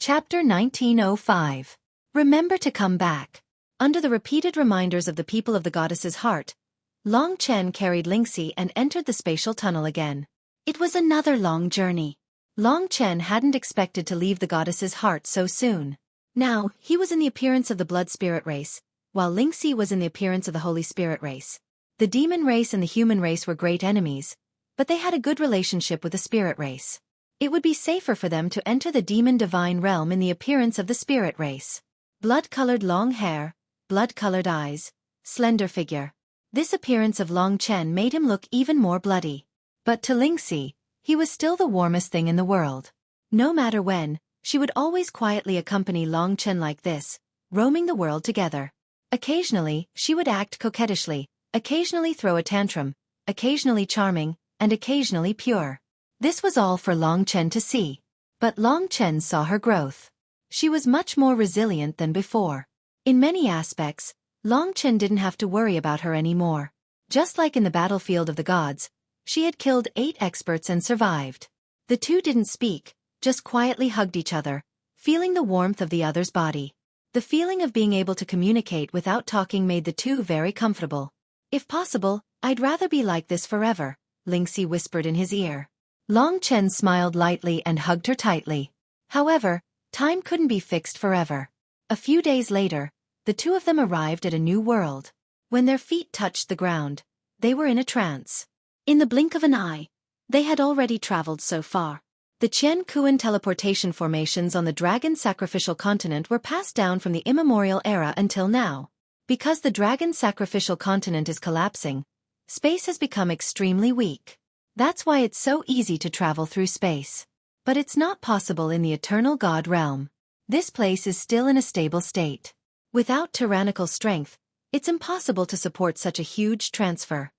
Chapter 1905. Remember to come back. Under the repeated reminders of the people of the goddess's heart, Long Chen carried Lingxi and entered the spatial tunnel again. It was another long journey. Long Chen hadn't expected to leave the goddess's heart so soon. Now, he was in the appearance of the blood spirit race, while Lingxi was in the appearance of the holy spirit race. The demon race and the human race were great enemies, but they had a good relationship with the spirit race. It would be safer for them to enter the demon-divine realm in the appearance of the spirit race. Blood-colored long hair, blood-colored eyes, slender figure. This appearance of Long Chen made him look even more bloody. But to Lingxi, he was still the warmest thing in the world. No matter when, she would always quietly accompany Long Chen like this, roaming the world together. Occasionally, she would act coquettishly, occasionally throw a tantrum, occasionally charming, and occasionally pure. This was all for Long Chen to see. But Long Chen saw her growth. She was much more resilient than before. In many aspects, Long Chen didn't have to worry about her anymore. Just like in the battlefield of the gods, she had killed 8 experts and survived. The two didn't speak, just quietly hugged each other, feeling the warmth of the other's body. The feeling of being able to communicate without talking made the two very comfortable. "If possible, I'd rather be like this forever," Lingxi whispered in his ear. Long Chen smiled lightly and hugged her tightly. However, time couldn't be fixed forever. A few days later, the two of them arrived at a new world. When their feet touched the ground, they were in a trance. In the blink of an eye, they had already traveled so far. The Qian Kuan teleportation formations on the dragon sacrificial continent were passed down from the immemorial era until now. Because the dragon sacrificial continent is collapsing, space has become extremely weak. That's why it's so easy to travel through space. But it's not possible in the eternal God realm. This place is still in a stable state. Without tyrannical strength, it's impossible to support such a huge transfer.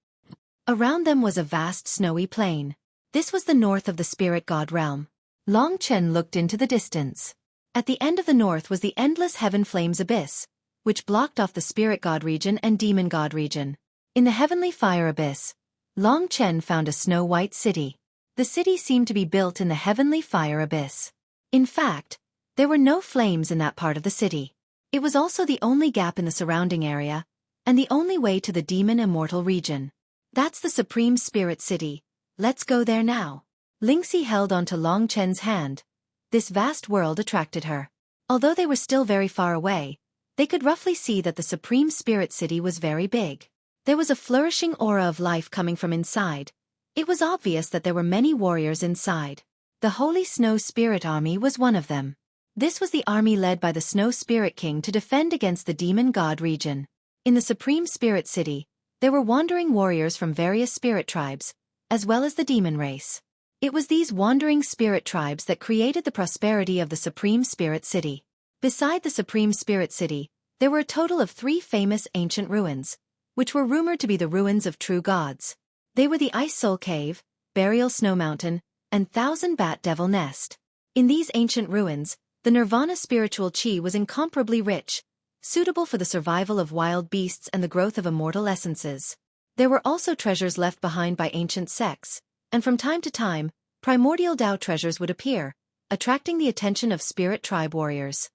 Around them was a vast snowy plain. This was the north of the spirit god realm. Long Chen looked into the distance. At the end of the north was the endless heaven flames abyss, which blocked off the spirit god region and demon god region. In the heavenly fire abyss, Long Chen found a snow-white city. The city seemed to be built in the heavenly fire abyss. In fact, there were no flames in that part of the city. It was also the only gap in the surrounding area, and the only way to the demon immortal region. "That's the Supreme Spirit City. Let's go there now." Lingxi held onto Long Chen's hand. This vast world attracted her. Although they were still very far away, they could roughly see that the Supreme Spirit City was very big. There was a flourishing aura of life coming from inside. It was obvious that there were many warriors inside. The Holy Snow Spirit Army was one of them. This was the army led by the Snow Spirit King to defend against the Demon God region. In the Supreme Spirit City, there were wandering warriors from various spirit tribes, as well as the demon race. It was these wandering spirit tribes that created the prosperity of the Supreme Spirit City. Beside the Supreme Spirit City, there were a total of 3 famous ancient ruins, which were rumored to be the ruins of true gods. They were the Ice Soul Cave, Burial Snow Mountain, and Thousand Bat Devil Nest. In these ancient ruins, the Nirvana spiritual chi was incomparably rich, suitable for the survival of wild beasts and the growth of immortal essences. There were also treasures left behind by ancient sects, and from time to time, primordial Tao treasures would appear, attracting the attention of spirit tribe warriors.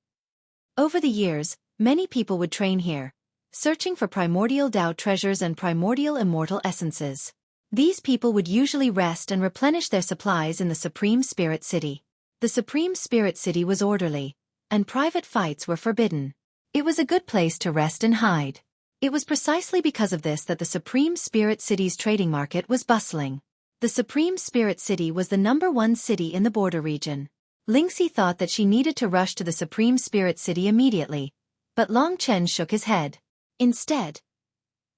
Over the years, many people would train here, searching for primordial Tao treasures and primordial immortal essences. These people would usually rest and replenish their supplies in the Supreme Spirit City. The Supreme Spirit City was orderly, and private fights were forbidden. It was a good place to rest and hide. It was precisely because of this that the Supreme Spirit City's trading market was bustling. The Supreme Spirit City was the #1 city in the border region. Lingxi thought that she needed to rush to the Supreme Spirit City immediately, but Long Chen shook his head. Instead,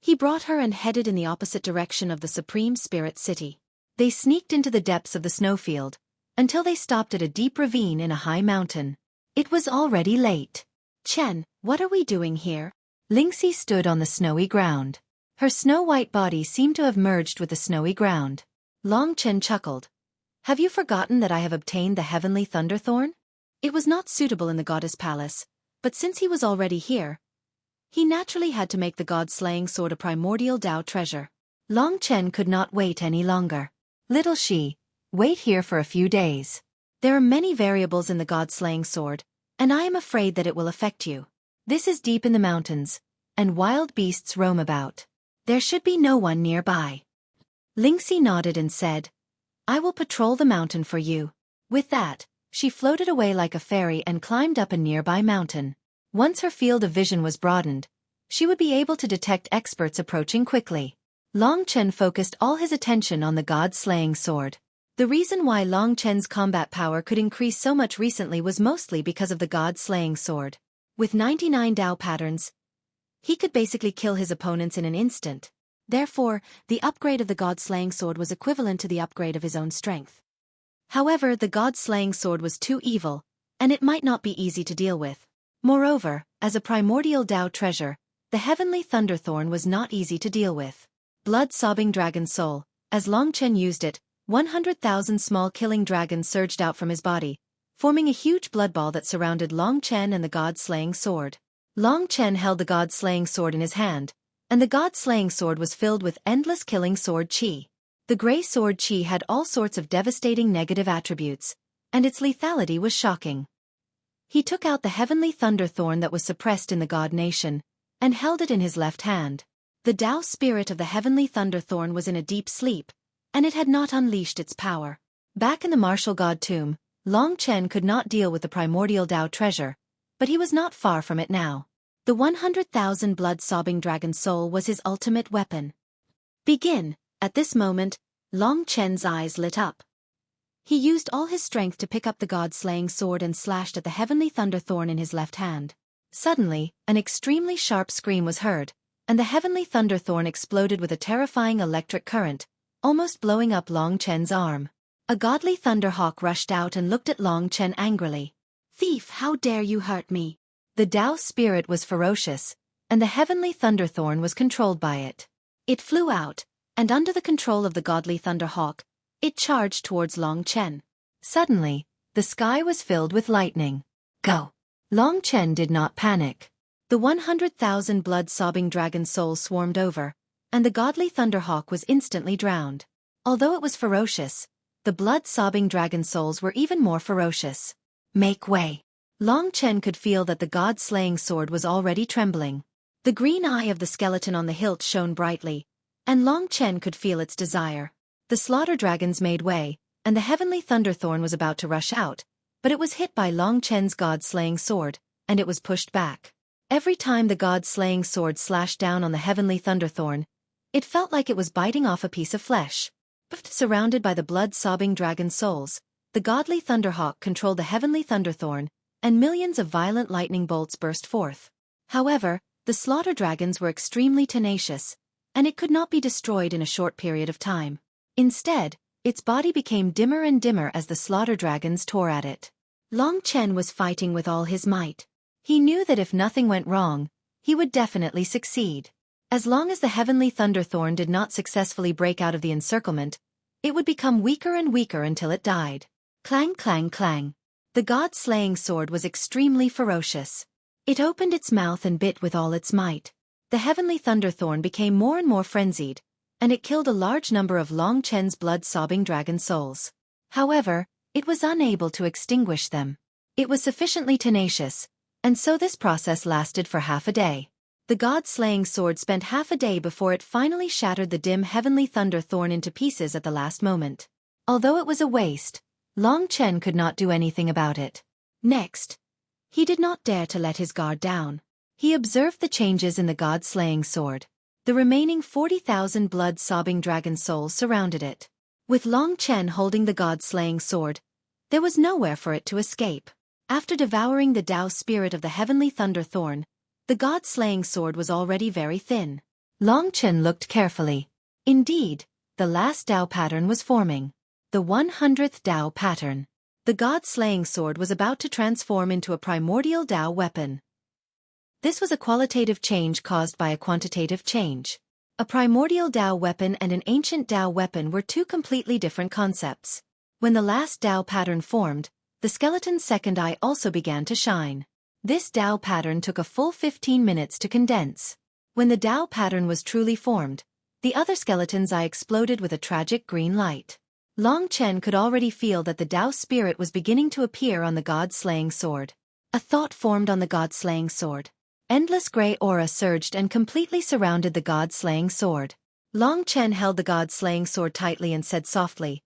he brought her and headed in the opposite direction of the Supreme Spirit City. They sneaked into the depths of the snowfield, until they stopped at a deep ravine in a high mountain. It was already late. "Chen, what are we doing here?" Lingxi stood on the snowy ground. Her snow-white body seemed to have merged with the snowy ground. Long Chen chuckled. "Have you forgotten that I have obtained the heavenly thunderthorn?" It was not suitable in the goddess palace, but since he was already here, he naturally had to make the god-slaying sword a primordial Tao treasure. Long Chen could not wait any longer. "Little she, wait here for a few days. There are many variables in the god-slaying sword, and I am afraid that it will affect you. This is deep in the mountains, and wild beasts roam about. There should be no one nearby. Lingxi nodded and said, I will patrol the mountain for you. With that, she floated away like a fairy and climbed up a nearby mountain. Once her field of vision was broadened, she would be able to detect experts approaching quickly. Long Chen focused all his attention on the god-slaying sword. The reason why Long Chen's combat power could increase so much recently was mostly because of the god-slaying sword. With 99 Dao patterns, he could basically kill his opponents in an instant. Therefore, the upgrade of the god-slaying sword was equivalent to the upgrade of his own strength. However, the god-slaying sword was too evil, and it might not be easy to deal with. Moreover, as a primordial Dao treasure, the heavenly thunderthorn was not easy to deal with. Blood-sobbing dragon soul, as Long Chen used it, 100,000 small killing dragons surged out from his body, forming a huge blood ball that surrounded Long Chen and the god-slaying sword. Long Chen held the god-slaying sword in his hand, and the god-slaying sword was filled with endless killing sword qi. The gray sword qi had all sorts of devastating negative attributes, and its lethality was shocking. He took out the heavenly thunderthorn that was suppressed in the god nation, and held it in his left hand. The Dao spirit of the heavenly thunderthorn was in a deep sleep, and it had not unleashed its power. Back in the martial god tomb, Long Chen could not deal with the primordial Dao treasure, but he was not far from it now. The 100,000 blood-sobbing dragon soul was his ultimate weapon. Begin! At this moment, Long Chen's eyes lit up. He used all his strength to pick up the god-slaying sword and slashed at the heavenly thunderthorn in his left hand. Suddenly, an extremely sharp scream was heard, and the heavenly thunderthorn exploded with a terrifying electric current, almost blowing up Long Chen's arm. A godly thunderhawk rushed out and looked at Long Chen angrily. Thief, how dare you hurt me? The Dao spirit was ferocious, and the heavenly thunderthorn was controlled by it. It flew out, and under the control of the godly thunderhawk, it charged towards Long Chen. Suddenly, the sky was filled with lightning. Go! Long Chen did not panic. The 100,000 blood-sobbing dragon souls swarmed over, and the godly thunderhawk was instantly drowned. Although it was ferocious, the blood-sobbing dragon souls were even more ferocious. Make way! Long Chen could feel that the god-slaying sword was already trembling. The green eye of the skeleton on the hilt shone brightly, and Long Chen could feel its desire. The slaughter dragons made way, and the heavenly thunderthorn was about to rush out, but it was hit by Long Chen's god-slaying sword, and it was pushed back. Every time the god-slaying sword slashed down on the heavenly thunderthorn, it felt like it was biting off a piece of flesh. But surrounded by the blood-sobbing dragon souls, the godly thunderhawk controlled the heavenly thunderthorn, and millions of violent lightning bolts burst forth. However, the slaughter dragons were extremely tenacious, and it could not be destroyed in a short period of time. Instead, its body became dimmer and dimmer as the slaughter dragons tore at it. Long Chen was fighting with all his might. He knew that if nothing went wrong, he would definitely succeed. As long as the heavenly thunderthorn did not successfully break out of the encirclement, it would become weaker and weaker until it died. Clang, clang, clang. The god-slaying sword was extremely ferocious. It opened its mouth and bit with all its might. The heavenly thunderthorn became more and more frenzied, and it killed a large number of Long Chen's blood-sobbing dragon souls. However, it was unable to extinguish them. It was sufficiently tenacious, and so this process lasted for half a day. The god-slaying sword spent half a day before it finally shattered the dim heavenly thunderthorn into pieces at the last moment. Although it was a waste, Long Chen could not do anything about it. Next, he did not dare to let his guard down. He observed the changes in the god-slaying sword. The remaining 40,000 blood-sobbing dragon souls surrounded it. With Long Chen holding the god-slaying sword, there was nowhere for it to escape. After devouring the Dao spirit of the heavenly thunderthorn, the god-slaying sword was already very thin. Long Chen looked carefully. Indeed, the last Dao pattern was forming. The 100th Dao pattern. The god-slaying sword was about to transform into a primordial Dao weapon. This was a qualitative change caused by a quantitative change. A primordial Dao weapon and an ancient Dao weapon were two completely different concepts. When the last Dao pattern formed, the skeleton's second eye also began to shine. This Dao pattern took a full 15 minutes to condense. When the Dao pattern was truly formed, the other skeleton's eye exploded with a tragic green light. Long Chen could already feel that the Tao spirit was beginning to appear on the god-slaying sword. A thought formed on the god-slaying sword. Endless gray aura surged and completely surrounded the god-slaying sword. Long Chen held the god-slaying sword tightly and said softly,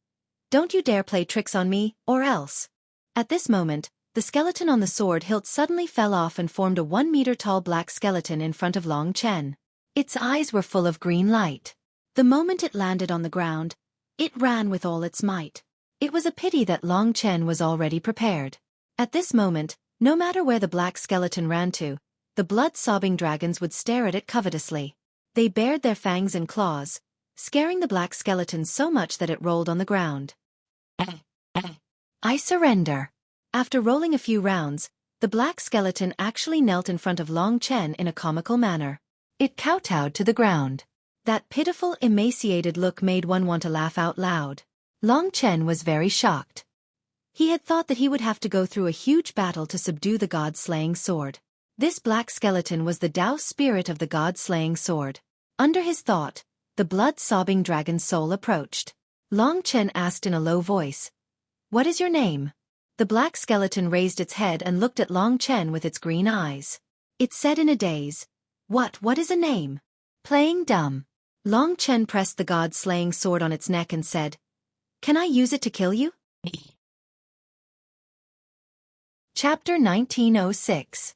"Don't you dare play tricks on me, or else." At this moment, the skeleton on the sword hilt suddenly fell off and formed a 1-meter-tall black skeleton in front of Long Chen. Its eyes were full of green light. The moment it landed on the ground, it ran with all its might. It was a pity that Long Chen was already prepared. At this moment, no matter where the black skeleton ran to, the blood-sobbing dragons would stare at it covetously. They bared their fangs and claws, scaring the black skeleton so much that it rolled on the ground. "I surrender." After rolling a few rounds, the black skeleton actually knelt in front of Long Chen in a comical manner. It kowtowed to the ground. That pitiful, emaciated look made one want to laugh out loud. Long Chen was very shocked. He had thought that he would have to go through a huge battle to subdue the god-slaying sword. This black skeleton was the Tao spirit of the god-slaying sword. Under his thought, the blood-sobbing dragon's soul approached. Long Chen asked in a low voice, "What is your name?" The black skeleton raised its head and looked at Long Chen with its green eyes. It said in a daze, What is a name?" "Playing dumb." Long Chen pressed the god-slaying sword on its neck and said, "Can I use it to kill you?" Chapter 1906.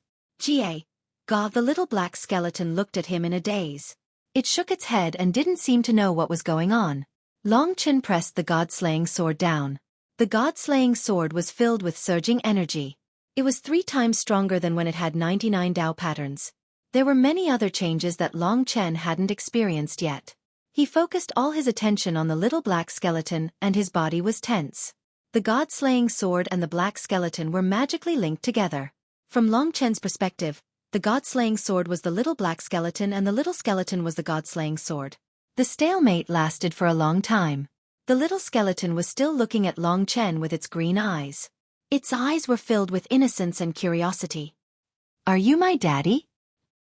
God, the little black skeleton looked at him in a daze. It shook its head and didn't seem to know what was going on. Long Chen pressed the god-slaying sword down. The god-slaying sword was filled with surging energy. It was 3 times stronger than when it had 99 Tao patterns. There were many other changes that Long Chen hadn't experienced yet. He focused all his attention on the little black skeleton and his body was tense. The god-slaying sword and the black skeleton were magically linked together. From Long Chen's perspective, the god-slaying sword was the little black skeleton and the little skeleton was the god-slaying sword. The stalemate lasted for a long time. The little skeleton was still looking at Long Chen with its green eyes. Its eyes were filled with innocence and curiosity. "Are you my daddy?"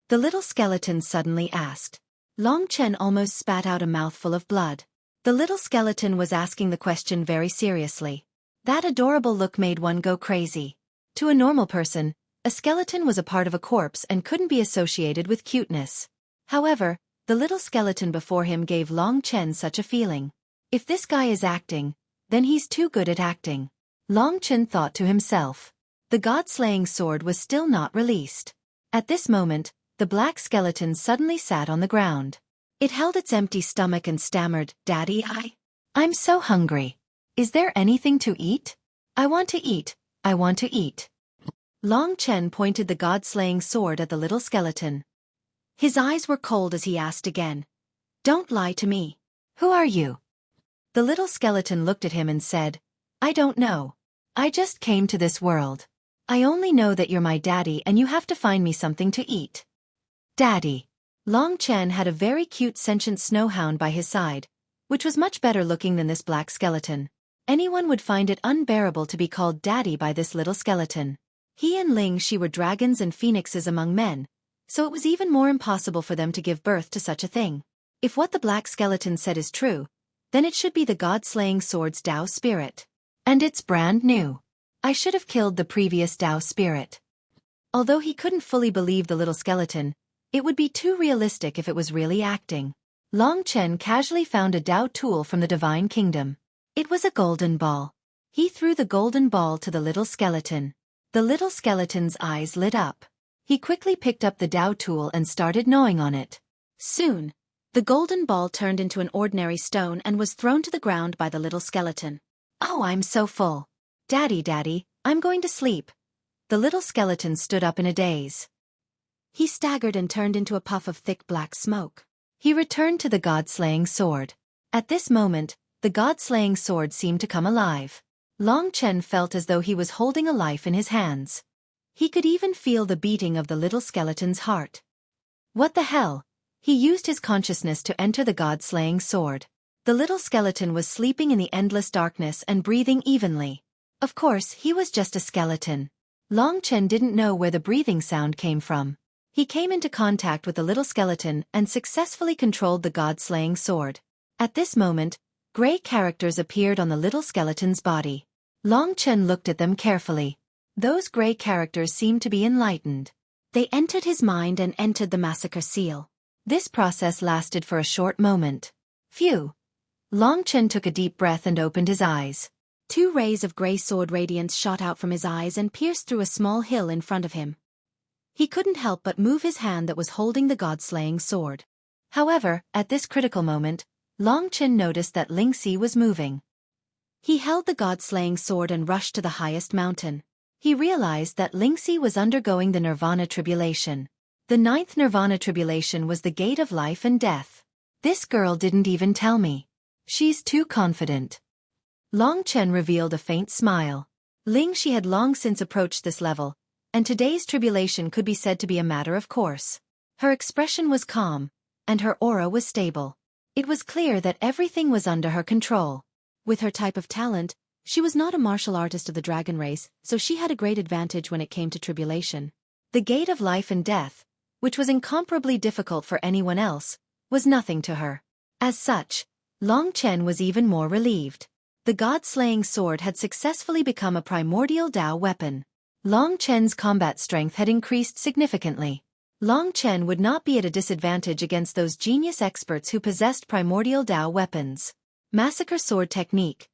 the little skeleton suddenly asked. Long Chen almost spat out a mouthful of blood. The little skeleton was asking the question very seriously. That adorable look made one go crazy. To a normal person, a skeleton was a part of a corpse and couldn't be associated with cuteness. However, the little skeleton before him gave Long Chen such a feeling. If this guy is acting, then he's too good at acting. Long Chen thought to himself. The god-slaying sword was still not released. At this moment, the black skeleton suddenly sat on the ground. It held its empty stomach and stammered, "Daddy, I'm so hungry. Is there anything to eat? I want to eat, I want to eat." Long Chen pointed the god-slaying sword at the little skeleton. His eyes were cold as he asked again, "Don't lie to me. Who are you?" The little skeleton looked at him and said, "I don't know. I just came to this world. I only know that you're my daddy and you have to find me something to eat." Daddy. Long Chen had a very cute sentient snowhound by his side, which was much better looking than this black skeleton. Anyone would find it unbearable to be called daddy by this little skeleton. He and Ling Shi were dragons and phoenixes among men, so it was even more impossible for them to give birth to such a thing. If what the black skeleton said is true, then it should be the god-slaying sword's Tao spirit. And it's brand new. I should have killed the previous Tao spirit. Although he couldn't fully believe the little skeleton, it would be too realistic if it was really acting. Long Chen casually found a Tao tool from the Divine Kingdom. It was a golden ball. He threw the golden ball to the little skeleton. The little skeleton's eyes lit up. He quickly picked up the Tao tool and started gnawing on it. Soon, the golden ball turned into an ordinary stone and was thrown to the ground by the little skeleton. "Oh, I'm so full. Daddy, I'm going to sleep." The little skeleton stood up in a daze. He staggered and turned into a puff of thick black smoke. He returned to the god-slaying sword. At this moment, the god-slaying sword seemed to come alive. Long Chen felt as though he was holding a life in his hands. He could even feel the beating of the little skeleton's heart. What the hell? He used his consciousness to enter the god-slaying sword. The little skeleton was sleeping in the endless darkness and breathing evenly. Of course, he was just a skeleton. Long Chen didn't know where the breathing sound came from. He came into contact with the little skeleton and successfully controlled the god-slaying sword. At this moment, Gray characters appeared on the little skeleton's body. Long Chen looked at them carefully. Those gray characters seemed to be enlightened. They entered his mind and entered the massacre seal. This process lasted for a short moment. Phew! Long Chen took a deep breath and opened his eyes. 2 rays of gray sword radiance shot out from his eyes and pierced through a small hill in front of him. He couldn't help but move his hand that was holding the god-slaying sword. However, at this critical moment, Long Chen noticed that Lingxi was moving. He held the god-slaying sword and rushed to the highest mountain. He realized that Lingxi was undergoing the Nirvana Tribulation. The 9th Nirvana Tribulation was the gate of life and death. This girl didn't even tell me. She's too confident. Long Chen revealed a faint smile. Lingxi had long since approached this level, and today's tribulation could be said to be a matter of course. Her expression was calm, and her aura was stable. It was clear that everything was under her control. With her type of talent, she was not a martial artist of the dragon race, so she had a great advantage when it came to tribulation. The gate of life and death, which was incomparably difficult for anyone else, was nothing to her. As such, Long Chen was even more relieved. The god-slaying sword had successfully become a primordial Dao weapon. Long Chen's combat strength had increased significantly. Long Chen would not be at a disadvantage against those genius experts who possessed primordial Dao weapons. Massacre sword technique.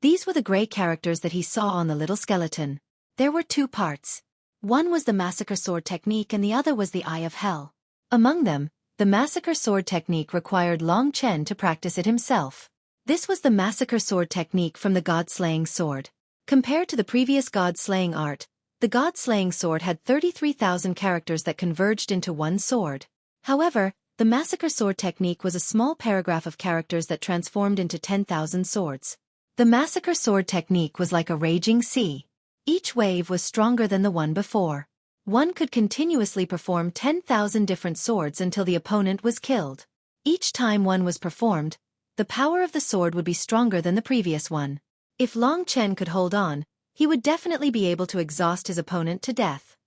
These were the gray characters that he saw on the little skeleton. There were 2 parts. One was the massacre sword technique and the other was the Eye of Hell. Among them, the massacre sword technique required Long Chen to practice it himself. This was the massacre sword technique from the god-slaying sword. Compared to the previous god-slaying art, the god-slaying sword had 33,000 characters that converged into one sword. However, the massacre sword technique was a small paragraph of characters that transformed into 10,000 swords. The massacre sword technique was like a raging sea. Each wave was stronger than the one before. One could continuously perform 10,000 different swords until the opponent was killed. Each time one was performed, the power of the sword would be stronger than the previous one. If Long Chen could hold on, he would definitely be able to exhaust his opponent to death.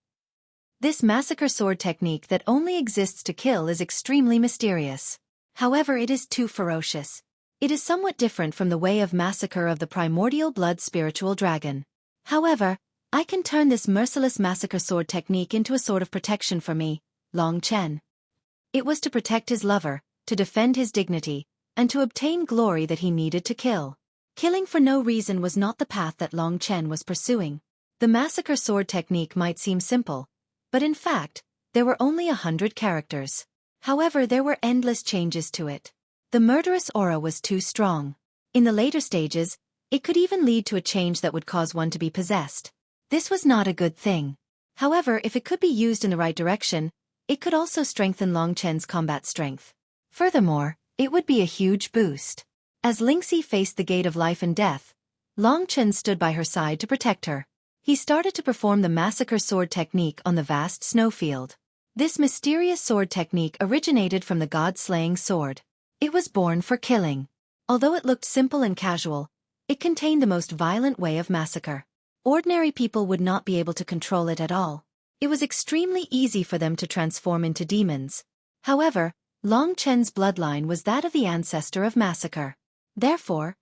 This massacre sword technique that only exists to kill is extremely mysterious. However, it is too ferocious. It is somewhat different from the way of massacre of the primordial blood spiritual dragon. However, I can turn this merciless massacre sword technique into a sort of protection for me, Long Chen. It was to protect his lover, to defend his dignity, and to obtain glory that he needed to kill. Killing for no reason was not the path that Long Chen was pursuing. The massacre sword technique might seem simple, but in fact, there were only 100 characters. However, there were endless changes to it. The murderous aura was too strong. In the later stages, it could even lead to a change that would cause one to be possessed. This was not a good thing. However, if it could be used in the right direction, it could also strengthen Long Chen's combat strength. Furthermore, it would be a huge boost. As Lingxi faced the gate of life and death, Long Chen stood by her side to protect her. He started to perform the massacre sword technique on the vast snowfield. This mysterious sword technique originated from the god-slaying sword. It was born for killing. Although it looked simple and casual, it contained the most violent way of massacre. Ordinary people would not be able to control it at all. It was extremely easy for them to transform into demons. However, Long Chen's bloodline was that of the ancestor of massacre. Therefore,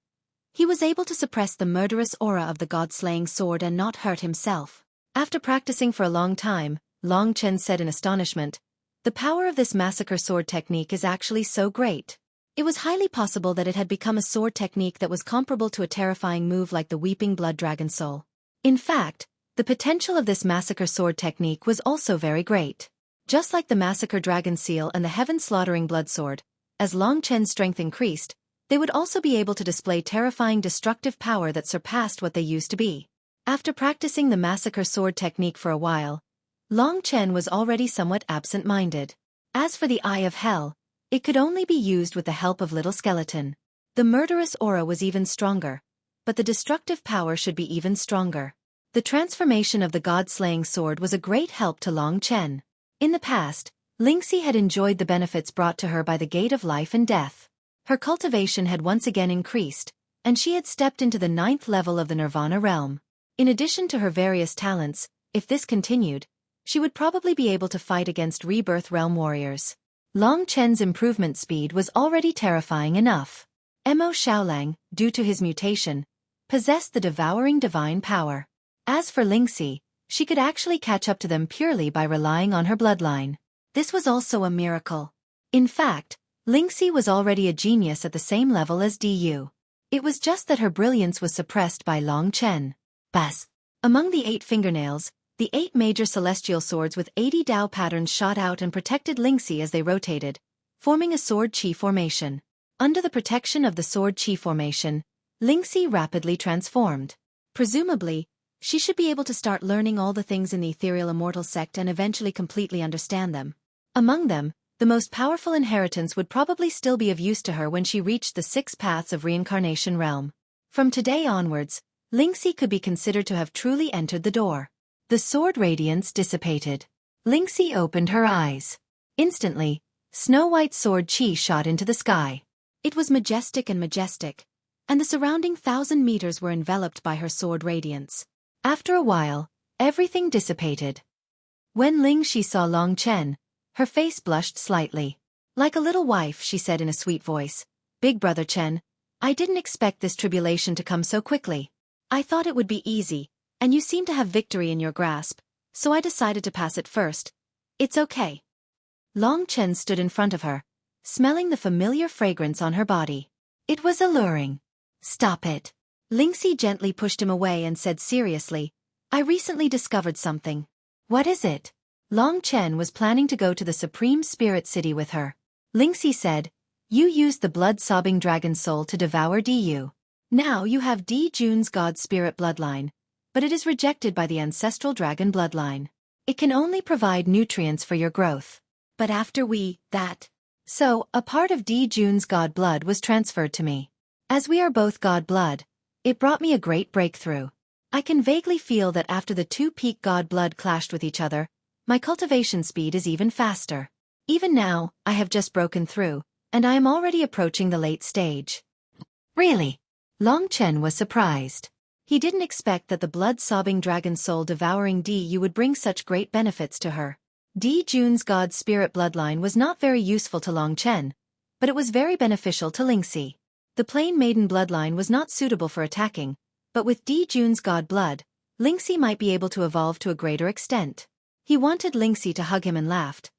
he was able to suppress the murderous aura of the god-slaying sword and not hurt himself. After practicing for a long time, Long Chen said in astonishment, "The power of this massacre sword technique is actually so great." It was highly possible that it had become a sword technique that was comparable to a terrifying move like the Weeping Blood Dragon Soul. In fact, the potential of this massacre sword technique was also very great. Just like the Massacre Dragon Seal and the Heaven Slaughtering Blood Sword, as Long Chen's strength increased, they would also be able to display terrifying destructive power that surpassed what they used to be. After practicing the massacre sword technique for a while, Long Chen was already somewhat absent-minded. As for the Eye of Hell, it could only be used with the help of Little Skeleton. The murderous aura was even stronger, but the destructive power should be even stronger. The transformation of the god-slaying sword was a great help to Long Chen. In the past, Lingxi had enjoyed the benefits brought to her by the Gate of Life and Death. Her cultivation had once again increased, and she had stepped into the 9th level of the Nirvana realm. In addition to her various talents, if this continued, she would probably be able to fight against Rebirth Realm warriors. Long Chen's improvement speed was already terrifying enough. Mo Xiaolang, due to his mutation, possessed the devouring divine power. As for Lingxi, she could actually catch up to them purely by relying on her bloodline. This was also a miracle. In fact, Lingxi was already a genius at the same level as Du. It was just that her brilliance was suppressed by Long Chen. Bas. Among the 8 fingernails, the 8 major celestial swords with 80 Dao patterns shot out and protected Lingxi as they rotated, forming a sword chi formation. Under the protection of the sword chi formation, Lingxi rapidly transformed. Presumably, she should be able to start learning all the things in the ethereal immortal sect and eventually completely understand them. Among them, the most powerful inheritance would probably still be of use to her when she reached the 6 paths of reincarnation realm. From today onwards, Lingxi could be considered to have truly entered the door. The sword radiance dissipated. Lingxi opened her eyes. Instantly, snow-white sword chi shot into the sky. It was majestic, and the surrounding 1,000 meters were enveloped by her sword radiance. After a while, everything dissipated. When Lingxi saw Long Chen, her face blushed slightly. Like a little wife, she said in a sweet voice, "Big brother Chen, I didn't expect this tribulation to come so quickly. I thought it would be easy, and you seem to have victory in your grasp, so I decided to pass it first. It's okay." Long Chen stood in front of her, smelling the familiar fragrance on her body. It was alluring. "Stop it." Lingxi gently pushed him away and said seriously, "I recently discovered something." "What is it?" Long Chen was planning to go to the Supreme Spirit City with her. Lingxi said, "You used the blood-sobbing dragon soul to devour Du. Now you have Di Jun's god spirit bloodline, but it is rejected by the ancestral dragon bloodline. It can only provide nutrients for your growth. But after So, a part of Di Jun's god blood was transferred to me. As we are both god blood, it brought me a great breakthrough. I can vaguely feel that after the 2 peak god blood clashed with each other, my cultivation speed is even faster. Even now, I have just broken through, and I am already approaching the late stage." "Really?" Long Chen was surprised. He didn't expect that the blood-sobbing dragon soul devouring Du would bring such great benefits to her. Di Jun's god spirit bloodline was not very useful to Long Chen, but it was very beneficial to Lingxi. The plain maiden bloodline was not suitable for attacking, but with Di Jun's god blood, Lingxi might be able to evolve to a greater extent. He wanted Lingxi to hug him and laughed.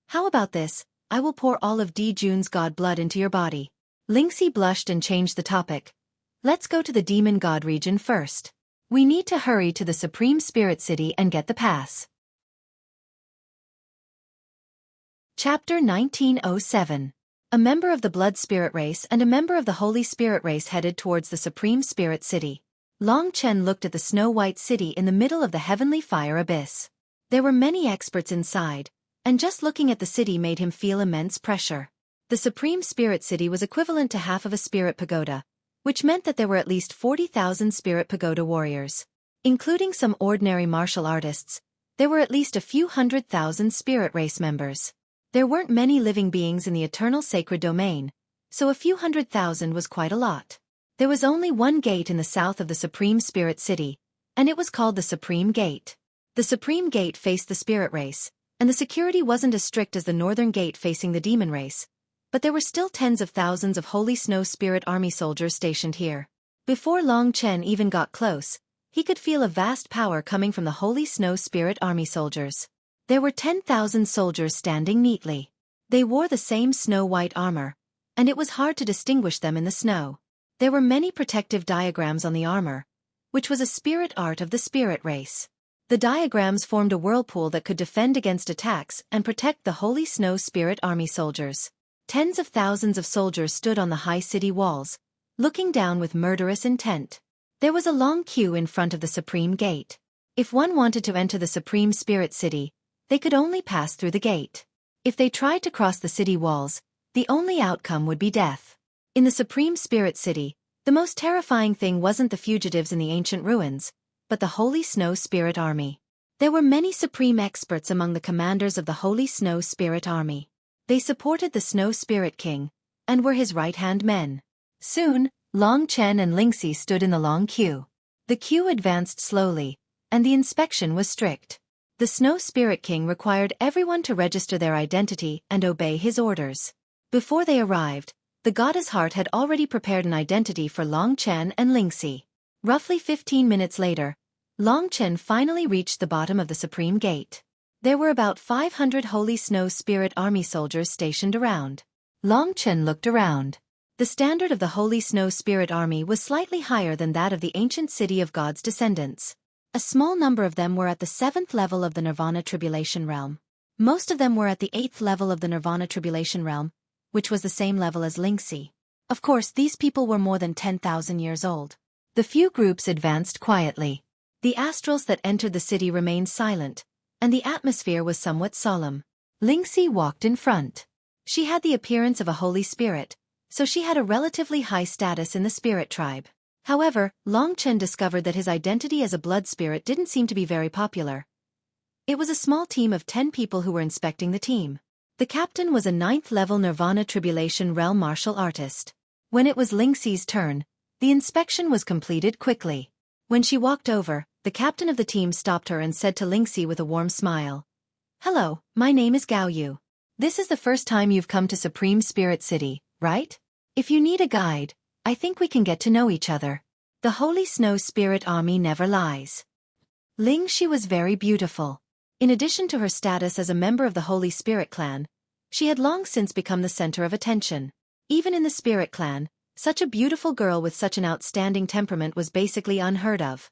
"How about this? I will pour all of Di Jun's god blood into your body." Lingxi blushed and changed the topic. "Let's go to the demon god region first. We need to hurry to the Supreme Spirit City and get the pass." Chapter 1907. A member of the Blood Spirit race and a member of the Holy Spirit race headed towards the Supreme Spirit City. Long Chen looked at the snow-white city in the middle of the heavenly fire abyss. There were many experts inside, and just looking at the city made him feel immense pressure. The Supreme Spirit City was equivalent to half of a spirit pagoda, which meant that there were at least 40,000 spirit pagoda warriors. Including some ordinary martial artists, there were at least a few 100,000 spirit race members. There weren't many living beings in the eternal sacred domain, so a few 100,000 was quite a lot. There was only one gate in the south of the Supreme Spirit City, and it was called the Supreme Gate. The Supreme Gate faced the spirit race, and the security wasn't as strict as the northern gate facing the demon race, but there were still tens of thousands of Holy Snow Spirit Army soldiers stationed here. Before Long Chen even got close, he could feel a vast power coming from the Holy Snow Spirit Army soldiers. There were 10,000 soldiers standing neatly. They wore the same snow-white armor, and it was hard to distinguish them in the snow. There were many protective diagrams on the armor, which was a spirit art of the spirit race. The diagrams formed a whirlpool that could defend against attacks and protect the Holy Snow Spirit Army soldiers. Tens of thousands of soldiers stood on the high city walls, looking down with murderous intent. There was a long queue in front of the Supreme Gate. If one wanted to enter the Supreme Spirit City, they could only pass through the gate. If they tried to cross the city walls, the only outcome would be death. In the Supreme Spirit City, the most terrifying thing wasn't the fugitives in the ancient ruins, but the Holy Snow Spirit Army. There were many supreme experts among the commanders of the Holy Snow Spirit Army. They supported the Snow Spirit King, and were his right-hand men. Soon, Long Chen and Lingxi stood in the long queue. The queue advanced slowly, and the inspection was strict. The Snow Spirit King required everyone to register their identity and obey his orders. Before they arrived, The goddess heart had already prepared an identity for Long Chen and Lingxi. Roughly 15 minutes later, Long Chen finally reached the bottom of the Supreme Gate. There were about 500 Holy Snow Spirit Army soldiers stationed around. Long Chen looked around. The standard of the Holy Snow Spirit Army was slightly higher than that of the ancient city of God's descendants. A small number of them were at the 7th level of the Nirvana Tribulation Realm. Most of them were at the 8th level of the Nirvana Tribulation Realm, which was the same level as Lingxi. Of course, these people were more than 10,000 years old. The few groups advanced quietly. The astrals that entered the city remained silent, and the atmosphere was somewhat solemn. Lingxi walked in front. She had the appearance of a holy spirit, so she had a relatively high status in the spirit tribe. However, Long Chen discovered that his identity as a blood spirit didn't seem to be very popular. It was a small team of 10 people who were inspecting the team. The captain was a 9th-level Nirvana Tribulation Realm martial artist. When it was Lingxi's turn, the inspection was completed quickly. When she walked over, the captain of the team stopped her and said to Lingxi with a warm smile, "Hello, my name is Gao Yu. This is the first time you've come to Supreme Spirit City, right? If you need a guide, I think we can get to know each other. The Holy Snow Spirit Army never lies." Lingxi was very beautiful. In addition to her status as a member of the Holy Spirit clan, she had long since become the center of attention. Even in the Spirit clan, such a beautiful girl with such an outstanding temperament was basically unheard of.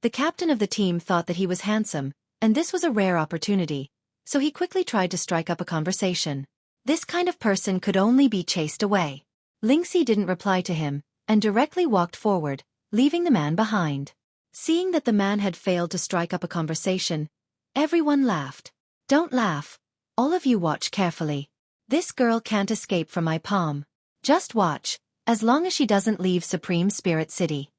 The captain of the team thought that he was handsome, and this was a rare opportunity, so he quickly tried to strike up a conversation. This kind of person could only be chased away. Lingxi didn't reply to him, and directly walked forward, leaving the man behind. Seeing that the man had failed to strike up a conversation, everyone laughed. "Don't laugh. All of you watch carefully. This girl can't escape from my palm. Just watch, as long as she doesn't leave Supreme Spirit City."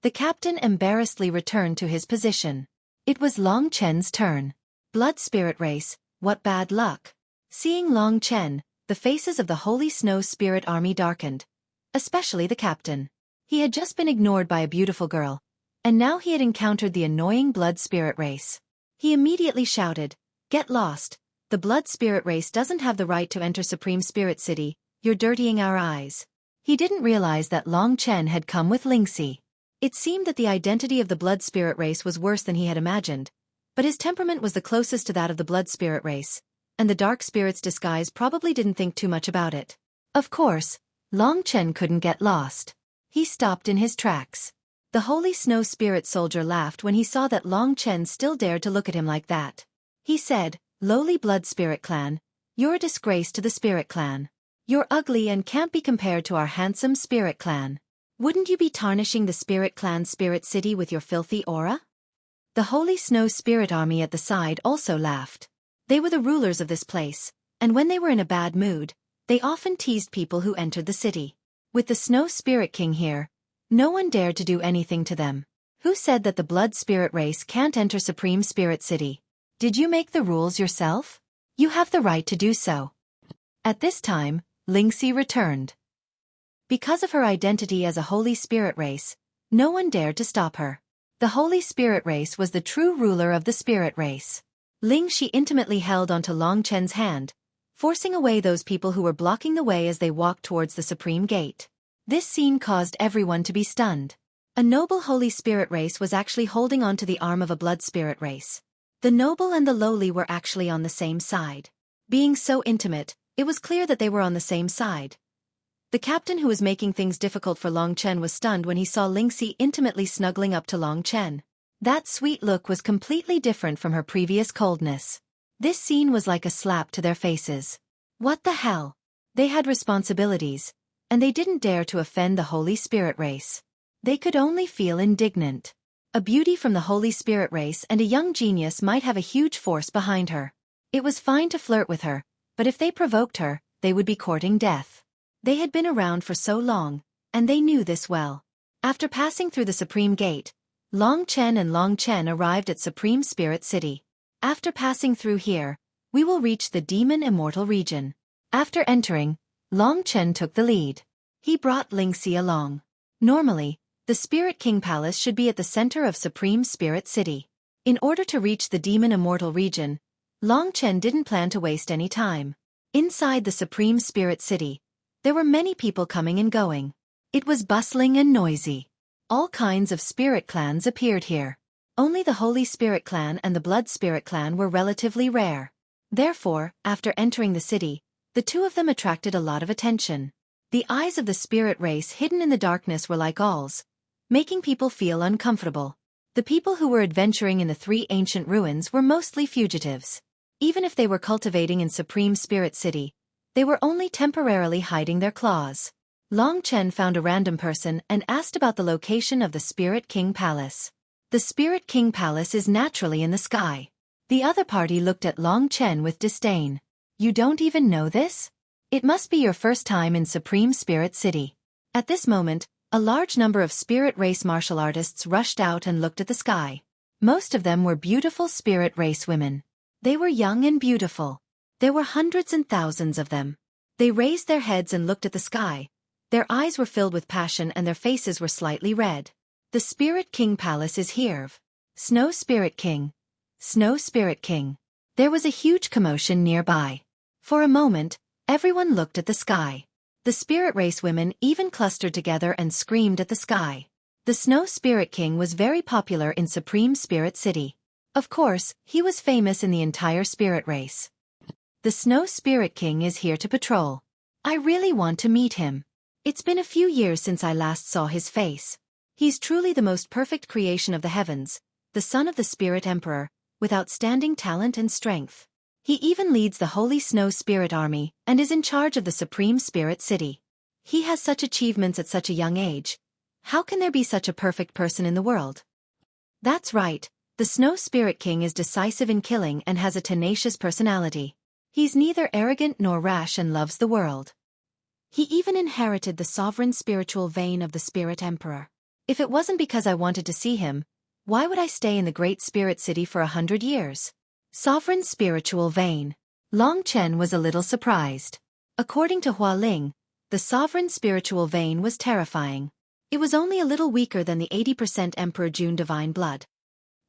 The captain embarrassedly returned to his position. It was Long Chen's turn. Blood spirit race, what bad luck. Seeing Long Chen, the faces of the Holy Snow Spirit Army darkened. Especially the captain. He had just been ignored by a beautiful girl, and now he had encountered the annoying blood spirit race. He immediately shouted, "Get lost. The blood spirit race doesn't have the right to enter Supreme Spirit City, you're dirtying our eyes." He didn't realize that Long Chen had come with Lingxi. It seemed that the identity of the blood spirit race was worse than he had imagined, but his temperament was the closest to that of the blood spirit race, and the dark spirit's disguise probably didn't think too much about it. Of course, Long Chen couldn't get lost. He stopped in his tracks. The Holy Snow Spirit soldier laughed when he saw that Long Chen still dared to look at him like that. He said, "Lowly blood spirit clan, you're a disgrace to the spirit clan. You're ugly and can't be compared to our handsome spirit clan. Wouldn't you be tarnishing the spirit clan Spirit City with your filthy aura?" The Holy Snow Spirit Army at the side also laughed. They were the rulers of this place, and when they were in a bad mood, they often teased people who entered the city. With the Snow Spirit King here, no one dared to do anything to them. Who said that the blood spirit race can't enter Supreme Spirit City? Did you make the rules yourself? You have the right to do so. At this time, Lingxi returned. Because of her identity as a Holy Spirit race, no one dared to stop her. The Holy Spirit race was the true ruler of the spirit race. Lingxi intimately held onto Long Chen's hand, forcing away those people who were blocking the way as they walked towards the Supreme Gate. This scene caused everyone to be stunned. A noble Holy Spirit race was actually holding onto the arm of a blood spirit race. The noble and the lowly were actually on the same side. Being so intimate, it was clear that they were on the same side. The captain who was making things difficult for Long Chen was stunned when he saw Lingxi intimately snuggling up to Long Chen. That sweet look was completely different from her previous coldness. This scene was like a slap to their faces. What the hell? They had responsibilities, and they didn't dare to offend the Holy Spirit race. They could only feel indignant. A beauty from the Holy Spirit race and a young genius might have a huge force behind her. It was fine to flirt with her, but if they provoked her, they would be courting death. They had been around for so long, and they knew this well. After passing through the Supreme Gate, Long Chen and Long Chen arrived at Supreme Spirit City. After passing through here, we will reach the Demon Immortal region. After entering, Long Chen took the lead. He brought Lingxi along. Normally, the Spirit King Palace should be at the center of Supreme Spirit City. In order to reach the Demon Immortal region, Long Chen didn't plan to waste any time. Inside the Supreme Spirit City, There were many people coming and going. It was bustling and noisy. All kinds of spirit clans appeared here. Only the Holy Spirit clan and the Blood Spirit clan were relatively rare. Therefore, after entering the city, the two of them attracted a lot of attention. The eyes of the spirit race hidden in the darkness were like owls, making people feel uncomfortable. The people who were adventuring in the three ancient ruins were mostly fugitives. Even if they were cultivating in Supreme Spirit City, they were only temporarily hiding their claws. Long Chen found a random person and asked about the location of the Spirit King Palace. The Spirit King Palace is naturally in the sky. The other party looked at Long Chen with disdain. You don't even know this? It must be your first time in Supreme Spirit City. At this moment, a large number of spirit race martial artists rushed out and looked at the sky. Most of them were beautiful spirit race women. They were young and beautiful. There were hundreds and thousands of them. They raised their heads and looked at the sky. Their eyes were filled with passion and their faces were slightly red. The Spirit King Palace is here. Snow Spirit King. Snow Spirit King. There was a huge commotion nearby. For a moment, everyone looked at the sky. The spirit race women even clustered together and screamed at the sky. The Snow Spirit King was very popular in Supreme Spirit City. Of course, he was famous in the entire spirit race. The Snow Spirit King is here to patrol. I really want to meet him. It's been a few years since I last saw his face. He's truly the most perfect creation of the heavens, the son of the Spirit Emperor, with outstanding talent and strength. He even leads the Holy Snow Spirit Army and is in charge of the Supreme Spirit City. He has such achievements at such a young age. How can there be such a perfect person in the world? That's right, the Snow Spirit King is decisive in killing and has a tenacious personality. He's neither arrogant nor rash and loves the world. He even inherited the sovereign spiritual vein of the Spirit Emperor. If it wasn't because I wanted to see him, why would I stay in the Great Spirit City for 100 years? Sovereign spiritual vein. Long Chen was a little surprised. According to Hua Ling, the sovereign spiritual vein was terrifying. It was only a little weaker than the 80% Emperor June divine blood.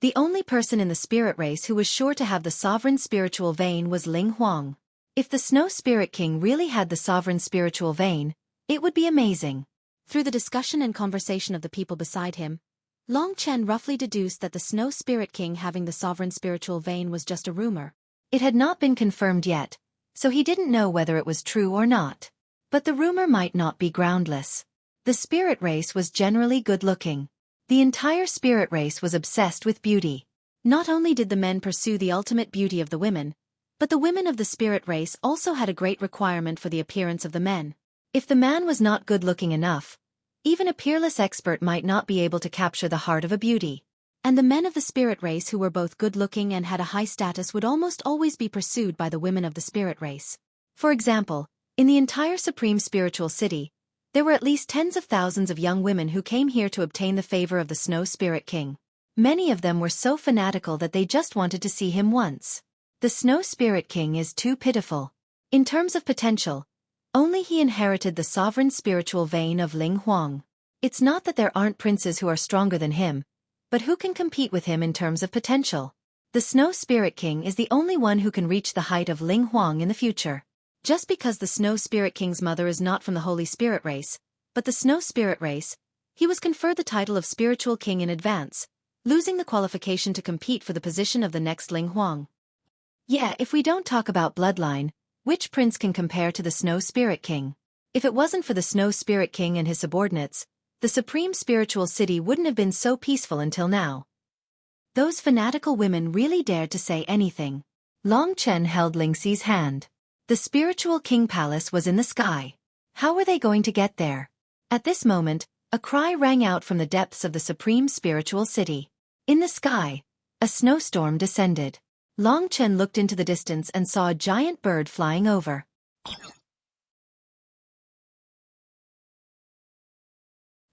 The only person in the spirit race who was sure to have the sovereign spiritual vein was Ling Huang. If the Snow Spirit King really had the sovereign spiritual vein, it would be amazing. Through the discussion and conversation of the people beside him, Long Chen roughly deduced that the Snow Spirit King having the sovereign spiritual vein was just a rumor. It had not been confirmed yet, so he didn't know whether it was true or not. But the rumor might not be groundless. The spirit race was generally good-looking. The entire spirit race was obsessed with beauty. Not only did the men pursue the ultimate beauty of the women, but the women of the spirit race also had a great requirement for the appearance of the men. If the man was not good-looking enough, even a peerless expert might not be able to capture the heart of a beauty. And the men of the spirit race who were both good-looking and had a high status would almost always be pursued by the women of the spirit race. For example, in the entire Supreme Spiritual City, there were at least tens of thousands of young women who came here to obtain the favor of the Snow Spirit King. Many of them were so fanatical that they just wanted to see him once. The Snow Spirit King is too pitiful. In terms of potential, only he inherited the sovereign spiritual vein of Ling Huang. It's not that there aren't princes who are stronger than him, but who can compete with him in terms of potential. The Snow Spirit King is the only one who can reach the height of Ling Huang in the future. Just because the Snow Spirit King's mother is not from the Holy Spirit race, but the Snow Spirit race, he was conferred the title of Spiritual King in advance, losing the qualification to compete for the position of the next Ling Huang. Yeah, if we don't talk about bloodline, which prince can compare to the Snow Spirit King? If it wasn't for the Snow Spirit King and his subordinates, the Supreme Spiritual City wouldn't have been so peaceful until now. Those fanatical women really dared to say anything. Long Chen held Lingxi's hand. The Spiritual King Palace was in the sky. How were they going to get there? At this moment, a cry rang out from the depths of the Supreme Spiritual City. In the sky, a snowstorm descended. Long Chen looked into the distance and saw a giant bird flying over.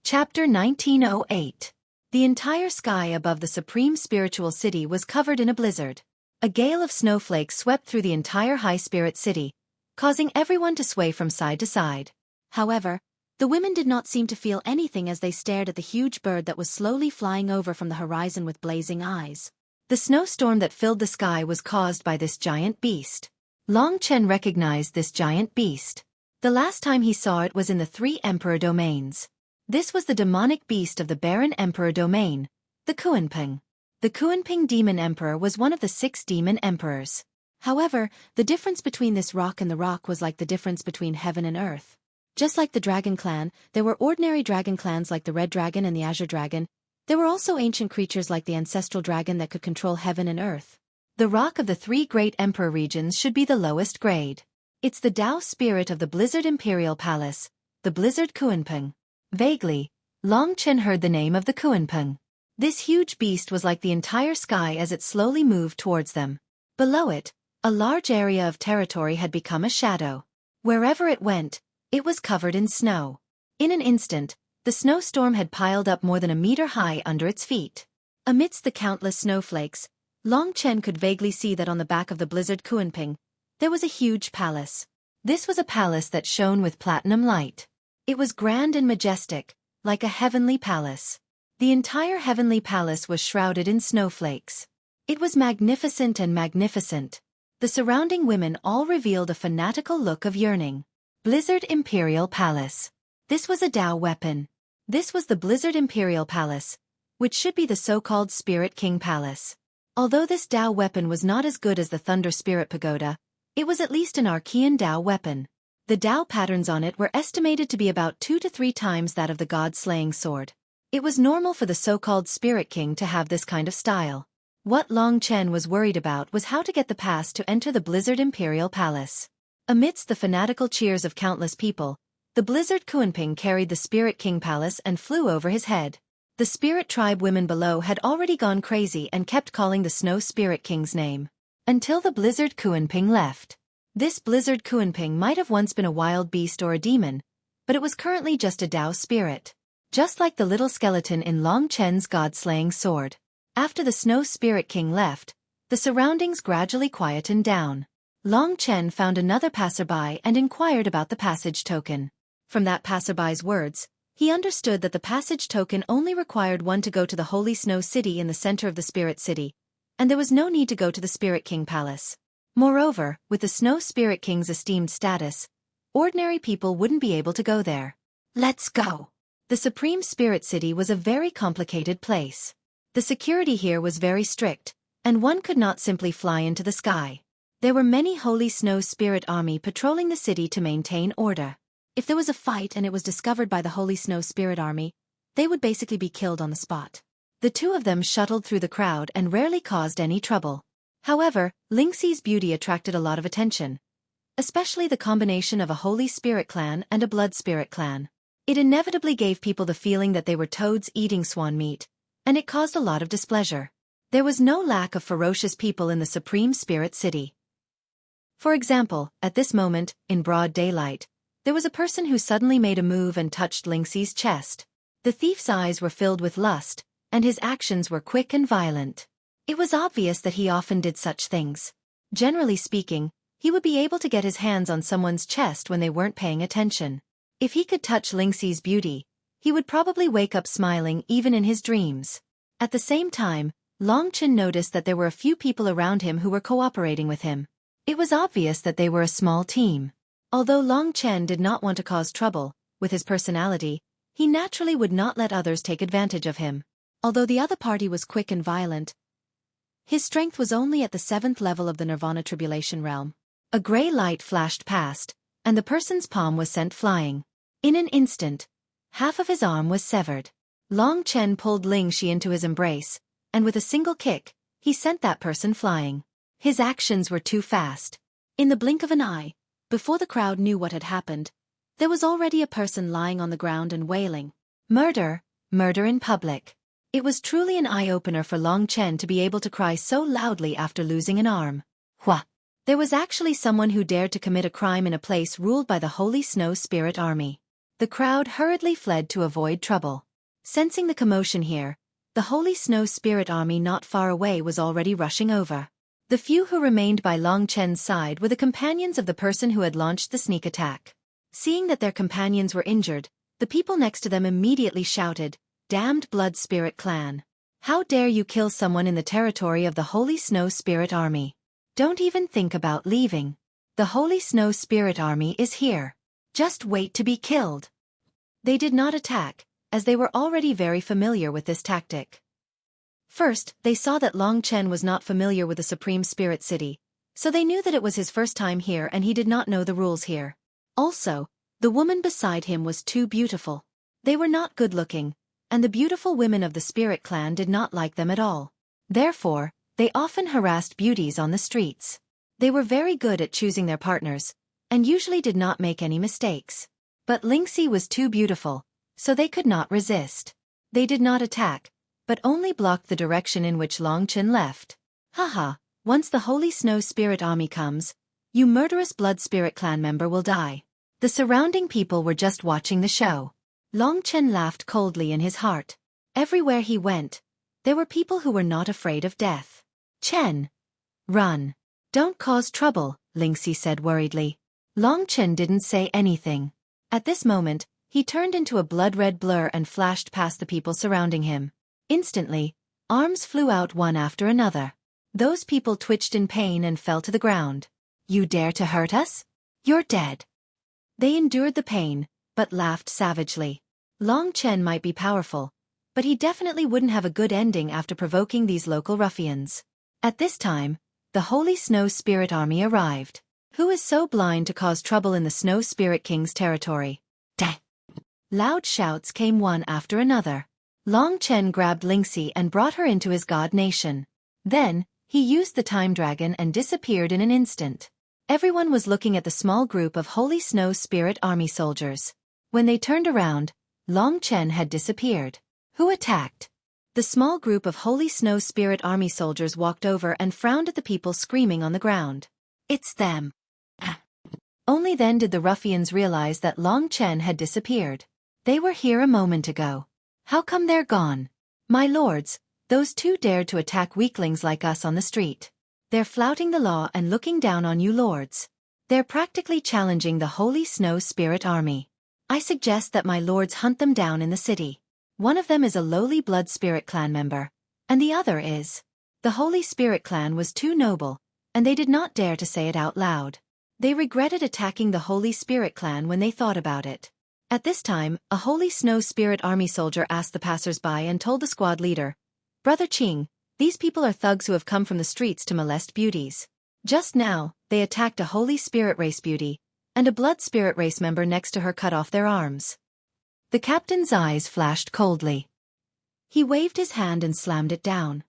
Chapter 1908. The entire sky above the Supreme Spiritual City was covered in a blizzard. A gale of snowflakes swept through the entire High Spirit City, causing everyone to sway from side to side. However, the women did not seem to feel anything as they stared at the huge bird that was slowly flying over from the horizon with blazing eyes. The snowstorm that filled the sky was caused by this giant beast. Long Chen recognized this giant beast. The last time he saw it was in the Three Emperor Domains. This was the demonic beast of the Barren Emperor Domain, the Xuanping. The Xuanping Demon Emperor was one of the 6 demon emperors. However, the difference between this rock and the rock was like the difference between heaven and earth. Just like the Dragon Clan, there were ordinary dragon clans like the Red Dragon and the Azure Dragon. There were also ancient creatures like the Ancestral Dragon that could control heaven and earth. The rock of the 3 great emperor regions should be the lowest grade. It's the Tao spirit of the Blizzard Imperial Palace, the Blizzard Xuanping. Vaguely, Long Chen heard the name of the Xuanping. This huge beast was like the entire sky as it slowly moved towards them. Below it, a large area of territory had become a shadow. Wherever it went, it was covered in snow. In an instant, the snowstorm had piled up more than a meter high under its feet. Amidst the countless snowflakes, Long Chen could vaguely see that on the back of the Blizzard Xuanping, there was a huge palace. This was a palace that shone with platinum light. It was grand and majestic, like a heavenly palace. The entire heavenly palace was shrouded in snowflakes. It was magnificent and magnificent. The surrounding women all revealed a fanatical look of yearning. Blizzard Imperial Palace. This was a Tao weapon. This was the Blizzard Imperial Palace, which should be the so-called Spirit King Palace. Although this Tao weapon was not as good as the Thunder Spirit Pagoda, it was at least an Archean Tao weapon. The Tao patterns on it were estimated to be about 2 to 3 times that of the god-slaying sword. It was normal for the so-called Spirit King to have this kind of style. What Long Chen was worried about was how to get the pass to enter the Blizzard Imperial Palace. Amidst the fanatical cheers of countless people, the Blizzard Xuanping carried the Spirit King Palace and flew over his head. The Spirit Tribe women below had already gone crazy and kept calling the Snow Spirit King's name. Until the Blizzard Xuanping left. This Blizzard Xuanping might have once been a wild beast or a demon, but it was currently just a Tao spirit. Just like the little skeleton in Long Chen's god-slaying sword. After the Snow Spirit King left, the surroundings gradually quietened down. Long Chen found another passerby and inquired about the passage token. From that passerby's words, he understood that the passage token only required one to go to the Holy Snow City in the center of the Spirit City, and there was no need to go to the Spirit King Palace. Moreover, with the Snow Spirit King's esteemed status, ordinary people wouldn't be able to go there. Let's go! The Supreme Spirit City was a very complicated place. The security here was very strict, and one could not simply fly into the sky. There were many Holy Snow Spirit Army patrolling the city to maintain order. If there was a fight and it was discovered by the Holy Snow Spirit Army, they would basically be killed on the spot. The 2 of them shuttled through the crowd and rarely caused any trouble. However, Lingxi's beauty attracted a lot of attention, especially the combination of a Holy Spirit clan and a Blood Spirit clan. It inevitably gave people the feeling that they were toads eating swan meat, and it caused a lot of displeasure. There was no lack of ferocious people in the Supreme Spirit City. For example, at this moment, in broad daylight, there was a person who suddenly made a move and touched Lingxi's chest. The thief's eyes were filled with lust, and his actions were quick and violent. It was obvious that he often did such things. Generally speaking, he would be able to get his hands on someone's chest when they weren't paying attention. If he could touch Lingxi's beauty, he would probably wake up smiling even in his dreams. At the same time, Long Chen noticed that there were a few people around him who were cooperating with him. It was obvious that they were a small team. Although Long Chen did not want to cause trouble, with his personality, he naturally would not let others take advantage of him. Although the other party was quick and violent, his strength was only at the 7th level of the Nirvana Tribulation Realm. A gray light flashed past, and the person's palm was sent flying. In an instant, half of his arm was severed. Long Chen pulled Lingxi into his embrace, and with a single kick, he sent that person flying. His actions were too fast. In the blink of an eye, before the crowd knew what had happened, there was already a person lying on the ground and wailing, "Murder! Murder in public!" It was truly an eye-opener for Long Chen to be able to cry so loudly after losing an arm. Hua! There was actually someone who dared to commit a crime in a place ruled by the Holy Snow Spirit Army. The crowd hurriedly fled to avoid trouble. Sensing the commotion here, the Holy Snow Spirit Army not far away was already rushing over. The few who remained by Long Chen's side were the companions of the person who had launched the sneak attack. Seeing that their companions were injured, the people next to them immediately shouted, "Damned Blood Spirit Clan! How dare you kill someone in the territory of the Holy Snow Spirit Army? Don't even think about leaving. The Holy Snow Spirit Army is here." Just wait to be killed. They did not attack, as they were already very familiar with this tactic. First, they saw that Long Chen was not familiar with the Supreme Spirit City, so they knew that it was his first time here and he did not know the rules here. Also, the woman beside him was too beautiful. They were not good-looking, and the beautiful women of the Spirit Clan did not like them at all. Therefore, they often harassed beauties on the streets. They were very good at choosing their partners, and usually did not make any mistakes. But Lingxi was too beautiful, so they could not resist. They did not attack, but only blocked the direction in which Long Chen left. Haha, once the Holy Snow Spirit Army comes, you murderous Blood Spirit Clan member will die. The surrounding people were just watching the show. Long Chen laughed coldly in his heart. Everywhere he went, there were people who were not afraid of death. Chen. Run. Don't cause trouble, Lingxi said worriedly. Long Chen didn't say anything. At this moment, he turned into a blood-red blur and flashed past the people surrounding him. Instantly, arms flew out one after another. Those people twitched in pain and fell to the ground. You dare to hurt us? You're dead. They endured the pain, but laughed savagely. Long Chen might be powerful, but he definitely wouldn't have a good ending after provoking these local ruffians. At this time, the Holy Snow Spirit Army arrived. Who is so blind to cause trouble in the Snow Spirit King's territory? Deh! Loud shouts came one after another. Long Chen grabbed Lingxi and brought her into his god nation. Then, he used the time dragon and disappeared in an instant. Everyone was looking at the small group of Holy Snow Spirit Army soldiers. When they turned around, Long Chen had disappeared. Who attacked? The small group of Holy Snow Spirit Army soldiers walked over and frowned at the people screaming on the ground. It's them. Only then did the ruffians realize that Long Chen had disappeared. They were here a moment ago. How come they're gone? My lords, those two dared to attack weaklings like us on the street. They're flouting the law and looking down on you lords. They're practically challenging the Holy Snow Spirit Army. I suggest that my lords hunt them down in the city. One of them is a lowly Blood Spirit Clan member, and the other is. The Holy Spirit Clan was too noble, and they did not dare to say it out loud. They regretted attacking the Holy Spirit Clan when they thought about it. At this time, a Holy Snow Spirit Army soldier asked the passers-by and told the squad leader, Brother Qing, these people are thugs who have come from the streets to molest beauties. Just now, they attacked a Holy Spirit Race beauty, and a Blood Spirit Race member next to her cut off their arms. The captain's eyes flashed coldly. He waved his hand and slammed it down.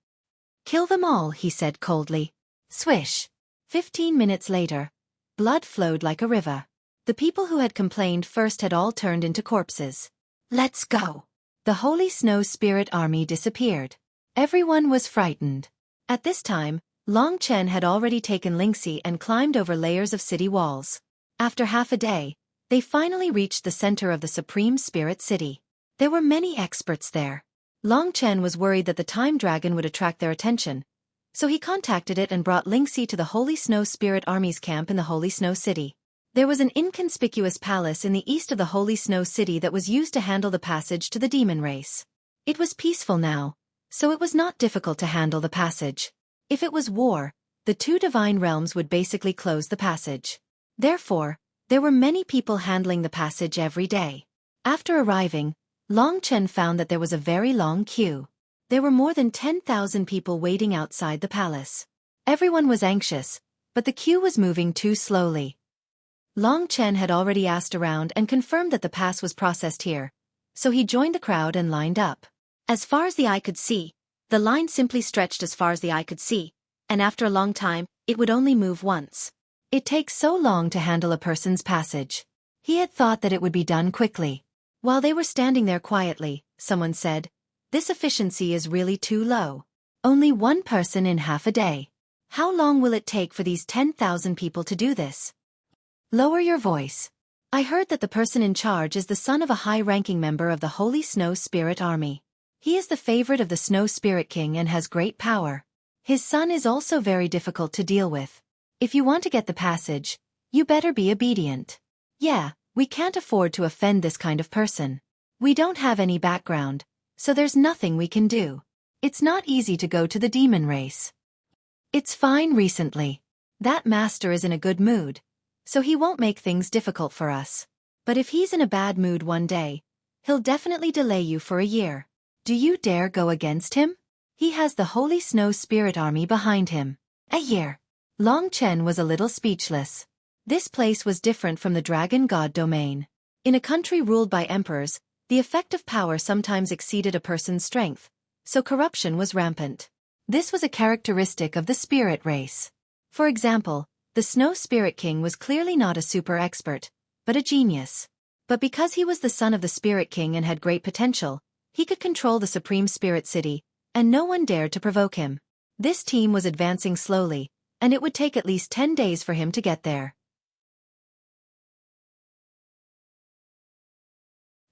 Kill them all, he said coldly. Swish. 15 minutes later, blood flowed like a river. The people who had complained first had all turned into corpses. Let's go. The Holy Snow Spirit Army disappeared. Everyone was frightened. At this time, Long Chen had already taken Lingxi and climbed over layers of city walls. After half a day, they finally reached the center of the Supreme Spirit City. There were many experts there. Long Chen was worried that the Time Dragon would attract their attention, so he contacted it and brought Lingxi to the Holy Snow Spirit Army's camp in the Holy Snow City. There was an inconspicuous palace in the east of the Holy Snow City that was used to handle the passage to the demon race. It was peaceful now, so it was not difficult to handle the passage. If it was war, the two divine realms would basically close the passage. Therefore, there were many people handling the passage every day. After arriving, Long Chen found that there was a very long queue. There were more than 10,000 people waiting outside the palace. Everyone was anxious, but the queue was moving too slowly. Long Chen had already asked around and confirmed that the pass was processed here, so he joined the crowd and lined up. As far as the eye could see, the line simply stretched as far as the eye could see, and after a long time, it would only move once. It takes so long to handle a person's passage. He had thought that it would be done quickly. While they were standing there quietly, someone said, "This efficiency is really too low. Only one person in half a day. How long will it take for these 10,000 people to do this?" Lower your voice. I heard that the person in charge is the son of a high-ranking member of the Holy Snow Spirit Army. He is the favorite of the Snow Spirit King and has great power. His son is also very difficult to deal with. If you want to get the passage, you better be obedient. Yeah, we can't afford to offend this kind of person. We don't have any background, so there's nothing we can do. It's not easy to go to the demon race. It's fine recently. That master is in a good mood, so he won't make things difficult for us. But if he's in a bad mood one day, he'll definitely delay you for a year. Do you dare go against him? He has the Holy Snow Spirit Army behind him. A year. Long Chen was a little speechless. This place was different from the Dragon God domain. In a country ruled by emperors, the effect of power sometimes exceeded a person's strength, so corruption was rampant. This was a characteristic of the spirit race. For example, the Snow Spirit King was clearly not a super expert, but a genius. But because he was the son of the Spirit King and had great potential, he could control the Supreme Spirit City, and no one dared to provoke him. This team was advancing slowly, and it would take at least 10 days for him to get there.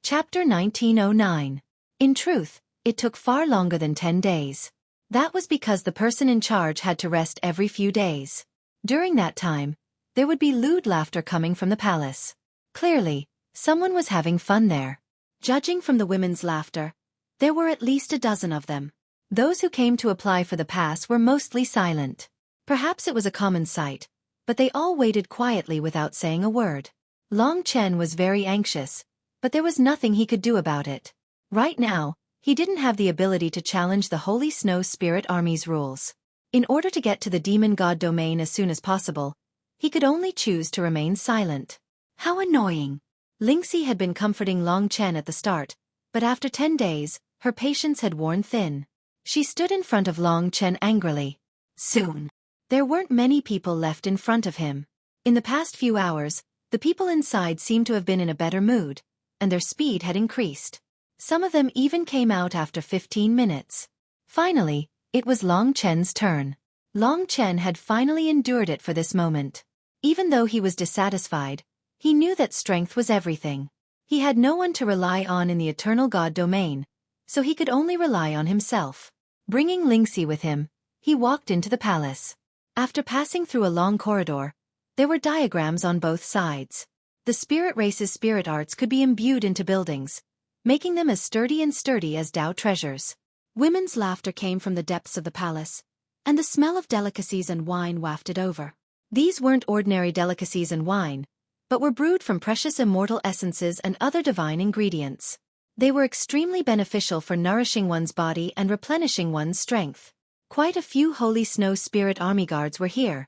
Chapter 1909. In truth, it took far longer than 10 days. That was because the person in charge had to rest every few days. During that time, there would be lewd laughter coming from the palace. Clearly, someone was having fun there. Judging from the women's laughter, there were at least a dozen of them. Those who came to apply for the pass were mostly silent. Perhaps it was a common sight, but they all waited quietly without saying a word. Long Chen was very anxious, but there was nothing he could do about it. Right now, he didn't have the ability to challenge the Holy Snow Spirit Army's rules. In order to get to the Demon God domain as soon as possible, he could only choose to remain silent. How annoying! Lingxi had been comforting Long Chen at the start, but after 10 days, her patience had worn thin. She stood in front of Long Chen angrily. Soon. There weren't many people left in front of him. In the past few hours, the people inside seemed to have been in a better mood, and their speed had increased. Some of them even came out after 15 minutes. Finally, it was Long Chen's turn. Long Chen had finally endured it for this moment. Even though he was dissatisfied, he knew that strength was everything. He had no one to rely on in the Eternal God domain, so he could only rely on himself. Bringing Lingxi with him, he walked into the palace. After passing through a long corridor, there were diagrams on both sides. The spirit race's spirit arts could be imbued into buildings, making them as sturdy as Tao treasures. Women's laughter came from the depths of the palace, and the smell of delicacies and wine wafted over. These weren't ordinary delicacies and wine, but were brewed from precious immortal essences and other divine ingredients. They were extremely beneficial for nourishing one's body and replenishing one's strength. Quite a few Holy Snow Spirit Army guards were here,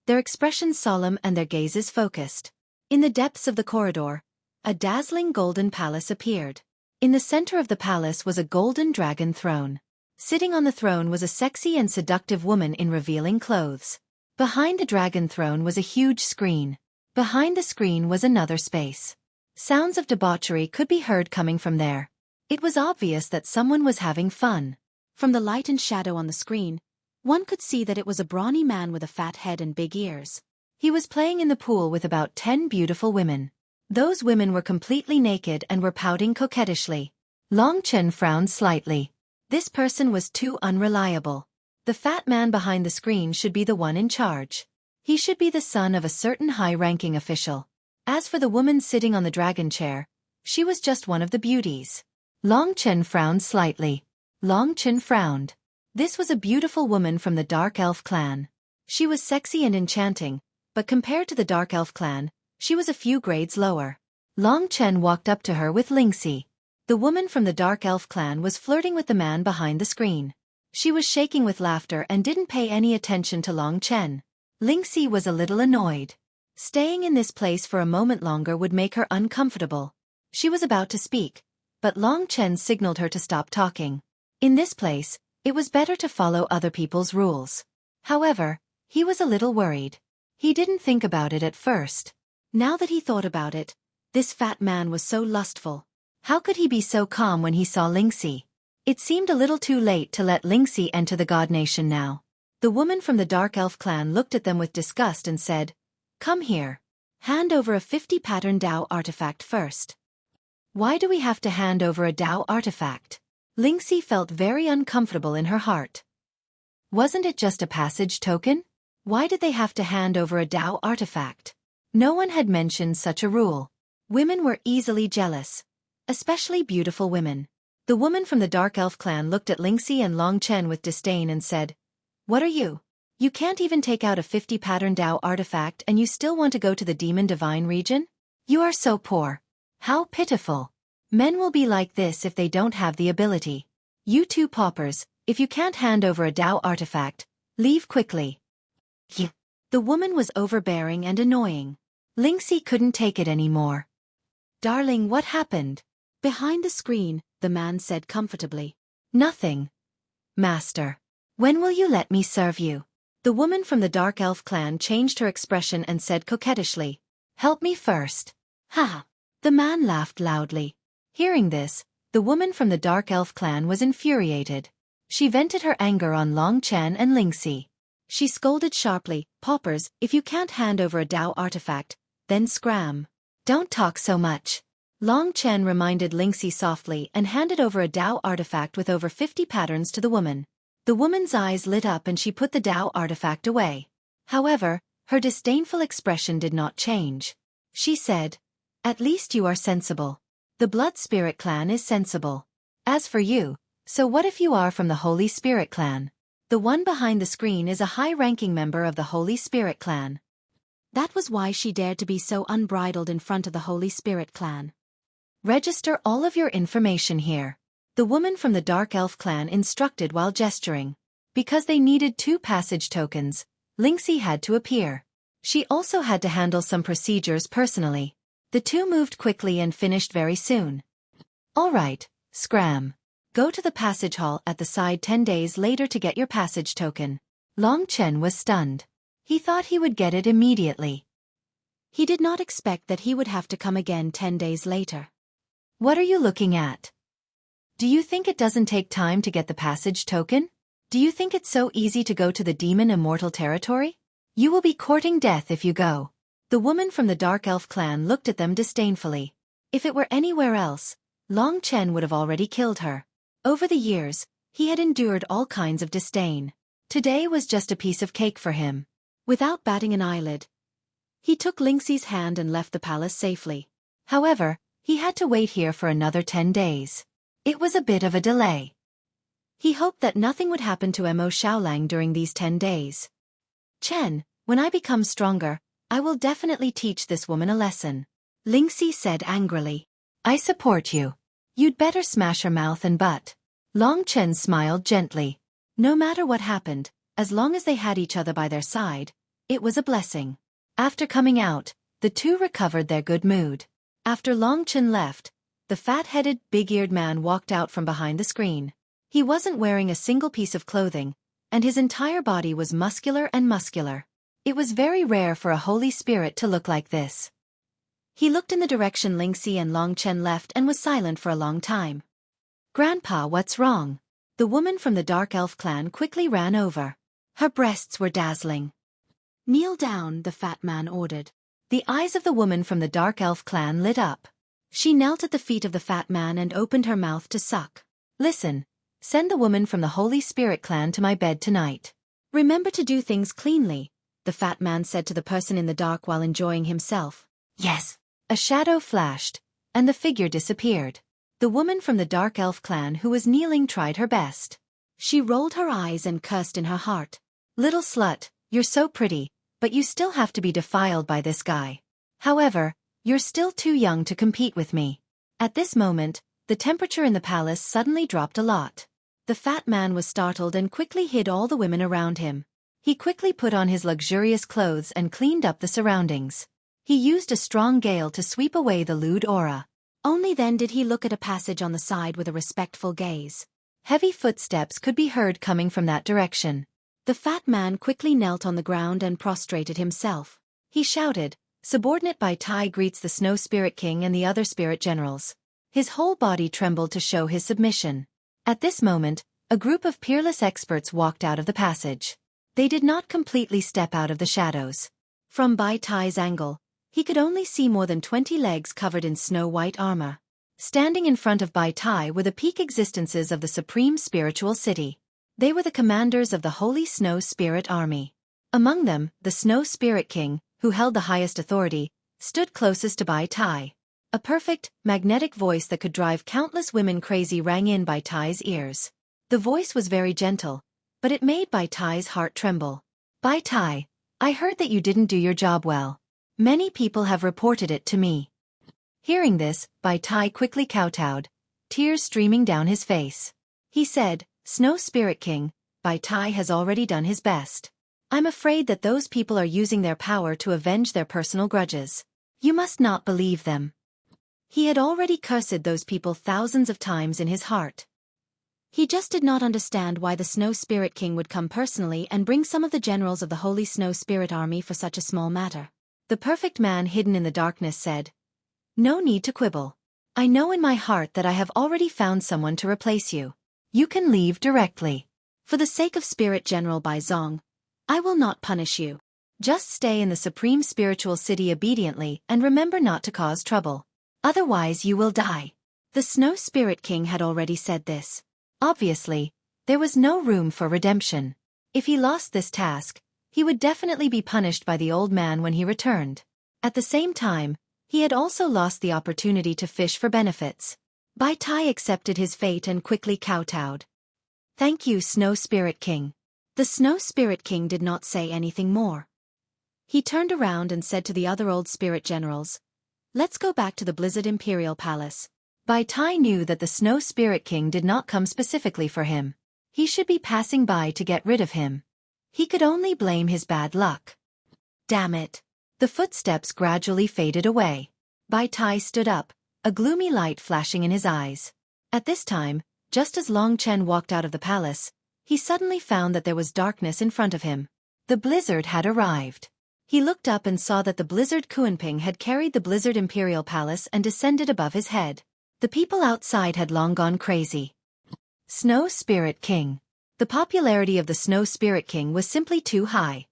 their expressions solemn and their gazes focused. In the depths of the corridor, a dazzling golden palace appeared. In the center of the palace was a golden dragon throne. Sitting on the throne was a sexy and seductive woman in revealing clothes. Behind the dragon throne was a huge screen. Behind the screen was another space. Sounds of debauchery could be heard coming from there. It was obvious that someone was having fun. From the light and shadow on the screen, one could see that it was a brawny man with a fat head and big ears. He was playing in the pool with about 10 beautiful women. Those women were completely naked and were pouting coquettishly. Long Chen frowned slightly. This person was too unreliable. The fat man behind the screen should be the one in charge. He should be the son of a certain high-ranking official. As for the woman sitting on the dragon chair, she was just one of the beauties. Long Chen frowned slightly. Long Chen frowned. This was a beautiful woman from the Dark Elf clan. She was sexy and enchanting, but compared to the Dark Elf clan, she was a few grades lower. Long Chen walked up to her with Lingxi. The woman from the Dark Elf clan was flirting with the man behind the screen. She was shaking with laughter and didn't pay any attention to Long Chen. Lingxi was a little annoyed. Staying in this place for a moment longer would make her uncomfortable. She was about to speak, but Long Chen signaled her to stop talking. In this place, it was better to follow other people's rules. However, he was a little worried. He didn't think about it at first. Now that he thought about it, this fat man was so lustful. How could he be so calm when he saw Lingxi? It seemed a little too late to let Lingxi enter the God Nation now. The woman from the Dark Elf clan looked at them with disgust and said, "Come here. Hand over a 50-pattern Tao artifact first." Why do we have to hand over a Tao artifact? Lingxi felt very uncomfortable in her heart. Wasn't it just a passage token? Why did they have to hand over a Tao artifact? No one had mentioned such a rule. Women were easily jealous, especially beautiful women. The woman from the Dark Elf clan looked at Lingxi and Long Chen with disdain and said, "What are you? You can't even take out a 50-pattern Tao artifact and you still want to go to the Demon Divine region? You are so poor." How pitiful. Men will be like this if they don't have the ability. You two paupers, if you can't hand over a Tao artifact, leave quickly. Yeah. The woman was overbearing and annoying. Lingxi couldn't take it anymore. Darling, what happened? Behind the screen, the man said comfortably. Nothing. Master. When will you let me serve you? The woman from the Dark Elf clan changed her expression and said coquettishly. Help me first. Ha! The man laughed loudly. Hearing this, the woman from the Dark Elf clan was infuriated. She vented her anger on Long Chen and Lingxi. She scolded sharply, Paupers, if you can't hand over a Tao artifact, then scram. Don't talk so much. Long Chen reminded Lingxi softly and handed over a Tao artifact with over 50 patterns to the woman. The woman's eyes lit up and she put the Tao artifact away. However, her disdainful expression did not change. She said, At least you are sensible. The Blood Spirit clan is sensible. As for you, so what if you are from the Holy Spirit clan? The one behind the screen is a high-ranking member of the Holy Spirit clan. That was why she dared to be so unbridled in front of the Holy Spirit clan. Register all of your information here. The woman from the Dark Elf clan instructed while gesturing. Because they needed 2 passage tokens, Lingxi had to appear. She also had to handle some procedures personally. The two moved quickly and finished very soon. All right, scram. Go to the passage hall at the side 10 days later to get your passage token. Long Chen was stunned. He thought he would get it immediately. He did not expect that he would have to come again 10 days later. What are you looking at? Do you think it doesn't take time to get the passage token? Do you think it's so easy to go to the demon immortal territory? You will be courting death if you go. The woman from the Dark Elf clan looked at them disdainfully. If it were anywhere else, Long Chen would have already killed her. Over the years, he had endured all kinds of disdain. Today was just a piece of cake for him. Without batting an eyelid, he took Lingxi's hand and left the palace safely. However, he had to wait here for another 10 days. It was a bit of a delay. He hoped that nothing would happen to Mo Xiaolang during these 10 days. Chen, when I become stronger, I will definitely teach this woman a lesson. Lingxi said angrily. I support you. You'd better smash her mouth and butt. Long Chen smiled gently. No matter what happened, as long as they had each other by their side, it was a blessing. After coming out, the two recovered their good mood. After Long Chen left, the fat-headed, big-eared man walked out from behind the screen. He wasn't wearing a single piece of clothing, and his entire body was muscular and muscular. It was very rare for a holy spirit to look like this. He looked in the direction Lingxi and Long Chen left and was silent for a long time. Grandpa, what's wrong? The woman from the Dark Elf clan quickly ran over. Her breasts were dazzling. Kneel down, the fat man ordered. The eyes of the woman from the Dark Elf clan lit up. She knelt at the feet of the fat man and opened her mouth to suck. Listen, send the woman from the Holy Spirit clan to my bed tonight. Remember to do things cleanly, the fat man said to the person in the dark while enjoying himself. Yes. A shadow flashed, and the figure disappeared. The woman from the Dark Elf clan who was kneeling tried her best. She rolled her eyes and cursed in her heart. Little slut, you're so pretty, but you still have to be defiled by this guy. However, you're still too young to compete with me. At this moment, the temperature in the palace suddenly dropped a lot. The fat man was startled and quickly hid all the women around him. He quickly put on his luxurious clothes and cleaned up the surroundings. He used a strong gale to sweep away the lewd aura. Only then did he look at a passage on the side with a respectful gaze. Heavy footsteps could be heard coming from that direction. The fat man quickly knelt on the ground and prostrated himself. He shouted, Subordinate Bai Tai greets the Snow Spirit King and the other spirit generals. His whole body trembled to show his submission. At this moment, a group of peerless experts walked out of the passage. They did not completely step out of the shadows. From Bai Tai's angle, he could only see more than 20 legs covered in snow-white armor. Standing in front of Bai Tai were the peak existences of the supreme spiritual city. They were the commanders of the Holy Snow Spirit Army. Among them, the Snow Spirit King, who held the highest authority, stood closest to Bai Tai. A perfect, magnetic voice that could drive countless women crazy rang in Bai Tai's ears. The voice was very gentle, but it made Bai Tai's heart tremble. Bai Tai, I heard that you didn't do your job well. Many people have reported it to me. Hearing this, Bai Tai quickly kowtowed, tears streaming down his face. He said, Snow Spirit King, Bai Tai has already done his best. I'm afraid that those people are using their power to avenge their personal grudges. You must not believe them. He had already cursed those people thousands of times in his heart. He just did not understand why the Snow Spirit King would come personally and bring some of the generals of the Holy Snow Spirit Army for such a small matter. The perfect man hidden in the darkness said, No need to quibble. I know in my heart that I have already found someone to replace you. You can leave directly. For the sake of Spirit General Bai Zong, I will not punish you. Just stay in the Supreme Spiritual City obediently and remember not to cause trouble. Otherwise you will die. The Snow Spirit King had already said this. Obviously, there was no room for redemption. If he lost this task, he would definitely be punished by the old man when he returned. At the same time, he had also lost the opportunity to fish for benefits. Bai Tai accepted his fate and quickly kowtowed. Thank you, Snow Spirit King. The Snow Spirit King did not say anything more. He turned around and said to the other old spirit generals, Let's go back to the Blizzard Imperial Palace. Bai Tai knew that the Snow Spirit King did not come specifically for him. He should be passing by to get rid of him. He could only blame his bad luck. Damn it. The footsteps gradually faded away. Bai Tai stood up, a gloomy light flashing in his eyes. At this time, just as Long Chen walked out of the palace, he suddenly found that there was darkness in front of him. The blizzard had arrived. He looked up and saw that the blizzard Kuanping had carried the Blizzard Imperial Palace and descended above his head. The people outside had long gone crazy. Snow Spirit King. The popularity of the Snow Spirit King was simply too high.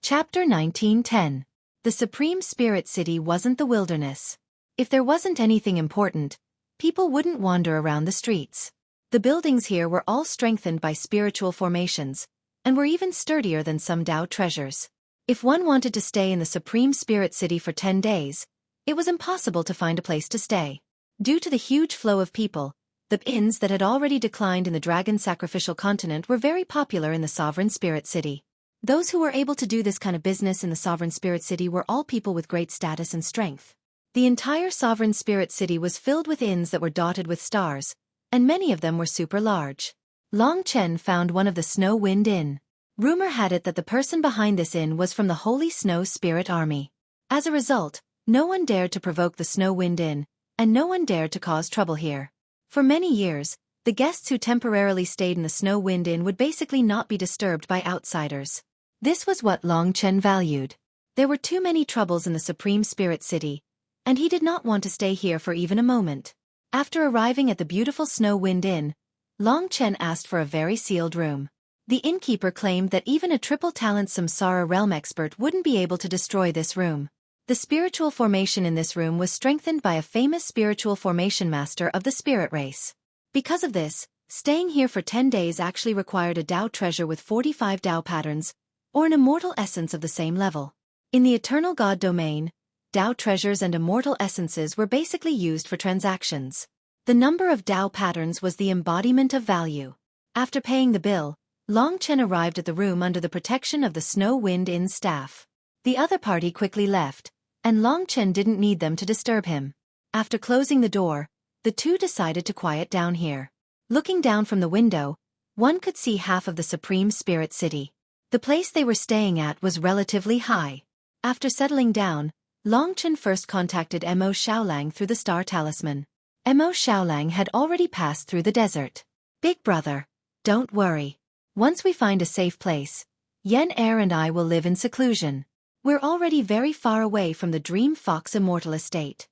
Chapter 1910. The Supreme Spirit City wasn't the wilderness. If there wasn't anything important, people wouldn't wander around the streets. The buildings here were all strengthened by spiritual formations, and were even sturdier than some Tao treasures. If one wanted to stay in the Supreme Spirit City for 10 days, it was impossible to find a place to stay. Due to the huge flow of people, the inns that had already declined in the Dragon Sacrificial Continent were very popular in the Sovereign Spirit City. Those who were able to do this kind of business in the Sovereign Spirit City were all people with great status and strength. The entire Sovereign Spirit City was filled with inns that were dotted with stars, and many of them were super large. Long Chen found one of the Snow Wind Inn. Rumor had it that the person behind this inn was from the Holy Snow Spirit Army. As a result, no one dared to provoke the Snow Wind Inn, and no one dared to cause trouble here. For many years, the guests who temporarily stayed in the Snow Wind Inn would basically not be disturbed by outsiders. This was what Long Chen valued. There were too many troubles in the Supreme Spirit City, and he did not want to stay here for even a moment. After arriving at the beautiful Snow Wind Inn, Long Chen asked for a very sealed room. The innkeeper claimed that even a triple-talent Samsara realm expert wouldn't be able to destroy this room. The spiritual formation in this room was strengthened by a famous spiritual formation master of the spirit race. Because of this, staying here for 10 days actually required a Tao treasure with 45 Tao patterns, or an immortal essence of the same level. In the Eternal God domain, Tao treasures and immortal essences were basically used for transactions. The number of Tao patterns was the embodiment of value. After paying the bill, Long Chen arrived at the room under the protection of the Snow Wind Inn staff. The other party quickly left, and Long Chen didn't need them to disturb him. After closing the door, the two decided to quiet down here. Looking down from the window, one could see half of the Supreme Spirit City. The place they were staying at was relatively high. After settling down, Long Chen first contacted Mo Xiaolang through the Star Talisman. Mo Xiaolang had already passed through the desert. Big brother, don't worry. Once we find a safe place, Yen Er and I will live in seclusion. We're already very far away from the Dream Fox Immortal Estate.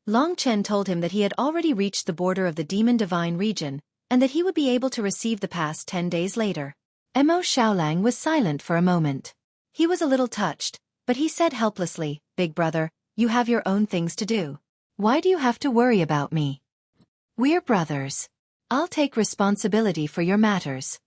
Long Chen told him that he had already reached the border of the Demon Divine region, and that he would be able to receive the pass 10 days later. Mo Xiaolang was silent for a moment. He was a little touched, but he said helplessly, Big brother, you have your own things to do. Why do you have to worry about me? We're brothers. I'll take responsibility for your matters.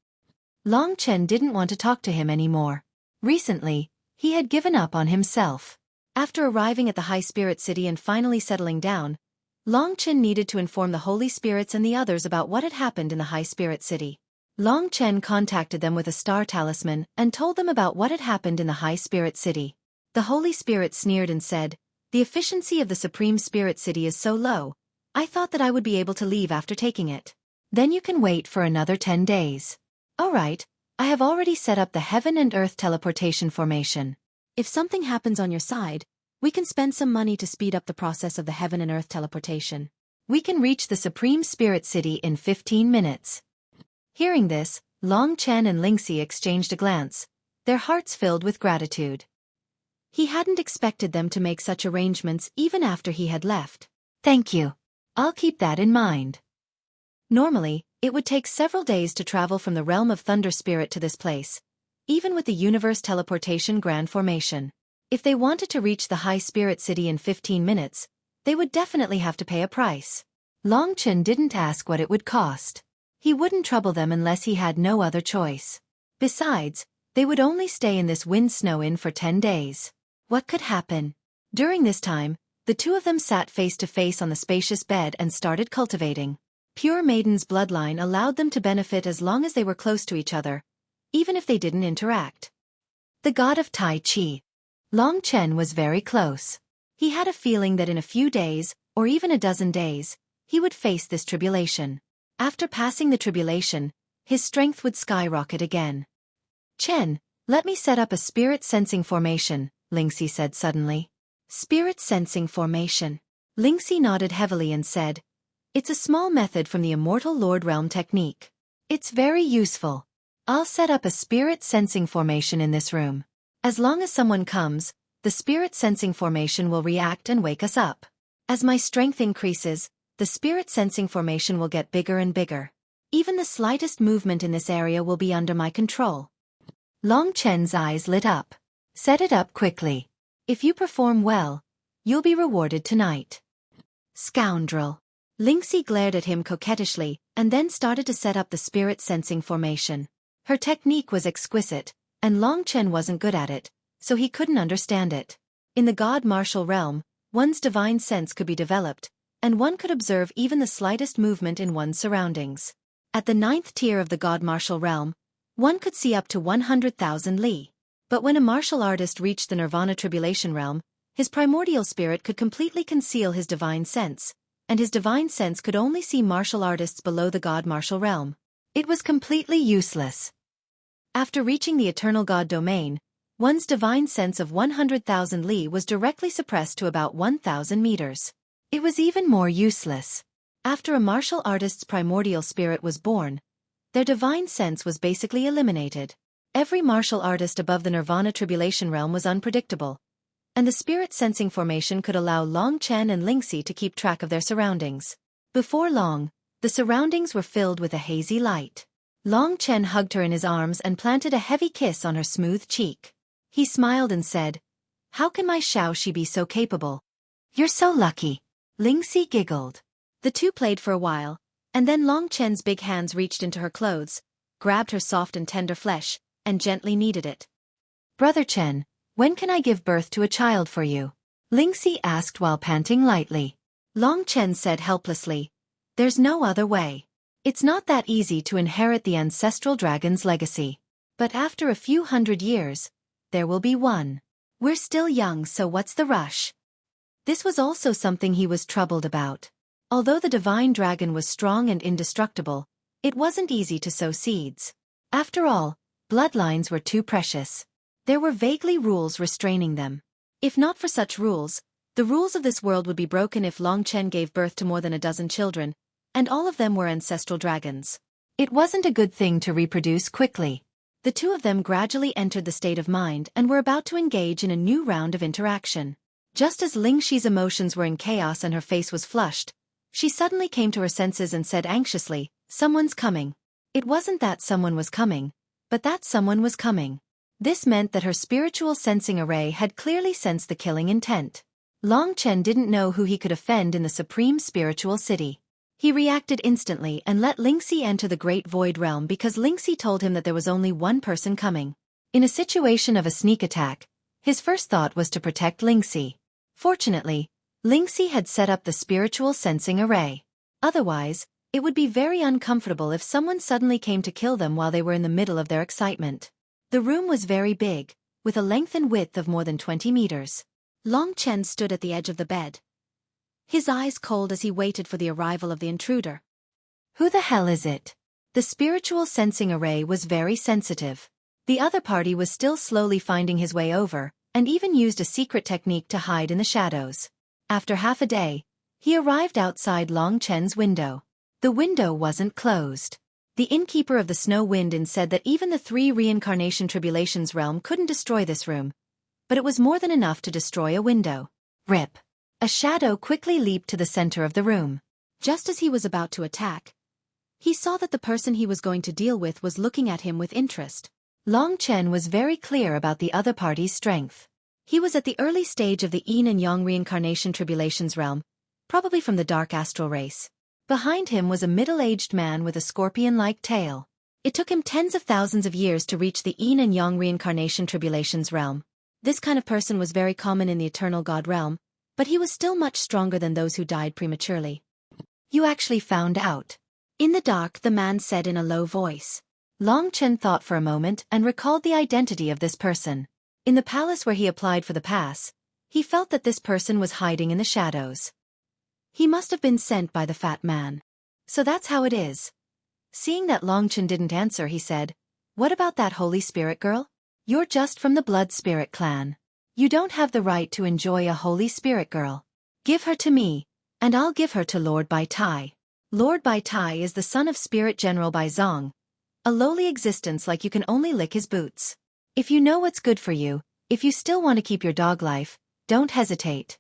Long Chen didn't want to talk to him anymore. Recently, he had given up on himself. After arriving at the High Spirit City and finally settling down, Long Chen needed to inform the Holy Spirits and the others about what had happened in the High Spirit City. Long Chen contacted them with a star talisman and told them about what had happened in the High Spirit City. The Holy Spirit sneered and said, "The efficiency of the Supreme Spirit City is so low, I thought that I would be able to leave after taking it. Then you can wait for another 10 days. Alright, I have already set up the Heaven and Earth teleportation formation. If something happens on your side, we can spend some money to speed up the process of the Heaven and Earth teleportation. We can reach the Supreme Spirit City in 15 minutes. Hearing this, Long Chen and Lingxi exchanged a glance, their hearts filled with gratitude. He hadn't expected them to make such arrangements even after he had left. Thank you. I'll keep that in mind. Normally, it would take several days to travel from the realm of Thunder Spirit to this place, even with the Universe Teleportation Grand Formation. If they wanted to reach the High Spirit City in 15 minutes, they would definitely have to pay a price. Long Chen didn't ask what it would cost. He wouldn't trouble them unless he had no other choice. Besides, they would only stay in this wind-snow inn for 10 days. What could happen? During this time, the two of them sat face to face on the spacious bed and started cultivating. Pure Maiden's bloodline allowed them to benefit as long as they were close to each other, even if they didn't interact. The god of Tai Chi. Long Chen was very close. He had a feeling that in a few days, or even a dozen days, he would face this tribulation. After passing the tribulation, his strength would skyrocket again. Chen, let me set up a spirit sensing formation, Lingxi said suddenly. Spirit sensing formation. Lingxi nodded heavily and said, "It's a small method from the Immortal Lord Realm technique. It's very useful. I'll set up a spirit sensing formation in this room. As long as someone comes, the spirit sensing formation will react and wake us up. As my strength increases, the spirit sensing formation will get bigger and bigger. Even the slightest movement in this area will be under my control." Long Chen's eyes lit up. "Set it up quickly. If you perform well, you'll be rewarded tonight." Scoundrel. Lingxi glared at him coquettishly and then started to set up the spirit sensing formation. Her technique was exquisite, and Long Chen wasn't good at it, so he couldn't understand it. In the god martial realm, one's divine sense could be developed, and one could observe even the slightest movement in one's surroundings. At the 9th tier of the god martial realm, one could see up to 100,000 li. But when a martial artist reached the Nirvana Tribulation realm, his primordial spirit could completely conceal his divine sense, and his divine sense could only see martial artists below the god martial realm. It was completely useless. After reaching the eternal god domain, one's divine sense of 100,000 li was directly suppressed to about 1,000 meters. It was even more useless. After a martial artist's primordial spirit was born, their divine sense was basically eliminated. Every martial artist above the Nirvana Tribulation realm was unpredictable, and the spirit sensing formation could allow Long Chen and Lingxi to keep track of their surroundings. Before long, the surroundings were filled with a hazy light. Long Chen hugged her in his arms and planted a heavy kiss on her smooth cheek. He smiled and said, "How can my Xueqi be so capable?" "You're so lucky." Lingxi giggled. The two played for a while, and then Long Chen's big hands reached into her clothes, grabbed her soft and tender flesh, and gently kneaded it. "Brother Chen, when can I give birth to a child for you?" Lingxi asked while panting lightly. Long Chen said helplessly, "There's no other way. It's not that easy to inherit the ancestral dragon's legacy. But after a few hundred years, there will be one. We're still young, so what's the rush?" This was also something he was troubled about. Although the divine dragon was strong and indestructible, it wasn't easy to sow seeds. After all, bloodlines were too precious. There were vaguely rules restraining them. If not for such rules, the rules of this world would be broken if Long Chen gave birth to more than a dozen children, and all of them were ancestral dragons. It wasn't a good thing to reproduce quickly. The two of them gradually entered the state of mind and were about to engage in a new round of interaction. Just as Lingxi's emotions were in chaos and her face was flushed, she suddenly came to her senses and said anxiously, "Someone's coming." It wasn't that someone was coming, but that someone was coming. This meant that her spiritual sensing array had clearly sensed the killing intent. Long Chen didn't know who he could offend in the supreme spiritual city. He reacted instantly and let Lingxi enter the Great Void Realm because Lingxi told him that there was only one person coming. In a situation of a sneak attack, his first thought was to protect Lingxi. Fortunately, Lingxi had set up the spiritual sensing array. Otherwise, It would be very uncomfortable if someone suddenly came to kill them while they were in the middle of their excitement. The room was very big, with a length and width of more than 20 meters. Long Chen stood at the edge of the bed, his eyes cold as he waited for the arrival of the intruder. Who the hell is it? The spiritual sensing array was very sensitive. The other party was still slowly finding his way over, and even used a secret technique to hide in the shadows. After half a day, he arrived outside Long Chen's window. The window wasn't closed. The innkeeper of the Snow Wind Inn said that even the 3 reincarnation tribulations realm couldn't destroy this room, but it was more than enough to destroy a window. Rip. A shadow quickly leaped to the center of the room. Just as he was about to attack, he saw that the person he was going to deal with was looking at him with interest. Long Chen was very clear about the other party's strength. He was at the early stage of the Yin and Yang reincarnation tribulations realm, probably from the dark astral race. Behind him was a middle-aged man with a scorpion-like tail. It took him tens of thousands of years to reach the Yin and Yang reincarnation tribulations realm. This kind of person was very common in the eternal god realm, but he was still much stronger than those who died prematurely. You actually found out. In the dark, the man said in a low voice. Long Chen thought for a moment and recalled the identity of this person. In the palace where he applied for the pass, he felt that this person was hiding in the shadows. He must have been sent by the fat man. So that's how it is. Seeing that Long Chen didn't answer, he said, "What about that Holy Spirit girl? You're just from the Blood Spirit clan. You don't have the right to enjoy a Holy Spirit girl. Give her to me, and I'll give her to Lord Bai Tai." Lord Bai Tai is the son of Spirit General Bai Zong, a lowly existence like you can only lick his boots. If you know what's good for you, if you still want to keep your dog life, don't hesitate.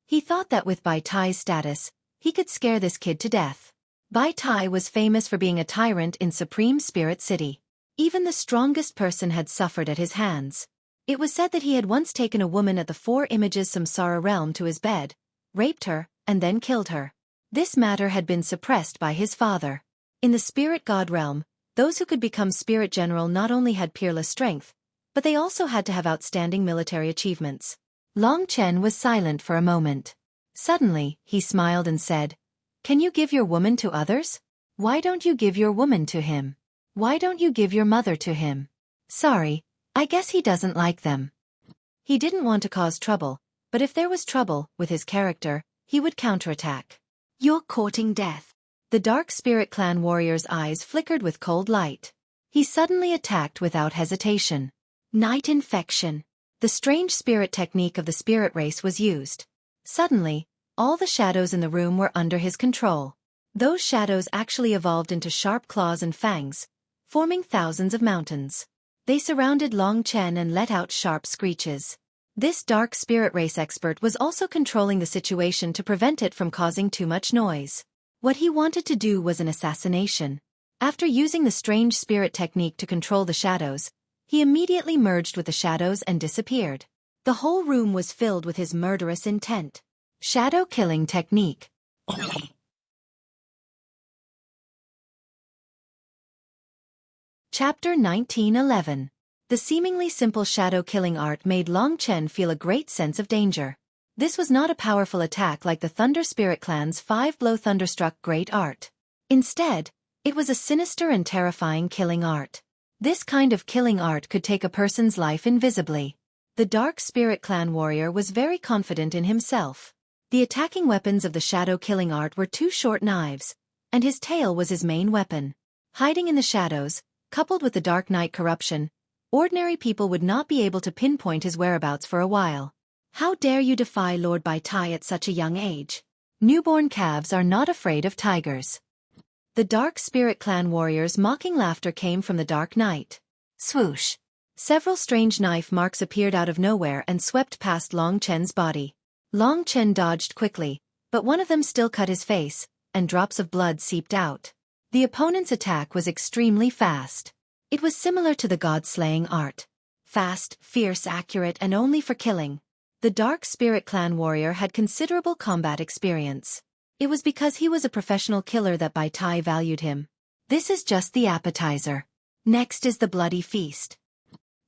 He thought that with Bai Tai's status, he could scare this kid to death. Bai Tai was famous for being a tyrant in Supreme Spirit City. Even the strongest person had suffered at his hands. It was said that he had once taken a woman at the 4 Images Samsara realm to his bed, raped her, and then killed her. This matter had been suppressed by his father. In the Spirit God realm, those who could become Spirit General not only had peerless strength, but they also had to have outstanding military achievements. Long Chen was silent for a moment. Suddenly, he smiled and said, "Can you give your woman to others? Why don't you give your woman to him? Why don't you give your mother to him? Sorry, I guess he doesn't like them." He didn't want to cause trouble, but if there was trouble with his character, he would counterattack. "You're courting death." The Dark Spirit Clan warrior's eyes flickered with cold light. He suddenly attacked without hesitation. Night infection. The strange spirit technique of the spirit race was used. Suddenly, all the shadows in the room were under his control. Those shadows actually evolved into sharp claws and fangs, forming thousands of mountains. They surrounded Long Chen and let out sharp screeches. This dark spirit race expert was also controlling the situation to prevent it from causing too much noise. What he wanted to do was an assassination. After using the strange spirit technique to control the shadows, he immediately merged with the shadows and disappeared. The whole room was filled with his murderous intent. Shadow killing technique. Chapter 1911. The seemingly simple shadow killing art made Long Chen feel a great sense of danger. This was not a powerful attack like the Thunder Spirit Clan's 5-blow thunderstruck great art. Instead, it was a sinister and terrifying killing art. This kind of killing art could take a person's life invisibly. The Dark Spirit Clan warrior was very confident in himself. The attacking weapons of the shadow killing art were 2 short knives, and his tail was his main weapon. Hiding in the shadows, coupled with the dark night corruption, ordinary people would not be able to pinpoint his whereabouts for a while. How dare you defy Lord Bai Tai at such a young age? Newborn calves are not afraid of tigers. The Dark Spirit Clan warrior's mocking laughter came from the dark night. Swoosh! Several strange knife marks appeared out of nowhere and swept past Long Chen's body. Long Chen dodged quickly, but one of them still cut his face, and drops of blood seeped out. The opponent's attack was extremely fast. It was similar to the god-slaying art. Fast, fierce, accurate, and only for killing. The Dark Spirit Clan warrior had considerable combat experience. It was because he was a professional killer that Bai Tai valued him. This is just the appetizer. Next is the bloody feast.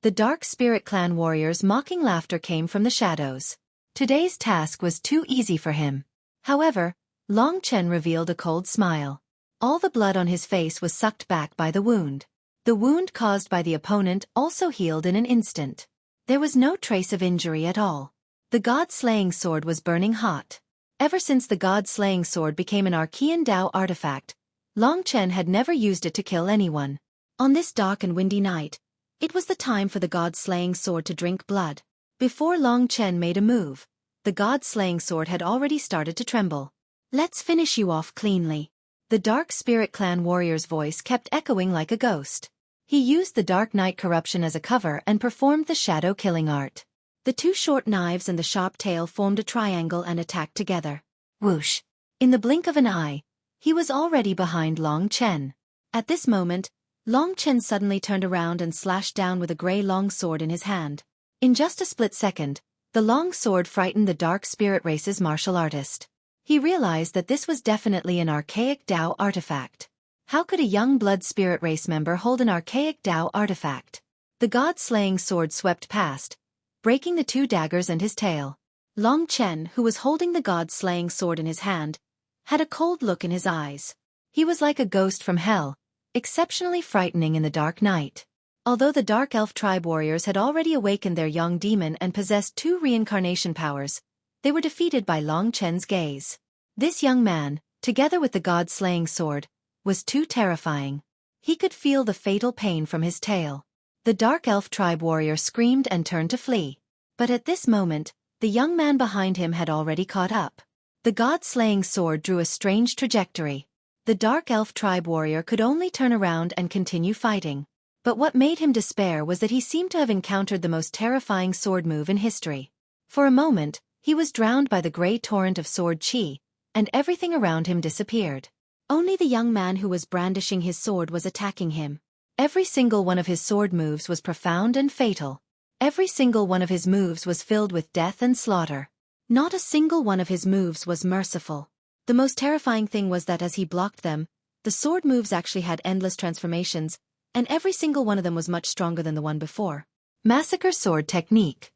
The Dark Spirit Clan warrior's mocking laughter came from the shadows. Today's task was too easy for him. However, Long Chen revealed a cold smile. All the blood on his face was sucked back by the wound. The wound caused by the opponent also healed in an instant. There was no trace of injury at all. The god-slaying sword was burning hot. Ever since the god-slaying sword became an Archean Dao artifact, Long Chen had never used it to kill anyone. On this dark and windy night, it was the time for the god-slaying sword to drink blood. Before Long Chen made a move, the god-slaying sword had already started to tremble. "Let's finish you off cleanly." The Dark Spirit Clan warrior's voice kept echoing like a ghost. He used the Dark Knight corruption as a cover and performed the shadow killing art. The two short knives and the sharp tail formed a triangle and attacked together. Whoosh! In the blink of an eye, he was already behind Long Chen. At this moment, Long Chen suddenly turned around and slashed down with a grey long sword in his hand. In just a split second, the long sword frightened the Dark Spirit Race's martial artist. He realized that this was definitely an archaic Dao artifact. How could a young Blood Spirit Race member hold an archaic Dao artifact? The god-slaying sword swept past, breaking the two daggers and his tail. Long Chen, who was holding the god-slaying sword in his hand, had a cold look in his eyes. He was like a ghost from hell, exceptionally frightening in the dark night. Although the Dark Elf tribe warriors had already awakened their young demon and possessed 2 reincarnation powers, they were defeated by Long Chen's gaze. This young man, together with the god-slaying sword, was too terrifying. He could feel the fatal pain from his tail. The Dark Elf tribe warrior screamed and turned to flee. But at this moment, the young man behind him had already caught up. The god-slaying sword drew a strange trajectory. The Dark Elf tribe warrior could only turn around and continue fighting. But what made him despair was that he seemed to have encountered the most terrifying sword move in history. For a moment, he was drowned by the grey torrent of sword chi, and everything around him disappeared. Only the young man who was brandishing his sword was attacking him. Every single one of his sword moves was profound and fatal. Every single one of his moves was filled with death and slaughter. Not a single one of his moves was merciful. The most terrifying thing was that as he blocked them, the sword moves actually had endless transformations, and every single one of them was much stronger than the one before. Massacre Sword Technique.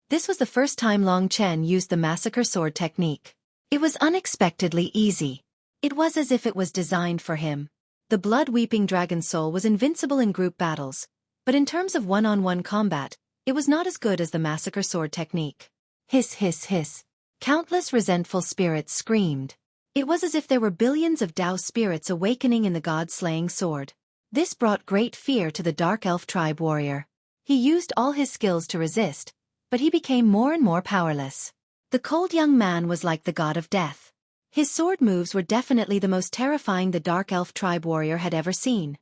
This was the first time Long Chen used the Massacre Sword Technique. It was unexpectedly easy. It was as if it was designed for him. The blood-weeping dragon soul was invincible in group battles, but in terms of one-on-one combat, it was not as good as the Massacre Sword Technique. Hiss hiss hiss. Countless resentful spirits screamed. It was as if there were billions of Dao spirits awakening in the god-slaying sword. This brought great fear to the Dark Elf tribe warrior. He used all his skills to resist, but he became more and more powerless. The cold young man was like the god of death. His sword moves were definitely the most terrifying the Dark Elf tribe warrior had ever seen.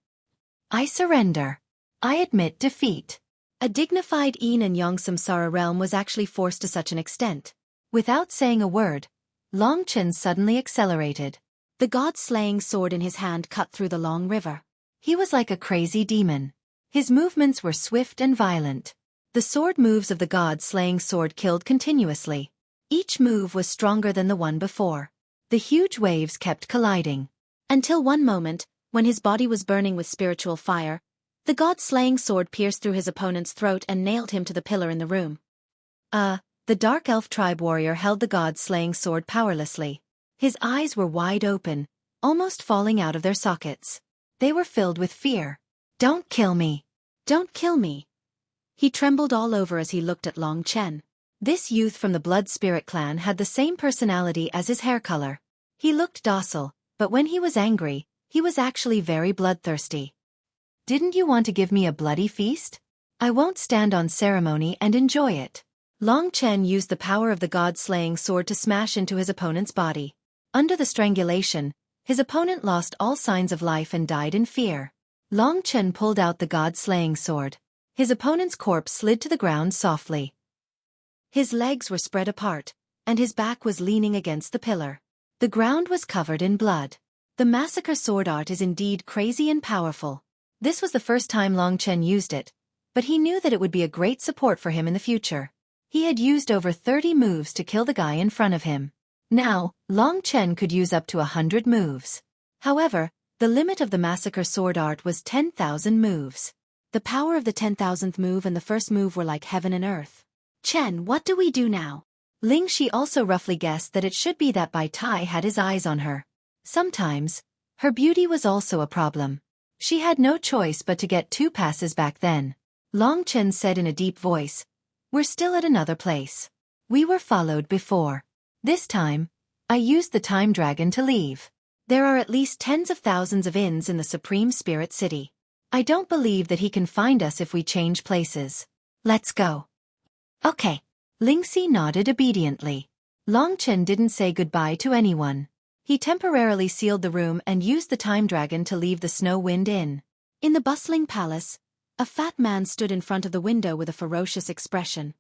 "I surrender. I admit defeat." A dignified Yin and Yang Samsara realm was actually forced to such an extent. Without saying a word, Long Chen suddenly accelerated. The god-slaying sword in his hand cut through the long river. He was like a crazy demon. His movements were swift and violent. The sword moves of the god-slaying sword killed continuously. Each move was stronger than the one before. The huge waves kept colliding. Until one moment, when his body was burning with spiritual fire, the god-slaying sword pierced through his opponent's throat and nailed him to the pillar in the room. The Dark Elf tribe warrior held the god-slaying sword powerlessly. His eyes were wide open, almost falling out of their sockets. They were filled with fear. "Don't kill me! Don't kill me!" He trembled all over as he looked at Long Chen. This youth from the Blood Spirit Clan had the same personality as his hair color. He looked docile, but when he was angry, he was actually very bloodthirsty. "Didn't you want to give me a bloody feast? I won't stand on ceremony and enjoy it." Long Chen used the power of the god-slaying sword to smash into his opponent's body. Under the strangulation, his opponent lost all signs of life and died in fear. Long Chen pulled out the god-slaying sword. His opponent's corpse slid to the ground softly. His legs were spread apart, and his back was leaning against the pillar. The ground was covered in blood. The Massacre Sword art is indeed crazy and powerful. This was the first time Long Chen used it, but he knew that it would be a great support for him in the future. He had used over 30 moves to kill the guy in front of him. Now, Long Chen could use up to 100 moves. However, the limit of the Massacre Sword art was 10,000 moves. The power of the 10,000th move and the first move were like heaven and earth. "Chen, what do we do now?" Ling Shi also roughly guessed that it should be that Bai Tai had his eyes on her. Sometimes, Her beauty was also a problem. She had no choice but to get 2 passes back then. Long Chen said in a deep voice, "We're still at another place. We were followed before. This time, I used the time dragon to leave. There are at least tens of thousands of inns in the Supreme Spirit City. I don't believe that he can find us if we change places. Let's go." "Okay." Lingxi nodded obediently. Long Chen didn't say goodbye to anyone. He temporarily sealed the room and used the time dragon to leave the Snow Wind Inn. In the bustling palace, a fat man stood in front of the window with a ferocious expression.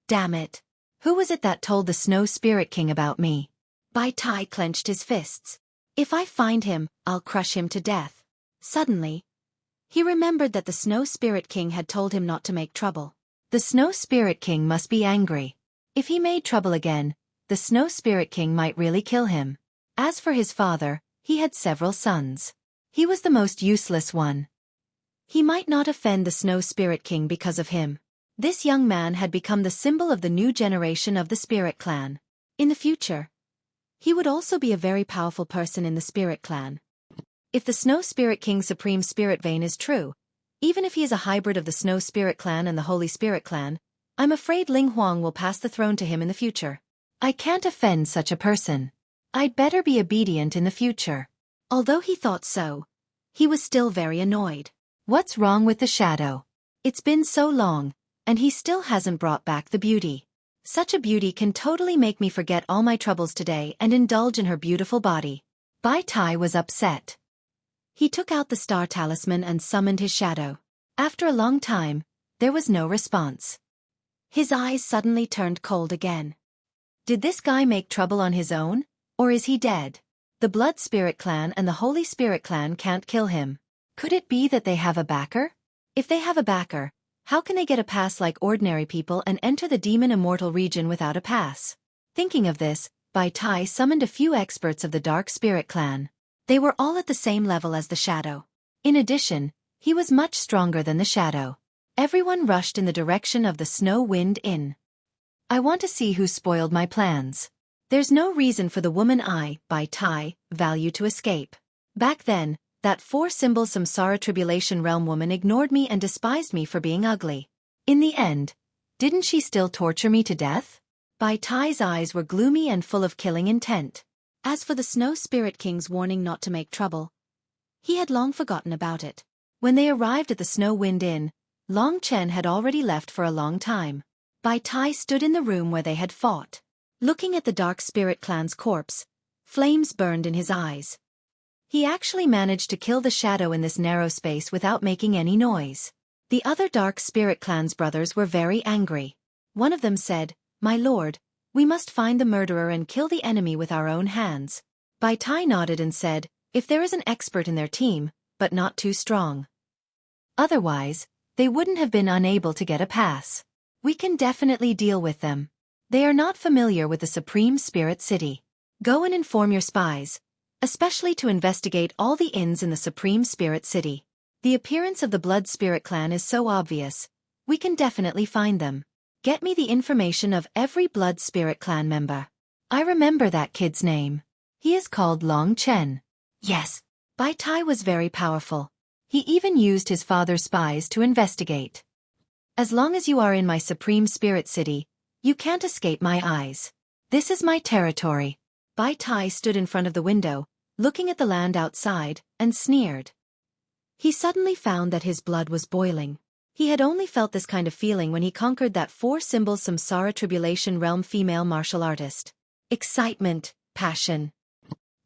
"Damn it! Who was it that told the Snow Spirit King about me?" Bai Tai clenched his fists. "If I find him, I'll crush him to death." Suddenly, he remembered that the Snow Spirit King had told him not to make trouble. The Snow Spirit King must be angry. If he made trouble again, the Snow Spirit King might really kill him. As for his father, he had several sons. He was the most useless one. He might not offend the Snow Spirit King because of him. This young man had become the symbol of the new generation of the Spirit Clan. In the future, he would also be a very powerful person in the Spirit Clan. If the Snow Spirit King's Supreme Spirit Vein is true, even if he is a hybrid of the Snow Spirit Clan and the Holy Spirit Clan, I'm afraid Ling Huang will pass the throne to him in the future. I can't offend such a person. I'd better be obedient in the future. Although he thought so, he was still very annoyed. What's wrong with the shadow? It's been so long, and he still hasn't brought back the beauty. Such a beauty can totally make me forget all my troubles today and indulge in her beautiful body. Bai Tai was upset. He took out the star talisman and summoned his shadow. After a long time, there was no response. His eyes suddenly turned cold again. Did this guy make trouble on his own, or is he dead? The Blood Spirit Clan and the Holy Spirit Clan can't kill him. Could it be that they have a backer? If they have a backer, how can they get a pass like ordinary people and enter the Demon Immortal region without a pass? Thinking of this, Bai Tai summoned a few experts of the Dark Spirit Clan. They were all at the same level as the Shadow. In addition, he was much stronger than the Shadow. Everyone rushed in the direction of the Snow Wind Inn. I want to see who spoiled my plans. There's no reason for the woman I, Bai Tai, value to escape. Back then, that 4-symbol Samsara Tribulation Realm woman ignored me and despised me for being ugly. In the end, didn't she still torture me to death? Bai Tai's eyes were gloomy and full of killing intent. As for the Snow Spirit King's warning not to make trouble, he had long forgotten about it. When they arrived at the Snow Wind Inn, Long Chen had already left for a long time. Bai Tai stood in the room where they had fought. Looking at the Dark Spirit Clan's corpse, flames burned in his eyes. He actually managed to kill the shadow in this narrow space without making any noise. The other Dark Spirit Clan's brothers were very angry. One of them said, "My lord, we must find the murderer and kill the enemy with our own hands." Bai Tai nodded and said, "If there is an expert in their team, but not too strong. Otherwise, they wouldn't have been unable to get a pass. We can definitely deal with them. They are not familiar with the Supreme Spirit City. Go and inform your spies, especially to investigate all the inns in the Supreme Spirit City. The appearance of the Blood Spirit Clan is so obvious, we can definitely find them. Get me the information of every Blood Spirit Clan member. I remember that kid's name. He is called Long Chen." Yes. Bai Tai was very powerful. He even used his father's spies to investigate. As long as you are in my Supreme Spirit City, you can't escape my eyes. This is my territory. Bai Tai stood in front of the window, looking at the land outside, and sneered. He suddenly found that his blood was boiling. He had only felt this kind of feeling when he conquered that 4-symbol Samsara Tribulation Realm female martial artist. Excitement, passion.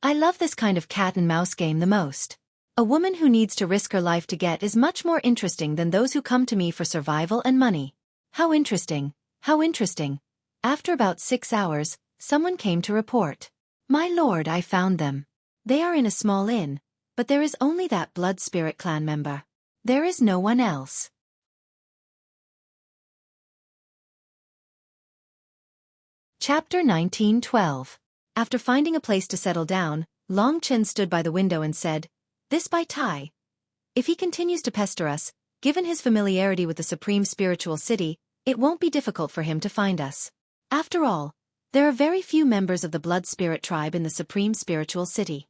I love this kind of cat-and-mouse game the most. A woman who needs to risk her life to get is much more interesting than those who come to me for survival and money. How interesting, how interesting. After about 6 hours, someone came to report. "My lord, I found them. They are in a small inn, but there is only that Blood Spirit Clan member. There is no one else." Chapter 19:12. After finding a place to settle down, Long Chen stood by the window and said, "This Bai Tai. If he continues to pester us, given his familiarity with the Supreme Spiritual City, it won't be difficult for him to find us. After all, there are very few members of the Blood Spirit tribe in the Supreme Spiritual City.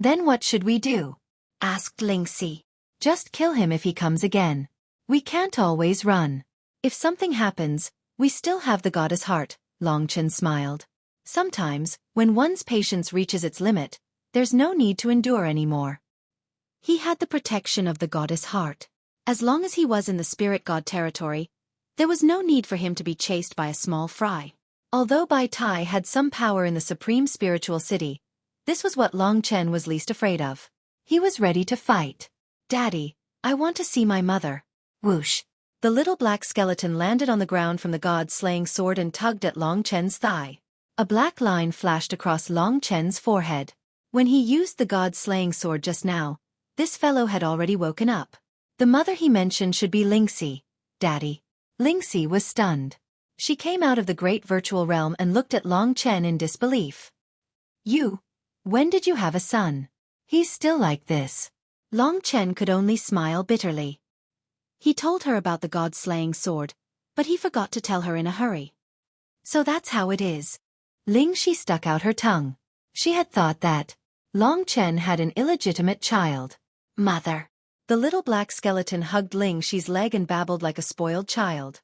Then what should we do? Asked Lingxi. Just kill him if he comes again. We can't always run. If something happens, we still have the goddess heart, Longchen smiled. Sometimes, when one's patience reaches its limit, there's no need to endure anymore. He had the protection of the goddess heart. As long as he was in the spirit god territory, there was no need for him to be chased by a small fry. Although Bai Tai had some power in the supreme spiritual city, this was what Long Chen was least afraid of. He was ready to fight. Daddy, I want to see my mother. Whoosh. The little black skeleton landed on the ground from the god-slaying sword and tugged at Long Chen's thigh. A black line flashed across Long Chen's forehead. When he used the god-slaying sword just now, this fellow had already woken up. The mother he mentioned should be Lingxi. Daddy. Lingxi was stunned. She came out of the great virtual realm and looked at Long Chen in disbelief. When did you have a son? He's still like this. Long Chen could only smile bitterly. He told her about the god-slaying sword, but he forgot to tell her in a hurry. So that's how it is. Lingxi stuck out her tongue. She had thought that Long Chen had an illegitimate child. Mother. The little black skeleton hugged Lingxi's leg and babbled like a spoiled child.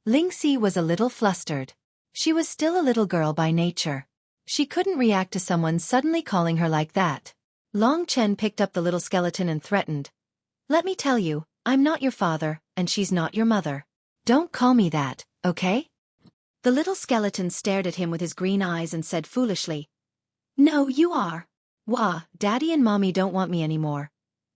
Lingxi was a little flustered. She was still a little girl by nature. She couldn't react to someone suddenly calling her like that. Long Chen picked up the little skeleton and threatened. Let me tell you, I'm not your father, and she's not your mother. Don't call me that, okay? The little skeleton stared at him with his green eyes and said foolishly, No, you are. Wah, Daddy and Mommy don't want me anymore.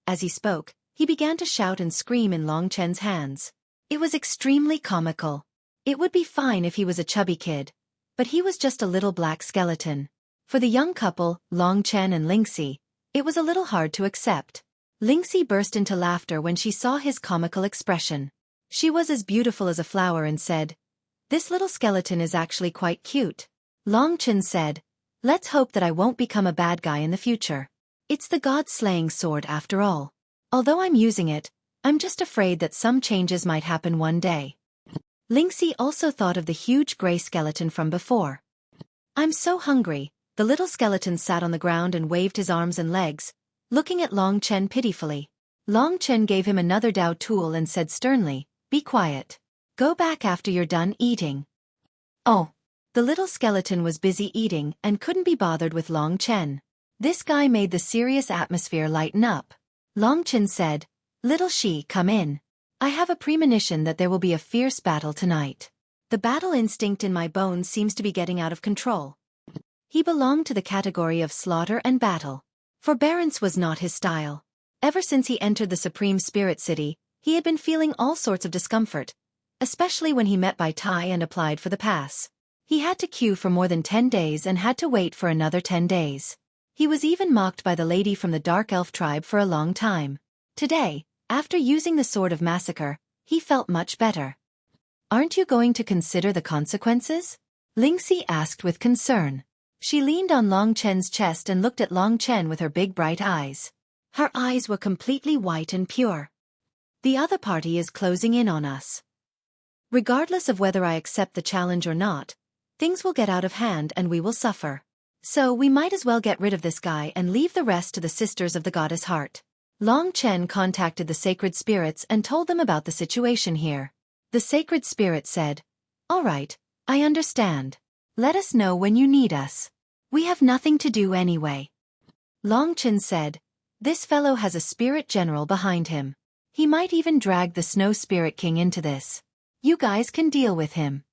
As he spoke, he began to shout and scream in Long Chen's hands. It was extremely comical. It would be fine if he was a chubby kid, but he was just a little black skeleton. For the young couple, Long Chen and Lingxi, it was a little hard to accept. Lingxi burst into laughter when she saw his comical expression. She was as beautiful as a flower and said, This little skeleton is actually quite cute. Long Chen said, Let's hope that I won't become a bad guy in the future. It's the god-slaying sword after all. Although I'm using it, I'm just afraid that some changes might happen one day. Lingxi also thought of the huge gray skeleton from before. I'm so hungry. The little skeleton sat on the ground and waved his arms and legs, looking at Long Chen pitifully. Long Chen gave him another Dao tool and said sternly, Be quiet. Go back after you're done eating. Oh. The little skeleton was busy eating and couldn't be bothered with Long Chen. This guy made the serious atmosphere lighten up. Long Chen said, Little Shi, come in. I have a premonition that there will be a fierce battle tonight. The battle instinct in my bones seems to be getting out of control. He belonged to the category of slaughter and battle. Forbearance was not his style. Ever since he entered the Supreme Spirit City, he had been feeling all sorts of discomfort, especially when he met Bai Tai and applied for the pass. He had to queue for more than 10 days and had to wait for another 10 days. He was even mocked by the lady from the Dark Elf tribe for a long time. Today, after using the Sword of Massacre, he felt much better. Aren't you going to consider the consequences? Lingxi asked with concern. She leaned on Long Chen's chest and looked at Long Chen with her big bright eyes. Her eyes were completely white and pure. The other party is closing in on us. Regardless of whether I accept the challenge or not, things will get out of hand and we will suffer. So we might as well get rid of this guy and leave the rest to the Sisters of the Goddess Heart. Long Chen contacted the sacred spirits and told them about the situation here. The sacred spirit said, All right, I understand. Let us know when you need us. We have nothing to do anyway. Long Chen said, This fellow has a spirit general behind him. He might even drag the Snow Spirit King into this. You guys can deal with him.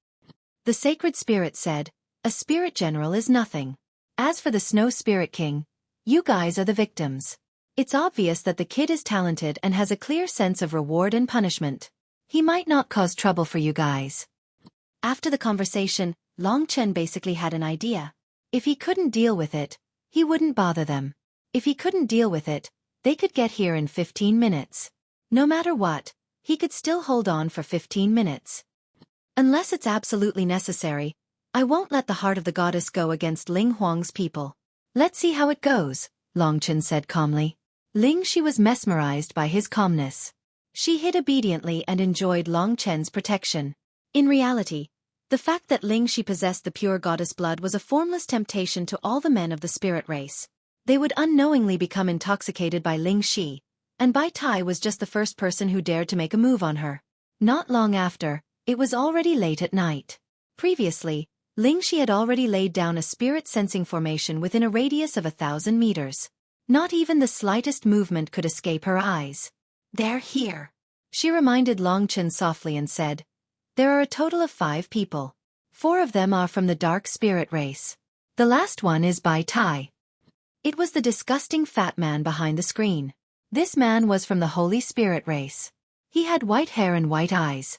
The sacred spirit said, A spirit general is nothing. As for the Snow Spirit King, you guys are the victims. It's obvious that the kid is talented and has a clear sense of reward and punishment. He might not cause trouble for you guys. After the conversation, Long Chen basically had an idea. If he couldn't deal with it, he wouldn't bother them. If he couldn't deal with it, they could get here in 15 minutes. No matter what, he could still hold on for 15 minutes. Unless it's absolutely necessary, I won't let the heart of the goddess go against Ling Huang's people. Let's see how it goes, Long Chen said calmly. Lingxi was mesmerized by his calmness. She hid obediently and enjoyed Long Chen's protection. In reality, the fact that Lingxi possessed the pure goddess blood was a formless temptation to all the men of the spirit race. They would unknowingly become intoxicated by Ling Shi, and Bai Tai was just the first person who dared to make a move on her. Not long after, it was already late at night. Previously, Ling Shi had already laid down a spirit-sensing formation within a radius of 1,000 meters. Not even the slightest movement could escape her eyes. "They're here," she reminded Long Chen softly and said. "There are a total of 5 people. 4 of them are from the dark spirit race. The last one is Bai Tai." It was the disgusting fat man behind the screen. This man was from the Holy Spirit race. He had white hair and white eyes.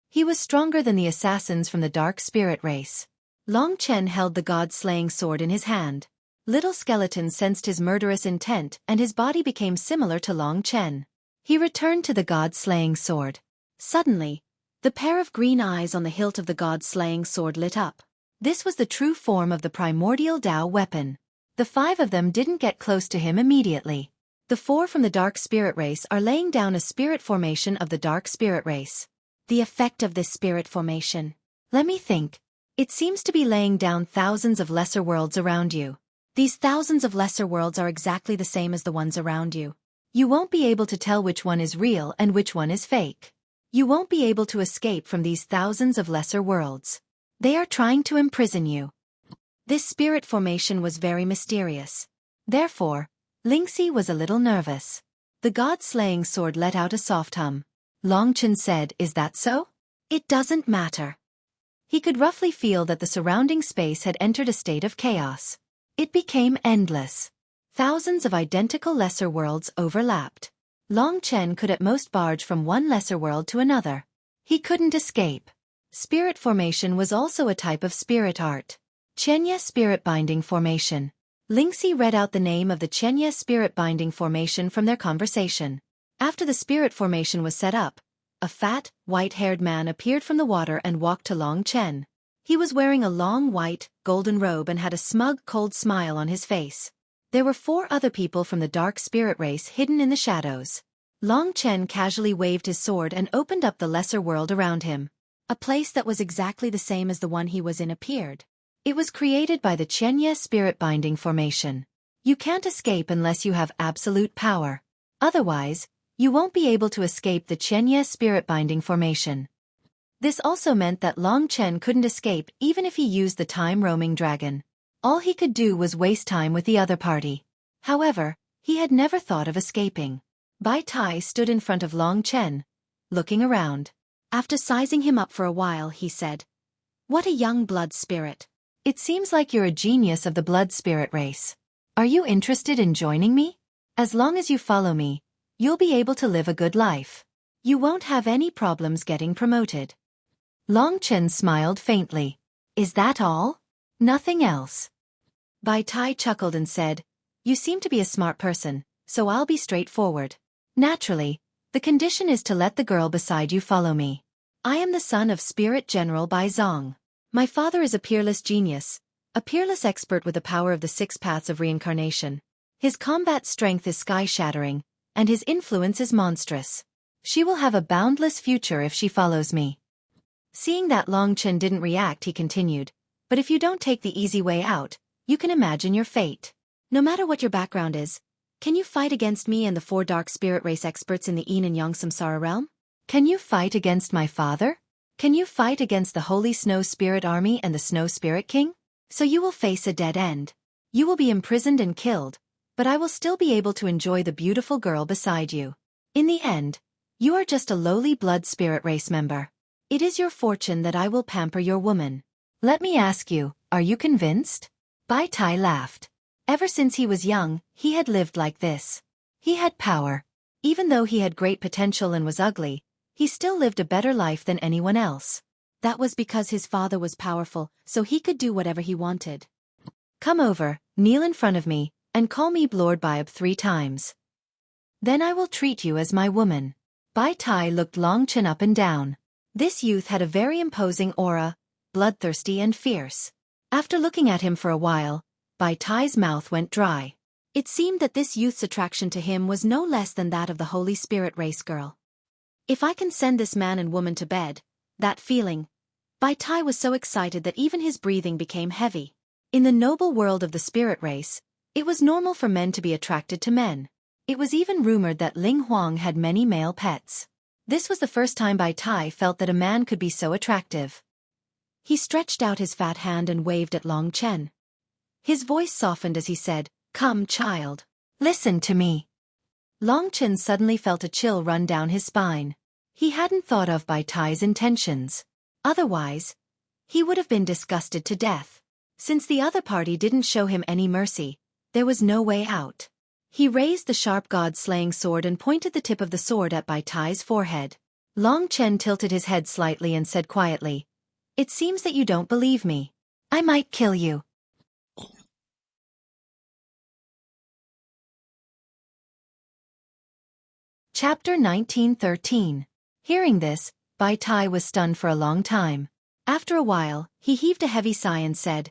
He was stronger than the assassins from the dark spirit race. Long Chen held the god-slaying sword in his hand. Little Skeleton sensed his murderous intent and his body became similar to Long Chen. He returned to the god-slaying sword. Suddenly, the pair of green eyes on the hilt of the god-slaying sword lit up. This was the true form of the primordial Tao weapon. The 5 of them didn't get close to him immediately. The 4 from the dark spirit race are laying down a spirit formation of the dark spirit race. The effect of this spirit formation. Let me think. It seems to be laying down thousands of lesser worlds around you. These thousands of lesser worlds are exactly the same as the ones around you. You won't be able to tell which one is real and which one is fake. You won't be able to escape from these thousands of lesser worlds. They are trying to imprison you. This spirit formation was very mysterious. Therefore, Lingxi was a little nervous. The god-slaying sword let out a soft hum. Long Chen said, "Is that so?" "It doesn't matter." He could roughly feel that the surrounding space had entered a state of chaos. It became endless. Thousands of identical lesser worlds overlapped. Long Chen could at most barge from one lesser world to another. He couldn't escape. Spirit formation was also a type of spirit art. Chenya Spirit Binding Formation. Lingxi read out the name of the Chenya Spirit Binding Formation from their conversation. After the spirit formation was set up, a fat, white-haired man appeared from the water and walked to Long Chen. He was wearing a long white, golden robe and had a smug, cold smile on his face. There were 4 other people from the dark spirit race hidden in the shadows. Long Chen casually waved his sword and opened up the lesser world around him. A place that was exactly the same as the one he was in appeared. It was created by the Chenya Spirit Binding Formation. You can't escape unless you have absolute power. Otherwise, you won't be able to escape the Chenya Spirit Binding Formation. This also meant that Long Chen couldn't escape even if he used the time-roaming dragon. All he could do was waste time with the other party. However, he had never thought of escaping. Bai Tai stood in front of Long Chen, looking around. After sizing him up for a while, he said, "What a young blood spirit. It seems like you're a genius of the blood spirit race. Are you interested in joining me? As long as you follow me, you'll be able to live a good life. You won't have any problems getting promoted." Long Chen smiled faintly. "Is that all? Nothing else?" Bai Tai chuckled and said, "You seem to be a smart person, so I'll be straightforward. Naturally, the condition is to let the girl beside you follow me. I am the son of Spirit General Bai Zong. My father is a peerless genius, a peerless expert with the power of the 6 paths of reincarnation. His combat strength is sky-shattering, and his influence is monstrous. She will have a boundless future if she follows me." Seeing that Long Chen didn't react, he continued, "But if you don't take the easy way out, you can imagine your fate. No matter what your background is, can you fight against me and the 4 dark spirit race experts in the Yin and Yang Samsara realm? Can you fight against my father? Can you fight against the Holy Snow Spirit Army and the Snow Spirit King? So you will face a dead end. You will be imprisoned and killed, but I will still be able to enjoy the beautiful girl beside you. In the end, you are just a lowly blood spirit race member. It is your fortune that I will pamper your woman. Let me ask you, are you convinced?" Bai Tai laughed. Ever since he was young, he had lived like this. He had power. Even though he had great potential and was ugly, he still lived a better life than anyone else. That was because his father was powerful, so he could do whatever he wanted. "Come over, kneel in front of me, and call me Lord Baib 3 times. Then I will treat you as my woman." Bai Tai looked Long Chen up and down. This youth had a very imposing aura, bloodthirsty and fierce. After looking at him for a while, Bai Tai's mouth went dry. It seemed that this youth's attraction to him was no less than that of the Holy Spirit race girl. If I can send this man and woman to bed, that feeling. Bai Tai was so excited that even his breathing became heavy. In the noble world of the spirit race, It was normal for men to be attracted to men. It was even rumored that Ling Huang had many male pets. This was the first time Bai Tai felt that a man could be so attractive. He stretched out his fat hand and waved at Long Chen. His voice softened as he said, "Come, child. Listen to me." Long Chen suddenly felt a chill run down his spine. He hadn't thought of Bai Tai's intentions. Otherwise, he would have been disgusted to death. Since the other party didn't show him any mercy, there was no way out. He raised the sharp god-slaying sword and pointed the tip of the sword at Bai Tai's forehead. Long Chen tilted his head slightly and said quietly, "It seems that you don't believe me. I might kill you." Chapter 1913. Hearing this, Bai Tai was stunned for a long time. After a while, he heaved a heavy sigh and said,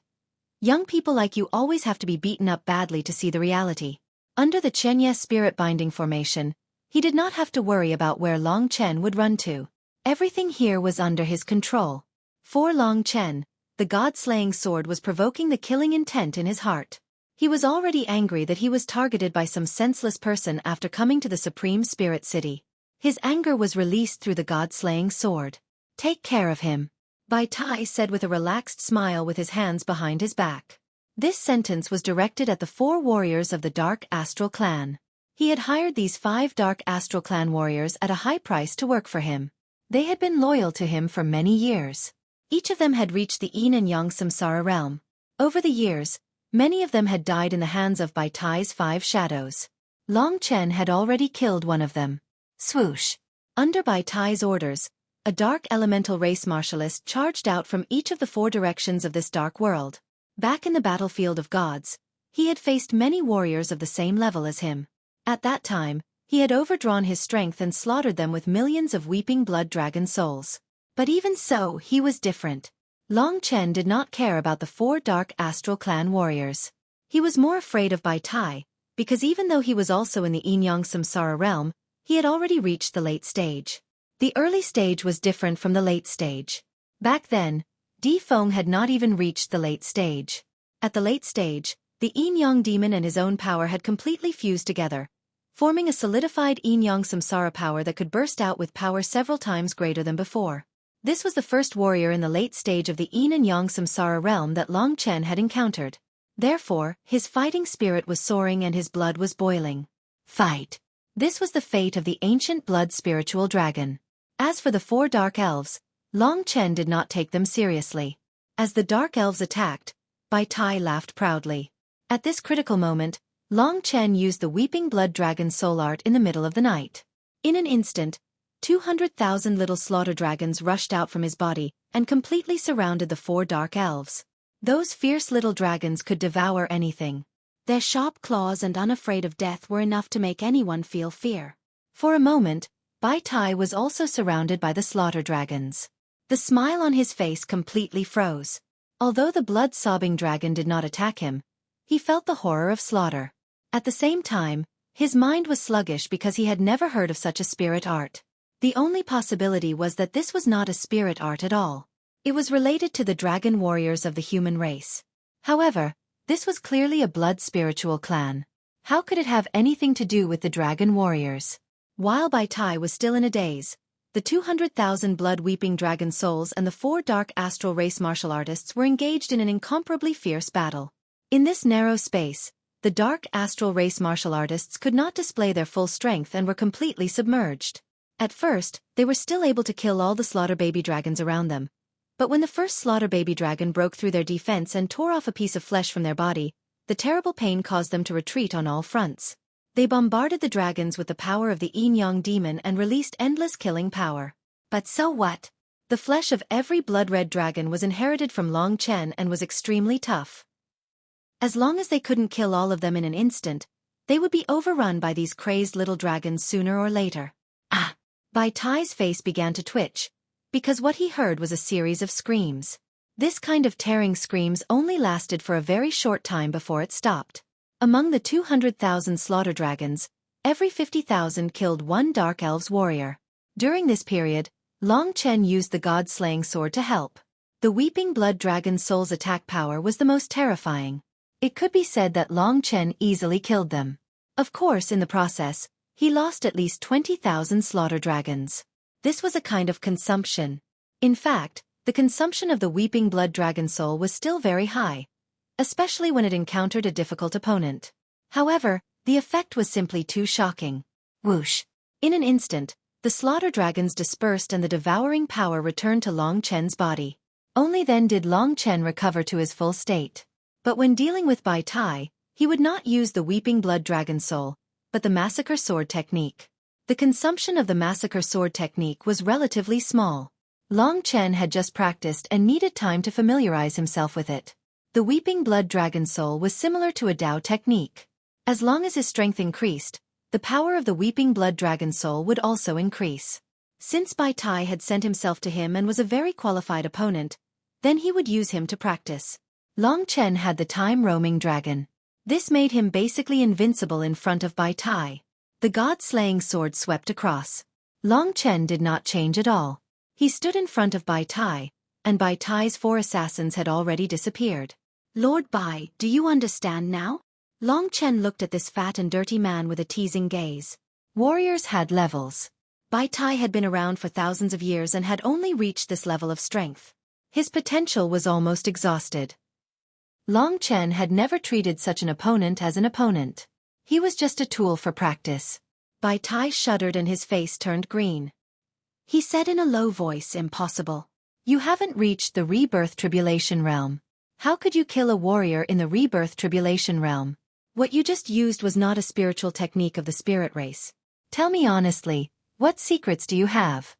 "Young people like you always have to be beaten up badly to see the reality." Under the Chenye spirit binding formation, he did not have to worry about where Long Chen would run to. Everything here was under his control. For Long Chen, the god-slaying sword was provoking the killing intent in his heart. He was already angry that he was targeted by some senseless person after coming to the Supreme Spirit City. His anger was released through the god-slaying sword. "Take care of him," Bai Tai said with a relaxed smile with his hands behind his back. This sentence was directed at the 4 warriors of the Dark Astral Clan. He had hired these 5 Dark Astral Clan warriors at a high price to work for him. They had been loyal to him for many years. Each of them had reached the Yin and Yang Samsara realm. Over the years, many of them had died in the hands of Bai Tai's 5 shadows. Long Chen had already killed one of them. Swoosh! Under Bai Tai's orders, a dark elemental race martialist charged out from each of the 4 directions of this dark world. Back in the battlefield of gods, he had faced many warriors of the same level as him. At that time, he had overdrawn his strength and slaughtered them with millions of weeping blood dragon souls. But even so, he was different. Long Chen did not care about the 4 Dark Astral Clan warriors. He was more afraid of Bai Tai, because even though he was also in the Yin-Yang Samsara realm, he had already reached the late stage. The early stage was different from the late stage. Back then, Di Feng had not even reached the late stage. At the late stage, the Yin-Yang demon and his own power had completely fused together, forming a solidified Yin-Yang Samsara power that could burst out with power several times greater than before. This was the first warrior in the late stage of the Yin and Yang Samsara realm that Long Chen had encountered. Therefore, his fighting spirit was soaring and his blood was boiling. Fight! This was the fate of the ancient blood spiritual dragon. As for the 4 dark elves, Long Chen did not take them seriously. As the dark elves attacked, Bai Tai laughed proudly. At this critical moment, Long Chen used the Weeping Blood Dragon soul art in the middle of the night. In an instant, 200,000 little slaughter dragons rushed out from his body and completely surrounded the 4 dark elves. Those fierce little dragons could devour anything. Their sharp claws and unafraid of death were enough to make anyone feel fear. For a moment, Bai Tai was also surrounded by the slaughter dragons. The smile on his face completely froze. Although the blood-sobbing dragon did not attack him, he felt the horror of slaughter. At the same time, his mind was sluggish because he had never heard of such a spirit art. The only possibility was that this was not a spirit art at all. It was related to the dragon warriors of the human race. However, this was clearly a blood spiritual clan. How could it have anything to do with the dragon warriors? While Bai Tai was still in a daze, the 200,000 blood-weeping dragon souls and the 4 dark astral race martial artists were engaged in an incomparably fierce battle. In this narrow space, the dark astral race martial artists could not display their full strength and were completely submerged. At first, they were still able to kill all the slaughter baby dragons around them. But when the first slaughter baby dragon broke through their defense and tore off a piece of flesh from their body, the terrible pain caused them to retreat on all fronts. They bombarded the dragons with the power of the Yin-Yang demon and released endless killing power. But so what? The flesh of every blood-red dragon was inherited from Long Chen and was extremely tough. As long as they couldn't kill all of them in an instant, they would be overrun by these crazed little dragons sooner or later. Ah! Bai Tai's face began to twitch, because what he heard was a series of screams. This kind of tearing screams only lasted for a very short time before it stopped. Among the 200,000 slaughter dragons, every 50,000 killed 1 dark elves warrior. During this period, Long Chen used the god-slaying sword to help. The Weeping Blood Dragon Soul's attack power was the most terrifying. It could be said that Long Chen easily killed them. Of course, in the process, he lost at least 20,000 slaughter dragons. This was a kind of consumption. In fact, the consumption of the weeping blood dragon soul was still very high, especially when it encountered a difficult opponent. However, the effect was simply too shocking. Whoosh! In an instant, the slaughter dragons dispersed and the devouring power returned to Long Chen's body. Only then did Long Chen recover to his full state. But when dealing with Bai Tai, he would not use the weeping blood dragon soul, but the massacre sword technique. The consumption of the massacre sword technique was relatively small. Long Chen had just practiced and needed time to familiarize himself with it. The weeping blood dragon soul was similar to a Dao technique. As long as his strength increased, the power of the weeping blood dragon soul would also increase. Since Bai Tai had sent himself to him and was a very qualified opponent, then he would use him to practice. Long Chen had the time-roaming dragon. This made him basically invincible in front of Bai Tai. The god-slaying sword swept across. Long Chen did not change at all. He stood in front of Bai Tai, and Bai Tai's 4 assassins had already disappeared. Lord Bai, do you understand now? Long Chen looked at this fat and dirty man with a teasing gaze. Warriors had levels. Bai Tai had been around for thousands of years and had only reached this level of strength. His potential was almost exhausted. Long Chen had never treated such an opponent as an opponent. He was just a tool for practice. Bai Tai shuddered and his face turned green. He said in a low voice, "Impossible. You haven't reached the rebirth tribulation realm. How could you kill a warrior in the rebirth tribulation realm? What you just used was not a spiritual technique of the spirit race. Tell me honestly, what secrets do you have?"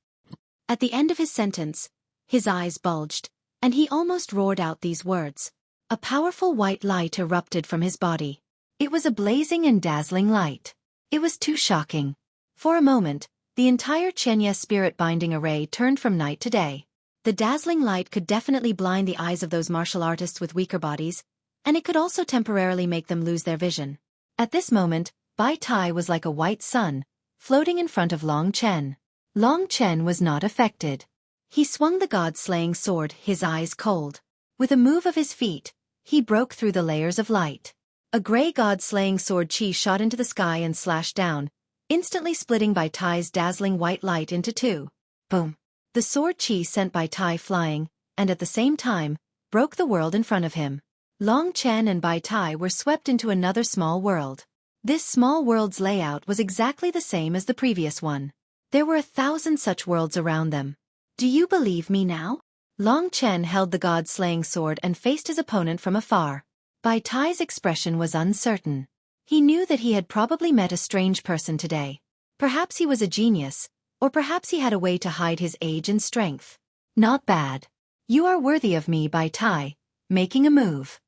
At the end of his sentence, his eyes bulged, and he almost roared out these words. A powerful white light erupted from his body. It was a blazing and dazzling light. It was too shocking. For a moment, the entire Chenya spirit binding array turned from night to day. The dazzling light could definitely blind the eyes of those martial artists with weaker bodies, and it could also temporarily make them lose their vision. At this moment, Bai Tai was like a white sun, floating in front of Long Chen. Long Chen was not affected. He swung the god-slaying sword, his eyes cold. With a move of his feet, he broke through the layers of light. A gray god-slaying sword chi shot into the sky and slashed down, instantly splitting Bai Tai's dazzling white light into 2. Boom! The sword chi sent Bai Tai flying, and at the same time, broke the world in front of him. Long Chen and Bai Tai were swept into another small world. This small world's layout was exactly the same as the previous one. There were 1,000 such worlds around them. Do you believe me now? Long Chen held the god-slaying sword and faced his opponent from afar. Bai Tai's expression was uncertain. He knew that he had probably met a strange person today. Perhaps he was a genius, or perhaps he had a way to hide his age and strength. Not bad. You are worthy of me, Bai Tai. Making a move.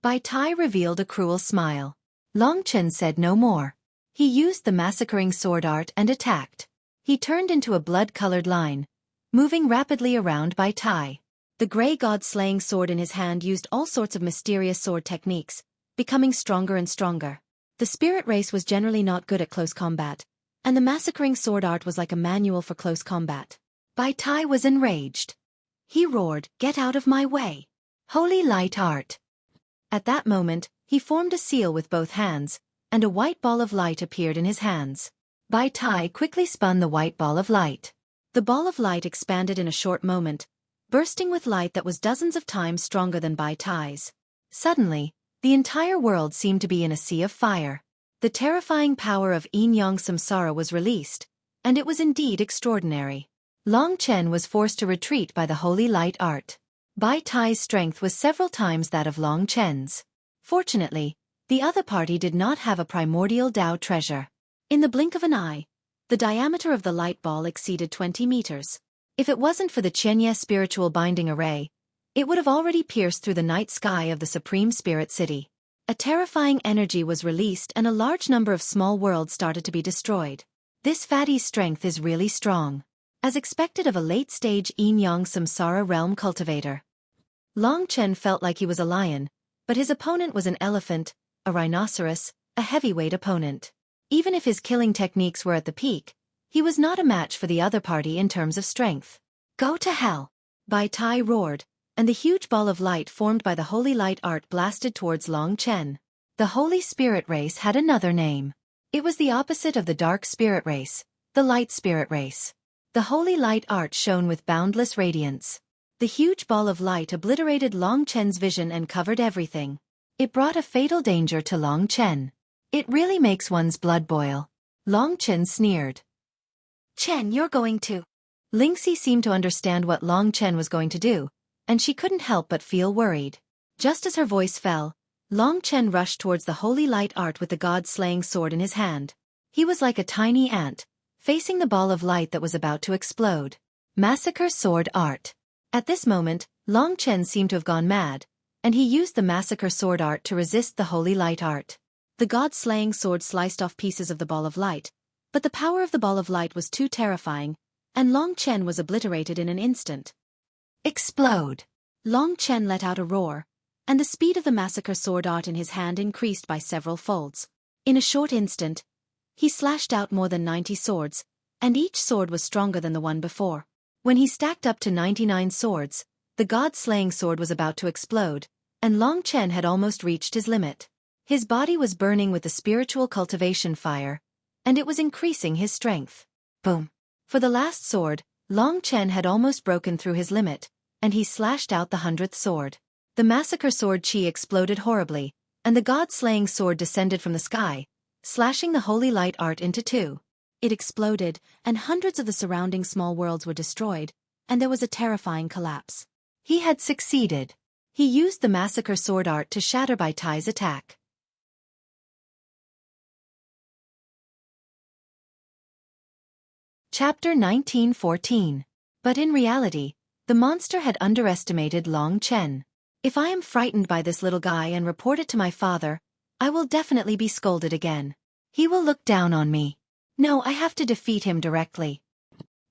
Bai Tai revealed a cruel smile. Long Chen said no more. He used the massacring sword art and attacked. He turned into a blood-colored line, moving rapidly around Bai Tai. The gray god-slaying sword in his hand used all sorts of mysterious sword techniques, becoming stronger and stronger. The spirit race was generally not good at close combat, and the massacring sword art was like a manual for close combat. Bai Tai was enraged. He roared, "Get out of my way! Holy light art!" At that moment, he formed a seal with both hands, and a white ball of light appeared in his hands. Bai Tai quickly spun the white ball of light. The ball of light expanded in a short moment, bursting with light that was dozens of times stronger than Bai Tai's. Suddenly, the entire world seemed to be in a sea of fire. The terrifying power of Yin-Yang Samsara was released, and it was indeed extraordinary. Long Chen was forced to retreat by the holy light art. Bai Tai's strength was several times that of Long Chen's. Fortunately, the other party did not have a primordial Dao treasure. In the blink of an eye, the diameter of the light ball exceeded 20 meters. If it wasn't for the Chenya spiritual binding array, it would have already pierced through the night sky of the Supreme Spirit City. A terrifying energy was released and a large number of small worlds started to be destroyed. This fatty's strength is really strong, as expected of a late-stage Yin-Yang Samsara realm cultivator. Long Chen felt like he was a lion, but his opponent was an elephant, a rhinoceros, a heavyweight opponent. Even if his killing techniques were at the peak, he was not a match for the other party in terms of strength. "Go to hell!" Bai Tai roared, and the huge ball of light formed by the holy light art blasted towards Long Chen. The Holy Spirit race had another name. It was the opposite of the dark spirit race, the light spirit race. The holy light art shone with boundless radiance. The huge ball of light obliterated Long Chen's vision and covered everything. It brought a fatal danger to Long Chen. It really makes one's blood boil. Long Chen sneered. Chen, you're going to... Lingxi seemed to understand what Long Chen was going to do, and she couldn't help but feel worried. Just as her voice fell, Long Chen rushed towards the holy light art with the god-slaying sword in his hand. He was like a tiny ant, facing the ball of light that was about to explode. Massacre sword art. At this moment, Long Chen seemed to have gone mad, and he used the massacre sword art to resist the holy light art. The god-slaying sword sliced off pieces of the ball of light, but the power of the ball of light was too terrifying, and Long Chen was obliterated in an instant. Explode! Long Chen let out a roar, and the speed of the massacre sword art in his hand increased by several folds. In a short instant, he slashed out more than 90 swords, and each sword was stronger than the one before. When he stacked up to 99 swords, the god-slaying sword was about to explode, and Long Chen had almost reached his limit. His body was burning with the spiritual cultivation fire, and it was increasing his strength. Boom! For the last sword, Long Chen had almost broken through his limit, and he slashed out the 100th sword. The massacre sword chi exploded horribly, and the god-slaying sword descended from the sky, slashing the holy light art into two. It exploded, and hundreds of the surrounding small worlds were destroyed, and there was a terrifying collapse. He had succeeded. He used the massacre sword art to shatter Bai Tai's attack. Chapter 1914. But in reality, the monster had underestimated Long Chen. If I am frightened by this little guy and report it to my father, I will definitely be scolded again. He will look down on me. No, I have to defeat him directly.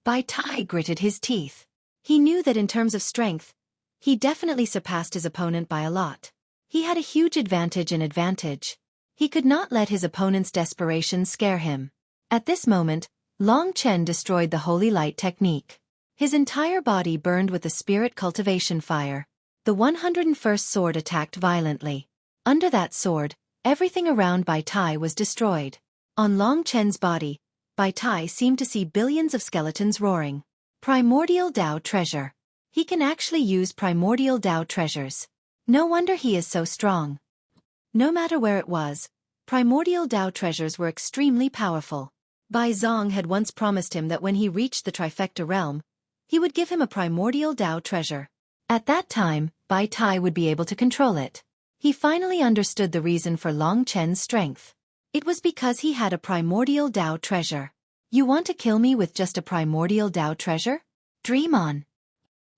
Bai Tai gritted his teeth. He knew that in terms of strength, he definitely surpassed his opponent by a lot. He had a huge advantage in advantage. He could not let his opponent's desperation scare him. At this moment, Long Chen destroyed the holy light technique. His entire body burned with the spirit cultivation fire. The 101st sword attacked violently. Under that sword, everything around Bai Tai was destroyed. On Long Chen's body, Bai Tai seemed to see billions of skeletons roaring. Primordial Tao treasure. He can actually use primordial Tao treasures. No wonder he is so strong. No matter where it was, primordial Tao treasures were extremely powerful. Bai Zong had once promised him that when he reached the Trifecta realm, he would give him a primordial Tao treasure. At that time, Bai Tai would be able to control it. He finally understood the reason for Long Chen's strength. It was because he had a primordial Tao treasure. You want to kill me with just a primordial Tao treasure? Dream on.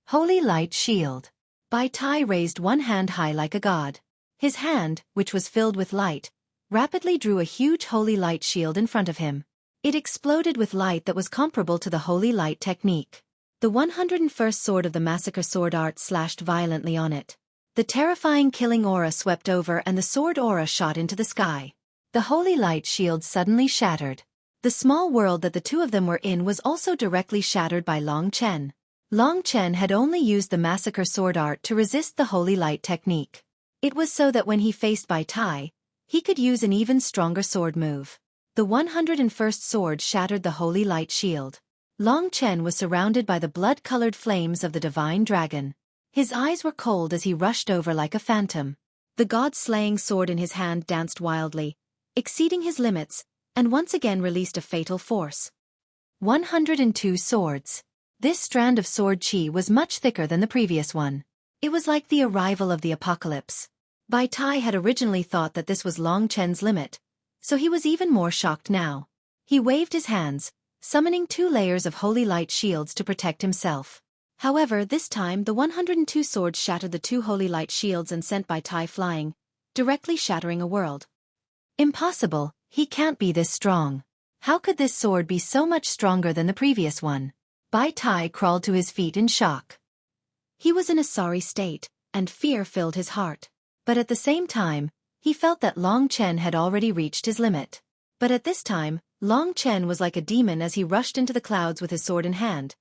Holy Light Shield. Bai Tai raised one hand high like a god. His hand, which was filled with light, rapidly drew a huge holy light shield in front of him. It exploded with light that was comparable to the holy light technique. The 101st sword of the massacre sword art slashed violently on it. The terrifying killing aura swept over and the sword aura shot into the sky. The holy light shield suddenly shattered. The small world that the two of them were in was also directly shattered by Long Chen. Long Chen had only used the massacre sword art to resist the holy light technique. It was so that when he faced Bai Tai, he could use an even stronger sword move. The 101st sword shattered the holy light shield. Long Chen was surrounded by the blood-colored flames of the divine dragon. His eyes were cold as he rushed over like a phantom. The god-slaying sword in his hand danced wildly, exceeding his limits, and once again released a fatal force. 102 swords. This strand of sword chi was much thicker than the previous one. It was like the arrival of the apocalypse. Bai Tai had originally thought that this was Long Chen's limit, so he was even more shocked now. He waved his hands, summoning 2 layers of holy light shields to protect himself. However, this time the 102 swords shattered the 2 holy light shields and sent Bai Tai flying, directly shattering a world. Impossible, he can't be this strong. How could this sword be so much stronger than the previous one? Bai Tai crawled to his feet in shock. He was in a sorry state, and fear filled his heart. But at the same time, he felt that Long Chen had already reached his limit. But at this time, Long Chen was like a demon as he rushed into the clouds with his sword in hand,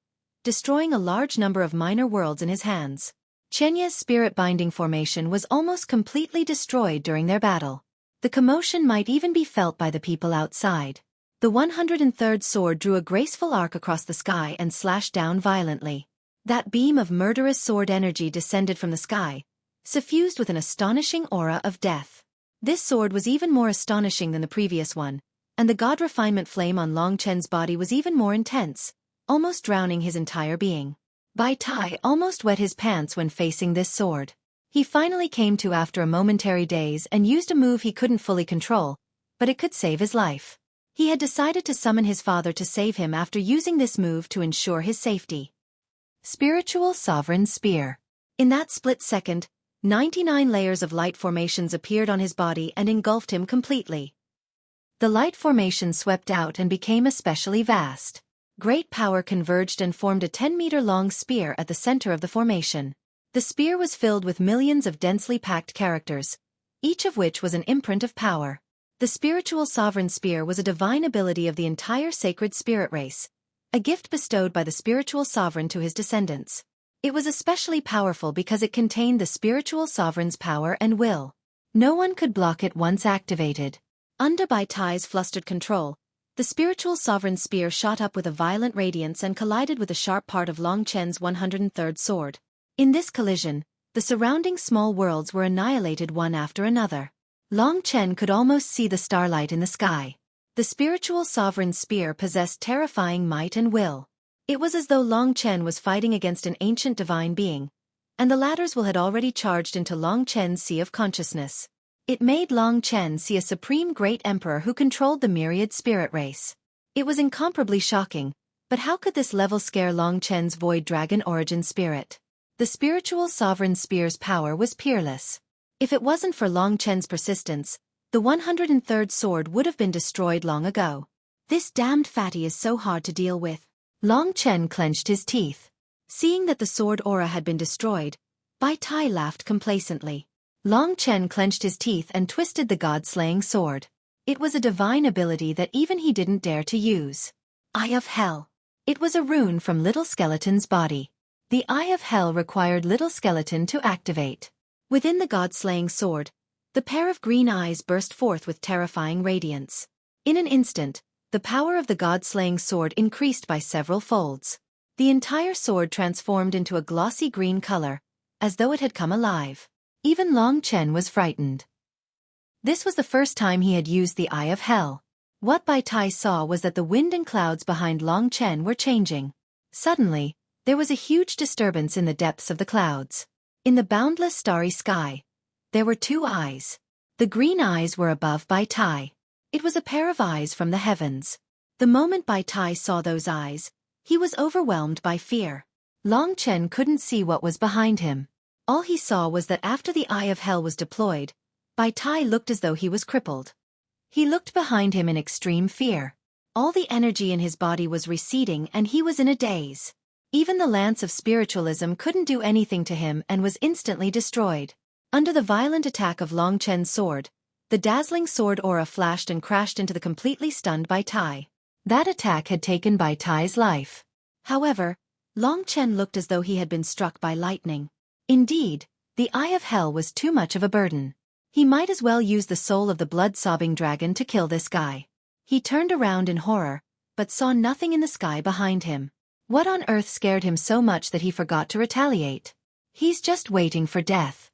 destroying a large number of minor worlds in his hands. Chenya's spirit-binding formation was almost completely destroyed during their battle. The commotion might even be felt by the people outside. The 103rd sword drew a graceful arc across the sky and slashed down violently. That beam of murderous sword energy descended from the sky, suffused with an astonishing aura of death. This sword was even more astonishing than the previous one, and the god refinement flame on Long Chen's body was even more intense, almost drowning his entire being. Bai Tai almost wet his pants when facing this sword. He finally came to after a momentary daze and used a move he couldn't fully control, but it could save his life. He had decided to summon his father to save him after using this move to ensure his safety. Spiritual Sovereign Spear. In that split second, 99 layers of light formations appeared on his body and engulfed him completely. The light formation swept out and became especially vast. Great power converged and formed a 10-meter-long spear at the center of the formation. The spear was filled with millions of densely packed characters, each of which was an imprint of power. The Spiritual Sovereign Spear was a divine ability of the entire sacred spirit race, a gift bestowed by the spiritual sovereign to his descendants. It was especially powerful because it contained the spiritual sovereign's power and will. No one could block it once activated. Under Bai Tai's flustered control, the spiritual sovereign spear shot up with a violent radiance and collided with a sharp part of Long Chen's 103rd sword. In this collision, the surrounding small worlds were annihilated one after another. Long Chen could almost see the starlight in the sky. The spiritual sovereign spear possessed terrifying might and will. It was as though Long Chen was fighting against an ancient divine being, and the latter's will had already charged into Long Chen's sea of consciousness. It made Long Chen see a supreme great emperor who controlled the myriad spirit race. It was incomparably shocking, but how could this level scare Long Chen's void dragon origin spirit? The spiritual sovereign spear's power was peerless. If it wasn't for Long Chen's persistence, the 103rd sword would have been destroyed long ago. This damned fatty is so hard to deal with. Long Chen clenched his teeth. Seeing that the sword aura had been destroyed, Bai Tai laughed complacently. Long Chen clenched his teeth and twisted the god-slaying sword. It was a divine ability that even he didn't dare to use. Eye of Hell. It was a rune from Little Skeleton's body. The Eye of Hell required Little Skeleton to activate. Within the god-slaying sword, the pair of green eyes burst forth with terrifying radiance. In an instant, the power of the god-slaying sword increased by several folds. The entire sword transformed into a glossy green color, as though it had come alive. Even Long Chen was frightened. This was the first time he had used the Eye of Hell. What Bai Tai saw was that the wind and clouds behind Long Chen were changing. Suddenly, there was a huge disturbance in the depths of the clouds. In the boundless starry sky, there were two eyes. The green eyes were above Bai Tai. It was a pair of eyes from the heavens. The moment Bai Tai saw those eyes, he was overwhelmed by fear. Long Chen couldn't see what was behind him. All he saw was that after the Eye of Hell was deployed, Bai Tai looked as though he was crippled. He looked behind him in extreme fear. All the energy in his body was receding and he was in a daze. Even the lance of spiritualism couldn't do anything to him and was instantly destroyed. Under the violent attack of Long Chen's sword, the dazzling sword aura flashed and crashed into the completely stunned Bai Tai. That attack had taken Bai Tai's life. However, Long Chen looked as though he had been struck by lightning. Indeed, the Eye of Hell was too much of a burden. He might as well use the soul of the blood-sobbing dragon to kill this guy. He turned around in horror, but saw nothing in the sky behind him. What on earth scared him so much that he forgot to retaliate? He's just waiting for death.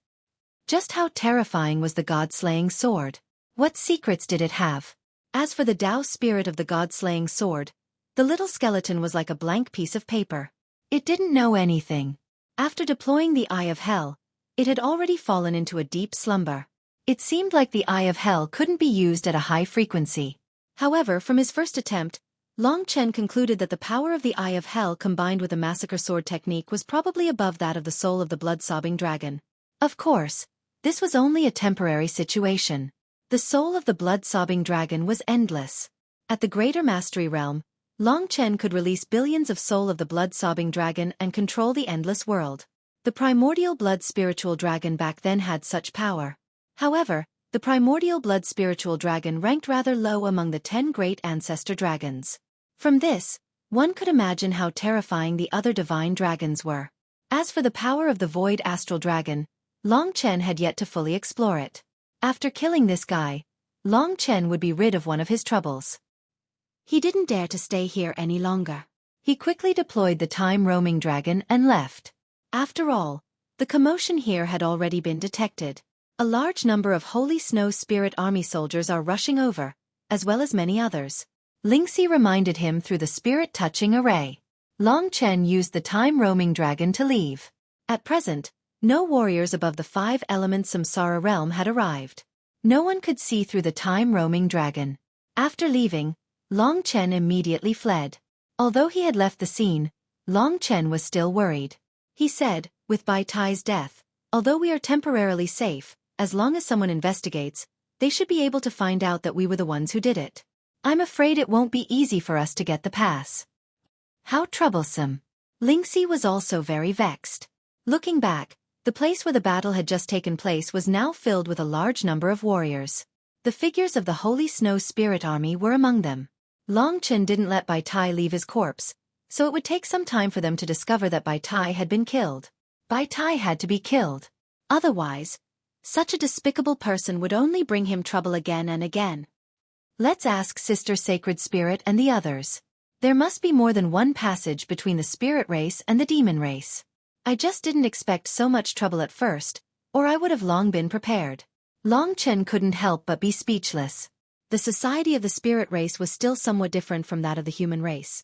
Just how terrifying was the god-slaying sword? What secrets did it have? As for the Tao spirit of the god-slaying sword, the little skeleton was like a blank piece of paper. It didn't know anything. After deploying the Eye of Hell, it had already fallen into a deep slumber. It seemed like the Eye of Hell couldn't be used at a high frequency. However, from his first attempt, Long Chen concluded that the power of the Eye of Hell combined with the massacre sword technique was probably above that of the soul of the blood-sobbing dragon. Of course, this was only a temporary situation. The soul of the blood-sobbing dragon was endless. At the Greater Mastery Realm, Long Chen could release billions of soul of the blood-sobbing dragon and control the endless world. The primordial blood spiritual dragon back then had such power. However, the primordial blood spiritual dragon ranked rather low among the 10 great ancestor dragons. From this, one could imagine how terrifying the other divine dragons were. As for the power of the Void Astral Dragon, Long Chen had yet to fully explore it. After killing this guy, Long Chen would be rid of one of his troubles. He didn't dare to stay here any longer. He quickly deployed the time-roaming dragon and left. After all, the commotion here had already been detected. A large number of Holy Snow Spirit Army soldiers are rushing over, as well as many others. Lingxi reminded him through the spirit-touching array. Long Chen used the time-roaming dragon to leave. At present, no warriors above the 5-element Samsara realm had arrived. No one could see through the time-roaming dragon. After leaving, Long Chen immediately fled. Although he had left the scene, Long Chen was still worried. He said, with Bai Tai's death, although we are temporarily safe, as long as someone investigates, they should be able to find out that we were the ones who did it. I'm afraid it won't be easy for us to get the pass. How troublesome. Lingxi was also very vexed. Looking back, the place where the battle had just taken place was now filled with a large number of warriors. The figures of the Holy Snow Spirit Army were among them. Long Chen didn't let Bai Tai leave his corpse, so it would take some time for them to discover that Bai Tai had been killed. Bai Tai had to be killed. Otherwise, such a despicable person would only bring him trouble again and again. Let's ask Sister Sacred Spirit and the others. There must be more than one passage between the spirit race and the demon race. I just didn't expect so much trouble at first, or I would have long been prepared. Long Chen couldn't help but be speechless. The society of the spirit race was still somewhat different from that of the human race.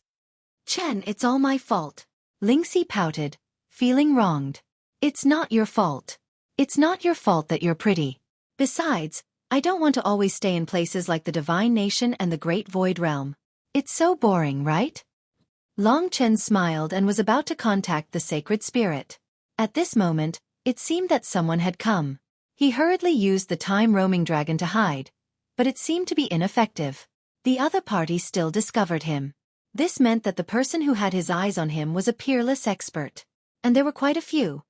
Chen, it's all my fault. Lingxi pouted, feeling wronged. It's not your fault. It's not your fault that you're pretty. Besides, I don't want to always stay in places like the Divine Nation and the Great Void Realm. It's so boring, right? Long Chen smiled and was about to contact the Sacred Spirit. At this moment, it seemed that someone had come. He hurriedly used the time-roaming dragon to hide, but it seemed to be ineffective. The other party still discovered him. This meant that the person who had his eyes on him was a peerless expert. And there were quite a few.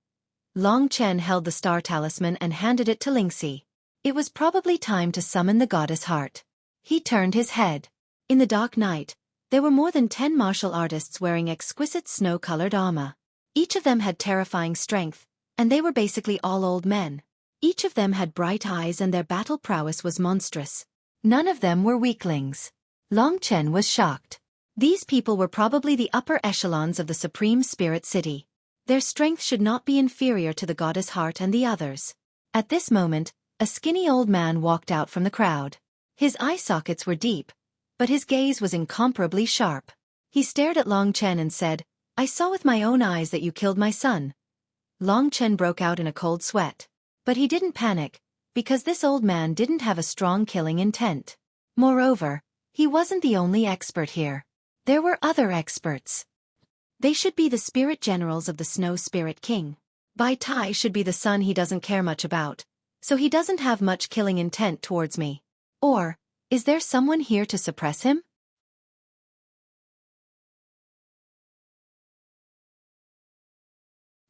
Long Chen held the star talisman and handed it to Lingxi. It was probably time to summon the goddess heart. He turned his head. In the dark night, there were more than 10 martial artists wearing exquisite snow-colored armor. Each of them had terrifying strength, and they were basically all old men. Each of them had bright eyes and their battle prowess was monstrous. None of them were weaklings. Long Chen was shocked. These people were probably the upper echelons of the Supreme Spirit City. Their strength should not be inferior to the goddess heart and the others. At this moment, a skinny old man walked out from the crowd. His eye sockets were deep, but his gaze was incomparably sharp. He stared at Long Chen and said, "I saw with my own eyes that you killed my son." Long Chen broke out in a cold sweat. But he didn't panic, because this old man didn't have a strong killing intent. Moreover, he wasn't the only expert here. There were other experts. They should be the spirit generals of the Snow Spirit King. Bai Tai should be the son he doesn't care much about, so he doesn't have much killing intent towards me. Or, is there someone here to suppress him?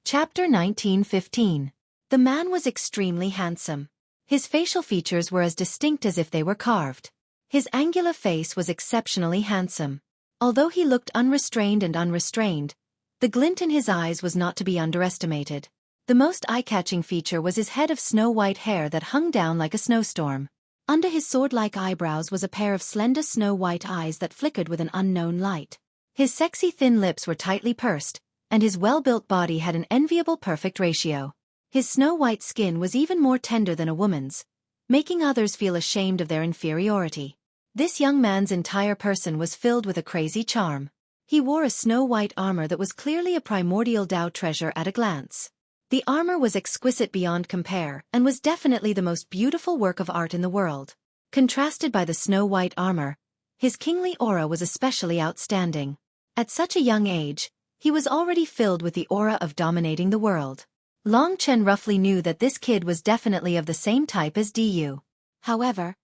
Chapter 19:15. The man was extremely handsome. His facial features were as distinct as if they were carved. His angular face was exceptionally handsome. Although he looked unrestrained, the glint in his eyes was not to be underestimated. The most eye-catching feature was his head of snow-white hair that hung down like a snowstorm. Under his sword-like eyebrows was a pair of slender snow-white eyes that flickered with an unknown light. His sexy thin lips were tightly pursed, and his well-built body had an enviable perfect ratio. His snow-white skin was even more tender than a woman's, making others feel ashamed of their inferiority. This young man's entire person was filled with a crazy charm. He wore a snow-white armor that was clearly a primordial Tao treasure at a glance. The armor was exquisite beyond compare and was definitely the most beautiful work of art in the world. Contrasted by the snow-white armor, his kingly aura was especially outstanding. At such a young age, he was already filled with the aura of dominating the world. Long Chen roughly knew that this kid was definitely of the same type as Du. However,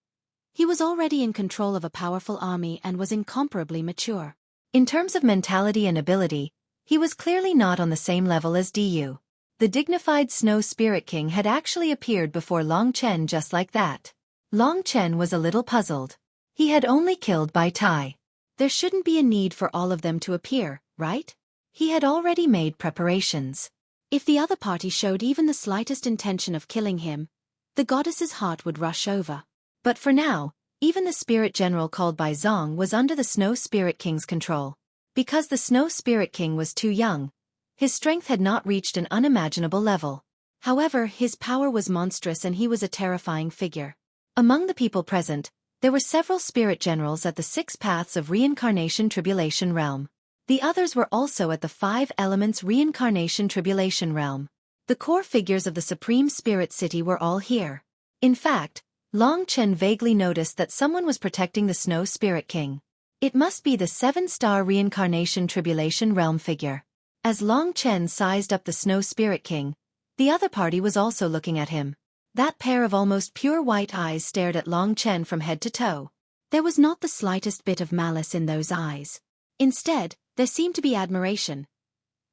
he was already in control of a powerful army and was incomparably mature. In terms of mentality and ability, he was clearly not on the same level as Du. The dignified Snow Spirit King had actually appeared before Long Chen just like that. Long Chen was a little puzzled. He had only killed Bai Tai. There shouldn't be a need for all of them to appear, right? He had already made preparations. If the other party showed even the slightest intention of killing him, the goddess's heart would rush over. But for now, even the spirit general called by Zong was under the Snow Spirit King's control. Because the Snow Spirit King was too young, his strength had not reached an unimaginable level. However, his power was monstrous and he was a terrifying figure. Among the people present, there were several spirit generals at the 6 paths of reincarnation tribulation realm. The others were also at the 5 elements reincarnation tribulation realm. The core figures of the Supreme Spirit City were all here. In fact, Long Chen vaguely noticed that someone was protecting the Snow Spirit King. It must be the 7-star reincarnation tribulation realm figure. As Long Chen sized up the Snow Spirit King, the other party was also looking at him. That pair of almost pure white eyes stared at Long Chen from head to toe. There was not the slightest bit of malice in those eyes. Instead, there seemed to be admiration.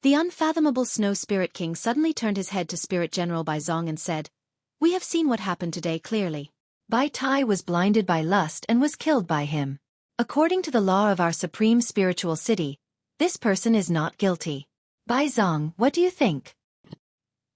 The unfathomable Snow Spirit King suddenly turned his head to Spirit General Bai Zong and said, "We have seen what happened today clearly. Bai Tai was blinded by lust and was killed by him. According to the law of our Supreme Spiritual City, this person is not guilty. Bai Zong, what do you think?"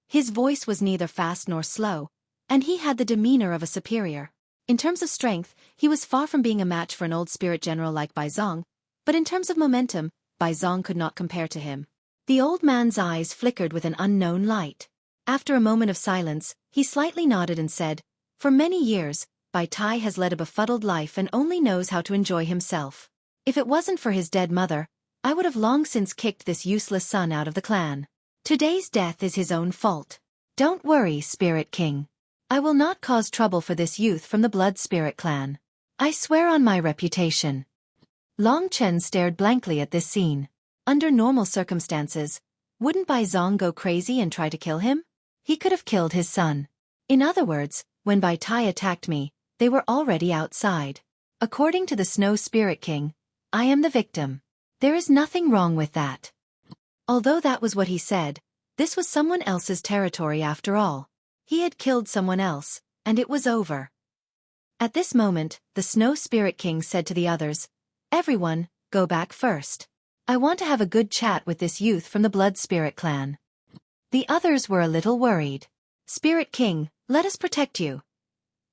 His voice was neither fast nor slow, and he had the demeanor of a superior. In terms of strength, he was far from being a match for an old spirit general like Bai Zong, but in terms of momentum, Bai Zong could not compare to him. The old man's eyes flickered with an unknown light. After a moment of silence, he slightly nodded and said, "For many years, Bai Tai has led a befuddled life and only knows how to enjoy himself. If it wasn't for his dead mother, I would have long since kicked this useless son out of the clan. Today's death is his own fault. Don't worry, Spirit King. I will not cause trouble for this youth from the Blood Spirit clan. I swear on my reputation." Long Chen stared blankly at this scene. Under normal circumstances, wouldn't Bai Zong go crazy and try to kill him? He could have killed his son. In other words, when Bai Tai attacked me, they were already outside. According to the Snow Spirit King, I am the victim. There is nothing wrong with that. Although that was what he said, this was someone else's territory after all. He had killed someone else, and it was over. At this moment, the Snow Spirit King said to the others, "Everyone, go back first. I want to have a good chat with this youth from the Blood Spirit clan." The others were a little worried. "Spirit King, let us protect you."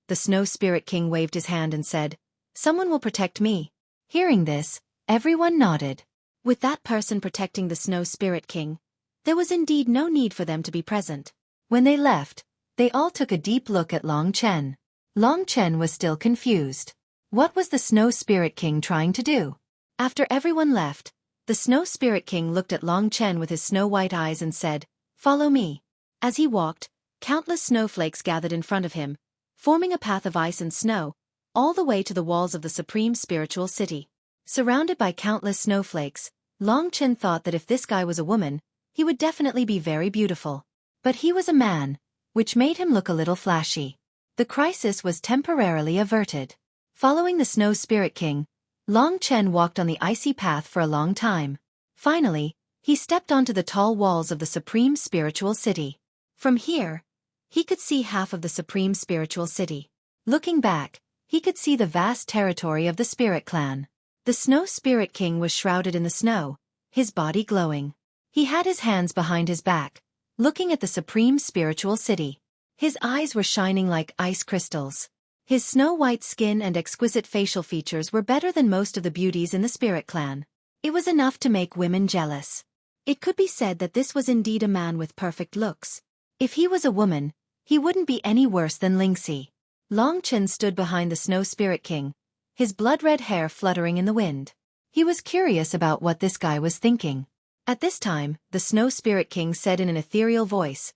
The Snow Spirit King waved his hand and said, "Someone will protect me." Hearing this, everyone nodded. With that person protecting the Snow Spirit King, there was indeed no need for them to be present. When they left, they all took a deep look at Long Chen. Long Chen was still confused. What was the Snow Spirit King trying to do? After everyone left, the Snow Spirit King looked at Long Chen with his snow-white eyes and said, "Follow me." As he walked, countless snowflakes gathered in front of him, forming a path of ice and snow, all the way to the walls of the Supreme Spiritual City. Surrounded by countless snowflakes, Long Chen thought that if this guy was a woman, he would definitely be very beautiful. But he was a man, which made him look a little flashy. The crisis was temporarily averted. Following the Snow Spirit King, Long Chen walked on the icy path for a long time. Finally, he stepped onto the tall walls of the Supreme Spiritual City. From here, he could see half of the Supreme Spiritual City. Looking back, he could see the vast territory of the Spirit Clan. The Snow Spirit King was shrouded in the snow, his body glowing. He had his hands behind his back, looking at the Supreme Spiritual City. His eyes were shining like ice crystals. His snow-white skin and exquisite facial features were better than most of the beauties in the Spirit Clan. It was enough to make women jealous. It could be said that this was indeed a man with perfect looks. If he was a woman, he wouldn't be any worse than Lingxi. Long Chen stood behind the Snow Spirit King, his blood-red hair fluttering in the wind. He was curious about what this guy was thinking. At this time, the Snow Spirit King said in an ethereal voice,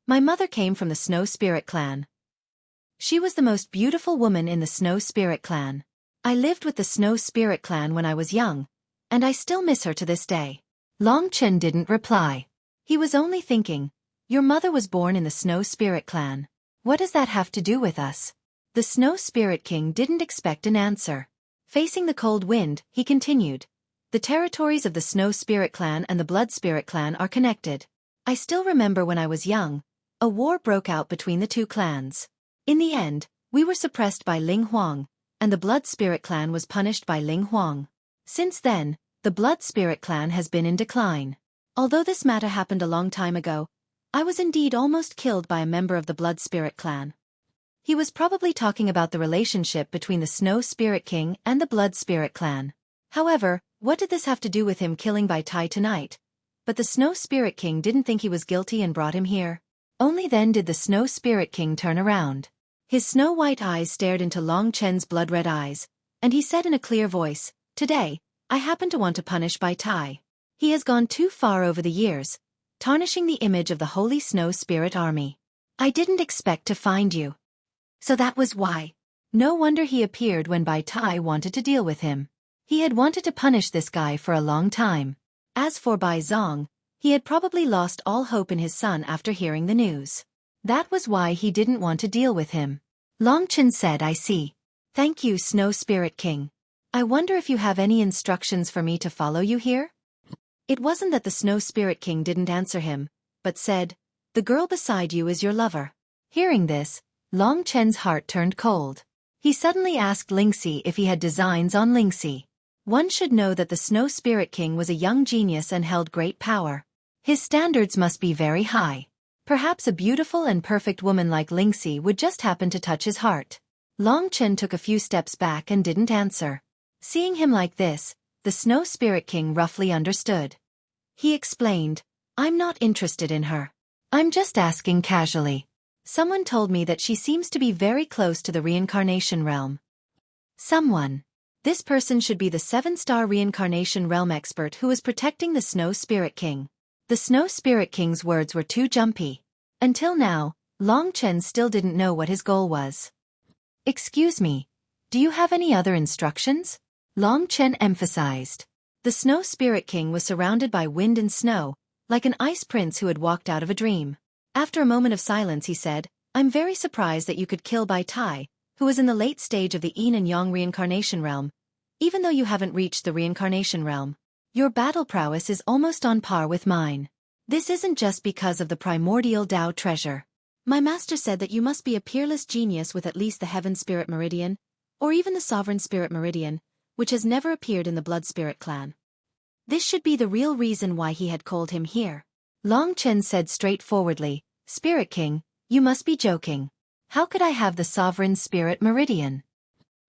"My mother came from the Snow Spirit Clan. She was the most beautiful woman in the Snow Spirit Clan. I lived with the Snow Spirit Clan when I was young, and I still miss her to this day." Long Chen didn't reply. He was only thinking, "Your mother was born in the Snow Spirit Clan. What does that have to do with us?" The Snow Spirit King didn't expect an answer. Facing the cold wind, he continued, "The territories of the Snow Spirit Clan and the Blood Spirit Clan are connected. I still remember when I was young, a war broke out between the two clans. In the end, we were suppressed by Ling Huang, and the Blood Spirit Clan was punished by Ling Huang. Since then, the Blood Spirit Clan has been in decline. Although this matter happened a long time ago, I was indeed almost killed by a member of the Blood Spirit clan. He was probably talking about the relationship between the Snow Spirit King and the Blood Spirit clan. However, what did this have to do with him killing Bai Tai tonight? But the Snow Spirit King didn't think he was guilty and brought him here. Only then did the Snow Spirit King turn around. His snow-white eyes stared into Long Chen's blood-red eyes, and he said in a clear voice, "Today, I happen to want to punish Bai Tai. He has gone too far over the years, tarnishing the image of the Holy Snow Spirit Army. I didn't expect to find you. So that was why. No wonder he appeared when Bai Tai wanted to deal with him. He had wanted to punish this guy for a long time. As for Bai Zong, he had probably lost all hope in his son after hearing the news. That was why he didn't want to deal with him." Long Chen said, "I see. Thank you, Snow Spirit King. I wonder if you have any instructions for me to follow you here?" It wasn't that the Snow Spirit King didn't answer him, but said, "The girl beside you is your lover." Hearing this, Long Chen's heart turned cold. He suddenly asked Lingxi if he had designs on Lingxi. One should know that the Snow Spirit King was a young genius and held great power. His standards must be very high. Perhaps a beautiful and perfect woman like Lingxi would just happen to touch his heart. Long Chen took a few steps back and didn't answer. Seeing him like this, the Snow Spirit King roughly understood. He explained, "I'm not interested in her. I'm just asking casually. Someone told me that she seems to be very close to the reincarnation realm." Someone. This person should be the 7-star reincarnation realm expert who is protecting the Snow Spirit King. The Snow Spirit King's words were too jumpy. Until now, Long Chen still didn't know what his goal was. "Excuse me, do you have any other instructions?" Long Chen emphasized. The Snow Spirit King was surrounded by wind and snow, like an ice prince who had walked out of a dream. After a moment of silence he said, "I'm very surprised that you could kill Bai Tai, who is in the late stage of the Yin and Yang reincarnation realm, even though you haven't reached the reincarnation realm. Your battle prowess is almost on par with mine. This isn't just because of the primordial Tao treasure. My master said that you must be a peerless genius with at least the Heaven Spirit Meridian, or even the Sovereign Spirit Meridian, which has never appeared in the Blood Spirit clan. This should be the real reason why he had called him here." Long Chen said straightforwardly, "Spirit King, you must be joking. How could I have the Sovereign Spirit Meridian?"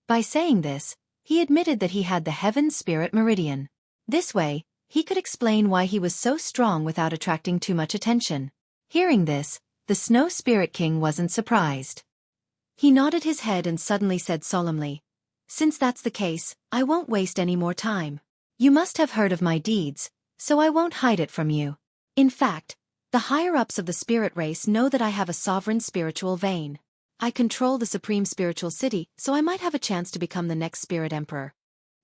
By saying this, he admitted that he had the Heaven Spirit Meridian. This way, he could explain why he was so strong without attracting too much attention. Hearing this, the Snow Spirit King wasn't surprised. He nodded his head and suddenly said solemnly, "Since that's the case, I won't waste any more time. You must have heard of my deeds, so I won't hide it from you. In fact, the higher-ups of the spirit race know that I have a sovereign spiritual vein. I control the supreme spiritual city, so I might have a chance to become the next spirit emperor.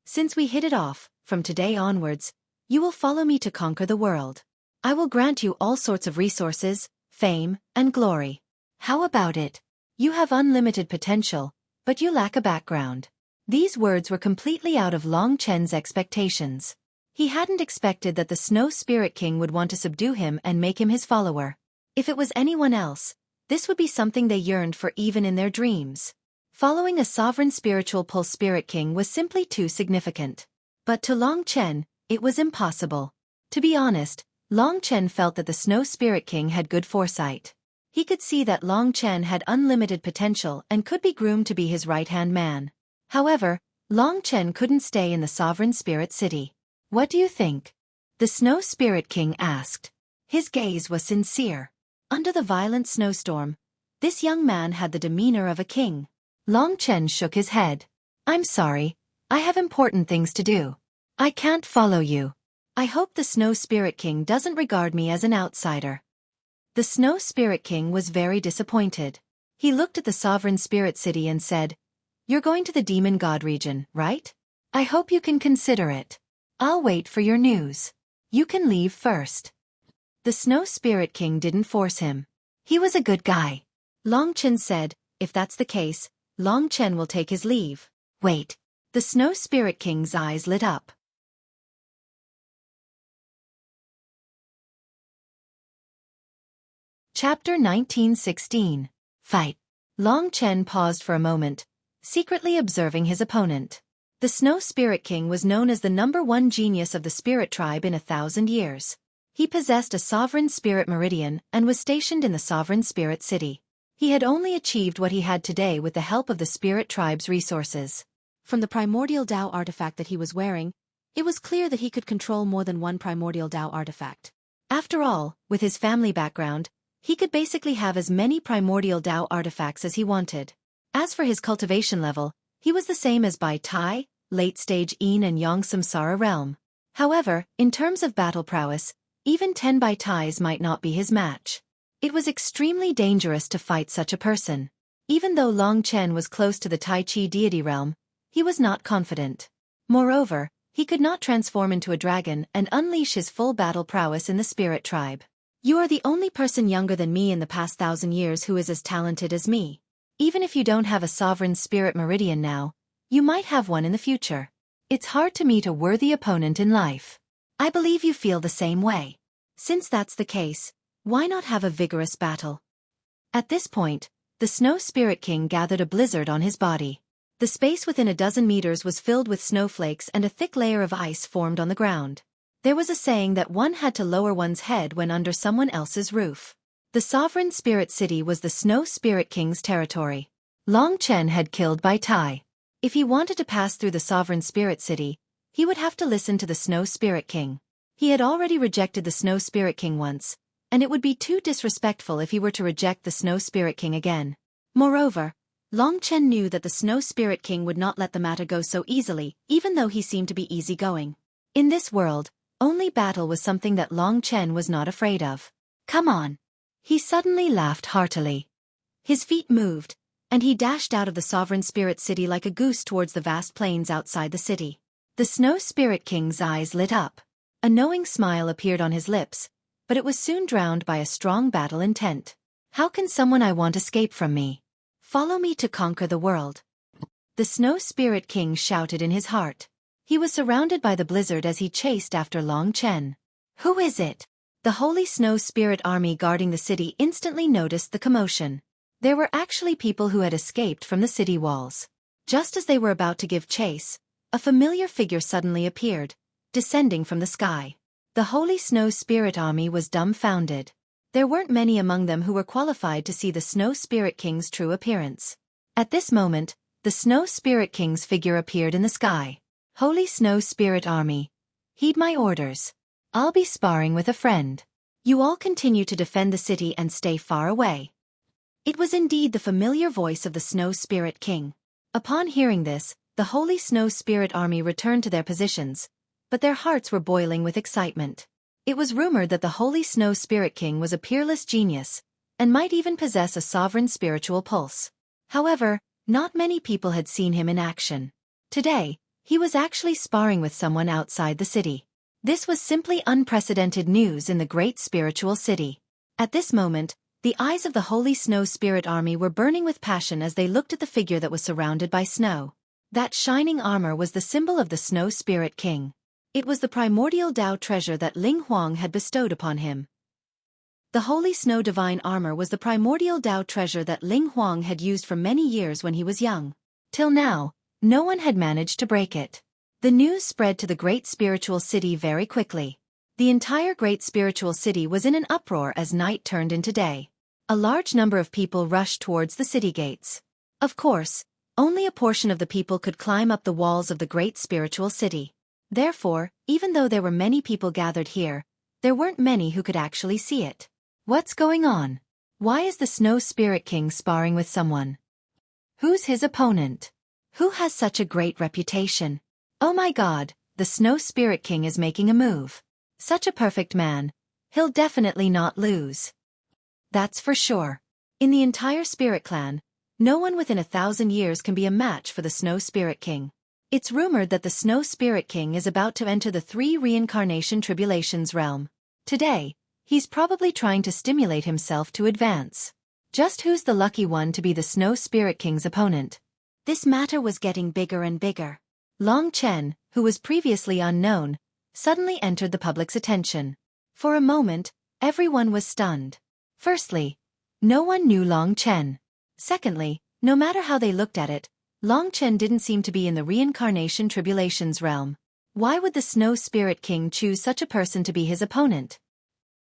Since we hit it off, from today onwards, you will follow me to conquer the world. I will grant you all sorts of resources, fame, and glory. How about it? You have unlimited potential, but you lack a background." These words were completely out of Long Chen's expectations. He hadn't expected that the Snow Spirit King would want to subdue him and make him his follower. If it was anyone else, this would be something they yearned for even in their dreams. Following a sovereign spiritual pulse Spirit King was simply too significant. But to Long Chen, it was impossible. To be honest, Long Chen felt that the Snow Spirit King had good foresight. He could see that Long Chen had unlimited potential and could be groomed to be his right-hand man. However, Long Chen couldn't stay in the Sovereign Spirit City. "What do you think?" the Snow Spirit King asked. His gaze was sincere. Under the violent snowstorm, this young man had the demeanor of a king. Long Chen shook his head. "I'm sorry, I have important things to do. I can't follow you. I hope the Snow Spirit King doesn't regard me as an outsider." The Snow Spirit King was very disappointed. He looked at the Sovereign Spirit City and said, "You're going to the Demon God region, right? I hope you can consider it. I'll wait for your news. You can leave first." The Snow Spirit King didn't force him. He was a good guy. Long Chen said, "If that's the case, Long Chen will take his leave." "Wait." The Snow Spirit King's eyes lit up. Chapter 1916. Fight. Long Chen paused for a moment, secretly observing his opponent. The Snow Spirit King was known as the #1 genius of the spirit tribe in 1,000 years. He possessed a sovereign spirit meridian and was stationed in the sovereign spirit city. He had only achieved what he had today with the help of the spirit tribe's resources. From the primordial Tao artifact that he was wearing, it was clear that he could control more than one primordial Tao artifact. After all, with his family background, he could basically have as many primordial Tao artifacts as he wanted. As for his cultivation level, he was the same as Bai Tai, late-stage Yin and Yang Samsara realm. However, in terms of battle prowess, even 10 Bai Tais might not be his match. It was extremely dangerous to fight such a person. Even though Long Chen was close to the Tai Chi deity realm, he was not confident. Moreover, he could not transform into a dragon and unleash his full battle prowess in the spirit tribe. You are the only person younger than me in the past 1,000 years who is as talented as me. Even if you don't have a sovereign spirit meridian now, you might have one in the future. It's hard to meet a worthy opponent in life. I believe you feel the same way. Since that's the case, why not have a vigorous battle? At this point, the Snow Spirit King gathered a blizzard on his body. The space within a dozen meters was filled with snowflakes and a thick layer of ice formed on the ground. There was a saying that one had to lower one's head when under someone else's roof. The sovereign spirit city was the Snow Spirit King's territory. Long Chen had killed Bai Tai. If he wanted to pass through the sovereign spirit city, he would have to listen to the Snow Spirit King. He had already rejected the Snow Spirit King once, and it would be too disrespectful if he were to reject the Snow Spirit King again. Moreover, Long Chen knew that the Snow Spirit King would not let the matter go so easily, even though he seemed to be easygoing. In this world, only battle was something that Long Chen was not afraid of. Come on! He suddenly laughed heartily. His feet moved, and he dashed out of the sovereign spirit city like a goose towards the vast plains outside the city. The Snow Spirit King's eyes lit up. A knowing smile appeared on his lips, but it was soon drowned by a strong battle intent. How can someone I want escape from me? Follow me to conquer the world. The Snow Spirit King shouted in his heart. He was surrounded by the blizzard as he chased after Long Chen. Who is it? The Holy Snow Spirit Army guarding the city instantly noticed the commotion. There were actually people who had escaped from the city walls. Just as they were about to give chase, a familiar figure suddenly appeared, descending from the sky. The Holy Snow Spirit Army was dumbfounded. There weren't many among them who were qualified to see the Snow Spirit King's true appearance. At this moment, the Snow Spirit King's figure appeared in the sky. Holy Snow Spirit Army, heed my orders. I'll be sparring with a friend. You all continue to defend the city and stay far away. It was indeed the familiar voice of the Snow Spirit King. Upon hearing this, the Holy Snow Spirit Army returned to their positions, but their hearts were boiling with excitement. It was rumored that the Holy Snow Spirit King was a peerless genius, and might even possess a sovereign spiritual pulse. However, not many people had seen him in action. Today, he was actually sparring with someone outside the city. This was simply unprecedented news in the great spiritual city. At this moment, the eyes of the Holy Snow Spirit Army were burning with passion as they looked at the figure that was surrounded by snow. That shining armor was the symbol of the Snow Spirit King. It was the primordial Tao treasure that Ling Huang had bestowed upon him. The Holy Snow Divine Armor was the primordial Tao treasure that Ling Huang had used for many years when he was young. Till now, no one had managed to break it. The news spread to the great spiritual city very quickly. The entire great spiritual city was in an uproar as night turned into day. A large number of people rushed towards the city gates. Of course, only a portion of the people could climb up the walls of the great spiritual city. Therefore, even though there were many people gathered here, there weren't many who could actually see it. What's going on? Why is the Snow Spirit King sparring with someone? Who's his opponent? Who has such a great reputation? Oh my God, the Snow Spirit King is making a move. Such a perfect man. He'll definitely not lose. That's for sure. In the entire Spirit Clan, no one within 1,000 years can be a match for the Snow Spirit King. It's rumored that the Snow Spirit King is about to enter the 3 reincarnation tribulations realm. Today, he's probably trying to stimulate himself to advance. Just who's the lucky one to be the Snow Spirit King's opponent? This matter was getting bigger and bigger. Long Chen, who was previously unknown, suddenly entered the public's attention. For a moment, everyone was stunned. Firstly, no one knew Long Chen. Secondly, no matter how they looked at it, Long Chen didn't seem to be in the reincarnation tribulations realm. Why would the Snow Spirit King choose such a person to be his opponent?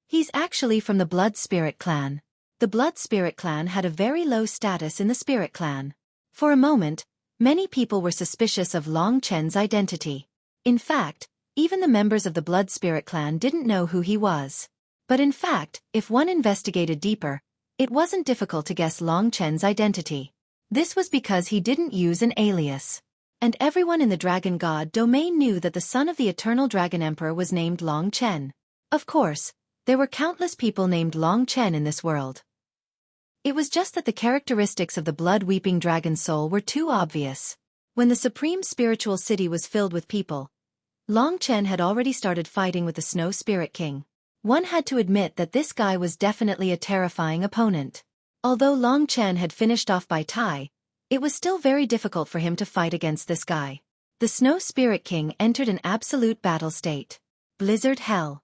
He's actually from the Blood Spirit clan. The Blood Spirit clan had a very low status in the Spirit clan. For a moment, many people were suspicious of Long Chen's identity. In fact, even the members of the Blood Spirit clan didn't know who he was. But in fact, if one investigated deeper, it wasn't difficult to guess Long Chen's identity. This was because he didn't use an alias. And everyone in the Dragon God domain knew that the son of the Eternal Dragon Emperor was named Long Chen. Of course, there were countless people named Long Chen in this world. It was just that the characteristics of the blood-weeping dragon soul were too obvious. When the supreme spiritual city was filled with people, Long Chen had already started fighting with the Snow Spirit King. One had to admit that this guy was definitely a terrifying opponent. Although Long Chen had finished off by Tai, it was still very difficult for him to fight against this guy. The Snow Spirit King entered an absolute battle state. Blizzard Hell.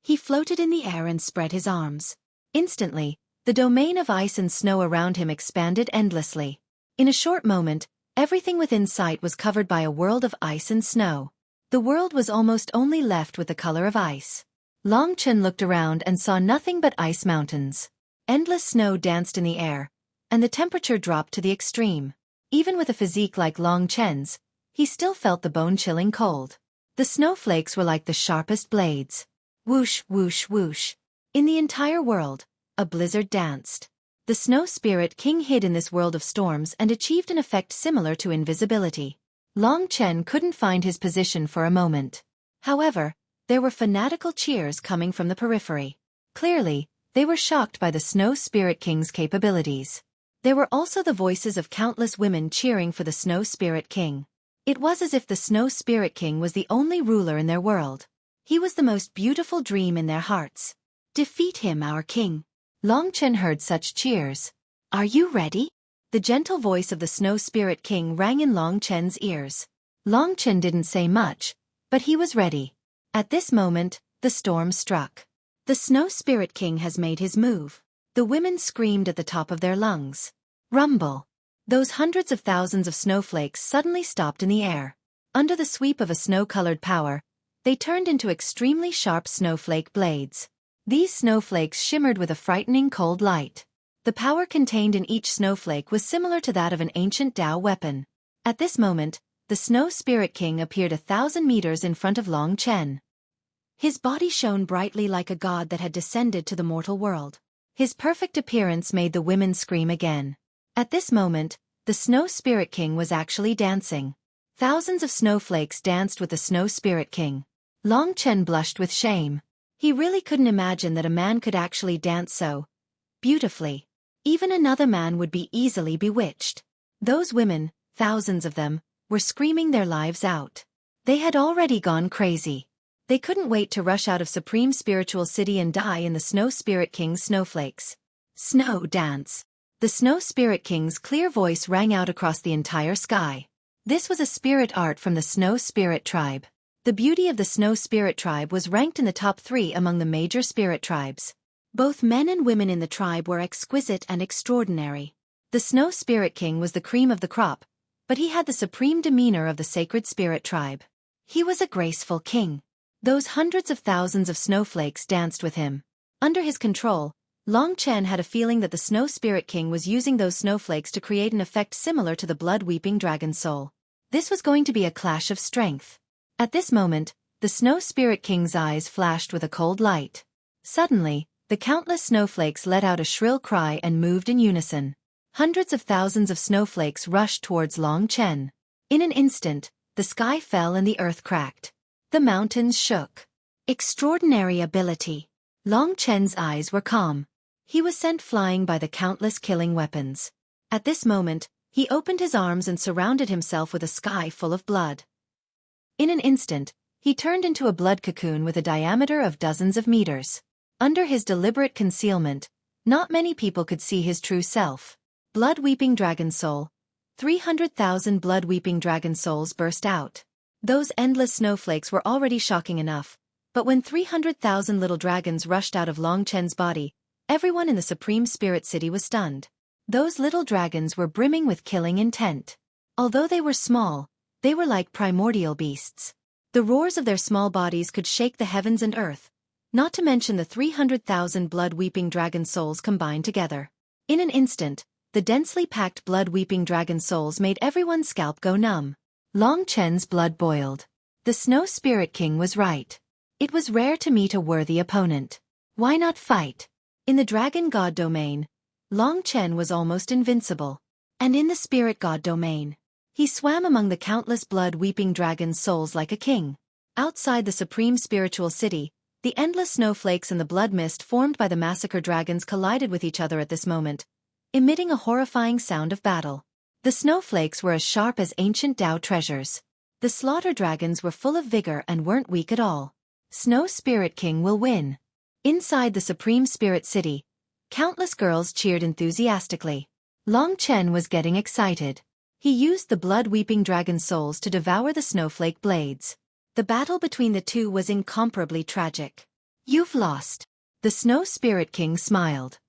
He floated in the air and spread his arms. Instantly, the domain of ice and snow around him expanded endlessly. In a short moment, everything within sight was covered by a world of ice and snow. The world was almost only left with the color of ice. Long Chen looked around and saw nothing but ice mountains. Endless snow danced in the air, and the temperature dropped to the extreme. Even with a physique like Long Chen's, he still felt the bone-chilling cold. The snowflakes were like the sharpest blades. Whoosh, whoosh, whoosh. In the entire world, a blizzard danced. The Snow Spirit King hid in this world of storms and achieved an effect similar to invisibility. Long Chen couldn't find his position for a moment. However, there were fanatical cheers coming from the periphery. Clearly, they were shocked by the Snow Spirit King's capabilities. There were also the voices of countless women cheering for the Snow Spirit King. It was as if the Snow Spirit King was the only ruler in their world. He was the most beautiful dream in their hearts. Defeat him, our king. Long Chen heard such cheers. Are you ready? The gentle voice of the Snow Spirit King rang in Long Chen's ears. Long Chen didn't say much, but he was ready. At this moment, the storm struck. The Snow Spirit King has made his move. The women screamed at the top of their lungs. Rumble. Those hundreds of thousands of snowflakes suddenly stopped in the air. Under the sweep of a snow-colored power, they turned into extremely sharp snowflake blades. These snowflakes shimmered with a frightening cold light. The power contained in each snowflake was similar to that of an ancient Tao weapon. At this moment, the Snow Spirit King appeared 1,000 meters in front of Long Chen. His body shone brightly like a god that had descended to the mortal world. His perfect appearance made the women scream again. At this moment, the Snow Spirit King was actually dancing. Thousands of snowflakes danced with the Snow Spirit King. Long Chen blushed with shame. He really couldn't imagine that a man could actually dance so beautifully. Even another man would be easily bewitched. Those women, thousands of them, were screaming their lives out. They had already gone crazy. They couldn't wait to rush out of Supreme Spiritual City and die in the Snow Spirit King's snowflakes. Snow dance. The Snow Spirit King's clear voice rang out across the entire sky. This was a spirit art from the Snow Spirit tribe. The beauty of the Snow Spirit tribe was ranked in the top 3 among the major spirit tribes. Both men and women in the tribe were exquisite and extraordinary. The Snow Spirit King was the cream of the crop, but he had the supreme demeanor of the sacred spirit tribe. He was a graceful king. Those hundreds of thousands of snowflakes danced with him. Under his control, Long Chen had a feeling that the Snow Spirit King was using those snowflakes to create an effect similar to the blood-weeping dragon soul. This was going to be a clash of strength. At this moment, the Snow Spirit King's eyes flashed with a cold light. Suddenly, the countless snowflakes let out a shrill cry and moved in unison. Hundreds of thousands of snowflakes rushed towards Long Chen. In an instant, the sky fell and the earth cracked. The mountains shook. Extraordinary ability. Long Chen's eyes were calm. He was sent flying by the countless killing weapons. At this moment, he opened his arms and surrounded himself with a sky full of blood. In an instant, he turned into a blood cocoon with a diameter of dozens of meters. Under his deliberate concealment, not many people could see his true self. Blood-weeping dragon soul. 300,000 blood-weeping dragon souls burst out. Those endless snowflakes were already shocking enough, but when 300,000 little dragons rushed out of Long Chen's body, everyone in the Supreme Spirit City was stunned. Those little dragons were brimming with killing intent. Although they were small, they were like primordial beasts. The roars of their small bodies could shake the heavens and earth. not to mention the 300,000 blood-weeping dragon souls combined together. In an instant, the densely packed blood-weeping dragon souls made everyone's scalp go numb. Long Chen's blood boiled. The Snow Spirit King was right. It was rare to meet a worthy opponent. Why not fight? In the Dragon God domain, Long Chen was almost invincible. And in the Spirit God domain, he swam among the countless blood-weeping dragon souls like a king. Outside the supreme spiritual city, the endless snowflakes and the blood mist formed by the massacre dragons collided with each other at this moment, emitting a horrifying sound of battle. The snowflakes were as sharp as ancient Tao treasures. The slaughter dragons were full of vigor and weren't weak at all. Snow Spirit King will win. Inside the Supreme Spirit City, countless girls cheered enthusiastically. Long Chen was getting excited. He used the blood-weeping dragon souls to devour the snowflake blades. The battle between the two was incomparably tragic. You've lost. The Snow Spirit King smiled.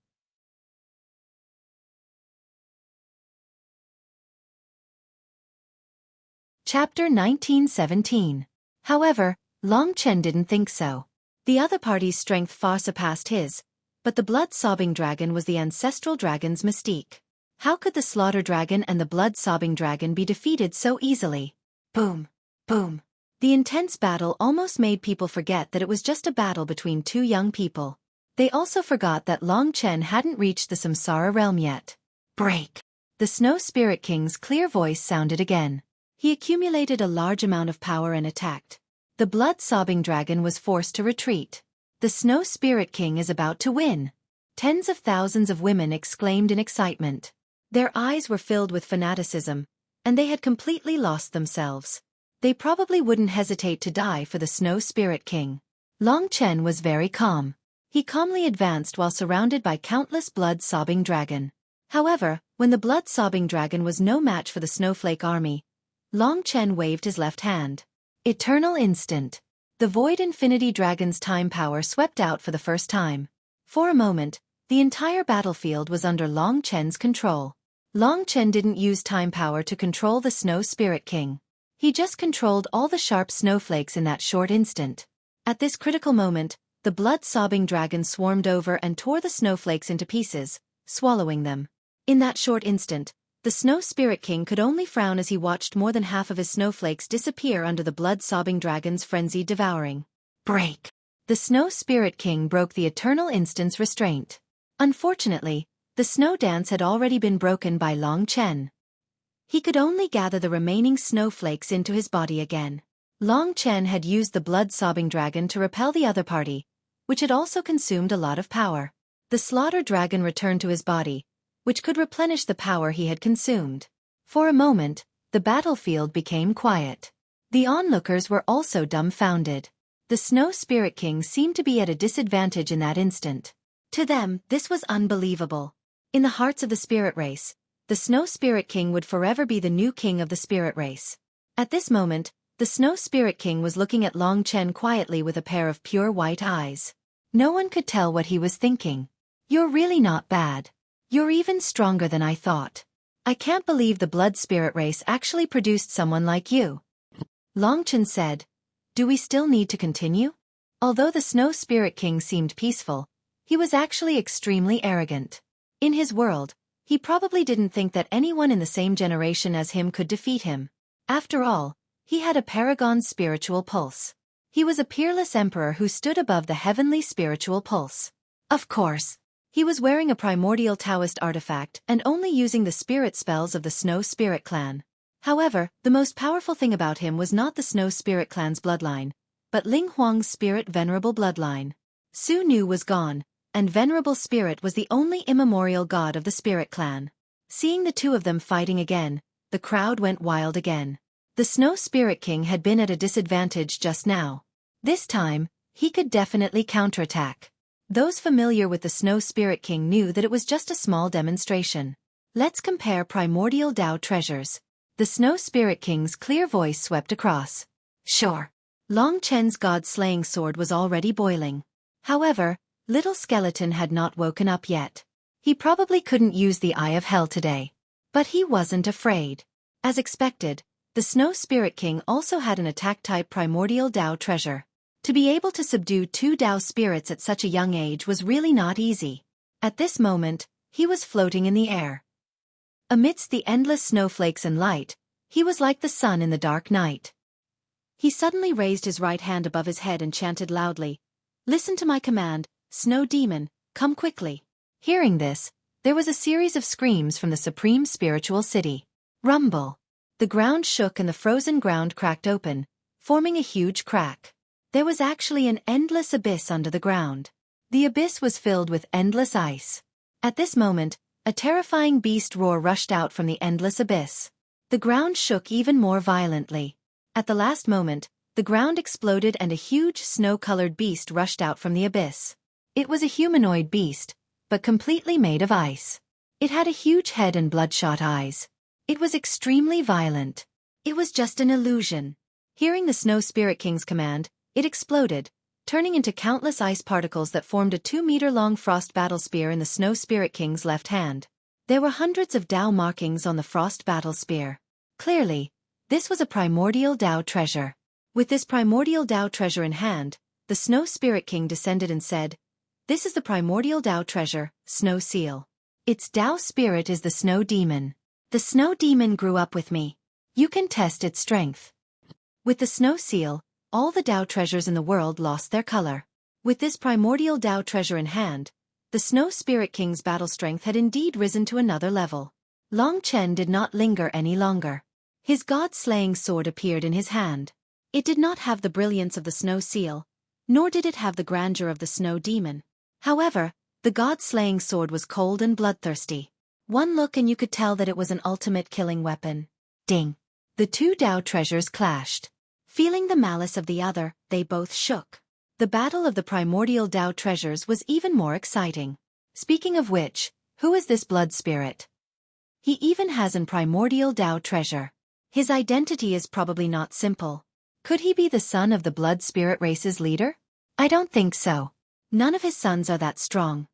Chapter 1917. However, Long Chen didn't think so. The other party's strength far surpassed his, but the blood-sobbing dragon was the ancestral dragon's mystique. How could the slaughter dragon and the blood-sobbing dragon be defeated so easily? Boom! Boom! The intense battle almost made people forget that it was just a battle between two young people. They also forgot that Long Chen hadn't reached the Samsara realm yet. Break! The Snow Spirit King's clear voice sounded again. He accumulated a large amount of power and attacked. The blood-sobbing dragon was forced to retreat. The Snow Spirit King is about to win. Tens of thousands of women exclaimed in excitement. Their eyes were filled with fanaticism, and they had completely lost themselves. They probably wouldn't hesitate to die for the Snow Spirit King. Long Chen was very calm. He calmly advanced while surrounded by countless blood-sobbing dragon. However, when the blood-sobbing dragon was no match for the Snowflake army, Long Chen waved his left hand. Eternal instant. The Void Infinity Dragon's time power swept out for the first time. For a moment, the entire battlefield was under Long Chen's control. Long Chen didn't use time power to control the Snow Spirit King. He just controlled all the sharp snowflakes in that short instant. At this critical moment, the blood-sobbing dragon swarmed over and tore the snowflakes into pieces, swallowing them. In that short instant, the Snow Spirit King could only frown as he watched more than half of his snowflakes disappear under the blood-sobbing dragon's frenzied devouring. Break! The Snow Spirit King broke the eternal instant's restraint. Unfortunately, the snow dance had already been broken by Long Chen. He could only gather the remaining snowflakes into his body again. Long Chen had used the blood-sobbing dragon to repel the other party, which had also consumed a lot of power. The slaughter dragon returned to his body, which could replenish the power he had consumed. For a moment, the battlefield became quiet. The onlookers were also dumbfounded. The Snow Spirit King seemed to be at a disadvantage in that instant. To them, this was unbelievable. In the hearts of the spirit race, the Snow Spirit King would forever be the new king of the spirit race. At this moment, the Snow Spirit King was looking at Long Chen quietly with a pair of pure white eyes. No one could tell what he was thinking. You're really not bad. You're even stronger than I thought. I can't believe the blood spirit race actually produced someone like you. Long Chen said, do we still need to continue? Although the Snow Spirit King seemed peaceful, he was actually extremely arrogant. In his world, he probably didn't think that anyone in the same generation as him could defeat him. After all, he had a paragon's spiritual pulse. He was a peerless emperor who stood above the heavenly spiritual pulse. Of course, he was wearing a primordial Taoist artifact and only using the spirit spells of the Snow Spirit Clan. However, the most powerful thing about him was not the Snow Spirit Clan's bloodline, but Ling Huang's spirit venerable bloodline. Su Nu was gone, and Venerable Spirit was the only immemorial god of the Spirit Clan. Seeing the two of them fighting again, the crowd went wild again. The Snow Spirit King had been at a disadvantage just now. This time, he could definitely counterattack. Those familiar with the Snow Spirit King knew that it was just a small demonstration. Let's compare primordial Tao treasures. The Snow Spirit King's clear voice swept across. Sure. Long Chen's god-slaying sword was already boiling. However, Little Skeleton had not woken up yet. He probably couldn't use the Eye of Hell today. But he wasn't afraid. As expected, the Snow Spirit King also had an attack-type primordial Tao treasure. To be able to subdue 2 Tao spirits at such a young age was really not easy. At this moment, he was floating in the air. Amidst the endless snowflakes and light, he was like the sun in the dark night. He suddenly raised his right hand above his head and chanted loudly, "Listen to my command, snow demon, come quickly." Hearing this, there was a series of screams from the supreme spiritual city. Rumble. The ground shook and the frozen ground cracked open, forming a huge crack. There was actually an endless abyss under the ground. The abyss was filled with endless ice. At this moment, a terrifying beast roar rushed out from the endless abyss. The ground shook even more violently. At the last moment, the ground exploded and a huge snow-colored beast rushed out from the abyss. It was a humanoid beast, but completely made of ice. It had a huge head and bloodshot eyes. It was extremely violent. It was just an illusion. Hearing the Snow Spirit King's command, it exploded, turning into countless ice particles that formed a 2-meter-long frost battle spear in the Snow Spirit King's left hand. There were hundreds of Tao markings on the frost battle spear. Clearly, this was a primordial Tao treasure. With this primordial Tao treasure in hand, the Snow Spirit King descended and said, "This is the primordial Tao treasure, Snow Seal. Its Tao spirit is the Snow Demon. The Snow Demon grew up with me. You can test its strength." With the Snow Seal, all the Tao treasures in the world lost their color. With this primordial Tao treasure in hand, the Snow Spirit King's battle strength had indeed risen to another level. Long Chen did not linger any longer. His god-slaying sword appeared in his hand. It did not have the brilliance of the Snow Seal, nor did it have the grandeur of the Snow Demon. However, the god-slaying sword was cold and bloodthirsty. One look and you could tell that it was an ultimate killing weapon. Ding! The 2 Tao treasures clashed. Feeling the malice of the other, they both shook. The battle of the primordial Tao treasures was even more exciting. Speaking of which, who is this blood spirit? He even has an primordial Tao treasure. His identity is probably not simple. Could he be the son of the blood spirit race's leader? I don't think so. None of his sons are that strong.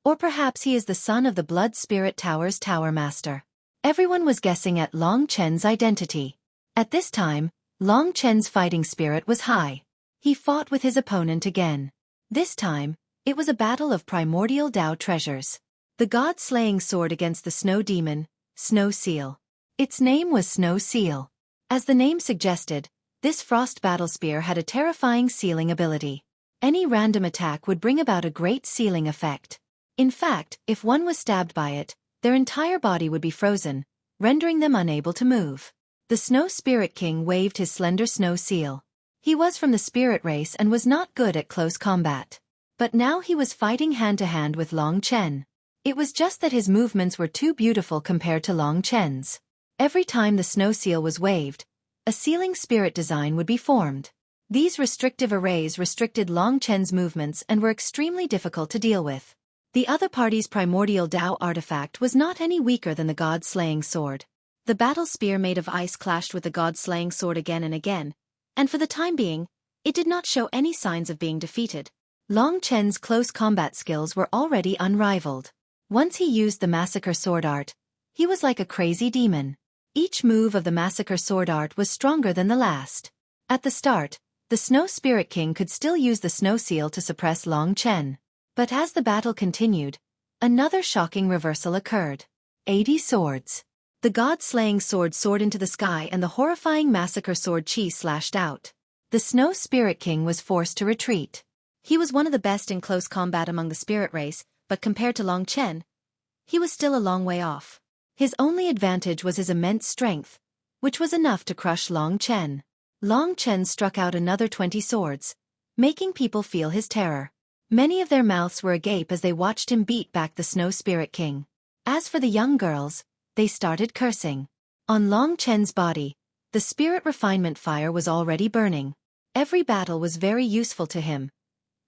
Or perhaps he is the son of the blood spirit tower's tower master. Everyone was guessing at Long Chen's identity. At this time, Long Chen's fighting spirit was high. He fought with his opponent again. This time, it was a battle of primordial Tao treasures. The god-slaying sword against the Snow Demon, Snow Seal. Its name was Snow Seal. As the name suggested, this frost battle spear had a terrifying sealing ability. Any random attack would bring about a great sealing effect. In fact, if one was stabbed by it, their entire body would be frozen, rendering them unable to move. The Snow Spirit King waved his slender Snow Seal. He was from the spirit race and was not good at close combat. But now he was fighting hand-to-hand with Long Chen. It was just that his movements were too beautiful compared to Long Chen's. Every time the Snow Seal was waved, a sealing spirit design would be formed. These restrictive arrays restricted Long Chen's movements and were extremely difficult to deal with. The other party's primordial Tao artifact was not any weaker than the god-slaying sword. The battle spear made of ice clashed with the god-slaying sword again and again, and for the time being, it did not show any signs of being defeated. Long Chen's close combat skills were already unrivaled. Once he used the massacre sword art, he was like a crazy demon. Each move of the massacre sword art was stronger than the last. At the start, the Snow Spirit King could still use the Snow Seal to suppress Long Chen. But as the battle continued, another shocking reversal occurred. 80 swords. The god-slaying sword soared into the sky and the horrifying massacre sword chi slashed out. The Snow Spirit King was forced to retreat. He was one of the best in close combat among the spirit race, but compared to Long Chen, he was still a long way off. His only advantage was his immense strength, which was enough to crush Long Chen. Long Chen struck out another 20 swords, making people feel his terror. Many of their mouths were agape as they watched him beat back the Snow Spirit King. As for the young girls, they started cursing. On Long Chen's body, the spirit refinement fire was already burning. Every battle was very useful to him,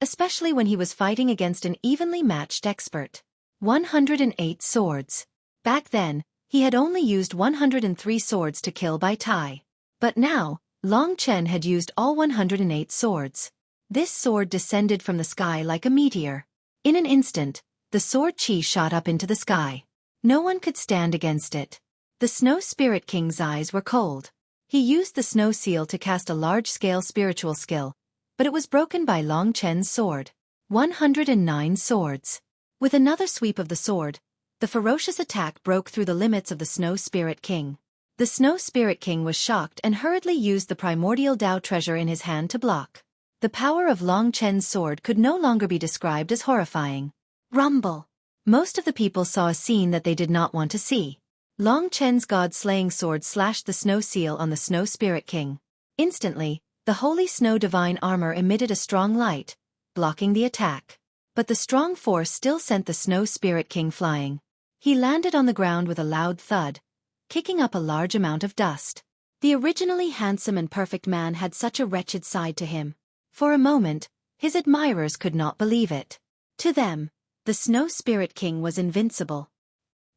especially when he was fighting against an evenly matched expert. 108 swords. Back then, he had only used 103 swords to kill Bai Tai. But now, Long Chen had used all 108 swords. This sword descended from the sky like a meteor. In an instant, the sword chi shot up into the sky. No one could stand against it. The Snow Spirit King's eyes were cold. He used the Snow Seal to cast a large-scale spiritual skill, but it was broken by Long Chen's sword. 109 swords. With another sweep of the sword, the ferocious attack broke through the limits of the Snow Spirit King. The Snow Spirit King was shocked and hurriedly used the primordial Tao treasure in his hand to block. The power of Long Chen's sword could no longer be described as horrifying. Rumble. Most of the people saw a scene that they did not want to see. Long Chen's god-slaying sword slashed the snow seal on the Snow Spirit King. Instantly, the holy snow divine armor emitted a strong light, blocking the attack. But the strong force still sent the Snow Spirit King flying. He landed on the ground with a loud thud, kicking up a large amount of dust. The originally handsome and perfect man had such a wretched side to him. For a moment, his admirers could not believe it. To them, the Snow Spirit King was invincible.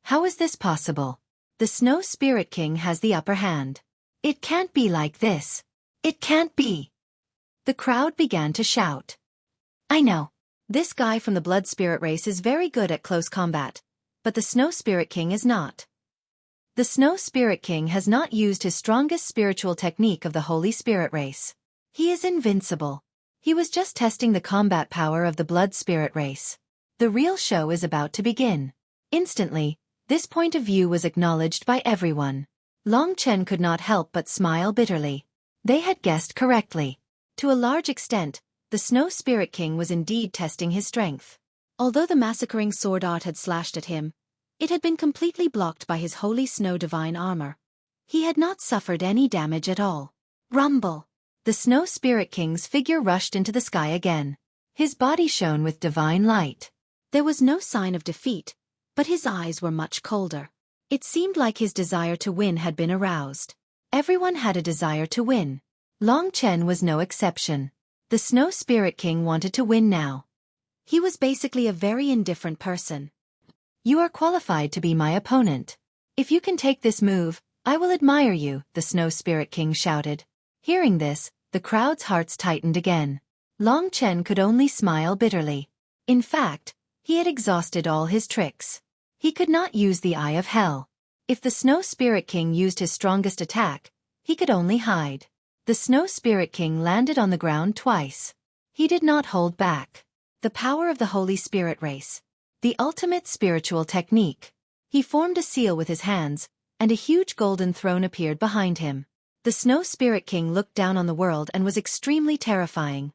How is this possible? The Snow Spirit King has the upper hand. It can't be like this. It can't be. The crowd began to shout. I know. This guy from the Blood Spirit race is very good at close combat, but the Snow Spirit King is not. The Snow Spirit King has not used his strongest spiritual technique of the Holy Spirit race. He is invincible. He was just testing the combat power of the Blood Spirit race. The real show is about to begin. Instantly, this point of view was acknowledged by everyone. Long Chen could not help but smile bitterly. They had guessed correctly. To a large extent, the Snow Spirit King was indeed testing his strength. Although the massacring sword art had slashed at him, it had been completely blocked by his holy snow divine armor. He had not suffered any damage at all. Rumble! The Snow Spirit King's figure rushed into the sky again. His body shone with divine light. There was no sign of defeat, but his eyes were much colder. It seemed like his desire to win had been aroused. Everyone had a desire to win. Long Chen was no exception. The Snow Spirit King wanted to win now. He was basically a very indifferent person. You are qualified to be my opponent. If you can take this move, I will admire you, the Snow Spirit King shouted. Hearing this, the crowd's hearts tightened again. Long Chen could only smile bitterly. In fact, he had exhausted all his tricks. He could not use the Eye of Hell. If the Snow Spirit King used his strongest attack, he could only hide. The Snow Spirit King landed on the ground twice. He did not hold back. The power of the Holy Spirit race. The ultimate spiritual technique. He formed a seal with his hands, and a huge golden throne appeared behind him. The Snow Spirit King looked down on the world and was extremely terrifying.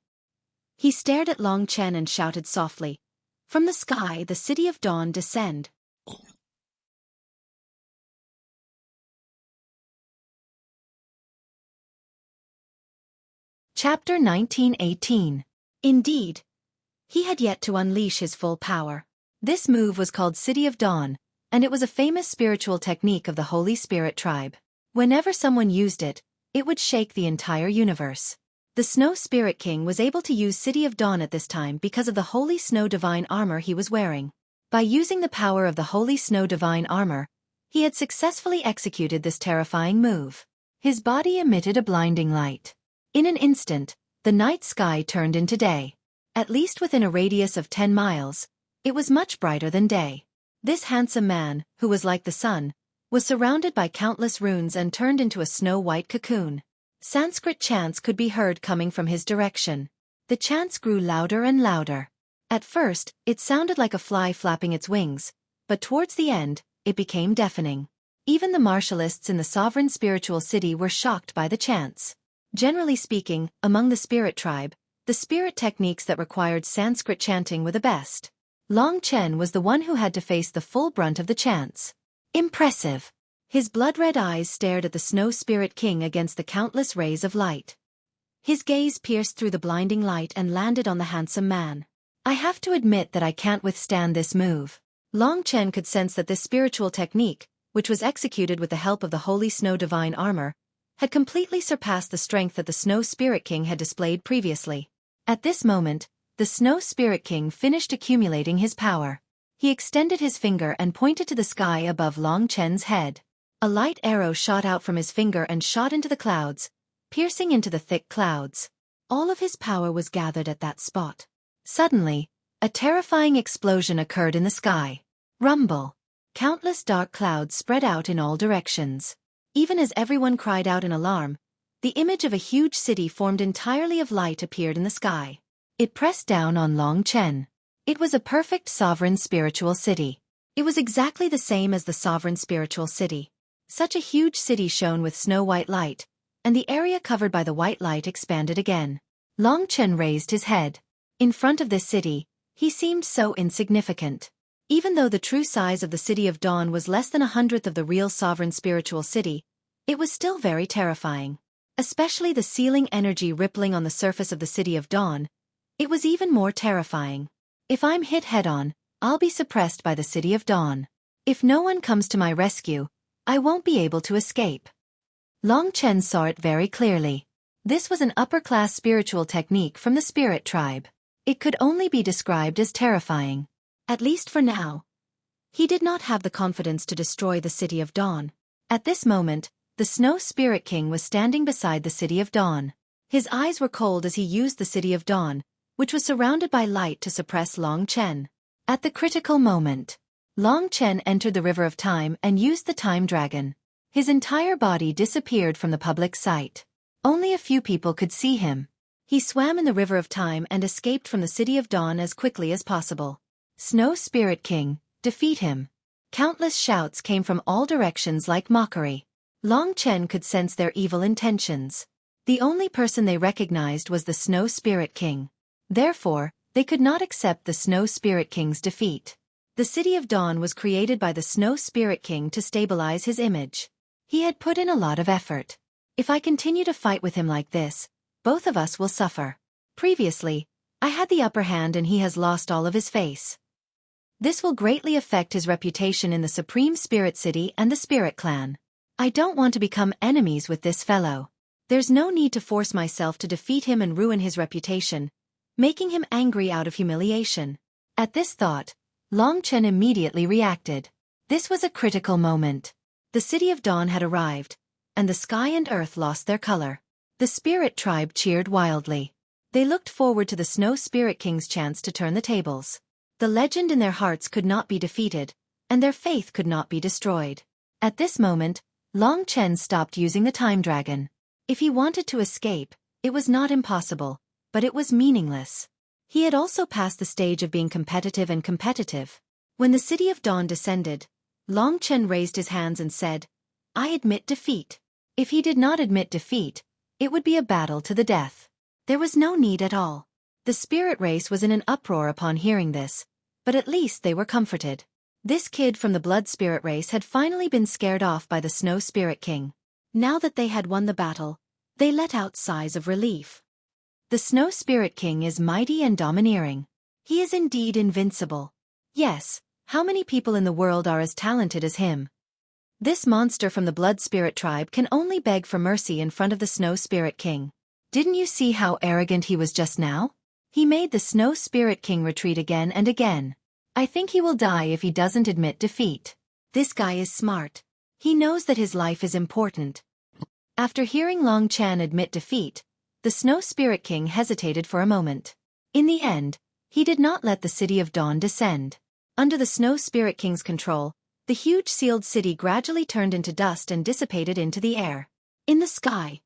He stared at Long Chen and shouted softly, "From the sky the city of dawn descend." Chapter 1918. Indeed, he had yet to unleash his full power. This move was called City of Dawn, and it was a famous spiritual technique of the Holy Spirit tribe. Whenever someone used it, it would shake the entire universe. The Snow Spirit King was able to use City of Dawn at this time because of the Holy Snow Divine armor he was wearing. By using the power of the Holy Snow Divine armor, he had successfully executed this terrifying move. His body emitted a blinding light. In an instant, the night sky turned into day. At least within a radius of 10 miles, it was much brighter than day. This handsome man, who was like the sun, was surrounded by countless runes and turned into a snow-white cocoon. Sanskrit chants could be heard coming from his direction. The chants grew louder and louder. At first, it sounded like a fly flapping its wings, but towards the end, it became deafening. Even the martialists in the sovereign spiritual city were shocked by the chants. Generally speaking, among the spirit tribe, the spirit techniques that required Sanskrit chanting were the best. Long Chen was the one who had to face the full brunt of the chants. Impressive! His blood-red eyes stared at the Snow Spirit King against the countless rays of light. His gaze pierced through the blinding light and landed on the handsome man. I have to admit that I can't withstand this move. Long Chen could sense that this spiritual technique, which was executed with the help of the Holy Snow Divine armor, had completely surpassed the strength that the Snow Spirit King had displayed previously. At this moment, the Snow Spirit King finished accumulating his power. He extended his finger and pointed to the sky above Long Chen's head. A light arrow shot out from his finger and shot into the clouds, piercing into the thick clouds. All of his power was gathered at that spot. Suddenly, a terrifying explosion occurred in the sky. Rumble! Countless dark clouds spread out in all directions. Even as everyone cried out in alarm, The image of a huge city formed entirely of light appeared in the sky. It pressed down on Long Chen. It was a perfect sovereign spiritual city. It was exactly the same as the sovereign spiritual city. Such a huge city shone with snow-white light, and the area covered by the white light expanded again. Long Chen raised his head. In front of this city, he seemed so insignificant. Even though the true size of the City of Dawn was less than 1/100th of the real sovereign spiritual city, it was still very terrifying. Especially the sealing energy rippling on the surface of the City of Dawn. It was even more terrifying. If I'm hit head-on, I'll be suppressed by the City of Dawn. If no one comes to my rescue, I won't be able to escape. Long Chen saw it very clearly. This was an upper-class spiritual technique from the spirit tribe. It could only be described as terrifying. At least for now. He did not have the confidence to destroy the City of Dawn. At this moment, the Snow Spirit King was standing beside the City of Dawn. His eyes were cold as he used the City of Dawn, which was surrounded by light to suppress Long Chen. At the critical moment, Long Chen entered the River of Time and used the Time Dragon. His entire body disappeared from the public sight. Only a few people could see him. He swam in the River of Time and escaped from the City of Dawn as quickly as possible. Snow Spirit King, defeat him. Countless shouts came from all directions like mockery. Long Chen could sense their evil intentions. The only person they recognized was the Snow Spirit King. Therefore, they could not accept the Snow Spirit King's defeat. The City of Dawn was created by the Snow Spirit King to stabilize his image. He had put in a lot of effort. If I continue to fight with him like this, both of us will suffer. Previously, I had the upper hand and he has lost all of his face. This will greatly affect his reputation in the Supreme Spirit City and the Spirit Clan. I don't want to become enemies with this fellow. There's no need to force myself to defeat him and ruin his reputation, making him angry out of humiliation. At this thought, Long Chen immediately reacted. This was a critical moment. The City of Dawn had arrived, and the sky and earth lost their color. The Spirit Tribe cheered wildly. They looked forward to the Snow Spirit King's chance to turn the tables. The legend in their hearts could not be defeated, and their faith could not be destroyed. At this moment, Long Chen stopped using the Time Dragon. If he wanted to escape, it was not impossible, but it was meaningless. He had also passed the stage of being competitive and competitive. When the City of Dawn descended, Long Chen raised his hands and said, "I admit defeat." If he did not admit defeat, it would be a battle to the death. There was no need at all. The spirit race was in an uproar upon hearing this, but at least they were comforted. This kid from the blood spirit race had finally been scared off by the Snow Spirit King. Now that they had won the battle, they let out sighs of relief. The Snow Spirit King is mighty and domineering. He is indeed invincible. Yes, how many people in the world are as talented as him? This monster from the Blood Spirit tribe can only beg for mercy in front of the Snow Spirit King. Didn't you see how arrogant he was just now? He made the Snow Spirit King retreat again and again. I think he will die if he doesn't admit defeat. This guy is smart. He knows that his life is important. After hearing Long Chen admit defeat, the Snow Spirit King hesitated for a moment. In the end, he did not let the City of Dawn descend. Under the Snow Spirit King's control, the huge sealed city gradually turned into dust and dissipated into the air. In the sky,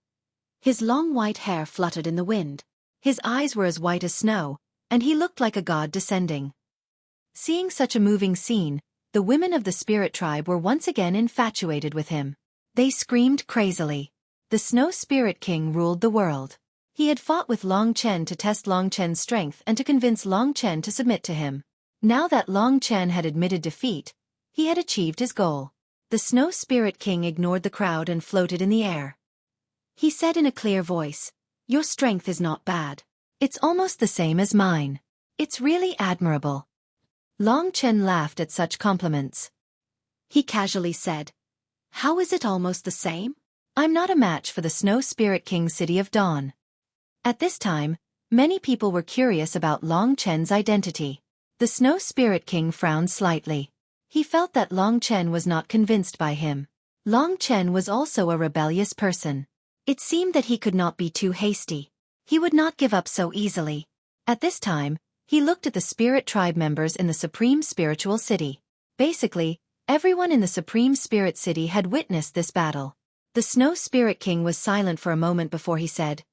his long white hair fluttered in the wind. His eyes were as white as snow, and he looked like a god descending. Seeing such a moving scene, the women of the Spirit Tribe were once again infatuated with him. They screamed crazily. The Snow Spirit King ruled the world. He had fought with Long Chen to test Long Chen's strength and to convince Long Chen to submit to him. Now that Long Chen had admitted defeat, he had achieved his goal. The Snow Spirit King ignored the crowd and floated in the air. He said in a clear voice, "Your strength is not bad. It's almost the same as mine. It's really admirable." Long Chen laughed at such compliments. He casually said, "How is it almost the same? I'm not a match for the Snow Spirit King's City of Dawn." At this time, many people were curious about Long Chen's identity. The Snow Spirit King frowned slightly. He felt that Long Chen was not convinced by him. Long Chen was also a rebellious person. It seemed that he could not be too hasty. He would not give up so easily. At this time, he looked at the Spirit Tribe members in the Supreme Spiritual City. Basically, everyone in the Supreme Spirit City had witnessed this battle. The Snow Spirit King was silent for a moment before he said,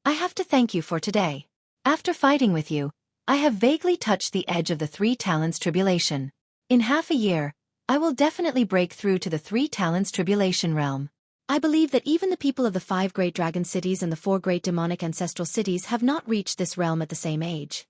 I have to thank you for today. After fighting with you, I have vaguely touched the edge of the 3 Talents Tribulation. In half a year, I will definitely break through to the 3 Talents Tribulation realm. I believe that even the people of the 5 great dragon cities and the 4 great demonic ancestral cities have not reached this realm at the same age.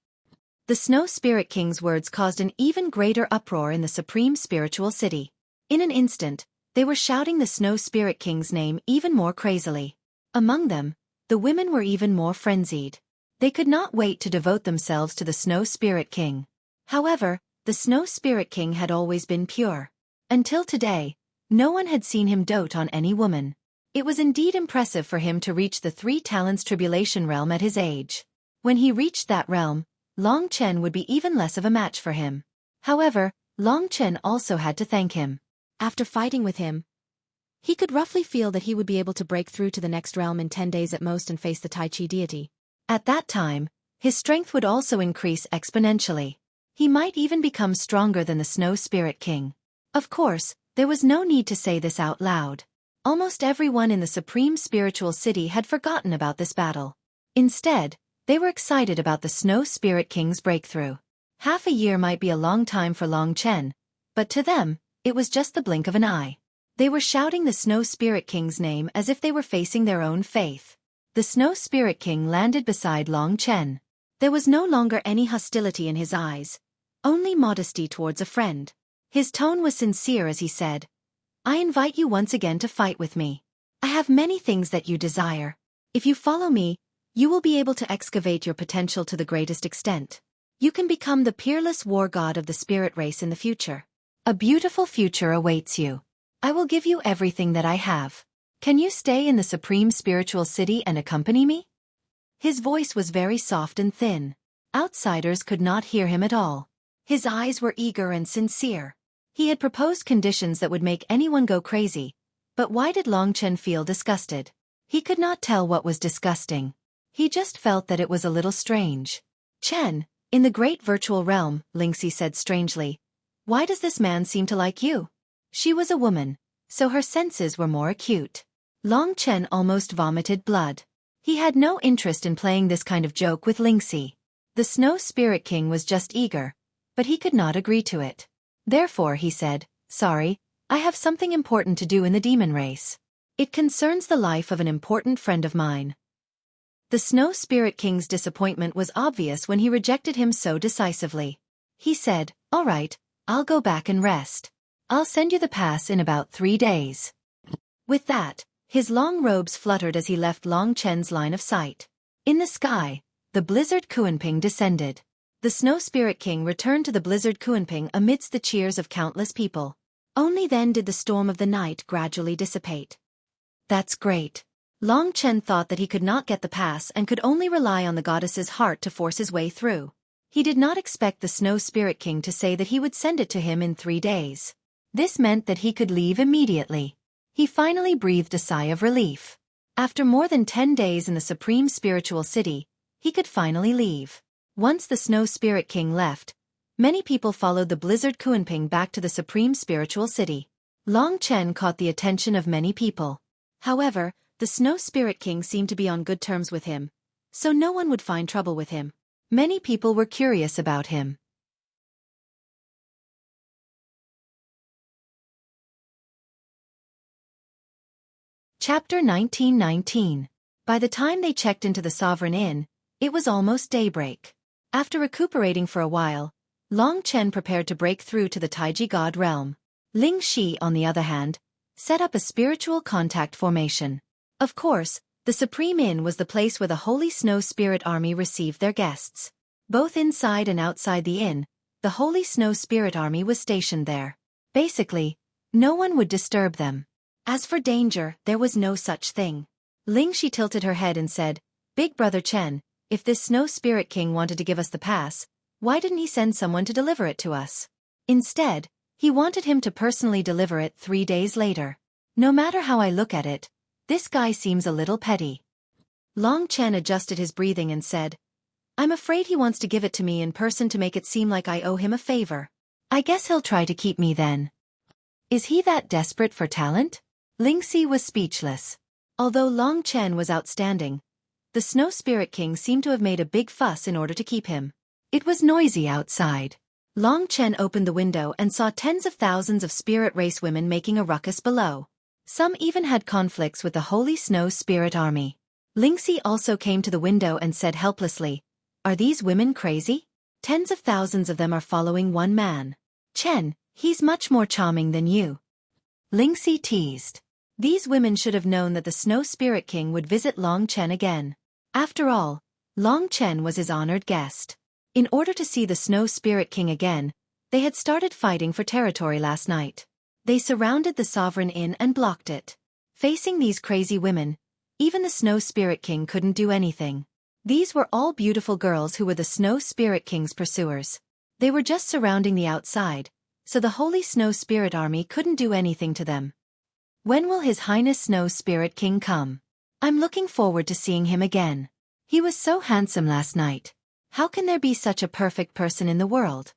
The Snow Spirit King's words caused an even greater uproar in the Supreme Spiritual City. In an instant, they were shouting the Snow Spirit King's name even more crazily. Among them, the women were even more frenzied. They could not wait to devote themselves to the Snow Spirit King. However, the Snow Spirit King had always been pure. Until today, no one had seen him dote on any woman. It was indeed impressive for him to reach the 3 Talents Tribulation realm at his age. When he reached that realm, Long Chen would be even less of a match for him. However, Long Chen also had to thank him. After fighting with him, he could roughly feel that he would be able to break through to the next realm in 10 days at most and face the Tai Chi deity. At that time, his strength would also increase exponentially. He might even become stronger than the Snow Spirit King. Of course, there was no need to say this out loud. Almost everyone in the Supreme Spiritual City had forgotten about this battle. Instead, they were excited about the Snow Spirit King's breakthrough. Half a year might be a long time for Long Chen, but to them, it was just the blink of an eye. They were shouting the Snow Spirit King's name as if they were facing their own faith. The Snow Spirit King landed beside Long Chen. There was no longer any hostility in his eyes, only modesty towards a friend. His tone was sincere as he said, I invite you once again to fight with me. I have many things that you desire. If you follow me, you will be able to excavate your potential to the greatest extent. You can become the peerless war god of the spirit race in the future. A beautiful future awaits you. I will give you everything that I have. Can you stay in the Supreme Spiritual City and accompany me? His voice was very soft and thin. Outsiders could not hear him at all. His eyes were eager and sincere. He had proposed conditions that would make anyone go crazy, but why did Long Chen feel disgusted? He could not tell what was disgusting. He just felt that it was a little strange. Chen, in the great virtual realm, Lingxi said strangely, why does this man seem to like you? She was a woman, so her senses were more acute. Long Chen almost vomited blood. He had no interest in playing this kind of joke with Lingxi. The Snow Spirit King was just eager, but he could not agree to it. Therefore he said, sorry, I have something important to do in the demon race. It concerns the life of an important friend of mine. The Snow Spirit King's disappointment was obvious when he rejected him so decisively. He said, all right, I'll go back and rest. I'll send you the pass in about 3 days. With that, his long robes fluttered as he left Long Chen's line of sight. In the sky, the blizzard Kuanping descended. The Snow Spirit King returned to the blizzard Kuanping amidst the cheers of countless people. Only then did the storm of the night gradually dissipate. That's great. Long Chen thought that he could not get the pass and could only rely on the goddess's heart to force his way through. He did not expect the Snow Spirit King to say that he would send it to him in 3 days. This meant that he could leave immediately. He finally breathed a sigh of relief. After more than 10 days in the Supreme Spiritual City, he could finally leave. Once the Snow Spirit King left, many people followed the blizzard Kuanping back to the Supreme Spiritual City. Long Chen caught the attention of many people. However, the Snow Spirit King seemed to be on good terms with him, so no one would find trouble with him. Many people were curious about him. Chapter 1919. By the time they checked into the Sovereign Inn, it was almost daybreak. After recuperating for a while, Long Chen prepared to break through to the Taiji God realm. Ling Shi, on the other hand, set up a spiritual contact formation. Of course, the Supreme Inn was the place where the Holy Snow Spirit Army received their guests. Both inside and outside the inn, the Holy Snow Spirit Army was stationed there. Basically, no one would disturb them. As for danger, there was no such thing. Ling Shi tilted her head and said, Big Brother Chen, if this Snow Spirit King wanted to give us the pass, why didn't he send someone to deliver it to us? Instead, he wanted him to personally deliver it 3 days later. No matter how I look at it, this guy seems a little petty. Long Chen adjusted his breathing and said, I'm afraid he wants to give it to me in person to make it seem like I owe him a favor. I guess he'll try to keep me then. Is he that desperate for talent? Lingxi was speechless. Although Long Chen was outstanding, the Snow Spirit King seemed to have made a big fuss in order to keep him. It was noisy outside. Long Chen opened the window and saw tens of thousands of spirit race women making a ruckus below. Some even had conflicts with the Holy Snow Spirit Army. Lingxi also came to the window and said helplessly, "Are these women crazy? Tens of thousands of them are following one man. Chen, he's much more charming than you." Lingxi teased. These women should have known that the Snow Spirit King would visit Long Chen again. After all, Long Chen was his honored guest. In order to see the Snow Spirit King again, they had started fighting for territory last night. They surrounded the Sovereign Inn and blocked it. Facing these crazy women, even the Snow Spirit King couldn't do anything. These were all beautiful girls who were the Snow Spirit King's pursuers. They were just surrounding the outside, so the Holy Snow Spirit Army couldn't do anything to them. When will His Highness Snow Spirit King come? I'm looking forward to seeing him again. He was so handsome last night. How can there be such a perfect person in the world?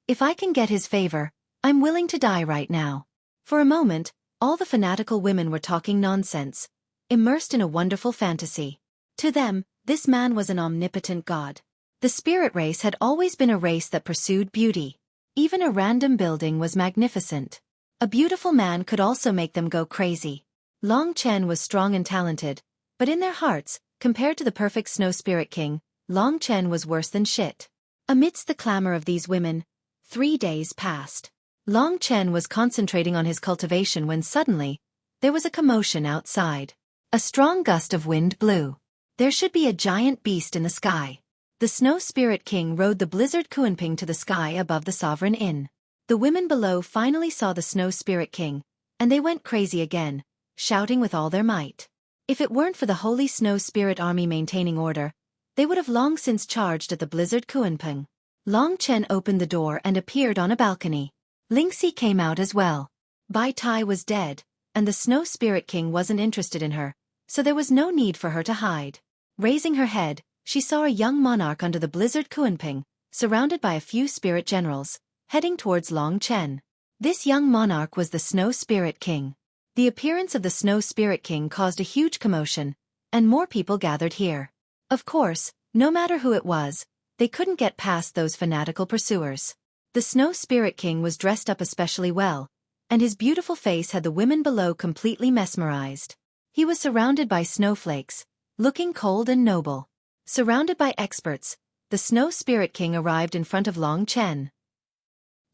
If I can get his favor, I'm willing to die right now. For a moment, all the fanatical women were talking nonsense, immersed in a wonderful fantasy. To them, this man was an omnipotent god. The spirit race had always been a race that pursued beauty. Even a random building was magnificent. A beautiful man could also make them go crazy. Long Chen was strong and talented, but in their hearts, compared to the perfect Snow Spirit King, Long Chen was worse than shit. Amidst the clamor of these women, 3 days passed. Long Chen was concentrating on his cultivation when suddenly, there was a commotion outside. A strong gust of wind blew. There should be a giant beast in the sky. The Snow Spirit King rode the blizzard Kuanping to the sky above the Sovereign Inn. The women below finally saw the Snow Spirit King, and they went crazy again, shouting with all their might. If it weren't for the Holy Snow Spirit Army maintaining order, they would have long since charged at the blizzard Kuanping. Long Chen opened the door and appeared on a balcony. Lingxi came out as well. Bai Tai was dead, and the Snow Spirit King wasn't interested in her, so there was no need for her to hide. Raising her head, she saw a young monarch under the blizzard Kuanping, surrounded by a few spirit generals, heading towards Long Chen. This young monarch was the Snow Spirit King. The appearance of the Snow Spirit King caused a huge commotion, and more people gathered here. Of course, no matter who it was, they couldn't get past those fanatical pursuers. The Snow Spirit King was dressed up especially well, and his beautiful face had the women below completely mesmerized. He was surrounded by snowflakes, looking cold and noble. Surrounded by experts, the Snow Spirit King arrived in front of Long Chen.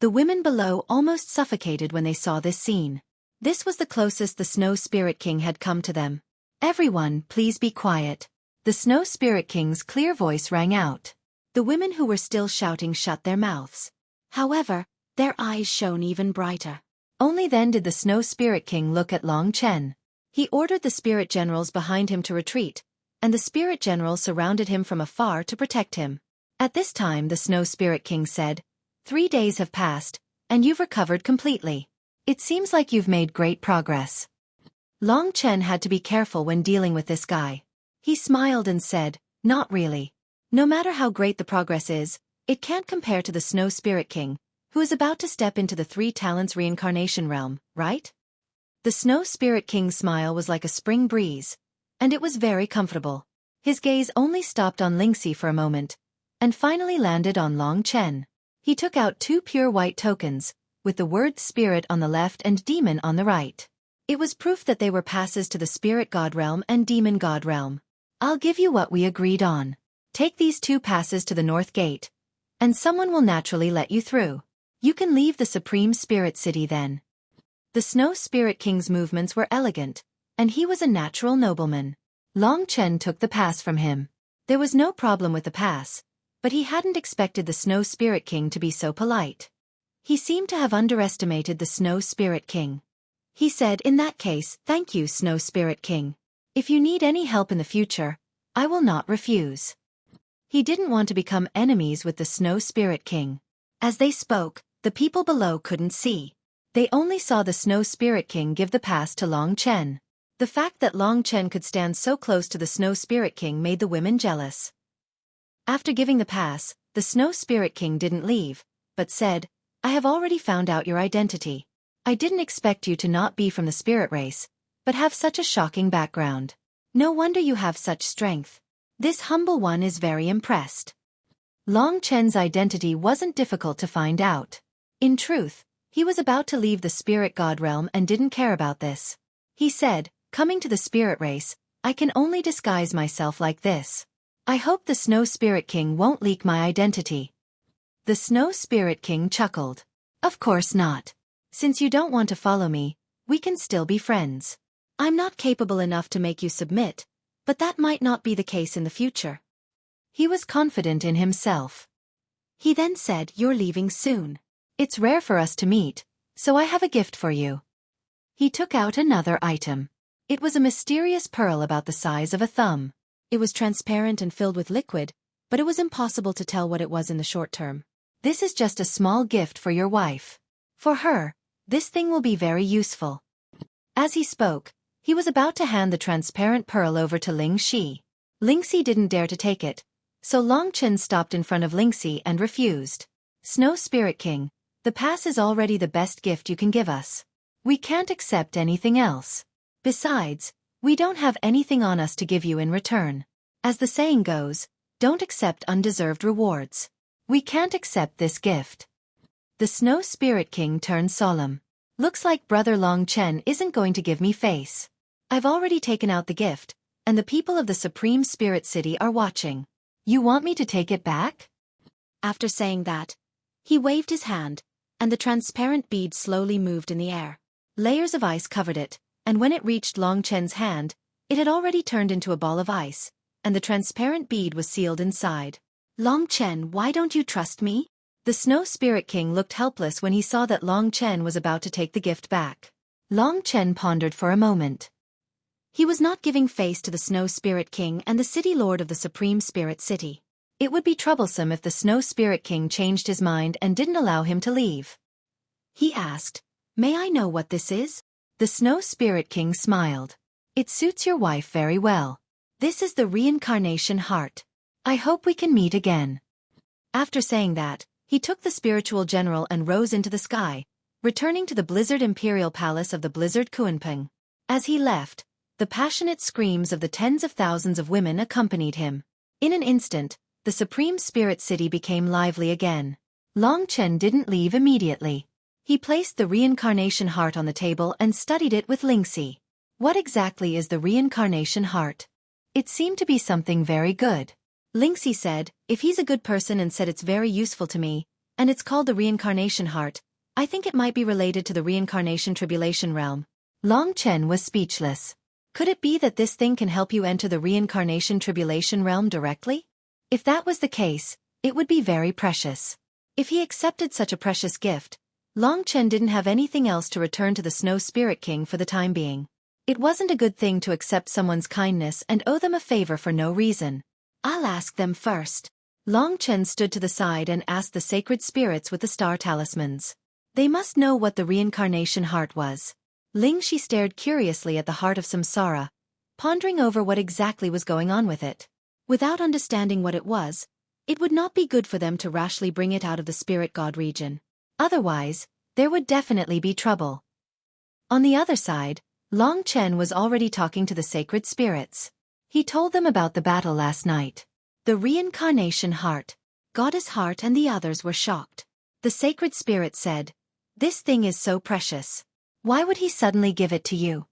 The women below almost suffocated when they saw this scene. This was the closest the Snow Spirit King had come to them. "Everyone, please be quiet." The Snow Spirit King's clear voice rang out. The women who were still shouting shut their mouths. However, their eyes shone even brighter. Only then did the Snow Spirit King look at Long Chen. He ordered the spirit generals behind him to retreat, and the spirit generals surrounded him from afar to protect him. At this time the Snow Spirit King said, 3 days have passed, and you've recovered completely. It seems like you've made great progress. Long Chen had to be careful when dealing with this guy. He smiled and said, "Not really. No matter how great the progress is, it can't compare to the Snow Spirit King, who is about to step into the 3 talents reincarnation realm, right?" The Snow Spirit King's smile was like a spring breeze, and it was very comfortable. His gaze only stopped on Lingxi for a moment, and finally landed on Long Chen. He took out 2 pure white tokens, with the word Spirit on the left and Demon on the right. It was proof that they were passes to the Spirit God Realm and Demon God Realm. "I'll give you what we agreed on. Take these 2 passes to the North Gate, and someone will naturally let you through. You can leave the Supreme Spirit City then." The Snow Spirit King's movements were elegant, and he was a natural nobleman. Long Chen took the pass from him. There was no problem with the pass, but he hadn't expected the Snow Spirit King to be so polite. He seemed to have underestimated the Snow Spirit King. He said, "In that case, thank you, Snow Spirit King. If you need any help in the future, I will not refuse." He didn't want to become enemies with the Snow Spirit King. As they spoke, the people below couldn't see. They only saw the Snow Spirit King give the pass to Long Chen. The fact that Long Chen could stand so close to the Snow Spirit King made the women jealous. After giving the pass, the Snow Spirit King didn't leave, but said, "I have already found out your identity. I didn't expect you to not be from the spirit race, but have such a shocking background. No wonder you have such strength. This humble one is very impressed. Long Chen's identity wasn't difficult to find out. In truth, he was about to leave the spirit god realm and didn't care about this. He said, coming to the spirit race, I can only disguise myself like this. I hope the Snow Spirit King won't leak my identity. The Snow Spirit King chuckled. Of course not. Since you don't want to follow me, we can still be friends. I'm not capable enough to make you submit, but that might not be the case in the future. He was confident in himself. He then said, You're leaving soon. It's rare for us to meet, so I have a gift for you. He took out another item. It was a mysterious pearl about the size of a thumb. It was transparent and filled with liquid, but it was impossible to tell what it was in the short term. This is just a small gift for your wife. For her, this thing will be very useful. As he spoke, he was about to hand the transparent pearl over to Ling Shi. Lingxi didn't dare to take it, so Long Chen stopped in front of Lingxi and refused. Snow Spirit King, the pass is already the best gift you can give us. We can't accept anything else. Besides, we don't have anything on us to give you in return. As the saying goes, don't accept undeserved rewards. We can't accept this gift. The Snow Spirit King turned solemn. Looks like Brother Long Chen isn't going to give me face. I've already taken out the gift, and the people of the Supreme Spirit City are watching. You want me to take it back? After saying that, he waved his hand, and the transparent bead slowly moved in the air. Layers of ice covered it, and when it reached Long Chen's hand, it had already turned into a ball of ice, and the transparent bead was sealed inside. Long Chen, why don't you trust me? The Snow Spirit King looked helpless when he saw that Long Chen was about to take the gift back. Long Chen pondered for a moment. He was not giving face to the Snow Spirit King and the City Lord of the Supreme Spirit City. It would be troublesome if the Snow Spirit King changed his mind and didn't allow him to leave. He asked, May I know what this is? The Snow Spirit King smiled. It suits your wife very well. This is the reincarnation heart. I hope we can meet again. After saying that, he took the spiritual general and rose into the sky, returning to the Blizzard Imperial Palace of the Blizzard Kuanping. As he left, the passionate screams of the tens of thousands of women accompanied him. In an instant, the Supreme Spirit City became lively again. Long Chen didn't leave immediately. He placed the reincarnation heart on the table and studied it with Lingxi. What exactly is the reincarnation heart? It seemed to be something very good. Lingxi said, if he's a good person and said it's very useful to me, and it's called the reincarnation heart, I think it might be related to the reincarnation tribulation realm. Long Chen was speechless. Could it be that this thing can help you enter the reincarnation tribulation realm directly? If that was the case, it would be very precious. If he accepted such a precious gift, Long Chen didn't have anything else to return to the Snow Spirit King for the time being. It wasn't a good thing to accept someone's kindness and owe them a favor for no reason. I'll ask them first. Long Chen stood to the side and asked the sacred spirits with the star talismans. They must know what the reincarnation heart was. Ling Shi stared curiously at the heart of Samsara, pondering over what exactly was going on with it. Without understanding what it was, it would not be good for them to rashly bring it out of the spirit god region. Otherwise, there would definitely be trouble. On the other side, Long Chen was already talking to the sacred spirits. He told them about the battle last night. The reincarnation heart, goddess heart and the others were shocked. The sacred spirit said, This thing is so precious. Why would he suddenly give it to you?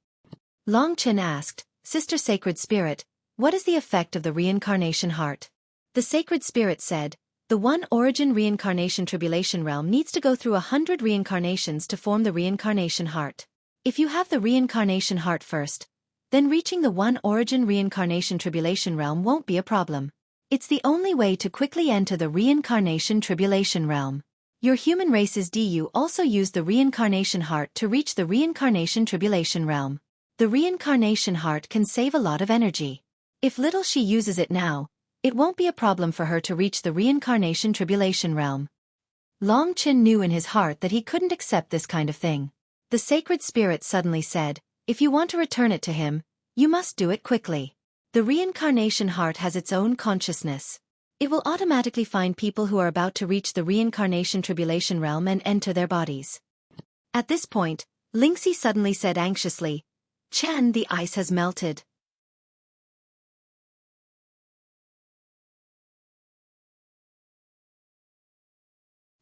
Long Chen asked, Sister Sacred Spirit, what is the effect of the reincarnation heart? The sacred spirit said, the one origin reincarnation tribulation realm needs to go through 100 reincarnations to form the reincarnation heart. If you have the reincarnation heart first, then reaching the one origin reincarnation tribulation realm won't be a problem. It's the only way to quickly enter the reincarnation tribulation realm. Your human race's DU also used the reincarnation heart to reach the reincarnation tribulation realm. The reincarnation heart can save a lot of energy. If little she uses it now, it won't be a problem for her to reach the reincarnation tribulation realm. Long Chen knew in his heart that he couldn't accept this kind of thing. The sacred spirit suddenly said, if you want to return it to him, you must do it quickly. The reincarnation heart has its own consciousness. It will automatically find people who are about to reach the reincarnation tribulation realm and enter their bodies. At this point, Lingxi suddenly said anxiously, "Chen, the ice has melted."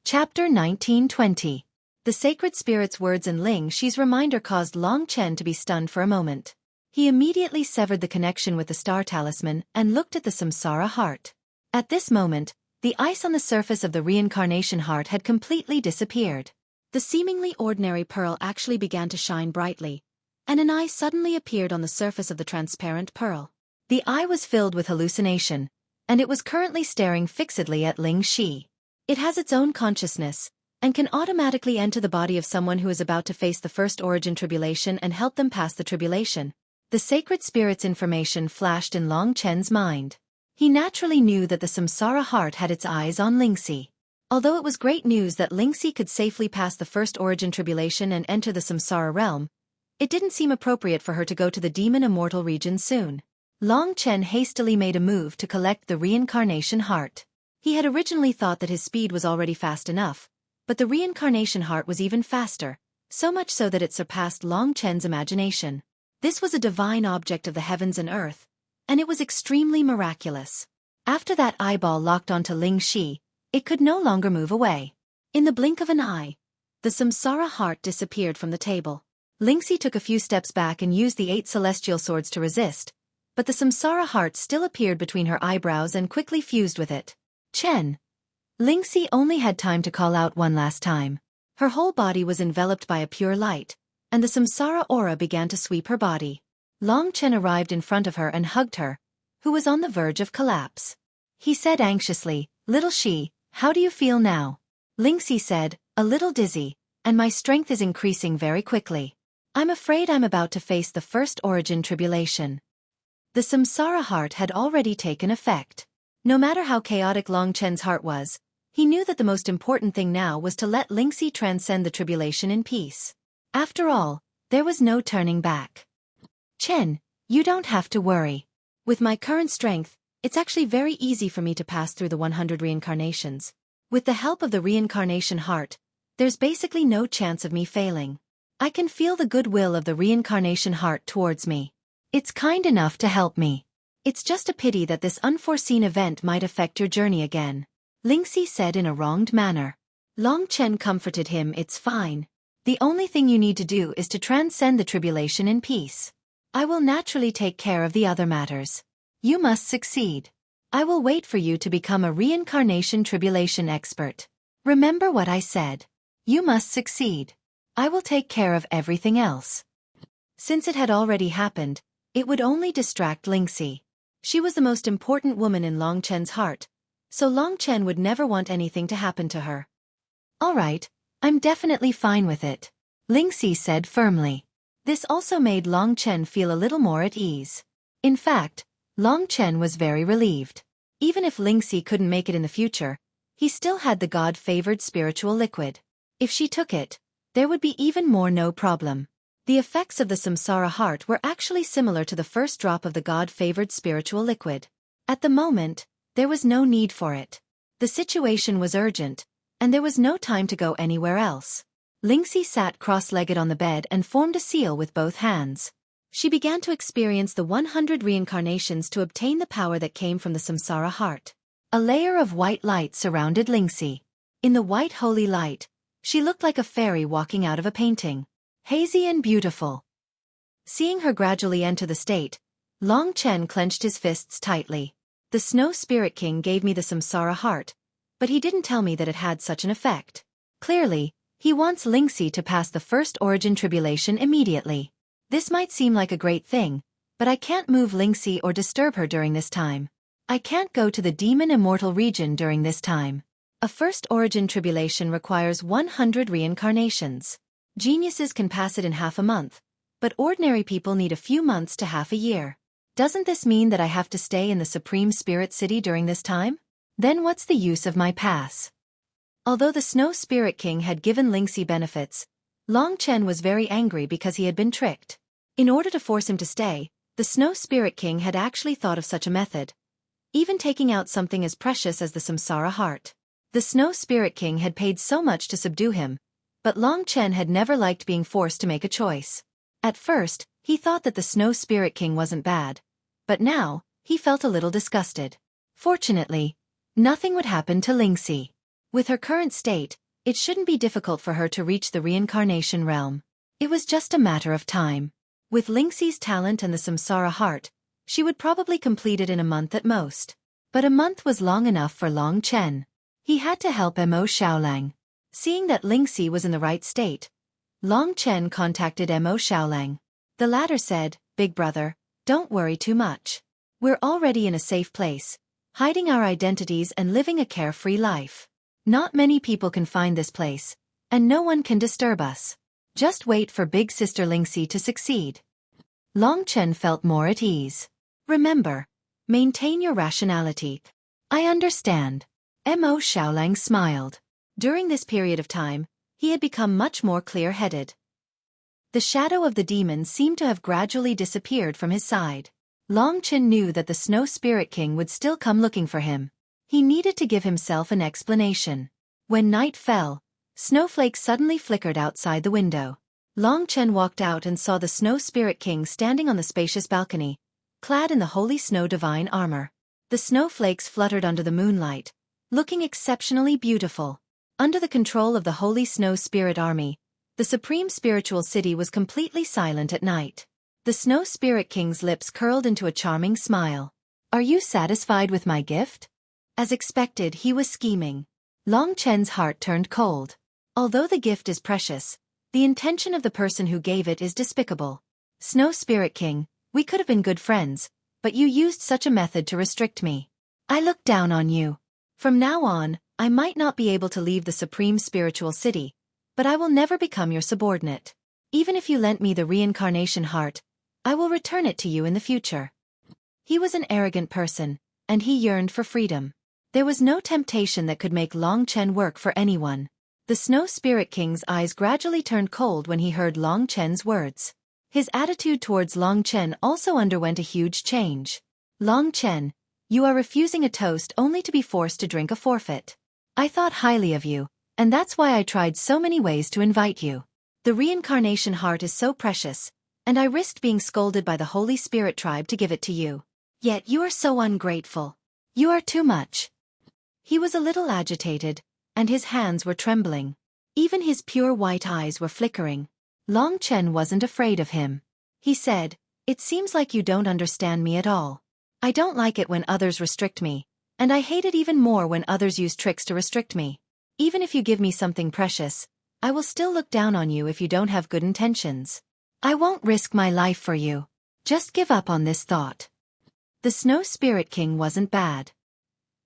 Chapter 1920. The sacred spirit's words and Ling Xi's reminder caused Long Chen to be stunned for a moment. He immediately severed the connection with the star talisman and looked at the samsara heart. At this moment, the ice on the surface of the reincarnation heart had completely disappeared. The seemingly ordinary pearl actually began to shine brightly, and an eye suddenly appeared on the surface of the transparent pearl. The eye was filled with hallucination, and it was currently staring fixedly at Ling Xi. It has its own consciousness, and can automatically enter the body of someone who is about to face the first origin tribulation and help them pass the tribulation. The sacred spirit's information flashed in Long Chen's mind. He naturally knew that the samsara heart had its eyes on Lingxi. Although it was great news that Lingxi could safely pass the first origin tribulation and enter the samsara realm, it didn't seem appropriate for her to go to the demon immortal region soon. Long Chen hastily made a move to collect the reincarnation heart. He had originally thought that his speed was already fast enough, but the reincarnation heart was even faster, so much so that it surpassed Long Chen's imagination. This was a divine object of the heavens and earth, and it was extremely miraculous. After that eyeball locked onto Ling Xi, it could no longer move away. In the blink of an eye, the samsara heart disappeared from the table. Lingxi took a few steps back and used the 8 celestial swords to resist, but the samsara heart still appeared between her eyebrows and quickly fused with it. "Chen." Lingxi only had time to call out one last time. Her whole body was enveloped by a pure light, and the samsara aura began to sweep her body. Long Chen arrived in front of her and hugged her, who was on the verge of collapse. He said anxiously, "Little Xi, how do you feel now?" Lingxi said, "A little dizzy, and my strength is increasing very quickly. I'm afraid I'm about to face the first origin tribulation." The samsara heart had already taken effect. No matter how chaotic Long Chen's heart was, he knew that the most important thing now was to let Lingxi transcend the tribulation in peace. After all, there was no turning back. "Chen, you don't have to worry. With my current strength, it's actually very easy for me to pass through the 100 reincarnations. With the help of the reincarnation heart, there's basically no chance of me failing. I can feel the goodwill of the reincarnation heart towards me. It's kind enough to help me. It's just a pity that this unforeseen event might affect your journey again," Lingxi said in a wronged manner. Long Chen comforted him. "It's fine. The only thing you need to do is to transcend the tribulation in peace. I will naturally take care of the other matters. You must succeed. I will wait for you to become a reincarnation tribulation expert. Remember what I said. You must succeed. I will take care of everything else." Since it had already happened, it would only distract Lingxi. She was the most important woman in Long Chen's heart, so Long Chen would never want anything to happen to her. "All right, I'm definitely fine with it," Lingxi said firmly. This also made Long Chen feel a little more at ease. In fact, Long Chen was very relieved. Even if Lingxi couldn't make it in the future, he still had the God-favored spiritual liquid. If she took it, there would be even more no problem. The effects of the samsara heart were actually similar to the first drop of the God-favored spiritual liquid. At the moment, there was no need for it. The situation was urgent, and there was no time to go anywhere else. Lingxi sat cross-legged on the bed and formed a seal with both hands. She began to experience the 100 reincarnations to obtain the power that came from the samsara heart. A layer of white light surrounded Lingxi. In the white holy light, she looked like a fairy walking out of a painting. Hazy and beautiful. Seeing her gradually enter the state, Long Chen clenched his fists tightly. "The Snow Spirit King gave me the samsara heart, but he didn't tell me that it had such an effect. Clearly, he wants Lingxi to pass the first origin tribulation immediately. This might seem like a great thing, but I can't move Lingxi or disturb her during this time. I can't go to the demon immortal region during this time. A first origin tribulation requires 100 reincarnations. Geniuses can pass it in half a month, but ordinary people need a few months to half a year. Doesn't this mean that I have to stay in the Supreme Spirit City during this time? Then what's the use of my pass?" Although the Snow Spirit King had given Lingxi benefits, Long Chen was very angry because he had been tricked. In order to force him to stay, the Snow Spirit King had actually thought of such a method, even taking out something as precious as the samsara heart. The Snow Spirit King had paid so much to subdue him, But Long Chen had never liked being forced to make a choice. At first, he thought that the Snow Spirit King wasn't bad. But now, he felt a little disgusted. Fortunately, nothing would happen to Lingxi. With her current state, it shouldn't be difficult for her to reach the reincarnation realm. It was just a matter of time. With Lingxi's talent and the Samsara heart, she would probably complete it in a month at most. But a month was long enough for Long Chen. He had to help Mo Xiaolang. Seeing that Lingxi was in the right state, Long Chen contacted Mo Xiaolang. The latter said, "Big brother, don't worry too much. We're already in a safe place, hiding our identities and living a carefree life. Not many people can find this place, and no one can disturb us. Just wait for big sister Lingxi to succeed." Long Chen felt more at ease. "Remember, maintain your rationality." "I understand." Mo Xiaolang smiled. During this period of time, he had become much more clear-headed. The shadow of the demon seemed to have gradually disappeared from his side. Long Chen knew that the Snow Spirit King would still come looking for him. He needed to give himself an explanation. When night fell, snowflakes suddenly flickered outside the window. Long Chen walked out and saw the Snow Spirit King standing on the spacious balcony, clad in the holy snow divine armor. The snowflakes fluttered under the moonlight, looking exceptionally beautiful. Under the control of the Holy Snow Spirit Army, the supreme spiritual city was completely silent at night. The Snow Spirit King's lips curled into a charming smile. "Are you satisfied with my gift?" As expected, he was scheming. Long Chen's heart turned cold. Although the gift is precious, the intention of the person who gave it is despicable. "Snow Spirit King, we could have been good friends, but you used such a method to restrict me. I look down on you. From now on, I might not be able to leave the supreme spiritual city, but I will never become your subordinate. Even if you lent me the reincarnation heart, I will return it to you in the future." He was an arrogant person, and he yearned for freedom. There was no temptation that could make Long Chen work for anyone. The Snow Spirit King's eyes gradually turned cold when he heard Long Chen's words. His attitude towards Long Chen also underwent a huge change. "Long Chen, you are refusing a toast only to be forced to drink a forfeit. I thought highly of you, and that's why I tried so many ways to invite you. The reincarnation heart is so precious, and I risked being scolded by the Holy Spirit tribe to give it to you. Yet you are so ungrateful. You are too much." He was a little agitated, and his hands were trembling. Even his pure white eyes were flickering. Long Chen wasn't afraid of him. He said, "It seems like you don't understand me at all. I don't like it when others restrict me, and I hate it even more when others use tricks to restrict me. Even if you give me something precious, I will still look down on you if you don't have good intentions. I won't risk my life for you. Just give up on this thought." The Snow Spirit King wasn't bad.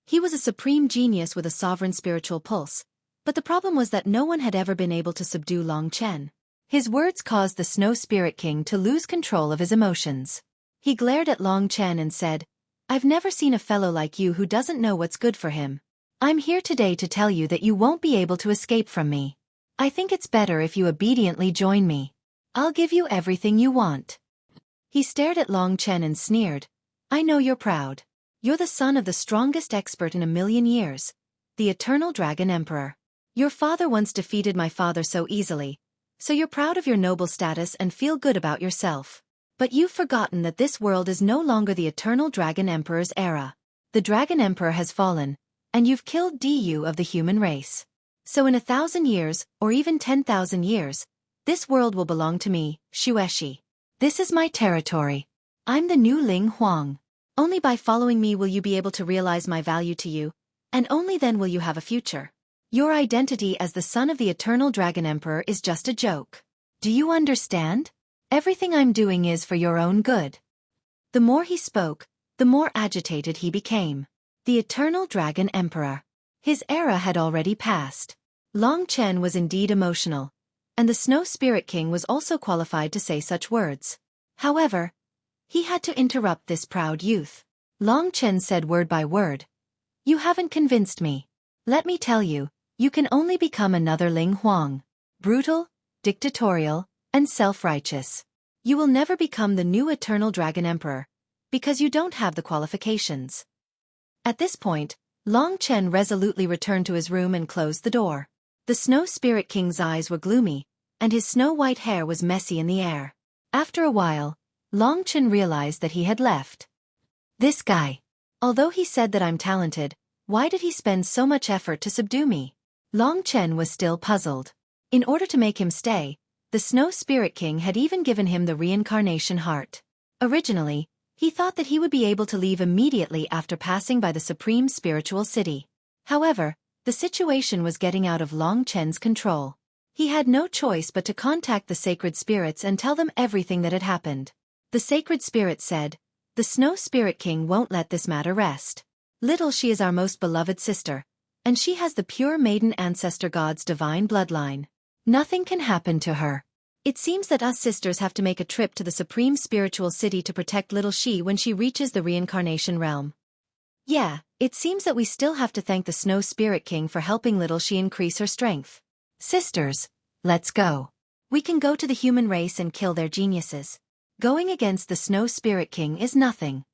He was a supreme genius with a sovereign spiritual pulse, but the problem was that no one had ever been able to subdue Long Chen. His words caused the Snow Spirit King to lose control of his emotions. He glared at Long Chen and said, "I've never seen a fellow like you who doesn't know what's good for him. I'm here today to tell you that you won't be able to escape from me. I think it's better if you obediently join me. I'll give you everything you want." He stared at Long Chen and sneered, "I know you're proud. You're the son of the strongest expert in 1,000,000 years, the Eternal Dragon Emperor. Your father once defeated my father so easily, so you're proud of your noble status and feel good about yourself. But you've forgotten that this world is no longer the Eternal Dragon Emperor's era. The Dragon Emperor has fallen, and you've killed Du of the human race. So in 1,000 years, or even 10,000 years, this world will belong to me, Xueqi. This is my territory. I'm the new Ling Huang. Only by following me will you be able to realize my value to you, and only then will you have a future. Your identity as the son of the Eternal Dragon Emperor is just a joke. Do you understand? Everything I'm doing is for your own good." The more he spoke, the more agitated he became. The Eternal Dragon Emperor. His era had already passed. Long Chen was indeed emotional, and the Snow Spirit King was also qualified to say such words. However, he had to interrupt this proud youth. Long Chen said word by word, "You haven't convinced me. Let me tell you, you can only become another Ling Huang. Brutal, dictatorial, and self-righteous. You will never become the new Eternal Dragon Emperor, because you don't have the qualifications." At this point, Long Chen resolutely returned to his room and closed the door. The Snow Spirit King's eyes were gloomy, and his snow-white hair was messy in the air. After a while, Long Chen realized that he had left. This guy. Although he said that I'm talented, why did he spend so much effort to subdue me? Long Chen was still puzzled. In order to make him stay, the Snow Spirit King had even given him the reincarnation heart. Originally, he thought that he would be able to leave immediately after passing by the Supreme Spiritual City. However, the situation was getting out of Long Chen's control. He had no choice but to contact the sacred spirits and tell them everything that had happened. The sacred spirit said, "The Snow Spirit King won't let this matter rest. Little she is our most beloved sister, and she has the pure maiden ancestor god's divine bloodline. Nothing can happen to her. It seems that us sisters have to make a trip to the Supreme Spiritual City to protect little she when she reaches the reincarnation realm. Yeah, it seems that we still have to thank the Snow Spirit King for helping little she increase her strength. Sisters, let's go. We can go to the human race and kill their geniuses. Going against the Snow Spirit King is nothing."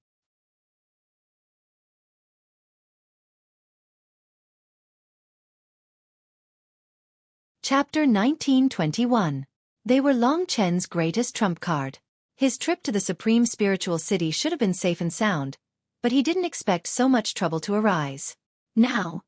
Chapter 1921. They were Long Chen's greatest trump card. His trip to the Supreme Spiritual City should have been safe and sound, but he didn't expect so much trouble to arise. Now,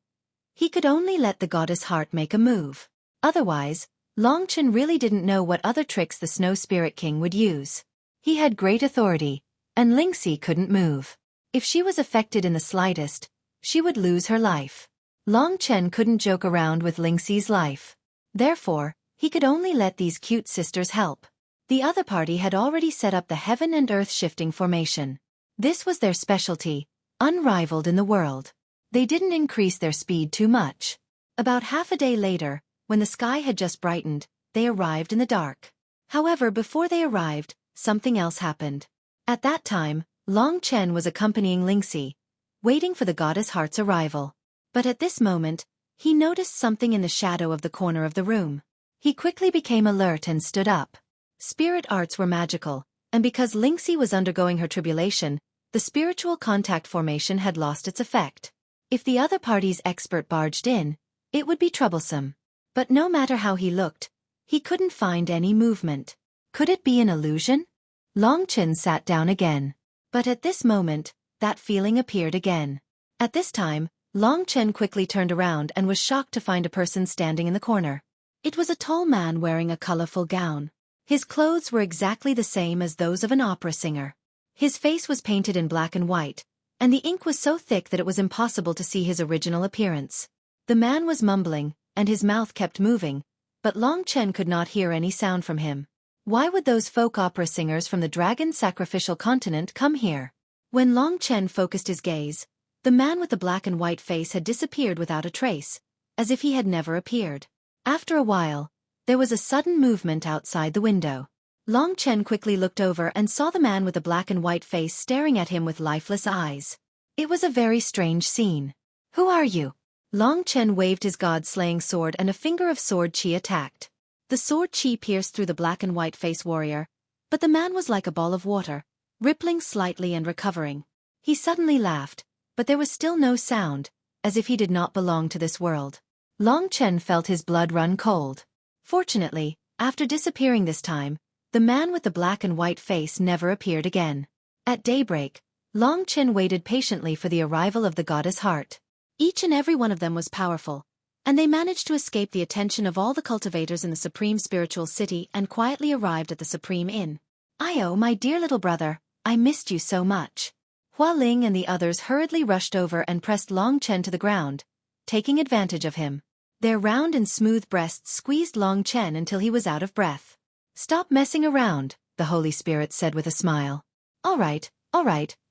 he could only let the goddess heart make a move. Otherwise, Long Chen really didn't know what other tricks the Snow Spirit King would use. He had great authority, and Lingxi couldn't move. If she was affected in the slightest, she would lose her life. Long Chen couldn't joke around with Lingxi's life. Therefore, he could only let these cute sisters help. The other party had already set up the heaven and earth shifting formation. This was their specialty, unrivaled in the world. They didn't increase their speed too much. About half a day later, when the sky had just brightened, they arrived in the dark. However, before they arrived, something else happened. At that time, Long Chen was accompanying Lingxi, waiting for the goddess heart's arrival. But at this moment, he noticed something in the shadow of the corner of the room. He quickly became alert and stood up. Spirit arts were magical, and because Lingxi was undergoing her tribulation, the spiritual contact formation had lost its effect. If the other party's expert barged in, it would be troublesome. But no matter how he looked, he couldn't find any movement. Could it be an illusion? Long Chen sat down again. But at this moment, that feeling appeared again. At this time, Long Chen quickly turned around and was shocked to find a person standing in the corner. It was a tall man wearing a colorful gown. His clothes were exactly the same as those of an opera singer. His face was painted in black and white, and the ink was so thick that it was impossible to see his original appearance. The man was mumbling, and his mouth kept moving, but Long Chen could not hear any sound from him. Why would those folk opera singers from the dragon sacrificial continent come here? When Long Chen focused his gaze, the man with the black and white face had disappeared without a trace, as if he had never appeared. After a while, there was a sudden movement outside the window. Long Chen quickly looked over and saw the man with the black and white face staring at him with lifeless eyes. It was a very strange scene. "Who are you?" Long Chen waved his god-slaying sword and a finger of sword chi attacked. The sword chi pierced through the black and white face warrior, but the man was like a ball of water, rippling slightly and recovering. He suddenly laughed, but there was still no sound, as if he did not belong to this world. Long Chen felt his blood run cold. Fortunately, after disappearing this time, the man with the black and white face never appeared again. At daybreak, Long Chen waited patiently for the arrival of the goddess heart. Each and every one of them was powerful, and they managed to escape the attention of all the cultivators in the Supreme Spiritual City and quietly arrived at the Supreme Inn. "Io, my dear little brother, I missed you so much." Hua Ling and the others hurriedly rushed over and pressed Long Chen to the ground, taking advantage of him. Their round and smooth breasts squeezed Long Chen until he was out of breath. "Stop messing around," the Holy Spirit said with a smile. All right,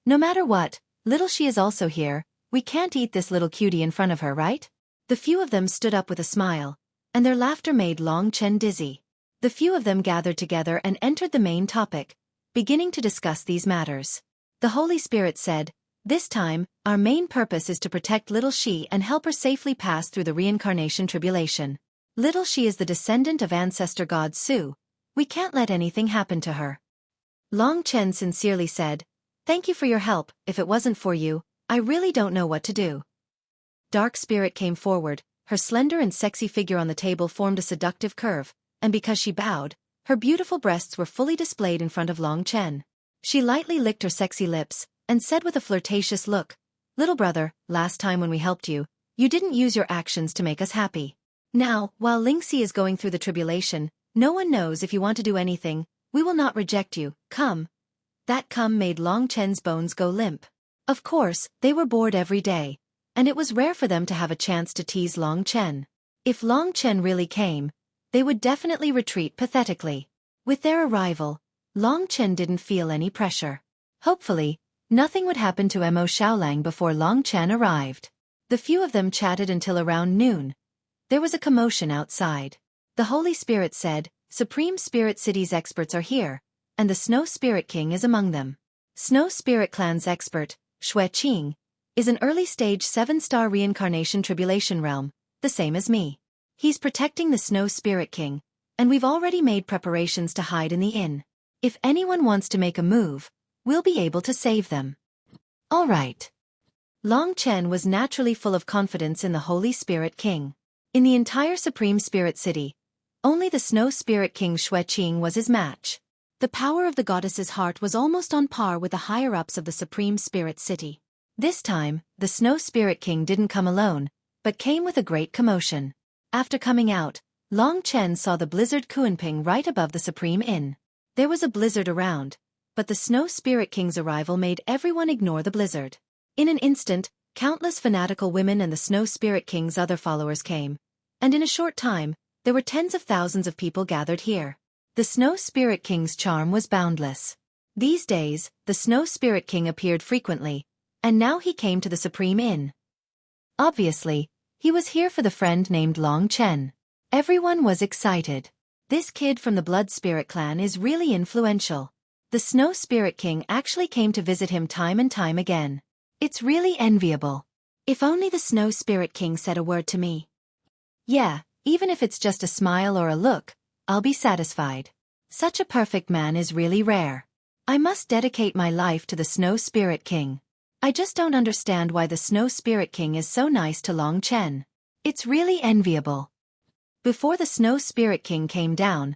no matter what, little she is also here, we can't eat this little cutie in front of her, right?" The few of them stood up with a smile, and their laughter made Long Chen dizzy. The few of them gathered together and entered the main topic, beginning to discuss these matters. The Holy Spirit said, "This time, our main purpose is to protect little she and help her safely pass through the reincarnation tribulation. Little she is the descendant of ancestor god Su. We can't let anything happen to her." Long Chen sincerely said, "Thank you for your help. If it wasn't for you, I really don't know what to do." Dark Spirit came forward, her slender and sexy figure on the table formed a seductive curve, and because she bowed, her beautiful breasts were fully displayed in front of Long Chen. She lightly licked her sexy lips, and said with a flirtatious look, "Little brother, last time when we helped you, you didn't use your actions to make us happy. Now, while Lingxi is going through the tribulation, no one knows if you want to do anything, we will not reject you, come." That come made Long Chen's bones go limp. Of course, they were bored every day, and it was rare for them to have a chance to tease Long Chen. If Long Chen really came, they would definitely retreat pathetically. With their arrival, Long Chen didn't feel any pressure. Hopefully, nothing would happen to Mo Xiaolang before Long Chen arrived. The few of them chatted until around noon. There was a commotion outside. The Holy Spirit said, "Supreme Spirit City's experts are here, and the Snow Spirit King is among them. Snow Spirit Clan's expert, Xueqi, is an early-stage 7-star reincarnation tribulation realm, the same as me. He's protecting the Snow Spirit King, and we've already made preparations to hide in the inn. If anyone wants to make a move, we'll be able to save them." All right. Long Chen was naturally full of confidence in the Holy Spirit King. In the entire Supreme Spirit City, only the Snow Spirit King Xueqi was his match. The power of the goddess's heart was almost on par with the higher-ups of the Supreme Spirit City. This time, the Snow Spirit King didn't come alone, but came with a great commotion. After coming out, Long Chen saw the blizzard Kuanping right above the Supreme Inn. There was a blizzard around, but the Snow Spirit King's arrival made everyone ignore the blizzard. In an instant, countless fanatical women and the Snow Spirit King's other followers came, and in a short time, there were tens of thousands of people gathered here. The Snow Spirit King's charm was boundless. These days, the Snow Spirit King appeared frequently, and now he came to the Supreme Inn. Obviously, he was here for the friend named Long Chen. Everyone was excited. This kid from the Blood Spirit clan is really influential. The Snow Spirit King actually came to visit him time and time again. It's really enviable. If only the Snow Spirit King said a word to me. Yeah, even if it's just a smile or a look, I'll be satisfied. Such a perfect man is really rare. I must dedicate my life to the Snow Spirit King. I just don't understand why the Snow Spirit King is so nice to Long Chen. It's really enviable. Before the Snow Spirit King came down,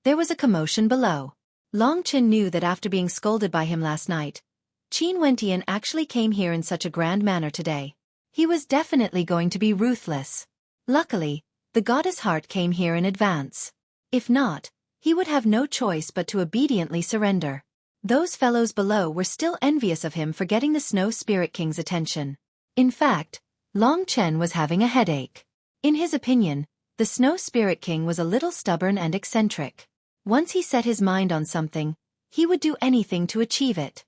there was a commotion below. Long Chen knew that after being scolded by him last night, Qin Wentian actually came here in such a grand manner today. He was definitely going to be ruthless. Luckily, the goddess heart came here in advance. If not, he would have no choice but to obediently surrender. Those fellows below were still envious of him for getting the Snow Spirit King's attention. In fact, Long Chen was having a headache. In his opinion, the Snow Spirit King was a little stubborn and eccentric. Once he set his mind on something, he would do anything to achieve it.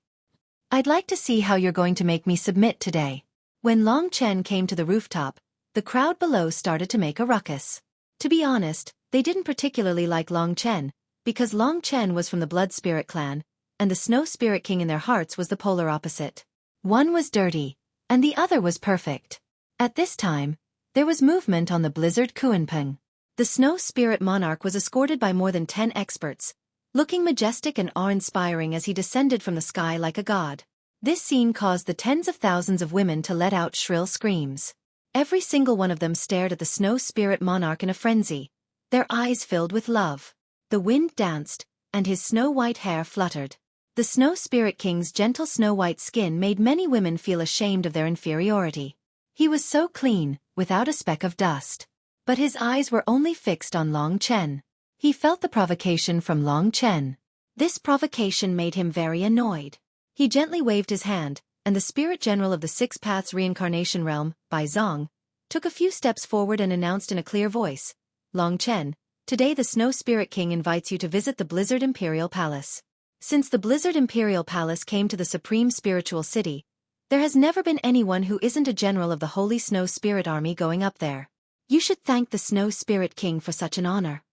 "I'd like to see how you're going to make me submit today." When Long Chen came to the rooftop, the crowd below started to make a ruckus. To be honest, they didn't particularly like Long Chen, because Long Chen was from the Blood Spirit clan, and the Snow Spirit King in their hearts was the polar opposite. One was dirty, and the other was perfect. At this time, there was movement on the blizzard Kuanping. The Snow Spirit Monarch was escorted by more than 10 experts, looking majestic and awe-inspiring as he descended from the sky like a god. This scene caused the tens of thousands of women to let out shrill screams. Every single one of them stared at the Snow Spirit Monarch in a frenzy, their eyes filled with love. The wind danced, and his snow-white hair fluttered. The Snow Spirit King's gentle snow-white skin made many women feel ashamed of their inferiority. He was so clean, without a speck of dust. But his eyes were only fixed on Long Chen. He felt the provocation from Long Chen. This provocation made him very annoyed. He gently waved his hand, and the Spirit General of the Six Paths Reincarnation Realm, Bai Zong, took a few steps forward and announced in a clear voice, "Long Chen, today the Snow Spirit King invites you to visit the Blizzard Imperial Palace. Since the Blizzard Imperial Palace came to the Supreme Spiritual City, there has never been anyone who isn't a general of the Holy Snow Spirit Army going up there. You should thank the Snow Spirit King for such an honor."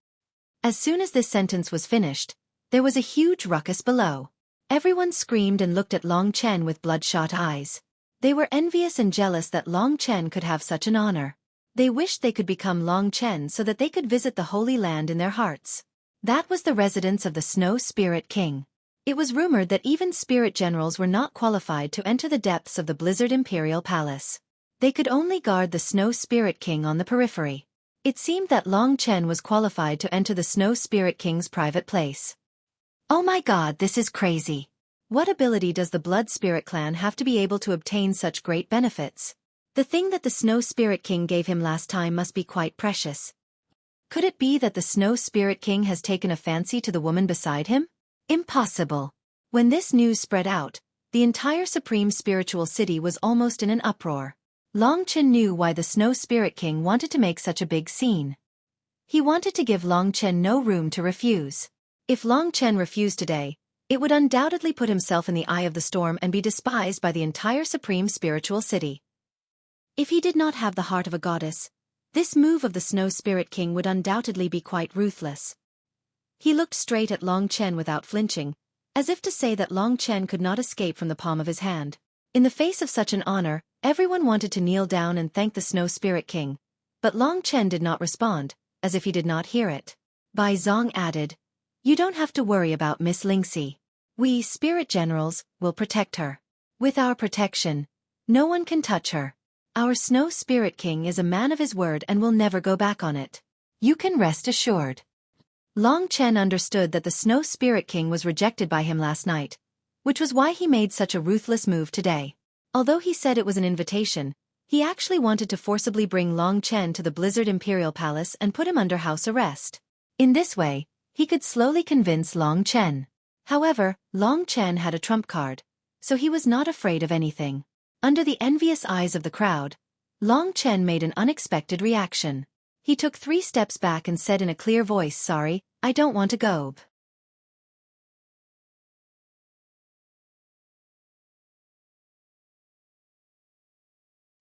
As soon as this sentence was finished, there was a huge ruckus below. Everyone screamed and looked at Long Chen with bloodshot eyes. They were envious and jealous that Long Chen could have such an honor. They wished they could become Long Chen so that they could visit the Holy Land in their hearts. That was the residence of the Snow Spirit King. It was rumored that even spirit generals were not qualified to enter the depths of the Blizzard Imperial Palace. They could only guard the Snow Spirit King on the periphery. It seemed that Long Chen was qualified to enter the Snow Spirit King's private place. Oh my god, this is crazy. What ability does the Blood Spirit clan have to be able to obtain such great benefits? The thing that the Snow Spirit King gave him last time must be quite precious. Could it be that the Snow Spirit King has taken a fancy to the woman beside him? Impossible. When this news spread out, the entire Supreme Spiritual City was almost in an uproar. Long Chen knew why the Snow Spirit King wanted to make such a big scene. He wanted to give Long Chen no room to refuse. If Long Chen refused today, it would undoubtedly put himself in the eye of the storm and be despised by the entire Supreme Spiritual City. If he did not have the heart of a goddess, this move of the Snow Spirit King would undoubtedly be quite ruthless. He looked straight at Long Chen without flinching, as if to say that Long Chen could not escape from the palm of his hand. In the face of such an honor, everyone wanted to kneel down and thank the Snow Spirit King, but Long Chen did not respond, as if he did not hear it. Bai Zong added, "You don't have to worry about Miss Lingxi. We, Spirit Generals, will protect her. With our protection, no one can touch her. Our Snow Spirit King is a man of his word and will never go back on it. You can rest assured." Long Chen understood that the Snow Spirit King was rejected by him last night, which was why he made such a ruthless move today. Although he said it was an invitation, he actually wanted to forcibly bring Long Chen to the Blizzard Imperial Palace and put him under house arrest. In this way, he could slowly convince Long Chen. However, Long Chen had a trump card, so he was not afraid of anything. Under the envious eyes of the crowd, Long Chen made an unexpected reaction. He took 3 steps back and said in a clear voice, "Sorry, I don't want to go."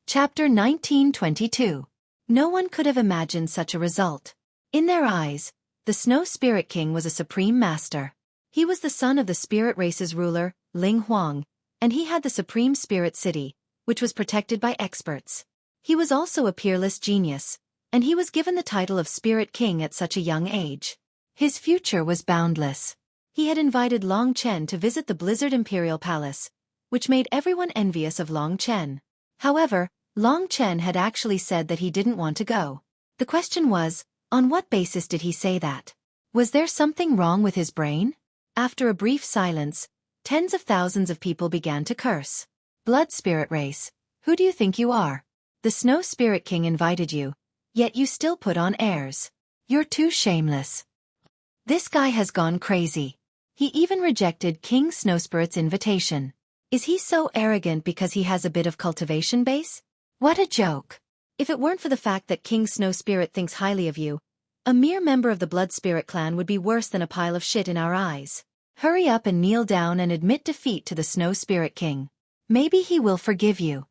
Chapter 1922. No one could have imagined such a result. In their eyes, the Snow Spirit King was a supreme master. He was the son of the spirit race's ruler, Ling Huang, and he had the Supreme Spirit City, which was protected by experts. He was also a peerless genius, and he was given the title of Spirit King at such a young age. His future was boundless. He had invited Long Chen to visit the Blizzard Imperial Palace, which made everyone envious of Long Chen. However, Long Chen had actually said that he didn't want to go. The question was, on what basis did he say that? Was there something wrong with his brain? After a brief silence, tens of thousands of people began to curse. "Blood Spirit Race, who do you think you are? The Snow Spirit King invited you, yet you still put on airs. You're too shameless. This guy has gone crazy. He even rejected King Snowspirit's invitation. Is he so arrogant because he has a bit of cultivation base? What a joke. If it weren't for the fact that King Snow Spirit thinks highly of you, a mere member of the Blood Spirit clan would be worse than a pile of shit in our eyes. Hurry up and kneel down and admit defeat to the Snow Spirit King. Maybe he will forgive you."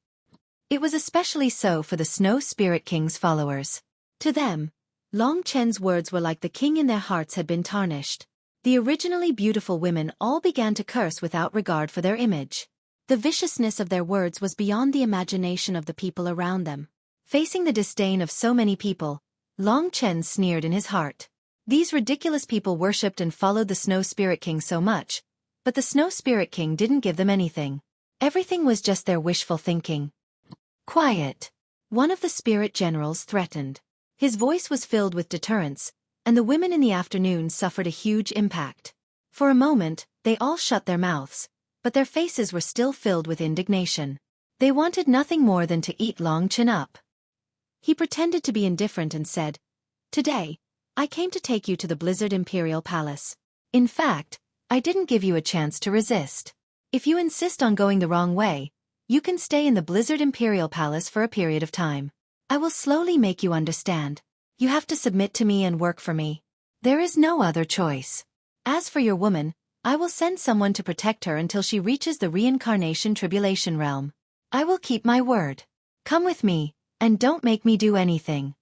It was especially so for the Snow Spirit King's followers. To them, Long Chen's words were like the king in their hearts had been tarnished. The originally beautiful women all began to curse without regard for their image. The viciousness of their words was beyond the imagination of the people around them. Facing the disdain of so many people, Long Chen sneered in his heart. These ridiculous people worshipped and followed the Snow Spirit King so much, but the Snow Spirit King didn't give them anything. Everything was just their wishful thinking. "Quiet," one of the spirit generals threatened. His voice was filled with deterrence, and the women in the afternoon suffered a huge impact. For a moment, they all shut their mouths, but their faces were still filled with indignation. They wanted nothing more than to eat Long Chen up. He pretended to be indifferent and said, "Today, I came to take you to the Blizzard Imperial Palace. In fact, I didn't give you a chance to resist. If you insist on going the wrong way, you can stay in the Blizzard Imperial Palace for a period of time. I will slowly make you understand. You have to submit to me and work for me. There is no other choice. As for your woman, I will send someone to protect her until she reaches the reincarnation tribulation realm. I will keep my word. Come with me, and don't make me do anything."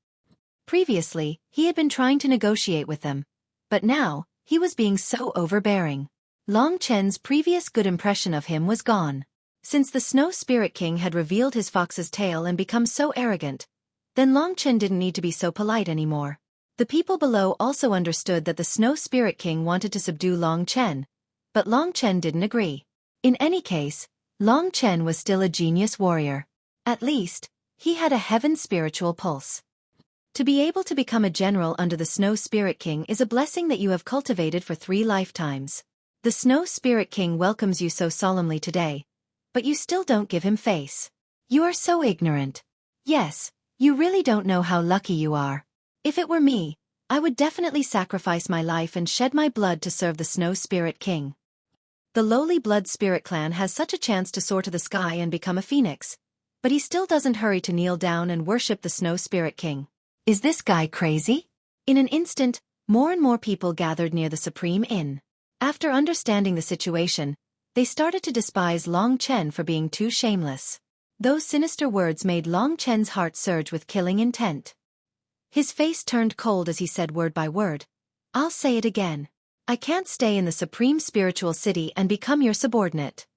Previously, he had been trying to negotiate with them, but now, he was being so overbearing. Long Chen's previous good impression of him was gone. Since the Snow Spirit King had revealed his fox's tail and become so arrogant, then Long Chen didn't need to be so polite anymore. The people below also understood that the Snow Spirit King wanted to subdue Long Chen, but Long Chen didn't agree. In any case, Long Chen was still a genius warrior. At least, He had a heaven spiritual pulse. To be able to become a general under the Snow Spirit King is a blessing that you have cultivated for 3 lifetimes. The Snow Spirit King welcomes you so solemnly today, but you still don't give him face. You are so ignorant. Yes, you really don't know how lucky you are. If it were me, I would definitely sacrifice my life and shed my blood to serve the Snow Spirit King. The lowly Blood Spirit clan has such a chance to soar to the sky and become a phoenix, but he still doesn't hurry to kneel down and worship the Snow Spirit King. Is this guy crazy? In an instant, more and more people gathered near the Supreme Inn. After understanding the situation, they started to despise Long Chen for being too shameless. Those sinister words made Long Chen's heart surge with killing intent. His face turned cold as he said word by word, "I'll say it again. I can't stay in the Supreme Spiritual City and become your subordinate.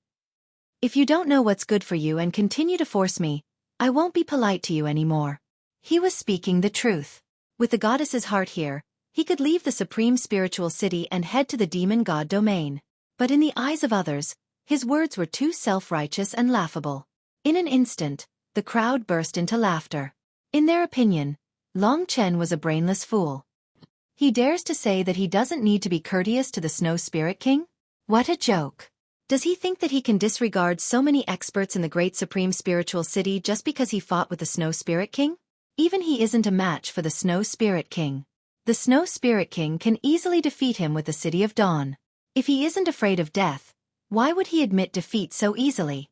If you don't know what's good for you and continue to force me, I won't be polite to you anymore." He was speaking the truth. With the goddess's heart here, he could leave the Supreme Spiritual City and head to the demon god domain. But in the eyes of others, his words were too self-righteous and laughable. In an instant, the crowd burst into laughter. In their opinion, Long Chen was a brainless fool. He dares to say that he doesn't need to be courteous to the Snow Spirit King? What a joke. Does he think that he can disregard so many experts in the great Supreme Spiritual City just because he fought with the Snow Spirit King? Even he isn't a match for the Snow Spirit King. The Snow Spirit King can easily defeat him with the City of Dawn. If he isn't afraid of death, why would he admit defeat so easily?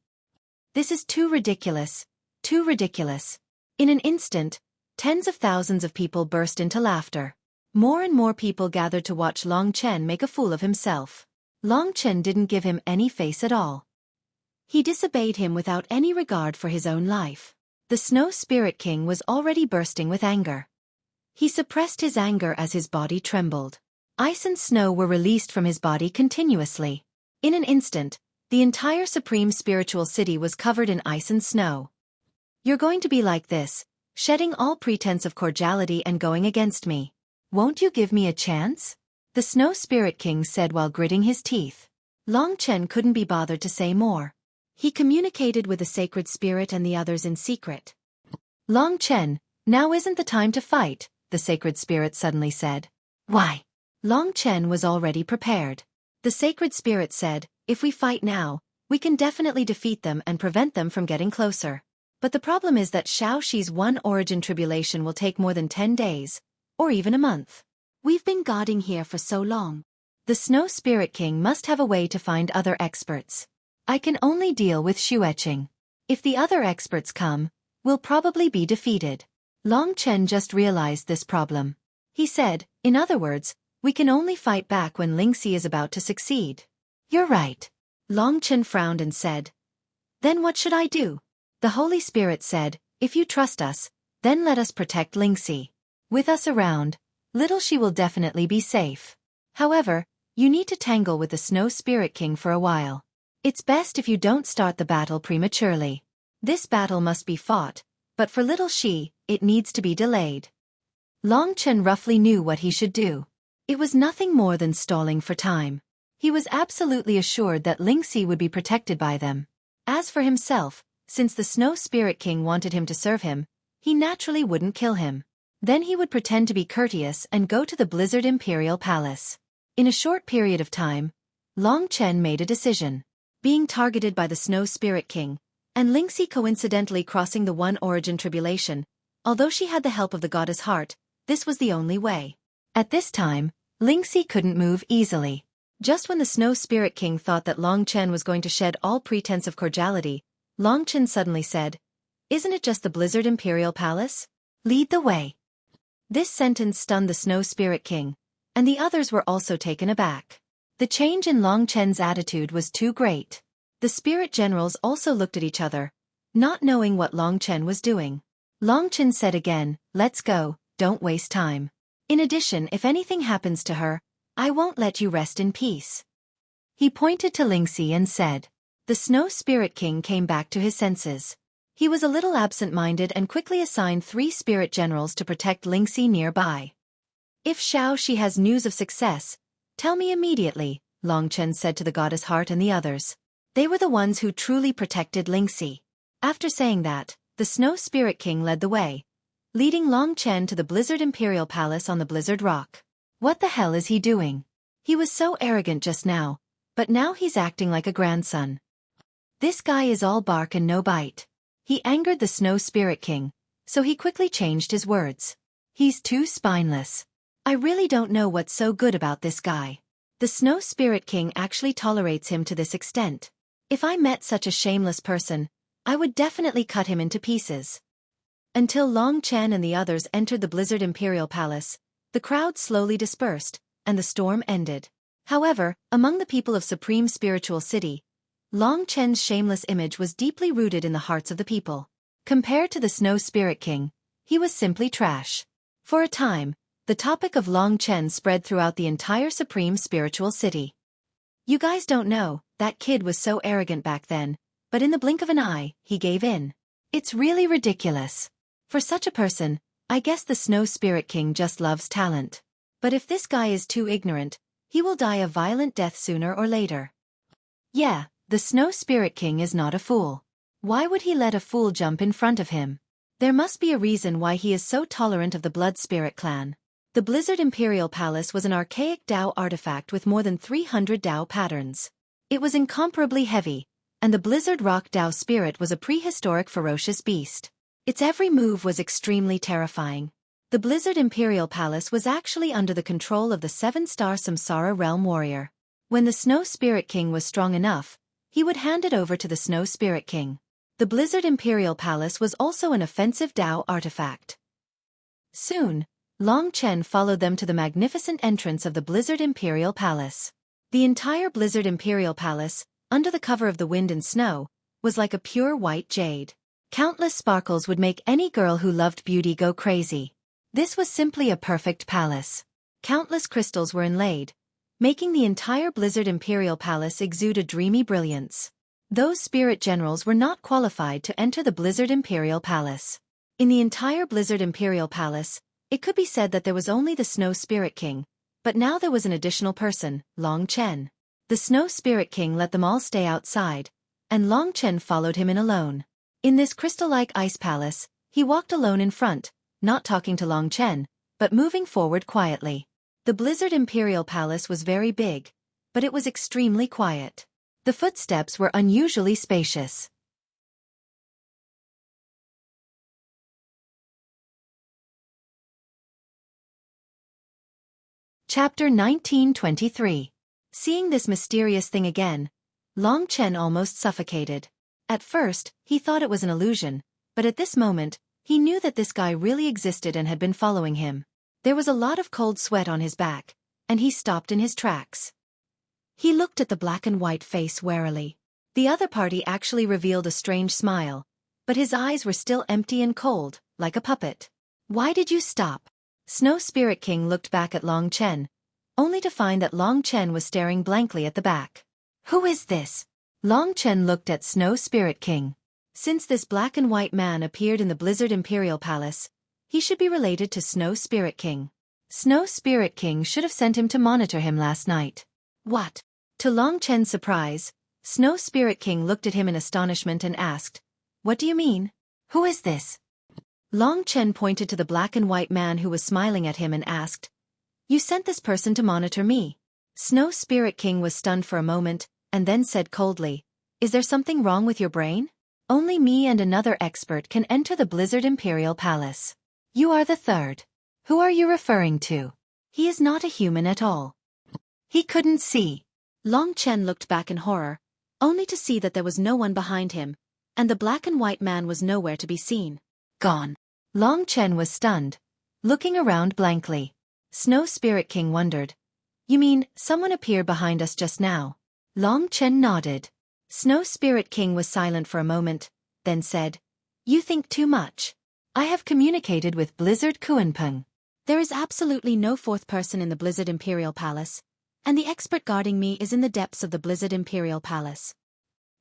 This is too ridiculous, too ridiculous. In an instant, tens of thousands of people burst into laughter. More and more people gathered to watch Long Chen make a fool of himself. Long Chen didn't give him any face at all. He disobeyed him without any regard for his own life. The Snow Spirit King was already bursting with anger. He suppressed his anger as his body trembled. Ice and snow were released from his body continuously. In an instant, the entire Supreme Spiritual City was covered in ice and snow. You're going to be like this, shedding all pretense of cordiality and going against me. Won't you give me a chance? The Snow Spirit King said while gritting his teeth. Long Chen couldn't be bothered to say more. He communicated with the Sacred Spirit and the others in secret. Long Chen, now isn't the time to fight, the Sacred Spirit suddenly said. Why? Long Chen was already prepared. The Sacred Spirit said, if we fight now, we can definitely defeat them and prevent them from getting closer. But the problem is that Xueqi's one origin tribulation will take more than 10 days, or even a month. We've been guarding here for so long. The Snow Spirit King must have a way to find other experts. I can only deal with Xueqi. If the other experts come, we'll probably be defeated. Long Chen just realized this problem. He said, in other words, we can only fight back when Lingxi is about to succeed. You're right. Long Chen frowned and said, then what should I do? The Holy Spirit said, if you trust us, then let us protect Lingxi. With us around, little she will definitely be safe. However, you need to tangle with the Snow Spirit King for a while. It's best if you don't start the battle prematurely. This battle must be fought, but for little she, it needs to be delayed. Long Chen roughly knew what he should do. It was nothing more than stalling for time. He was absolutely assured that Lingxi would be protected by them. As for himself, since the Snow Spirit King wanted him to serve him, he naturally wouldn't kill him. Then he would pretend to be courteous and go to the Blizzard Imperial Palace. In a short period of time, Long Chen made a decision. Being targeted by the Snow Spirit King, and Lingxi coincidentally crossing the One Origin Tribulation, although she had the help of the Goddess Heart, this was the only way. At this time, Lingxi couldn't move easily. Just when the Snow Spirit King thought that Long Chen was going to shed all pretense of cordiality, Long Chen suddenly said, isn't it just the Blizzard Imperial Palace? Lead the way. This sentence stunned the Snow Spirit King, and the others were also taken aback. The change in Long Chen's attitude was too great. The spirit generals also looked at each other, not knowing what Long Chen was doing. Long Chen said again, let's go, don't waste time. In addition, if anything happens to her, I won't let you rest in peace. He pointed to Lingxi and said. The Snow Spirit King came back to his senses. He was a little absent-minded and quickly assigned 3 spirit generals to protect Lingxi nearby. If Xueqi has news of success, tell me immediately, Long Chen said to the Goddess Heart and the others. They were the ones who truly protected Lingxi. After saying that, The Snow Spirit King led the way, leading Long Chen to the Blizzard Imperial Palace on the Blizzard Rock. What the hell is he doing? He was so arrogant just now, but now he's acting like a grandson. This guy is all bark and no bite. He angered the Snow Spirit King, so he quickly changed his words. He's too spineless. I really don't know what's so good about this guy. The Snow Spirit King actually tolerates him to this extent. If I met such a shameless person, I would definitely cut him into pieces. Until Long Chen and the others entered the Blizzard Imperial Palace, the crowd slowly dispersed, and the storm ended. However, among the people of Supreme Spiritual City, Long Chen's shameless image was deeply rooted in the hearts of the people. Compared to the Snow Spirit King, he was simply trash. For a time, the topic of Long Chen spread throughout the entire Supreme Spiritual City. You guys don't know, that kid was so arrogant back then, but in the blink of an eye, he gave in. It's really ridiculous. For such a person, I guess the Snow Spirit King just loves talent. But if this guy is too ignorant, he will die a violent death sooner or later. Yeah, the Snow Spirit King is not a fool. Why would he let a fool jump in front of him? There must be a reason why he is so tolerant of the Blood Spirit clan. The Blizzard Imperial Palace was an archaic Dao artifact with more than 300 Dao patterns. It was incomparably heavy, and the Blizzard Rock Dao spirit was a prehistoric ferocious beast. Its every move was extremely terrifying. The Blizzard Imperial Palace was actually under the control of the 7-star Samsara Realm Warrior. When the Snow Spirit King was strong enough, he would hand it over to the Snow Spirit King. The Blizzard Imperial Palace was also an offensive Dao artifact. Soon, Long Chen followed them to the magnificent entrance of the Blizzard Imperial Palace. The entire Blizzard Imperial Palace, under the cover of the wind and snow, was like a pure white jade. Countless sparkles would make any girl who loved beauty go crazy. This was simply a perfect palace. Countless crystals were inlaid, making the entire Blizzard Imperial Palace exude a dreamy brilliance. Those spirit generals were not qualified to enter the Blizzard Imperial Palace. In the entire Blizzard Imperial Palace, it could be said that there was only the Snow Spirit King, but now there was an additional person, Long Chen. The Snow Spirit King let them all stay outside, and Long Chen followed him in alone. In this crystal-like ice palace, he walked alone in front, not talking to Long Chen, but moving forward quietly. The Blizzard Imperial Palace was very big, but it was extremely quiet. The footsteps were unusually spacious. Chapter 1923. Seeing this mysterious thing again, Long Chen almost suffocated. At first, he thought it was an illusion, but at this moment, he knew that this guy really existed and had been following him. There was a lot of cold sweat on his back, and he stopped in his tracks. He looked at the black and white face warily. The other party actually revealed a strange smile, but his eyes were still empty and cold, like a puppet. Why did you stop? Snow Spirit King looked back at Long Chen, only to find that Long Chen was staring blankly at the back. Who is this? Long Chen looked at Snow Spirit King. Since this black and white man appeared in the Blizzard Imperial Palace, he should be related to Snow Spirit King. Snow Spirit King should have sent him to monitor him last night. What? To Long Chen's surprise, Snow Spirit King looked at him in astonishment and asked, "What do you mean? Who is this?" Long Chen pointed to the black and white man who was smiling at him and asked, "You sent this person to monitor me?" Snow Spirit King was stunned for a moment, and then said coldly, "Is there something wrong with your brain? Only me and another expert can enter the Blizzard Imperial Palace. You are the third. Who are you referring to? He is not a human at all." He couldn't see. Long Chen looked back in horror, only to see that there was no one behind him, and the black and white man was nowhere to be seen. Gone. Long Chen was stunned, looking around blankly. Snow Spirit King wondered, "You mean, someone appeared behind us just now?" Long Chen nodded. Snow Spirit King was silent for a moment, then said, "You think too much. I have communicated with Blizzard Kuanpeng. There is absolutely no fourth person in the Blizzard Imperial Palace, and the expert guarding me is in the depths of the Blizzard Imperial Palace."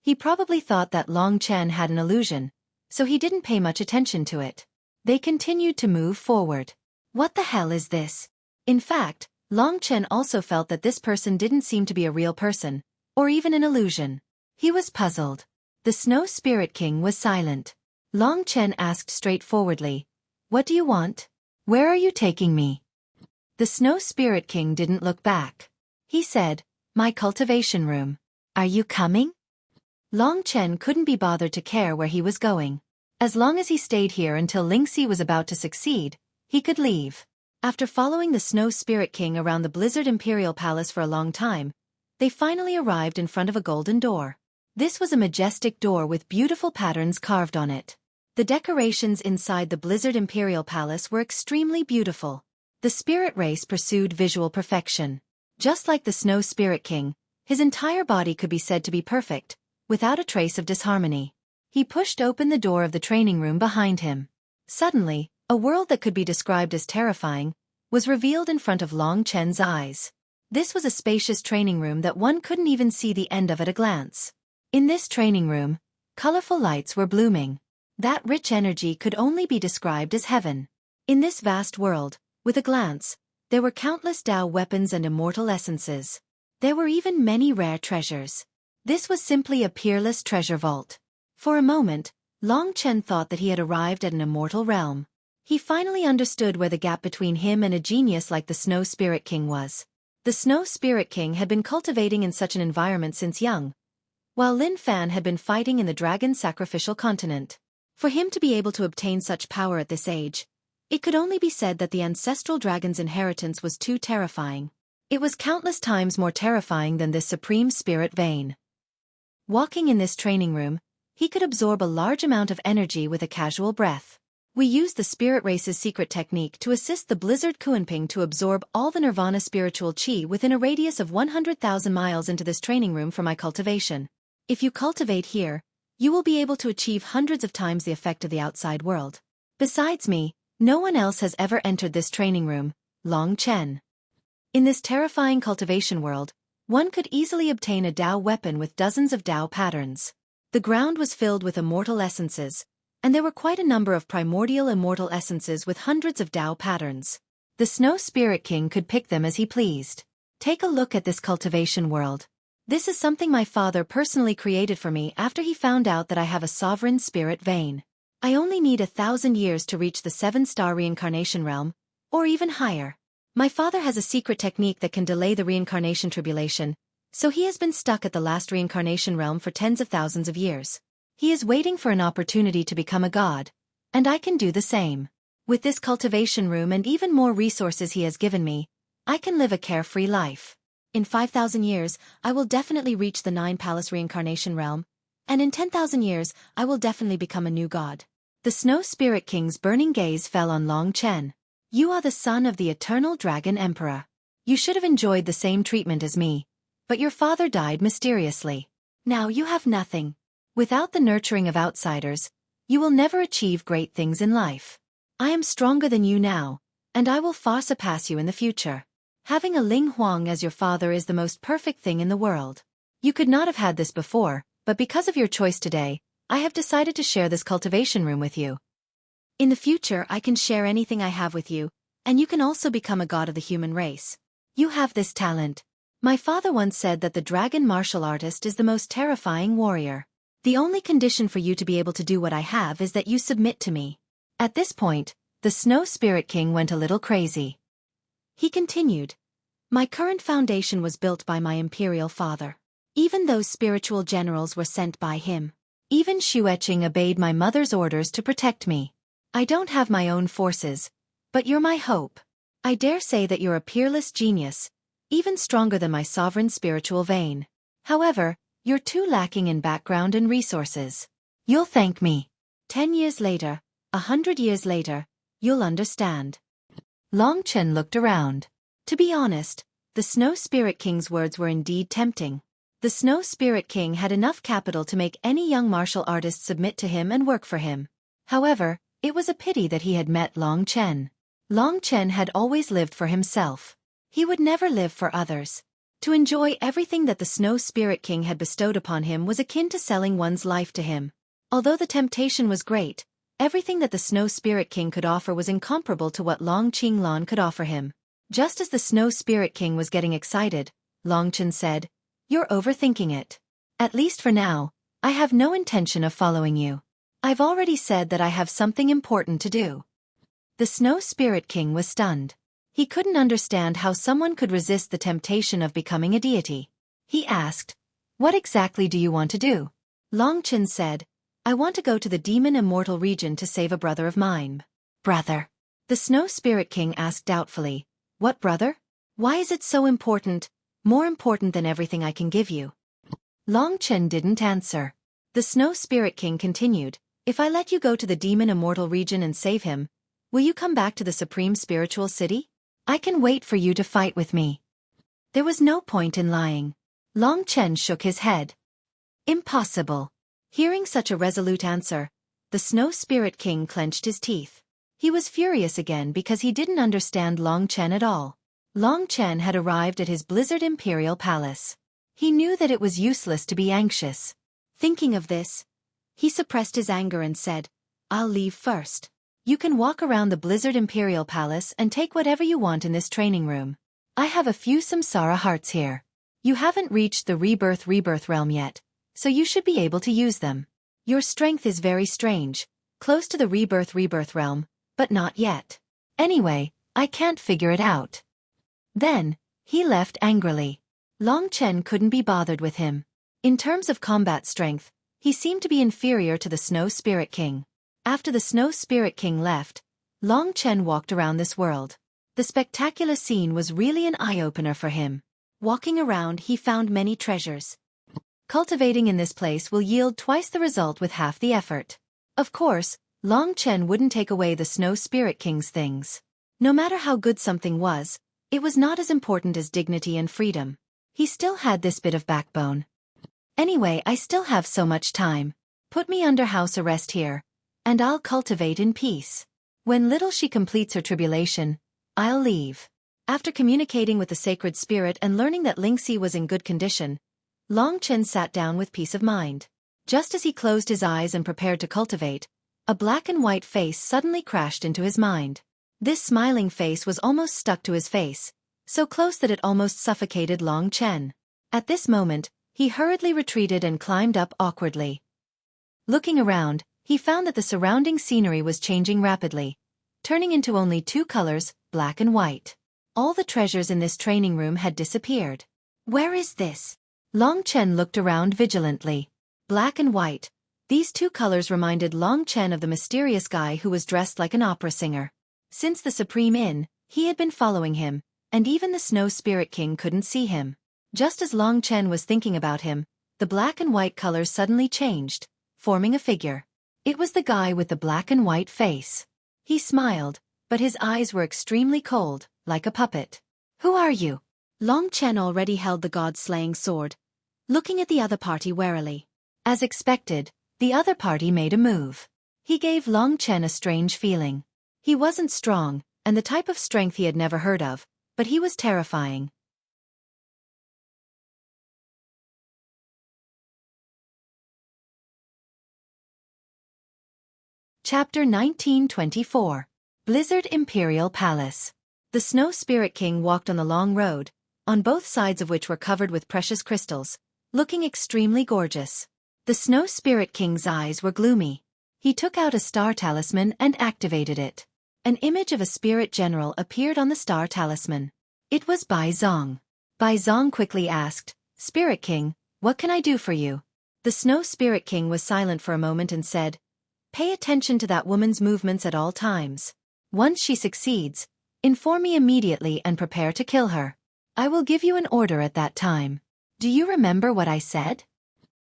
He probably thought that Long Chen had an illusion, so he didn't pay much attention to it. They continued to move forward. What the hell is this? In fact, Long Chen also felt that this person didn't seem to be a real person, or even an illusion. He was puzzled. The Snow Spirit King was silent. Long Chen asked straightforwardly. What do you want? Where are you taking me? The Snow Spirit King didn't look back. He said, my cultivation room. Are you coming? Long Chen couldn't be bothered to care where he was going. As long as he stayed here until Lingxi was about to succeed, he could leave. After following the Snow Spirit King around the Blizzard Imperial Palace for a long time, they finally arrived in front of a golden door. This was a majestic door with beautiful patterns carved on it. The decorations inside the Blizzard Imperial Palace were extremely beautiful. The spirit race pursued visual perfection. Just like the Snow Spirit King, his entire body could be said to be perfect, without a trace of disharmony. He pushed open the door of the training room behind him. Suddenly, a world that could be described as terrifying was revealed in front of Long Chen's eyes. This was a spacious training room that one couldn't even see the end of at a glance. In this training room, colorful lights were blooming. That rich energy could only be described as heaven. In this vast world, with a glance, there were countless Tao weapons and immortal essences. There were even many rare treasures. This was simply a peerless treasure vault. For a moment, Long Chen thought that he had arrived at an immortal realm. He finally understood where the gap between him and a genius like the Snow Spirit King was. The Snow Spirit King had been cultivating in such an environment since young, while Lin Fan had been fighting in the dragon sacrificial continent. For him to be able to obtain such power at this age, it could only be said that the ancestral dragon's inheritance was too terrifying. It was countless times more terrifying than this supreme spirit vein. Walking in this training room, he could absorb a large amount of energy with a casual breath. We used the spirit race's secret technique to assist the Blizzard Kuanping to absorb all the Nirvana spiritual chi within a radius of 100,000 miles into this training room for my cultivation. If you cultivate here, you will be able to achieve hundreds of times the effect of the outside world. Besides me, no one else has ever entered this training room, Long Chen. In this terrifying cultivation world, one could easily obtain a Tao weapon with dozens of Tao patterns. The ground was filled with immortal essences, and there were quite a number of primordial immortal essences with hundreds of Tao patterns. The Snow Spirit King could pick them as he pleased. Take a look at this cultivation world. This is something my father personally created for me after he found out that I have a sovereign spirit vein. I only need 1,000 years to reach the 7-star reincarnation realm, or even higher. My father has a secret technique that can delay the reincarnation tribulation, so he has been stuck at the last reincarnation realm for tens of thousands of years. He is waiting for an opportunity to become a god, and I can do the same. With this cultivation room and even more resources he has given me, I can live a carefree life. In 5,000 years, I will definitely reach the 9-palace reincarnation realm, and in 10,000 years, I will definitely become a new god. The Snow Spirit King's burning gaze fell on Long Chen. You are the son of the eternal dragon emperor. You should have enjoyed the same treatment as me, but your father died mysteriously. Now you have nothing. Without the nurturing of outsiders, you will never achieve great things in life. I am stronger than you now, and I will far surpass you in the future. Having a Ling Huang as your father is the most perfect thing in the world. You could not have had this before, but because of your choice today, I have decided to share this cultivation room with you. In the future I can share anything I have with you, and you can also become a god of the human race. You have this talent. My father once said that the dragon martial artist is the most terrifying warrior. The only condition for you to be able to do what I have is that you submit to me. At this point, the Snow Spirit King went a little crazy. He continued, my current foundation was built by my imperial father. Even those spiritual generals were sent by him. Even Xueqi obeyed my mother's orders to protect me. I don't have my own forces, but you're my hope. I dare say that you're a peerless genius, even stronger than my sovereign spiritual vein. However, you're too lacking in background and resources. You'll thank me. 10 years later, 100 years later, you'll understand. Long Chen looked around. To be honest, the Snow Spirit King's words were indeed tempting. The Snow Spirit King had enough capital to make any young martial artist submit to him and work for him. However, it was a pity that he had met Long Chen. Long Chen had always lived for himself. He would never live for others. To enjoy everything that the Snow Spirit King had bestowed upon him was akin to selling one's life to him. Although the temptation was great, everything that the Snow Spirit King could offer was incomparable to what Long Qinglan could offer him. Just as the Snow Spirit King was getting excited, Long Chen said, "You're overthinking it. At least for now, I have no intention of following you. I've already said that I have something important to do. The Snow Spirit King was stunned. He couldn't understand how someone could resist the temptation of becoming a deity. He asked, "What exactly do you want to do?" Long Chen said, "I want to go to the demon immortal region to save a brother of mine." "Brother?" The Snow Spirit King asked doubtfully. "What brother? Why is it so important, more important than everything I can give you?" Long Chen didn't answer. The Snow Spirit King continued, "If I let you go to the demon immortal region and save him, will you come back to the Supreme Spiritual City? I can wait for you to fight with me." There was no point in lying. Long Chen shook his head. "Impossible." Hearing such a resolute answer, the Snow Spirit King clenched his teeth. He was furious again because he didn't understand Long Chen at all. Long Chen had arrived at his Blizzard Imperial Palace. He knew that it was useless to be anxious. Thinking of this, he suppressed his anger and said, "I'll leave first. You can walk around the Blizzard Imperial Palace and take whatever you want in this training room. I have a few Samsara hearts here. You haven't reached the rebirth realm yet, so you should be able to use them. Your strength is very strange, close to the rebirth realm, but not yet. Anyway, I can't figure it out." Then, he left angrily. Long Chen couldn't be bothered with him. In terms of combat strength, he seemed to be inferior to the Snow Spirit King. After the Snow Spirit King left, Long Chen walked around this world. The spectacular scene was really an eye-opener for him. Walking around, he found many treasures. Cultivating in this place will yield twice the result with half the effort. Of course, Long Chen wouldn't take away the Snow Spirit King's things. No matter how good something was, it was not as important as dignity and freedom. He still had this bit of backbone. "Anyway, I still have so much time. Put me under house arrest here, and I'll cultivate in peace. When little she completes her tribulation, I'll leave." After communicating with the sacred spirit and learning that Lingxi was in good condition, Long Chen sat down with peace of mind. Just as he closed his eyes and prepared to cultivate, a black and white face suddenly crashed into his mind. This smiling face was almost stuck to his face, so close that it almost suffocated Long Chen. At this moment, he hurriedly retreated and climbed up awkwardly. Looking around, he found that the surrounding scenery was changing rapidly, turning into only two colors, black and white. All the treasures in this training room had disappeared. "Where is this?" Long Chen looked around vigilantly. Black and white. These two colors reminded Long Chen of the mysterious guy who was dressed like an opera singer. Since the Supreme Inn, he had been following him, and even the Snow Spirit King couldn't see him. Just as Long Chen was thinking about him, the black and white colors suddenly changed, forming a figure. It was the guy with the black and white face. He smiled, but his eyes were extremely cold, like a puppet. "Who are you?" Long Chen already held the god-slaying sword, looking at the other party warily. As expected, the other party made a move. He gave Long Chen a strange feeling. He wasn't strong, and the type of strength he had never heard of, but he was terrifying. Chapter 1924. Blizzard Imperial Palace. The Snow Spirit King walked on the long road, on both sides of which were covered with precious crystals, looking extremely gorgeous. The Snow Spirit King's eyes were gloomy. He took out a star talisman and activated it. An image of a spirit general appeared on the star talisman. It was Bai Zong. Bai Zong quickly asked, "Spirit King, what can I do for you?" The Snow Spirit King was silent for a moment and said, "Pay attention to that woman's movements at all times. Once she succeeds, inform me immediately and prepare to kill her. I will give you an order at that time. Do you remember what I said?"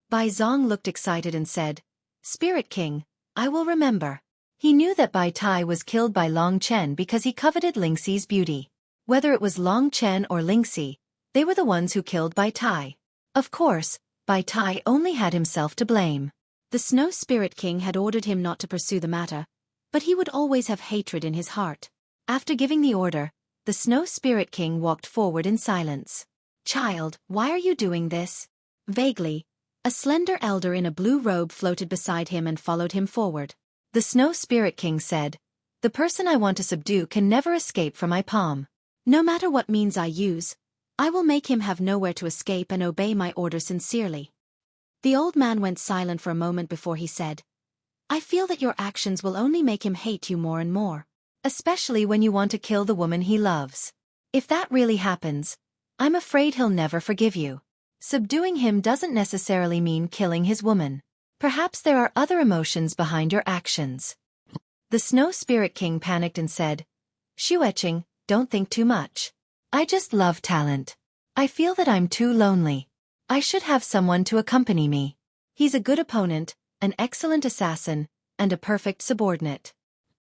Bai Zong looked excited and said, "Spirit King, I will remember." He knew that Bai Tai was killed by Long Chen because he coveted Lingxi's beauty. Whether it was Long Chen or Lingxi, they were the ones who killed Bai Tai. Of course, Bai Tai only had himself to blame. The Snow Spirit King had ordered him not to pursue the matter, but he would always have hatred in his heart. After giving the order, the Snow Spirit King walked forward in silence. "Child, why are you doing this?" Vaguely, a slender elder in a blue robe floated beside him and followed him forward. The Snow Spirit King said, "The person I want to subdue can never escape from my palm. No matter what means I use, I will make him have nowhere to escape and obey my order sincerely." The old man went silent for a moment before he said, I feel that your actions will only make him hate you more and more. Especially when you want to kill the woman he loves. If that really happens, I'm afraid he'll never forgive you. Subduing him doesn't necessarily mean killing his woman. Perhaps there are other emotions behind your actions. The Snow Spirit King panicked and said, Xueqi, don't think too much. I just love talent. I feel that I'm too lonely. I should have someone to accompany me. He's a good opponent, an excellent assassin, and a perfect subordinate.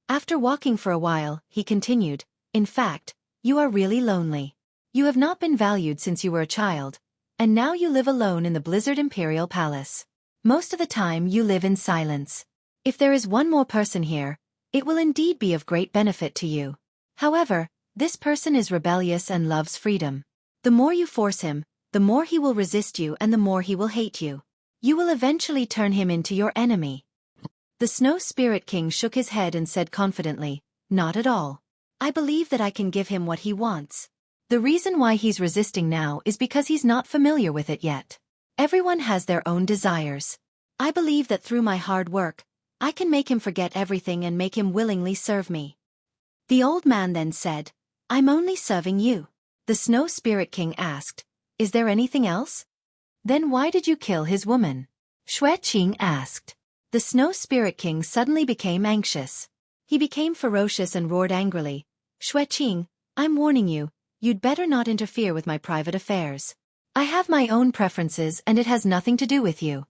After walking for a while, he continued, in fact, you are really lonely. You have not been valued since you were a child, and now you live alone in the Blizzard Imperial Palace. Most of the time you live in silence. If there is one more person here, it will indeed be of great benefit to you. However, this person is rebellious and loves freedom. The more you force him, the more he will resist you and the more he will hate you. You will eventually turn him into your enemy. The Snow Spirit King shook his head and said confidently, not at all. I believe that I can give him what he wants. The reason why he's resisting now is because he's not familiar with it yet. Everyone has their own desires. I believe that through my hard work, I can make him forget everything and make him willingly serve me. The old man then said, I'm only serving you. The Snow Spirit King asked, is there anything else? Then why did you kill his woman? Xueqi asked. The Snow Spirit King suddenly became anxious. He became ferocious and roared angrily, Xueqi, I'm warning you, you'd better not interfere with my private affairs. I have my own preferences and it has nothing to do with you.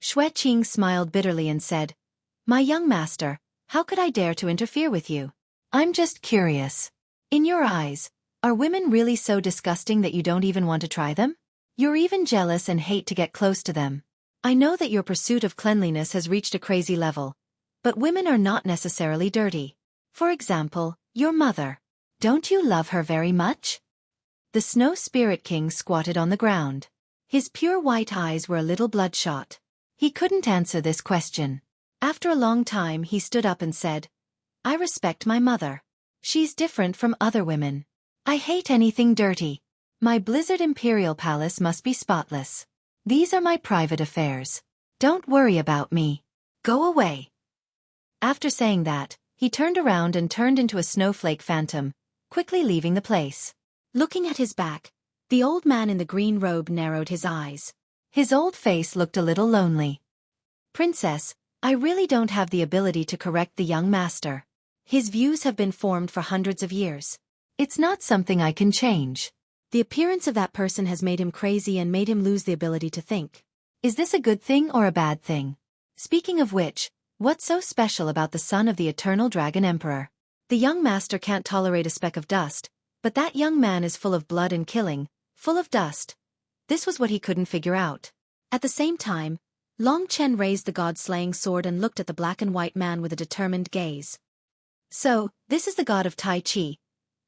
Xueqi smiled bitterly and said, my young master, how could I dare to interfere with you? I'm just curious. In your eyes, are women really so disgusting that you don't even want to try them? You're even jealous and hate to get close to them. I know that your pursuit of cleanliness has reached a crazy level, but women are not necessarily dirty. For example, your mother. Don't you love her very much? The Snow Spirit King squatted on the ground. His pure white eyes were a little bloodshot. He couldn't answer this question. After a long time he stood up and said, I respect my mother. She's different from other women. I hate anything dirty. My Blizzard Imperial Palace must be spotless. These are my private affairs. Don't worry about me. Go away. After saying that, he turned around and turned into a snowflake phantom, quickly leaving the place. Looking at his back, the old man in the green robe narrowed his eyes. His old face looked a little lonely. Princess, I really don't have the ability to correct the young master. His views have been formed for hundreds of years. It's not something I can change. The appearance of that person has made him crazy and made him lose the ability to think. Is this a good thing or a bad thing? Speaking of which, what's so special about the son of the Eternal Dragon Emperor? The young master can't tolerate a speck of dust, but that young man is full of blood and killing, full of dust. This was what he couldn't figure out. At the same time, Long Chen raised the god-slaying sword and looked at the black and white man with a determined gaze. So, this is the god of Tai Chi.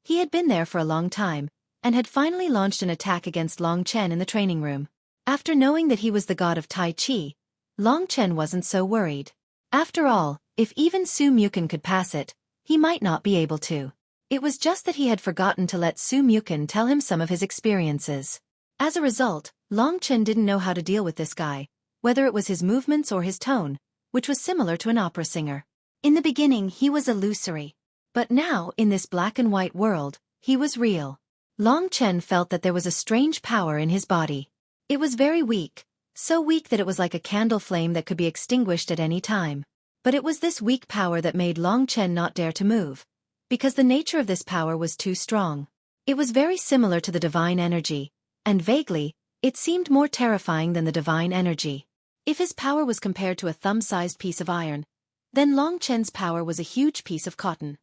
He had been there for a long time, and had finally launched an attack against Long Chen in the training room. After knowing that he was the god of Tai Chi, Long Chen wasn't so worried. After all, if even Su Mukin could pass it, he might not be able to. It was just that he had forgotten to let Su Mukin tell him some of his experiences. As a result, Long Chen didn't know how to deal with this guy, whether it was his movements or his tone, which was similar to an opera singer. In the beginning he was illusory. But now, in this black and white world, he was real. Long Chen felt that there was a strange power in his body. It was very weak, so weak that it was like a candle flame that could be extinguished at any time. But it was this weak power that made Long Chen not dare to move, because the nature of this power was too strong. It was very similar to the divine energy, and vaguely, it seemed more terrifying than the divine energy. If his power was compared to a thumb-sized piece of iron, then Long Chen's power was a huge piece of cotton.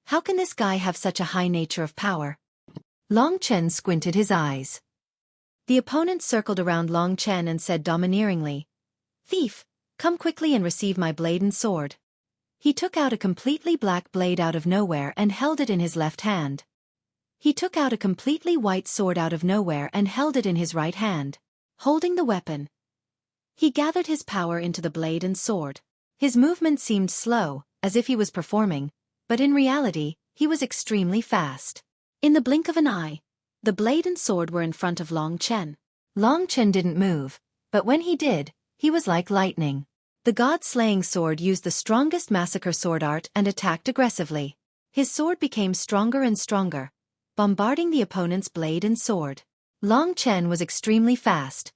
How can this guy have such a high nature of power? Long Chen squinted his eyes. The opponent circled around Long Chen and said domineeringly, Thief, come quickly and receive my blade and sword. He took out a completely black blade out of nowhere and held it in his left hand. He took out a completely white sword out of nowhere and held it in his right hand. Holding the weapon, he gathered his power into the blade and sword. His movement seemed slow, as if he was performing, but in reality, he was extremely fast. In the blink of an eye, the blade and sword were in front of Long Chen. Long Chen didn't move, but when he did, he was like lightning. The god-slaying sword used the strongest massacre sword art and attacked aggressively. His sword became stronger and stronger, bombarding the opponent's blade and sword. Long Chen was extremely fast,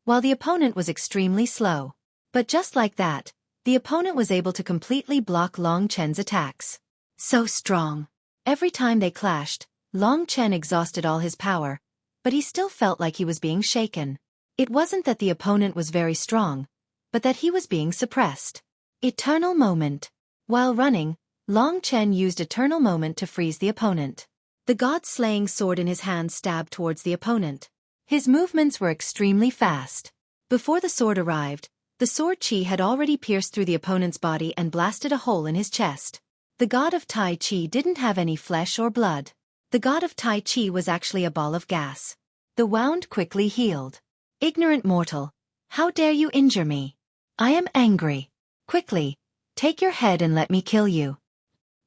while the opponent was extremely slow. But just like that, the opponent was able to completely block Long Chen's attacks. So strong. Every time they clashed, Long Chen exhausted all his power, but he still felt like he was being shaken. It wasn't that the opponent was very strong, but that he was being suppressed. Eternal Moment. While running, Long Chen used Eternal Moment to freeze the opponent. The god-slaying sword in his hand stabbed towards the opponent. His movements were extremely fast. Before the sword arrived, the sword chi had already pierced through the opponent's body and blasted a hole in his chest. The god of Tai Chi didn't have any flesh or blood. The god of Tai Chi was actually a ball of gas. The wound quickly healed. Ignorant mortal, how dare you injure me? I am angry. Quickly, take your head and let me kill you.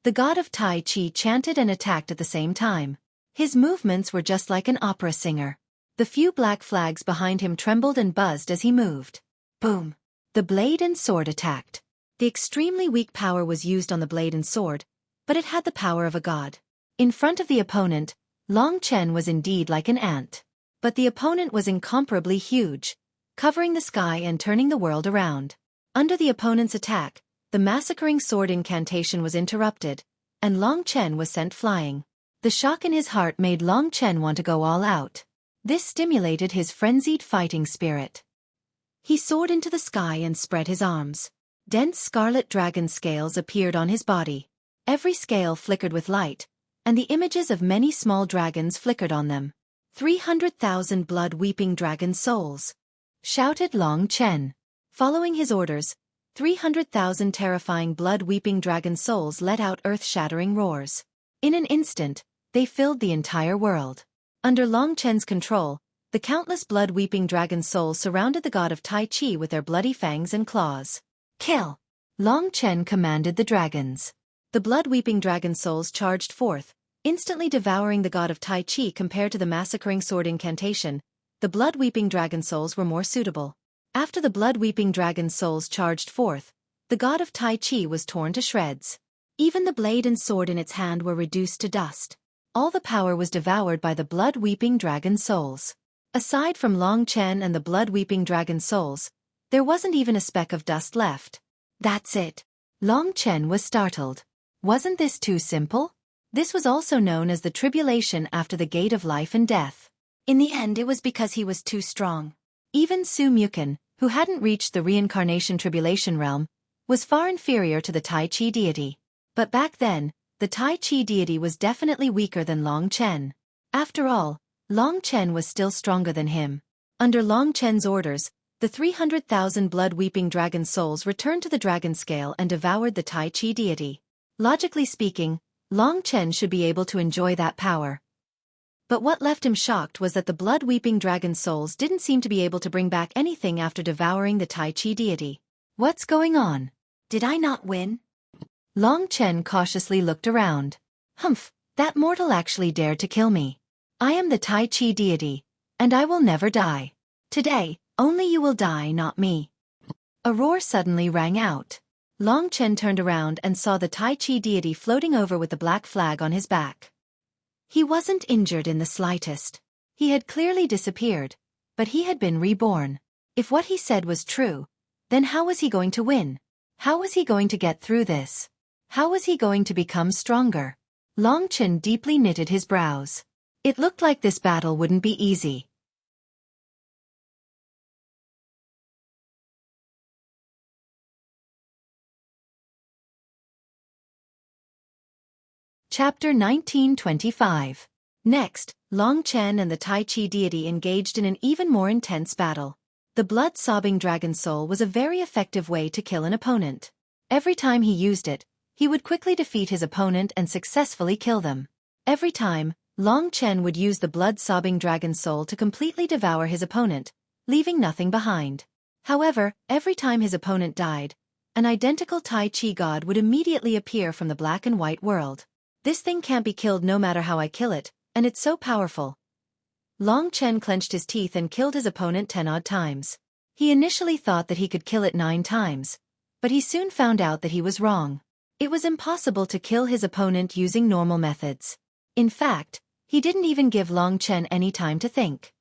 The god of Tai Chi chanted and attacked at the same time. His movements were just like an opera singer. The few black flags behind him trembled and buzzed as he moved. Boom! The blade and sword attacked. The extremely weak power was used on the blade and sword, but it had the power of a god. In front of the opponent, Long Chen was indeed like an ant. But the opponent was incomparably huge, covering the sky and turning the world around. Under the opponent's attack, the massacring sword incantation was interrupted, and Long Chen was sent flying. The shock in his heart made Long Chen want to go all out. This stimulated his frenzied fighting spirit. He soared into the sky and spread his arms. Dense scarlet dragon scales appeared on his body. Every scale flickered with light, and the images of many small dragons flickered on them. 300,000 blood-weeping dragon souls, shouted Long Chen. Following his orders, 300,000 terrifying blood-weeping dragon souls let out earth-shattering roars. In an instant, they filled the entire world. Under Long Chen's control, the countless blood-weeping dragon souls surrounded the god of Tai Chi with their bloody fangs and claws. Kill! Long Chen commanded the dragons. The blood-weeping dragon souls charged forth, instantly devouring the god of Tai Chi. Compared to the massacring sword incantation, the blood-weeping dragon souls were more suitable. After the blood-weeping dragon souls charged forth, the god of Tai Chi was torn to shreds. Even the blade and sword in its hand were reduced to dust. All the power was devoured by the blood-weeping dragon souls. Aside from Long Chen and the blood-weeping dragon souls, there wasn't even a speck of dust left. That's it. Long Chen was startled. Wasn't this too simple? This was also known as the tribulation after the gate of life and death. In the end, it was because he was too strong. Even Su Mukin, who hadn't reached the reincarnation tribulation realm, was far inferior to the Tai Chi deity. But back then, the Tai Chi deity was definitely weaker than Long Chen. After all, Long Chen was still stronger than him. Under Long Chen's orders, the 300,000 blood-weeping dragon souls returned to the dragon scale and devoured the Tai Chi deity. Logically speaking, Long Chen should be able to enjoy that power. But what left him shocked was that the blood-weeping dragon souls didn't seem to be able to bring back anything after devouring the Tai Chi deity. What's going on? Did I not win? Long Chen cautiously looked around. Humph, that mortal actually dared to kill me. I am the Tai Chi deity, and I will never die. Today, only you will die, not me. A roar suddenly rang out. Long Chen turned around and saw the Tai Chi deity floating over with the black flag on his back. He wasn't injured in the slightest. He had clearly disappeared, but he had been reborn. If what he said was true, then how was he going to win? How was he going to get through this? How was he going to become stronger? Long Chen deeply knitted his brows. It looked like this battle wouldn't be easy. Chapter 1925. Next, Long Chen and the Tai Chi deity engaged in an even more intense battle. The blood-sobbing dragon soul was a very effective way to kill an opponent. Every time he used it, he would quickly defeat his opponent and successfully kill them. Every time, Long Chen would use the blood-sobbing dragon soul to completely devour his opponent, leaving nothing behind. However, every time his opponent died, an identical Tai Chi god would immediately appear from the black and white world. This thing can't be killed no matter how I kill it, and it's so powerful. Long Chen clenched his teeth and killed his opponent 10 odd times. He initially thought that he could kill it 9 times, But he soon found out that he was wrong. It was impossible to kill his opponent using normal methods. In fact, he didn't even give Long Chen any time to think.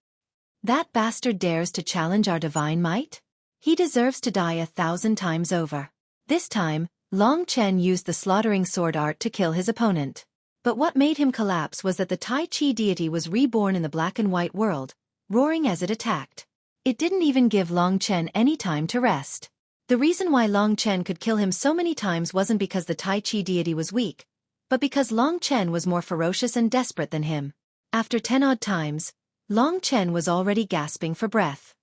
That bastard dares to challenge our divine might? He deserves to die 1,000 times over. This time, Long Chen used the slaughtering sword art to kill his opponent. But what made him collapse was that the Tai Chi deity was reborn in the black and white world, roaring as it attacked. It didn't even give Long Chen any time to rest. The reason why Long Chen could kill him so many times wasn't because the Tai Chi deity was weak, but because Long Chen was more ferocious and desperate than him. After 10 odd times, Long Chen was already gasping for breath.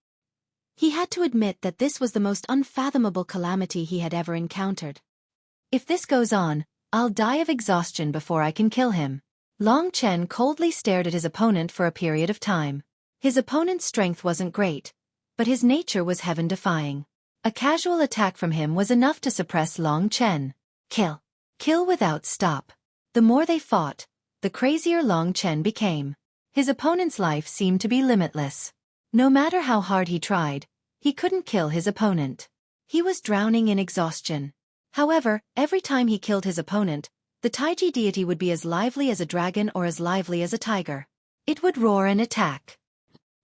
He had to admit that this was the most unfathomable calamity he had ever encountered. If this goes on, I'll die of exhaustion before I can kill him. Long Chen coldly stared at his opponent for a period of time. His opponent's strength wasn't great, but his nature was heaven-defying. A casual attack from him was enough to suppress Long Chen. Kill. Kill without stop. The more they fought, the crazier Long Chen became. His opponent's life seemed to be limitless. No matter how hard he tried, he couldn't kill his opponent. He was drowning in exhaustion. However, every time he killed his opponent, the Taiji deity would be as lively as a dragon or as lively as a tiger. It would roar and attack.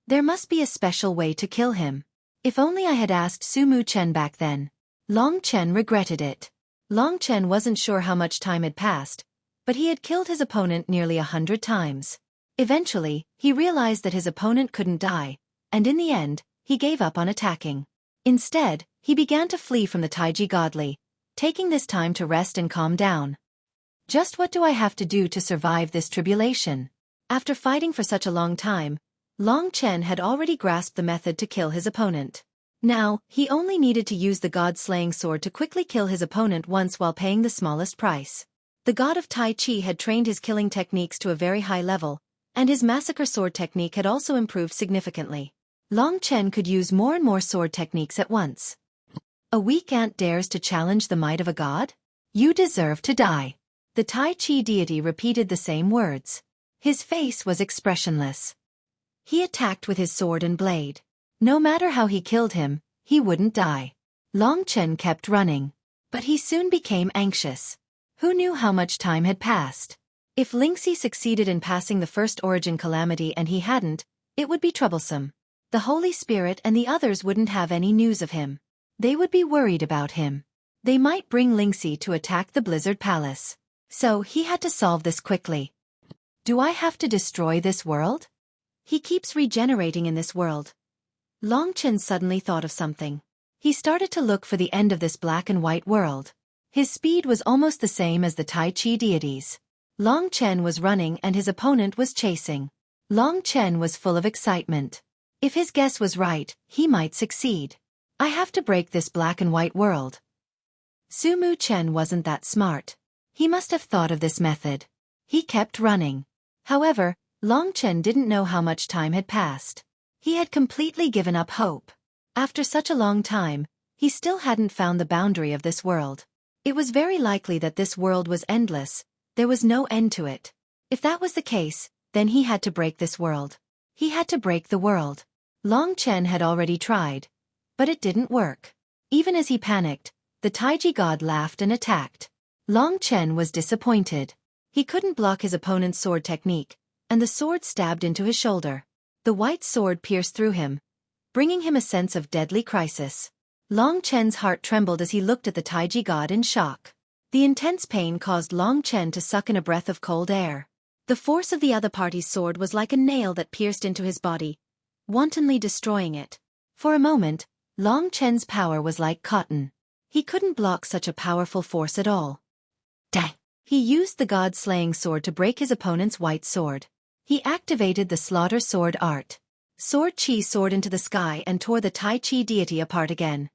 There must be a special way to kill him. If only I had asked Sumu Chen back then. Long Chen regretted it. Long Chen wasn't sure how much time had passed, but he had killed his opponent nearly 100 times. Eventually, he realized that his opponent couldn't die, and in the end, he gave up on attacking. Instead, he began to flee from the Taiji godly, taking this time to rest and calm down. Just what do I have to do to survive this tribulation? After fighting for such a long time, Long Chen had already grasped the method to kill his opponent. Now, he only needed to use the god-slaying sword to quickly kill his opponent once while paying the smallest price. The god of Tai Chi had trained his killing techniques to a very high level, and his massacre sword technique had also improved significantly. Long Chen could use more and more sword techniques at once. A weak ant dares to challenge the might of a god? You deserve to die. The Tai Chi deity repeated the same words. His face was expressionless. He attacked with his sword and blade. No matter how he killed him, he wouldn't die. Long Chen kept running. But he soon became anxious. Who knew how much time had passed? If Lingxi succeeded in passing the first origin calamity and he hadn't, it would be troublesome. The Holy Spirit and the others wouldn't have any news of him. They would be worried about him. They might bring Lingxi to attack the Blizzard Palace. So he had to solve this quickly. Do I have to destroy this world? He keeps regenerating in this world. Long Chen suddenly thought of something. He started to look for the end of this black and white world. His speed was almost the same as the Tai Chi deities. Long Chen was running and his opponent was chasing. Long Chen was full of excitement. If his guess was right, he might succeed. I have to break this black and white world. Sumu Chen wasn't that smart. He must have thought of this method. He kept running. However, Long Chen didn't know how much time had passed. He had completely given up hope. After such a long time, he still hadn't found the boundary of this world. It was very likely that this world was endless. There was no end to it. If that was the case, then he had to break this world. He had to break the world. Long Chen had already tried, but it didn't work. Even as he panicked, the Taiji god laughed and attacked. Long Chen was disappointed. He couldn't block his opponent's sword technique, and the sword stabbed into his shoulder. The white sword pierced through him, bringing him a sense of deadly crisis. Long Chen's heart trembled as he looked at the Taiji god in shock. The intense pain caused Long Chen to suck in a breath of cold air. The force of the other party's sword was like a nail that pierced into his body, wantonly destroying it. For a moment, Long Chen's power was like cotton. He couldn't block such a powerful force at all. Dang! He used the god-slaying sword to break his opponent's white sword. He activated the slaughter sword art. Sword Chi soared into the sky and tore the Tai Chi deity apart again.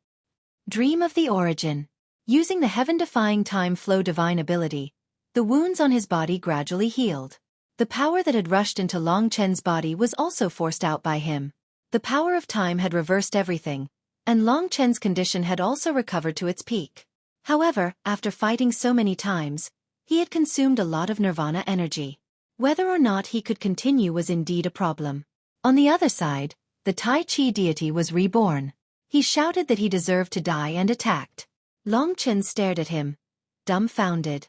Dream of the origin. Using the heaven-defying time flow divine ability, the wounds on his body gradually healed. The power that had rushed into Long Chen's body was also forced out by him. The power of time had reversed everything, and Long Chen's condition had also recovered to its peak. However, after fighting so many times, he had consumed a lot of nirvana energy. Whether or not he could continue was indeed a problem. On the other side, the Tai Chi deity was reborn. He shouted that he deserved to die and attacked. Long Chen stared at him, dumbfounded.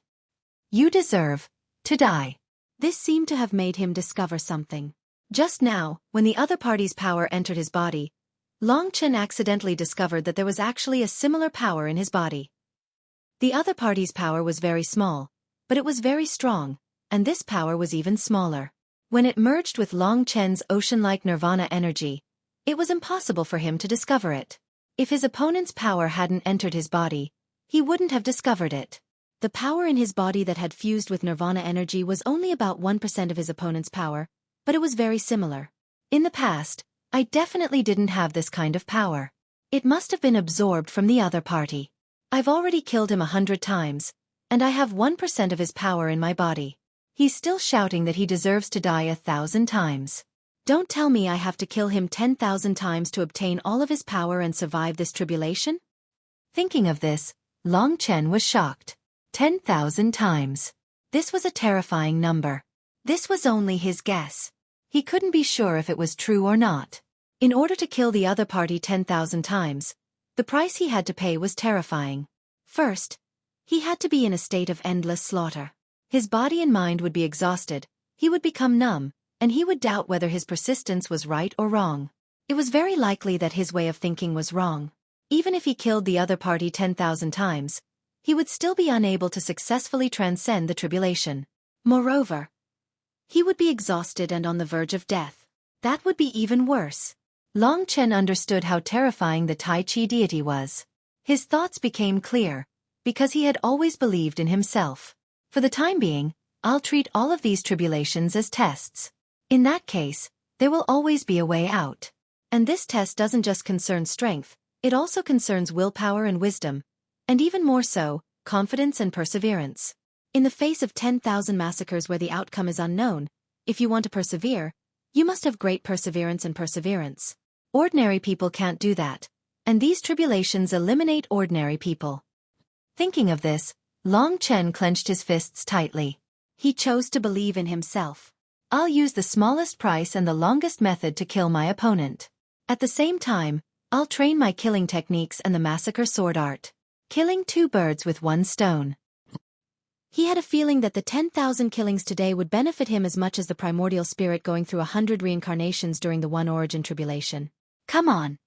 You deserve to die. This seemed to have made him discover something. Just now, when the other party's power entered his body, Long Chen accidentally discovered that there was actually a similar power in his body. The other party's power was very small, but it was very strong, and this power was even smaller. When it merged with Long Chen's ocean-like nirvana energy, it was impossible for him to discover it. If his opponent's power hadn't entered his body, he wouldn't have discovered it. The power in his body that had fused with nirvana energy was only about 1% of his opponent's power, but it was very similar. In the past, I definitely didn't have this kind of power. It must have been absorbed from the other party. I've already killed him 100 times, and I have 1% of his power in my body. He's still shouting that he deserves to die 1,000 times. Don't tell me I have to kill him 10,000 times to obtain all of his power and survive this tribulation? Thinking of this, Long Chen was shocked. 10,000 times. This was a terrifying number. This was only his guess. He couldn't be sure if it was true or not. In order to kill the other party 10,000 times, the price he had to pay was terrifying. First, he had to be in a state of endless slaughter. His body and mind would be exhausted, he would become numb, and he would doubt whether his persistence was right or wrong. It was very likely that his way of thinking was wrong. Even if he killed the other party 10,000 times, he would still be unable to successfully transcend the tribulation. Moreover, he would be exhausted and on the verge of death. That would be even worse. Long Chen understood how terrifying the Tai Chi deity was. His thoughts became clear, because he had always believed in himself. For the time being, I'll treat all of these tribulations as tests. In that case, there will always be a way out. And this test doesn't just concern strength, it also concerns willpower and wisdom, and even more so, confidence and perseverance. In the face of 10,000 massacres where the outcome is unknown, if you want to persevere, you must have great perseverance and perseverance. Ordinary people can't do that, and these tribulations eliminate ordinary people. Thinking of this, Long Chen clenched his fists tightly. He chose to believe in himself. I'll use the smallest price and the longest method to kill my opponent. At the same time, I'll train my killing techniques and the massacre sword art. Killing two birds with one stone. He had a feeling that the 10,000 killings today would benefit him as much as the primordial spirit going through 100 reincarnations during the One Origin tribulation. Come on.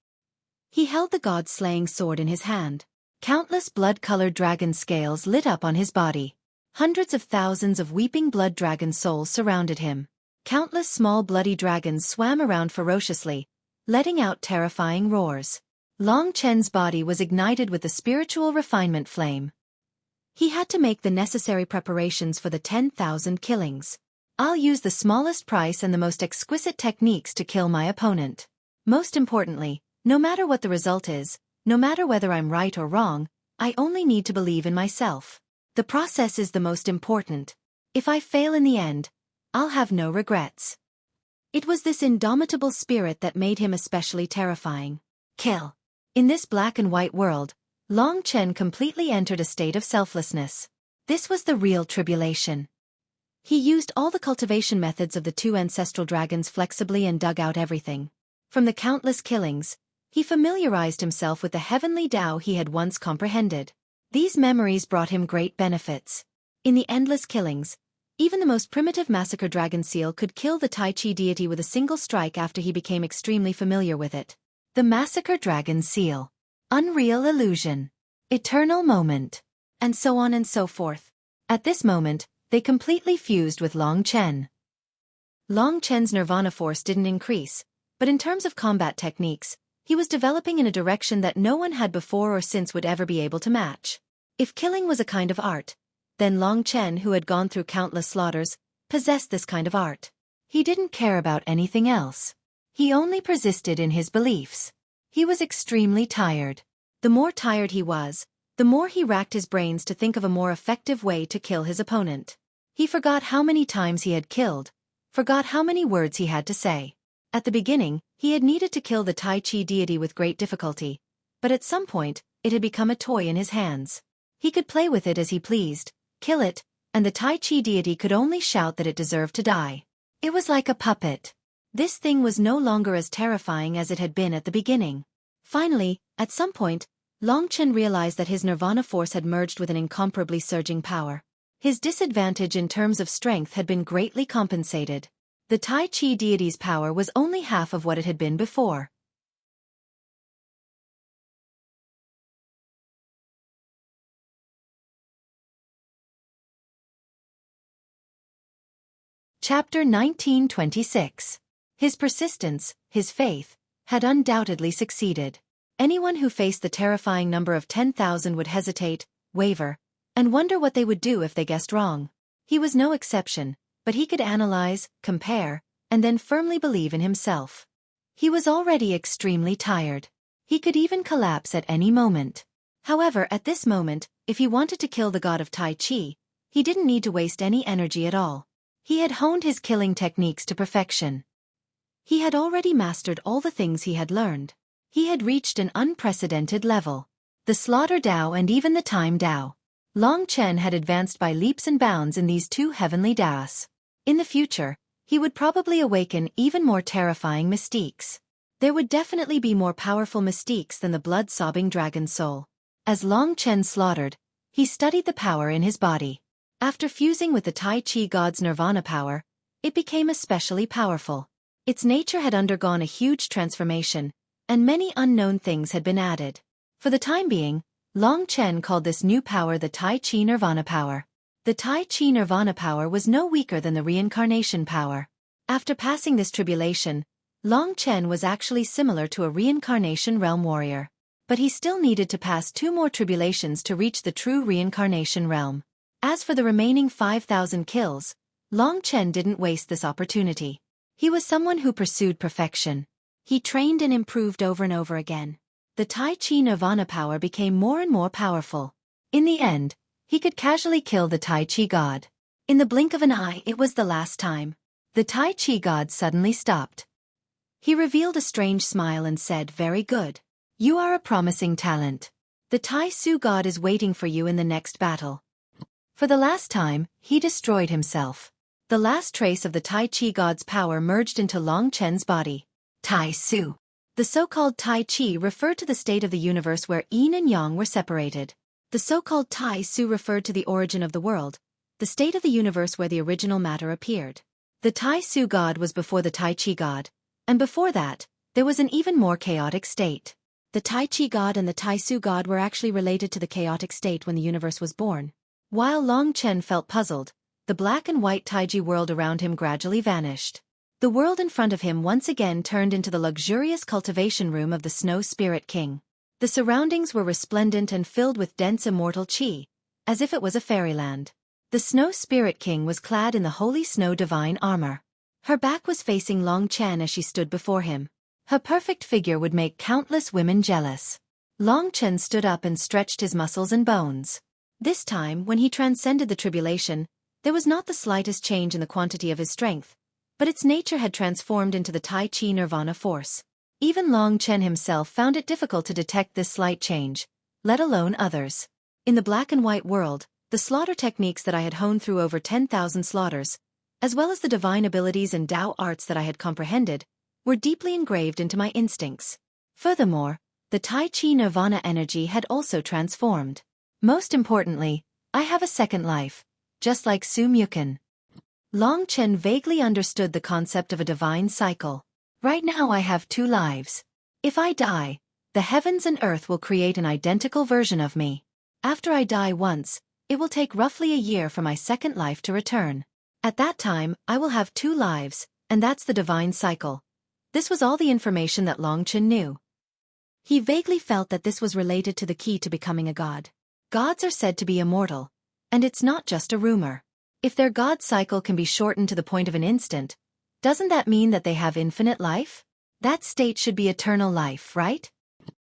He held the god-slaying sword in his hand. Countless blood-colored dragon scales lit up on his body. Hundreds of thousands of weeping blood dragon souls surrounded him. Countless small bloody dragons swam around ferociously, letting out terrifying roars. Long Chen's body was ignited with the spiritual refinement flame. He had to make the necessary preparations for the 10,000 killings. I'll use the smallest price and the most exquisite techniques to kill my opponent. Most importantly, no matter what the result is, no matter whether I'm right or wrong, I only need to believe in myself. The process is the most important. If I fail in the end, I'll have no regrets. It was this indomitable spirit that made him especially terrifying. Kill. In this black and white world, Long Chen completely entered a state of selflessness. This was the real tribulation. He used all the cultivation methods of the two ancestral dragons flexibly and dug out everything. From the countless killings, he familiarized himself with the heavenly Tao he had once comprehended. These memories brought him great benefits. In the endless killings, even the most primitive massacre dragon seal could kill the Tai Chi deity with a single strike after he became extremely familiar with it. The massacre dragon seal. Unreal illusion. Eternal moment. And so on and so forth. At this moment, they completely fused with Long Chen. Long Chen's nirvana force didn't increase, but in terms of combat techniques, he was developing in a direction that no one had before or since would ever be able to match. If killing was a kind of art, then Long Chen, who had gone through countless slaughters, possessed this kind of art. He didn't care about anything else. He only persisted in his beliefs. He was extremely tired. The more tired he was, the more he racked his brains to think of a more effective way to kill his opponent. He forgot how many times he had killed, forgot how many words he had to say. At the beginning, he had needed to kill the Tai Chi deity with great difficulty, but at some point, it had become a toy in his hands. He could play with it as he pleased, kill it, and the Tai Chi deity could only shout that it deserved to die. It was like a puppet. This thing was no longer as terrifying as it had been at the beginning. Finally, at some point, Long Chen realized that his nirvana force had merged with an incomparably surging power. His disadvantage in terms of strength had been greatly compensated. The Tai Chi deity's power was only half of what it had been before. Chapter 1926. His persistence, his faith, had undoubtedly succeeded. Anyone who faced the terrifying number of 10,000 would hesitate, waver, and wonder what they would do if they guessed wrong. He was no exception, but he could analyze, compare, and then firmly believe in himself. He was already extremely tired. He could even collapse at any moment. However, at this moment, if he wanted to kill the god of Tai Chi, he didn't need to waste any energy at all. He had honed his killing techniques to perfection. He had already mastered all the things he had learned. He had reached an unprecedented level. The Slaughter Dao and even the Time Dao. Long Chen had advanced by leaps and bounds in these two heavenly Daos. In the future, he would probably awaken even more terrifying mystiques. There would definitely be more powerful mystiques than the blood-sobbing dragon soul. As Long Chen slaughtered, he studied the power in his body. After fusing with the Tai Chi god's nirvana power, it became especially powerful. Its nature had undergone a huge transformation, and many unknown things had been added. For the time being, Long Chen called this new power the Tai Chi Nirvana power. The Tai Chi Nirvana power was no weaker than the reincarnation power. After passing this tribulation, Long Chen was actually similar to a reincarnation realm warrior. But he still needed to pass 2 more tribulations to reach the true reincarnation realm. As for the remaining 5,000 kills, Long Chen didn't waste this opportunity. He was someone who pursued perfection. He trained and improved over and over again. The Tai Chi Nirvana power became more and more powerful. In the end, he could casually kill the Tai Chi god. In the blink of an eye, it was the last time. The Tai Chi god suddenly stopped. He revealed a strange smile and said, "Very good. You are a promising talent. The Tai Su god is waiting for you in the next battle." For the last time, he destroyed himself. The last trace of the Tai Chi god's power merged into Long Chen's body. Tai Su. The so-called Tai Chi referred to the state of the universe where yin and yang were separated. The so-called Tai Su referred to the origin of the world, the state of the universe where the original matter appeared. The Tai Su god was before the Tai Chi god, and before that, there was an even more chaotic state. The Tai Chi god and the Tai Su god were actually related to the chaotic state when the universe was born. While Long Chen felt puzzled, the black and white Taiji world around him gradually vanished. The world in front of him once again turned into the luxurious cultivation room of the Snow Spirit King. The surroundings were resplendent and filled with dense immortal qi, as if it was a fairyland. The Snow Spirit King was clad in the holy snow divine armor. Her back was facing Long Chen as she stood before him. Her perfect figure would make countless women jealous. Long Chen stood up and stretched his muscles and bones. This time, when he transcended the tribulation, there was not the slightest change in the quantity of his strength, but its nature had transformed into the Tai Chi Nirvana force. Even Long Chen himself found it difficult to detect this slight change, let alone others. In the black and white world, the slaughter techniques that I had honed through over 10,000 slaughters, as well as the divine abilities and Tao arts that I had comprehended, were deeply engraved into my instincts. Furthermore, the Tai Chi Nirvana energy had also transformed. Most importantly, I have a second life, just like Su Mukin. Long Chen vaguely understood the concept of a divine cycle. Right now I have 2 lives. If I die, the heavens and earth will create an identical version of me. After I die once, it will take roughly a year for my second life to return. At that time, I will have 2 lives, and that's the divine cycle. This was all the information that Long Chen knew. He vaguely felt that this was related to the key to becoming a god. Gods are said to be immortal, and it's not just a rumor. If their god cycle can be shortened to the point of an instant, doesn't that mean that they have infinite life? That state should be eternal life, right?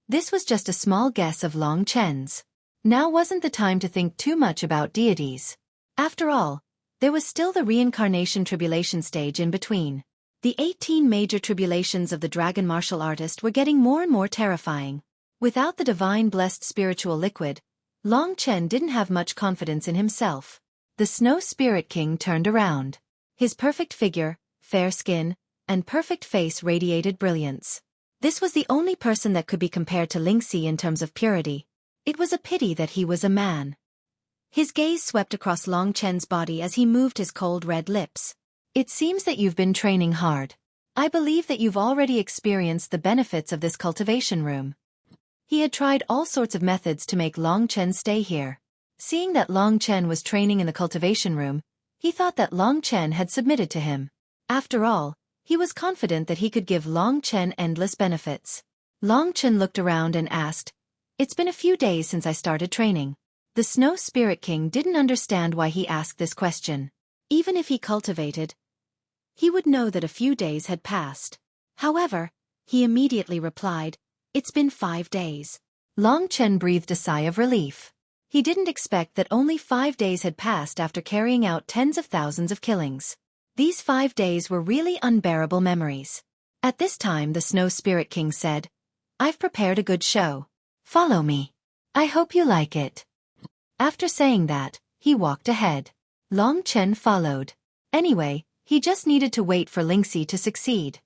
This was just a small guess of Long Chen's. Now wasn't the time to think too much about deities. After all, there was still the reincarnation tribulation stage in between. The 18 major tribulations of the dragon martial artist were getting more and more terrifying. Without the divine blessed spiritual liquid, Long Chen didn't have much confidence in himself. The Snow Spirit King turned around. His perfect figure, fair skin, and perfect face radiated brilliance. This was the only person that could be compared to Lingxi in terms of purity. It was a pity that he was a man. His gaze swept across Long Chen's body as he moved his cold red lips. It seems that you've been training hard. I believe that you've already experienced the benefits of this cultivation room. He had tried all sorts of methods to make Long Chen stay here. Seeing that Long Chen was training in the cultivation room, he thought that Long Chen had submitted to him. After all, he was confident that he could give Long Chen endless benefits. Long Chen looked around and asked, "It's been a few days since I started training." The Snow Spirit King didn't understand why he asked this question. Even if he cultivated, he would know that a few days had passed. However, he immediately replied, "It's been 5 days." Long Chen breathed a sigh of relief. He didn't expect that only 5 days had passed after carrying out tens of thousands of killings. These 5 days were really unbearable memories. At this time the Snow Spirit King said, "I've prepared a good show. Follow me. I hope you like it." After saying that, he walked ahead. Long Chen followed. Anyway, he just needed to wait for Lingxi to succeed.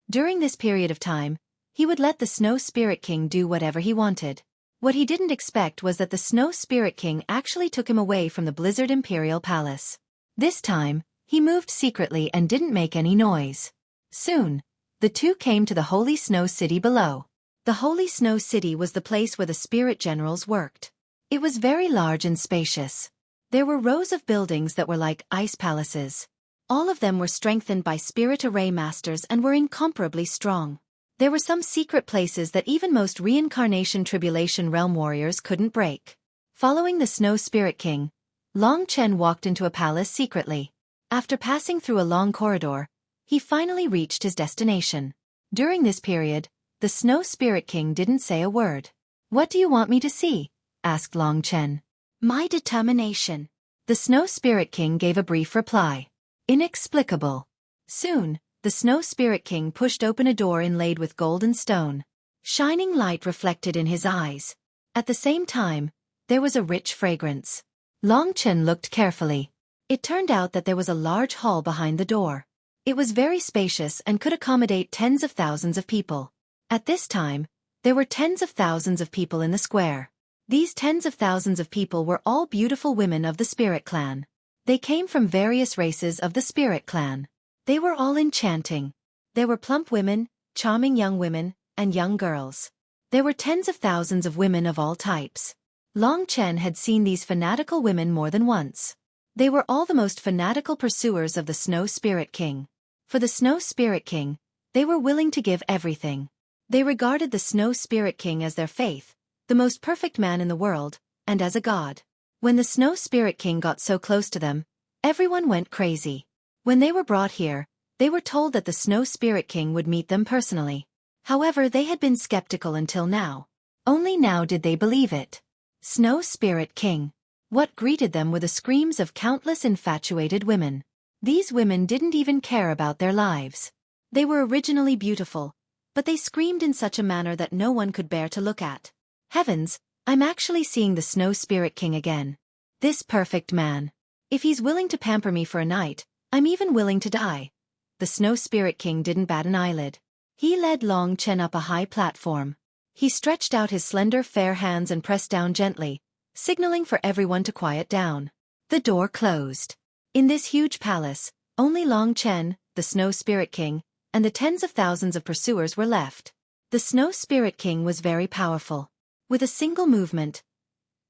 During this period of time, he would let the Snow Spirit King do whatever he wanted. What he didn't expect was that the Snow Spirit King actually took him away from the Blizzard Imperial Palace. This time, he moved secretly and didn't make any noise. Soon, the two came to the Holy Snow City below. The Holy Snow City was the place where the spirit generals worked. It was very large and spacious. There were rows of buildings that were like ice palaces. All of them were strengthened by spirit array masters and were incomparably strong. There were some secret places that even most reincarnation tribulation realm warriors couldn't break. Following the Snow Spirit King, Long Chen walked into a palace secretly. After passing through a long corridor, he finally reached his destination. During this period, the Snow Spirit King didn't say a word. "What do you want me to see?" asked Long Chen. "My determination." The Snow Spirit King gave a brief reply. Inexplicable. Soon, the Snow Spirit King pushed open a door inlaid with golden stone. Shining light reflected in his eyes. At the same time, there was a rich fragrance. Long Chen looked carefully. It turned out that there was a large hall behind the door. It was very spacious and could accommodate tens of thousands of people. At this time, there were tens of thousands of people in the square. These tens of thousands of people were all beautiful women of the Spirit Clan. They came from various races of the Spirit Clan. They were all enchanting. There were plump women, charming young women, and young girls. There were tens of thousands of women of all types. Long Chen had seen these fanatical women more than once. They were all the most fanatical pursuers of the Snow Spirit King. For the Snow Spirit King, they were willing to give everything. They regarded the Snow Spirit King as their faith, the most perfect man in the world, and as a god. When the Snow Spirit King got so close to them, everyone went crazy. When they were brought here, they were told that the Snow Spirit King would meet them personally. However, they had been skeptical until now. Only now did they believe it. Snow Spirit King. What greeted them were the screams of countless infatuated women. These women didn't even care about their lives. They were originally beautiful, but they screamed in such a manner that no one could bear to look at. Heavens, I'm actually seeing the Snow Spirit King again. This perfect man. If he's willing to pamper me for a night, I'm even willing to die. The Snow Spirit King didn't bat an eyelid. He led Long Chen up a high platform. He stretched out his slender fair hands and pressed down gently, signaling for everyone to quiet down. The door closed. In this huge palace, only Long Chen, the Snow Spirit King, and the tens of thousands of pursuers were left. The Snow Spirit King was very powerful. With a single movement,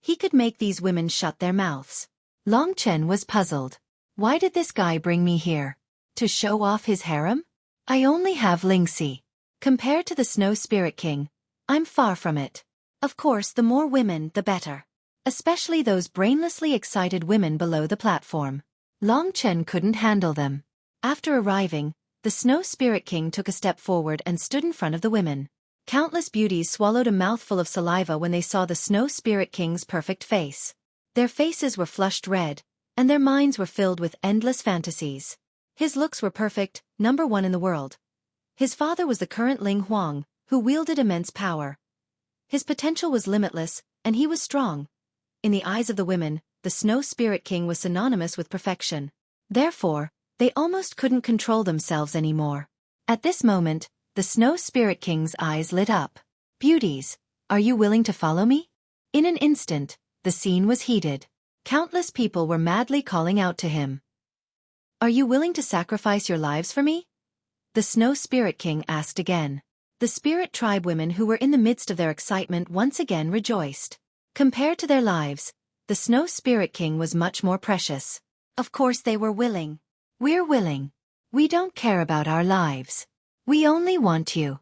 he could make these women shut their mouths. Long Chen was puzzled. Why did this guy bring me here? To show off his harem? I only have Lingxi. Compared to the Snow Spirit King, I'm far from it. Of course, the more women, the better. Especially those brainlessly excited women below the platform. Long Chen couldn't handle them. After arriving, the Snow Spirit King took a step forward and stood in front of the women. Countless beauties swallowed a mouthful of saliva when they saw the Snow Spirit King's perfect face. Their faces were flushed red, and their minds were filled with endless fantasies. His looks were perfect, number one in the world. His father was the current Ling Huang, who wielded immense power. His potential was limitless, and he was strong. In the eyes of the women, the Snow Spirit King was synonymous with perfection. Therefore, they almost couldn't control themselves anymore. At this moment, the Snow Spirit King's eyes lit up. Beauties, are you willing to follow me? In an instant, the scene was heated. Countless people were madly calling out to him. Are you willing to sacrifice your lives for me? The Snow Spirit King asked again. The Spirit Tribe women who were in the midst of their excitement once again rejoiced. Compared to their lives, the Snow Spirit King was much more precious. Of course they were willing. We're willing. We don't care about our lives. We only want you.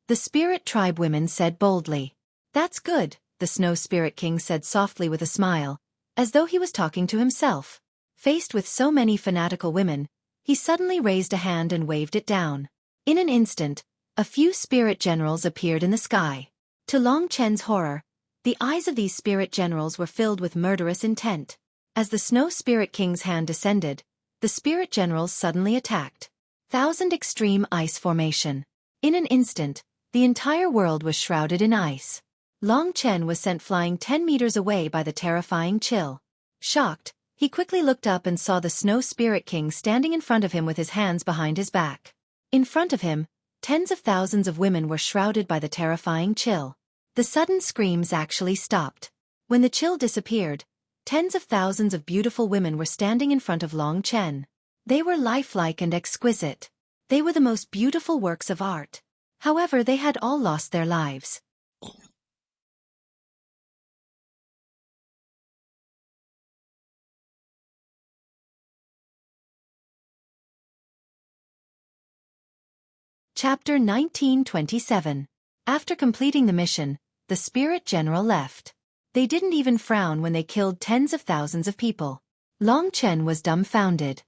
The Spirit Tribe women said boldly. That's good, the Snow Spirit King said softly with a smile, as though he was talking to himself. Faced with so many fanatical women, he suddenly raised a hand and waved it down. In an instant, a few spirit generals appeared in the sky. To Long Chen's horror, the eyes of these spirit generals were filled with murderous intent. As the Snow Spirit King's hand descended, the spirit generals suddenly attacked. 1,000 extreme ice formation. In an instant, the entire world was shrouded in ice. Long Chen was sent flying 10 meters away by the terrifying chill. Shocked, he quickly looked up and saw the Snow Spirit King standing in front of him with his hands behind his back. In front of him, tens of thousands of women were shrouded by the terrifying chill. The sudden screams actually stopped. When the chill disappeared, tens of thousands of beautiful women were standing in front of Long Chen. They were lifelike and exquisite. They were the most beautiful works of art. However, they had all lost their lives. Chapter 1927. After completing the mission, the Spirit General left. They didn't even frown when they killed tens of thousands of people. Long Chen was dumbfounded.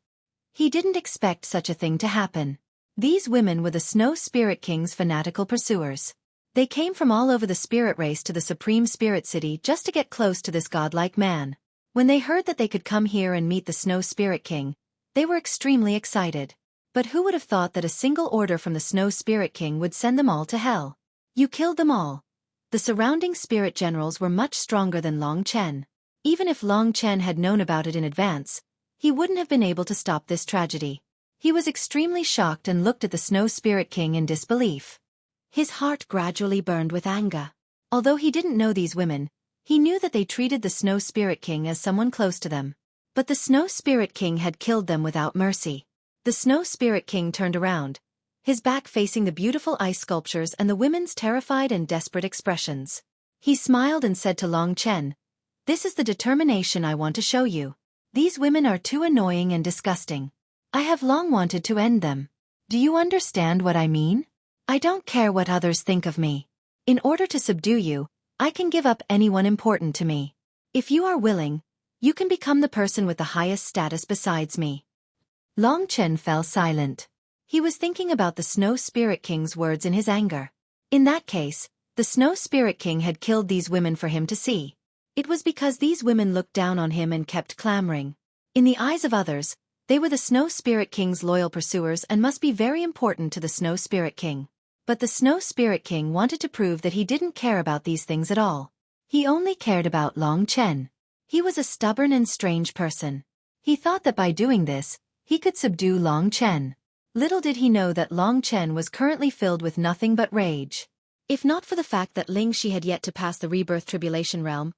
He didn't expect such a thing to happen. These women were the Snow Spirit King's fanatical pursuers. They came from all over the spirit race to the Supreme Spirit City just to get close to this godlike man. When they heard that they could come here and meet the Snow Spirit King, they were extremely excited. But who would have thought that a single order from the Snow Spirit King would send them all to hell? You killed them all. The surrounding spirit generals were much stronger than Long Chen. Even if Long Chen had known about it in advance, he wouldn't have been able to stop this tragedy. He was extremely shocked and looked at the Snow Spirit King in disbelief. His heart gradually burned with anger. Although he didn't know these women, he knew that they treated the Snow Spirit King as someone close to them. But the Snow Spirit King had killed them without mercy. The Snow Spirit King turned around, his back facing the beautiful ice sculptures and the women's terrified and desperate expressions. He smiled and said to Long Chen, "This is the determination I want to show you. These women are too annoying and disgusting. I have long wanted to end them. Do you understand what I mean? I don't care what others think of me. In order to subdue you, I can give up anyone important to me. If you are willing, you can become the person with the highest status besides me." Long Chen fell silent. He was thinking about the Snow Spirit King's words in his anger. In that case, the Snow Spirit King had killed these women for him to see. It was because these women looked down on him and kept clamoring. In the eyes of others, they were the Snow Spirit King's loyal pursuers and must be very important to the Snow Spirit King. But the Snow Spirit King wanted to prove that he didn't care about these things at all. He only cared about Long Chen. He was a stubborn and strange person. He thought that by doing this, he could subdue Long Chen. Little did he know that Long Chen was currently filled with nothing but rage. If not for the fact that Ling Shi had yet to pass the rebirth tribulation realm,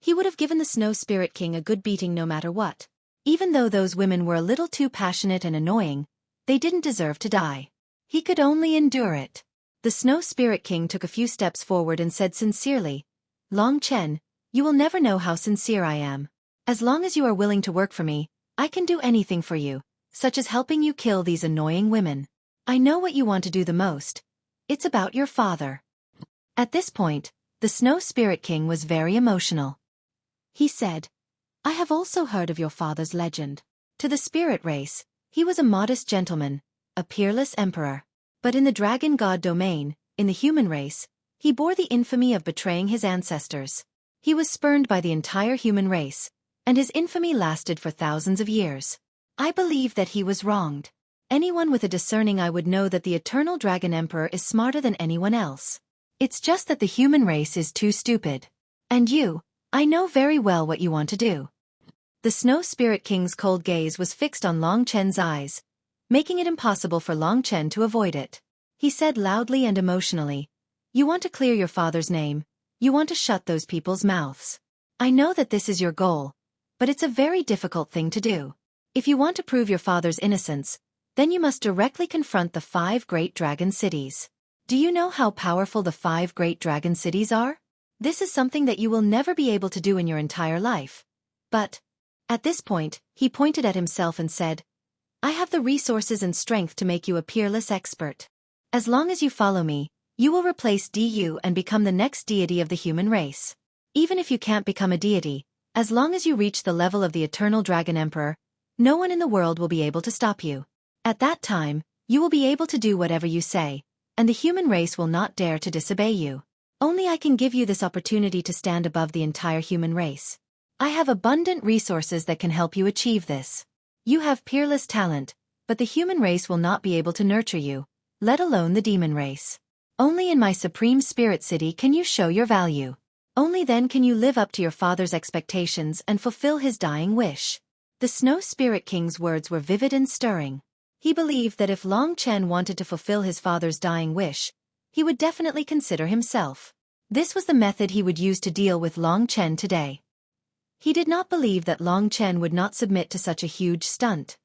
he would have given the Snow Spirit King a good beating no matter what. Even though those women were a little too passionate and annoying, they didn't deserve to die. He could only endure it. The Snow Spirit King took a few steps forward and said sincerely, "Long Chen, you will never know how sincere I am. As long as you are willing to work for me, I can do anything for you, such as helping you kill these annoying women. I know what you want to do the most. It's about your father." At this point, the Snow Spirit King was very emotional. He said, "I have also heard of your father's legend. To the spirit race, he was a modest gentleman, a peerless emperor. But in the dragon god domain, in the human race, he bore the infamy of betraying his ancestors. He was spurned by the entire human race, and his infamy lasted for thousands of years. I believe that he was wronged. Anyone with a discerning eye would know that the eternal dragon emperor is smarter than anyone else. It's just that the human race is too stupid. And you, I know very well what you want to do." The Snow Spirit King's cold gaze was fixed on Long Chen's eyes, making it impossible for Long Chen to avoid it. He said loudly and emotionally, "You want to clear your father's name. You want to shut those people's mouths. I know that this is your goal, but it's a very difficult thing to do. If you want to prove your father's innocence, then you must directly confront the 5 great dragon cities. Do you know how powerful the 5 great dragon cities are? This is something that you will never be able to do in your entire life. But..." At this point, he pointed at himself and said, "I have the resources and strength to make you a peerless expert. As long as you follow me, you will replace Du and become the next deity of the human race. Even if you can't become a deity, as long as you reach the level of the Eternal Dragon Emperor, no one in the world will be able to stop you. At that time, you will be able to do whatever you say, and the human race will not dare to disobey you. Only I can give you this opportunity to stand above the entire human race. I have abundant resources that can help you achieve this. You have peerless talent, but the human race will not be able to nurture you, let alone the demon race. Only in my Supreme Spirit City can you show your value. Only then can you live up to your father's expectations and fulfill his dying wish." The Snow Spirit King's words were vivid and stirring. He believed that if Long Chen wanted to fulfill his father's dying wish, he would definitely consider himself. This was the method he would use to deal with Long Chen today. He did not believe that Long Chen would not submit to such a huge stunt.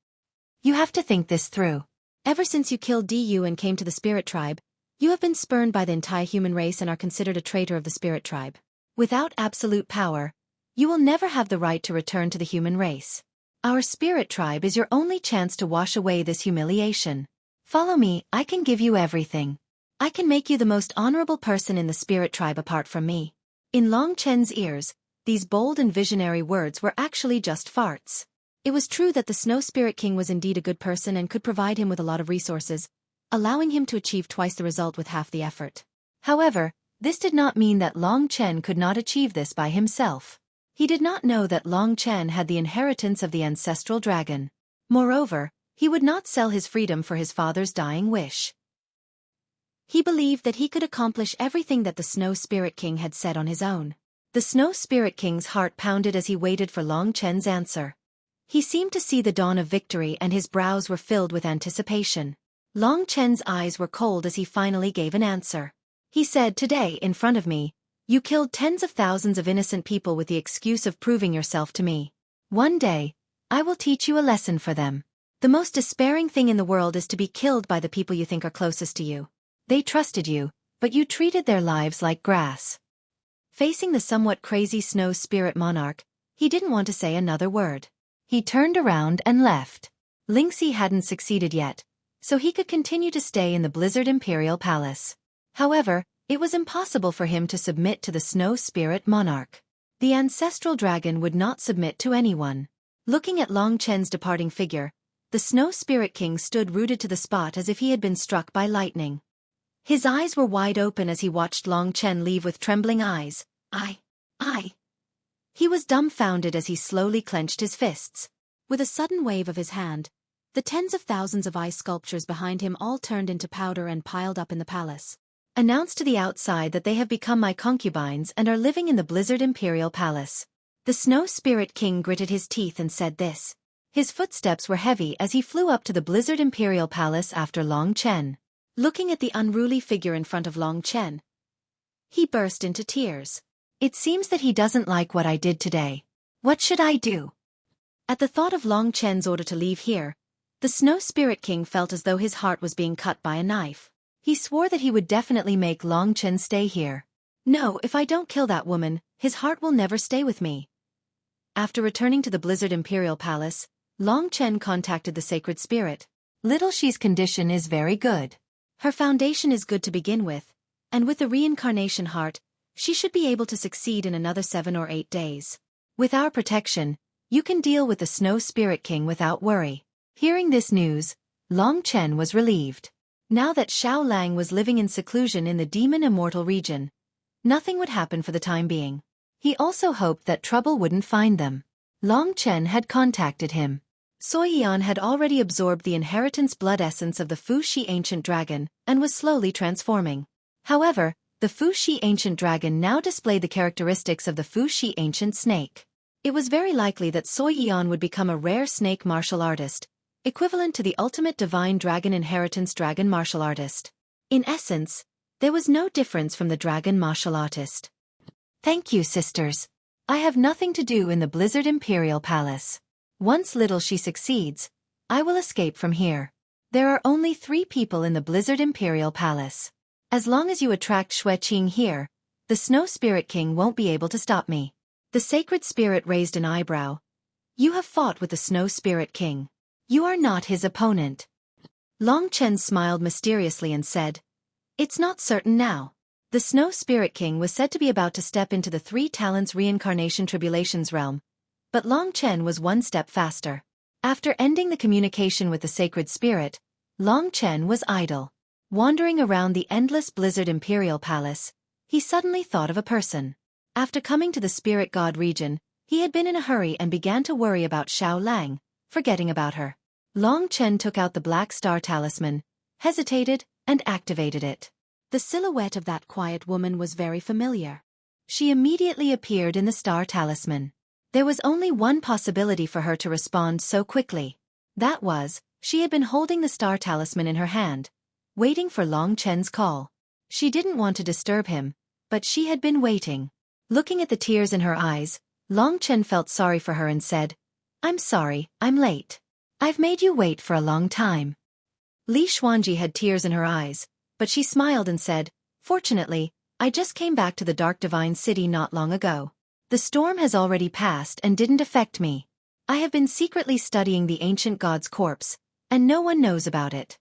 "You have to think this through. Ever since you killed Du and came to the Spirit Tribe, you have been spurned by the entire human race and are considered a traitor of the Spirit Tribe. Without absolute power, you will never have the right to return to the human race. Our Spirit Tribe is your only chance to wash away this humiliation. Follow me, I can give you everything. I can make you the most honorable person in the Spirit Tribe apart from me." In Long Chen's ears, these bold and visionary words were actually just farts. It was true that the Snow Spirit King was indeed a good person and could provide him with a lot of resources, allowing him to achieve twice the result with half the effort. However, this did not mean that Long Chen could not achieve this by himself. He did not know that Long Chen had the inheritance of the ancestral dragon. Moreover, he would not sell his freedom for his father's dying wish. He believed that he could accomplish everything that the Snow Spirit King had said on his own. The Snow Spirit King's heart pounded as he waited for Long Chen's answer. He seemed to see the dawn of victory and his brows were filled with anticipation. Long Chen's eyes were cold as he finally gave an answer. He said, "Today, in front of me, you killed tens of thousands of innocent people with the excuse of proving yourself to me. One day, I will teach you a lesson for them. The most despairing thing in the world is to be killed by the people you think are closest to you. They trusted you, but you treated their lives like grass." Facing the somewhat crazy Snow Spirit Monarch, he didn't want to say another word. He turned around and left. Lingxi hadn't succeeded yet, so he could continue to stay in the Blizzard Imperial Palace. However, it was impossible for him to submit to the Snow Spirit Monarch. The ancestral dragon would not submit to anyone. Looking at Long Chen's departing figure, the Snow Spirit King stood rooted to the spot as if he had been struck by lightning. His eyes were wide open as he watched Long Chen leave with trembling eyes. I. He was dumbfounded as he slowly clenched his fists. With a sudden wave of his hand, the tens of thousands of ice sculptures behind him all turned into powder and piled up in the palace. "Announce to the outside that they have become my concubines and are living in the Blizzard Imperial Palace." The Snow Spirit King gritted his teeth and said this. His footsteps were heavy as he flew up to the Blizzard Imperial Palace after Long Chen. Looking at the unruly figure in front of Long Chen, he burst into tears. "It seems that he doesn't like what I did today. What should I do?" At the thought of Long Chen's order to leave here, the Snow Spirit King felt as though his heart was being cut by a knife. He swore that he would definitely make Long Chen stay here. "No, if I don't kill that woman, his heart will never stay with me." After returning to the Blizzard Imperial Palace, Long Chen contacted the Sacred Spirit. "Little Xi's condition is very good. Her foundation is good to begin with, and with the reincarnation heart, she should be able to succeed in another 7 or 8 days. With our protection, you can deal with the Snow Spirit King without worry." Hearing this news, Long Chen was relieved. Now that Xiao Lang was living in seclusion in the Demon Immortal region, nothing would happen for the time being. He also hoped that trouble wouldn't find them. Long Chen had contacted him. Xueqi had already absorbed the inheritance blood essence of the Fuxi Ancient Dragon and was slowly transforming. However, the Fuxi Ancient Dragon now displayed the characteristics of the Fuxi Ancient Snake. It was very likely that Xueqi would become a rare snake martial artist, equivalent to the ultimate divine dragon inheritance dragon martial artist. In essence, there was no difference from the dragon martial artist. Thank you, sisters. I have nothing to do in the Blizzard Imperial Palace. Once little she succeeds, I will escape from here. There are only 3 people in the Blizzard Imperial Palace. As long as you attract Xueqi here, the Snow Spirit King won't be able to stop me. The Sacred Spirit raised an eyebrow. You have fought with the Snow Spirit King. You are not his opponent. Long Chen smiled mysteriously and said, It's not certain now. The Snow Spirit King was said to be about to step into the 3 Talents Reincarnation Tribulations realm, but Long Chen was one step faster. After ending the communication with the Sacred Spirit, Long Chen was idle. Wandering around the endless Blizzard Imperial Palace, he suddenly thought of a person. After coming to the Spirit God region, he had been in a hurry and began to worry about Xiao Lang, forgetting about her. Long Chen took out the Black Star Talisman, hesitated, and activated it. The silhouette of that quiet woman was very familiar. She immediately appeared in the Star Talisman. There was only one possibility for her to respond so quickly. That was, she had been holding the Star Talisman in her hand, waiting for Long Chen's call. She didn't want to disturb him, but she had been waiting. Looking at the tears in her eyes, Long Chen felt sorry for her and said, I'm sorry, I'm late. I've made you wait for a long time. Li Xuanji had tears in her eyes, but she smiled and said, Fortunately, I just came back to the Dark Divine City not long ago. The storm has already passed and didn't affect me. I have been secretly studying the ancient god's corpse, and no one knows about it.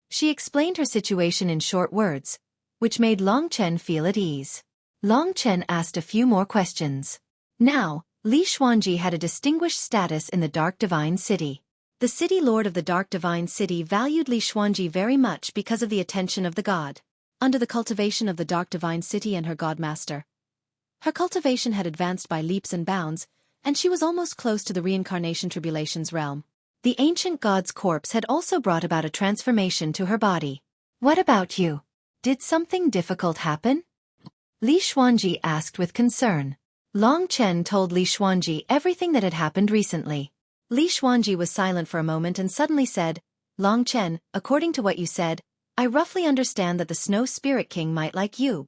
She explained her situation in short words, which made Long Chen feel at ease. Long Chen asked a few more questions. Now, Li Xuanji had a distinguished status in the Dark Divine City. The city lord of the Dark Divine City valued Li Xuanji very much because of the attention of the god. Under the cultivation of the Dark Divine City and her godmaster, her cultivation had advanced by leaps and bounds, and she was almost close to the Reincarnation Tribulations realm. The ancient god's corpse had also brought about a transformation to her body. What about you? Did something difficult happen? Li Xuanji asked with concern. Long Chen told Li Xuanji everything that had happened recently. Li Xuanji was silent for a moment and suddenly said, Long Chen, according to what you said, I roughly understand that the Snow Spirit King might like you.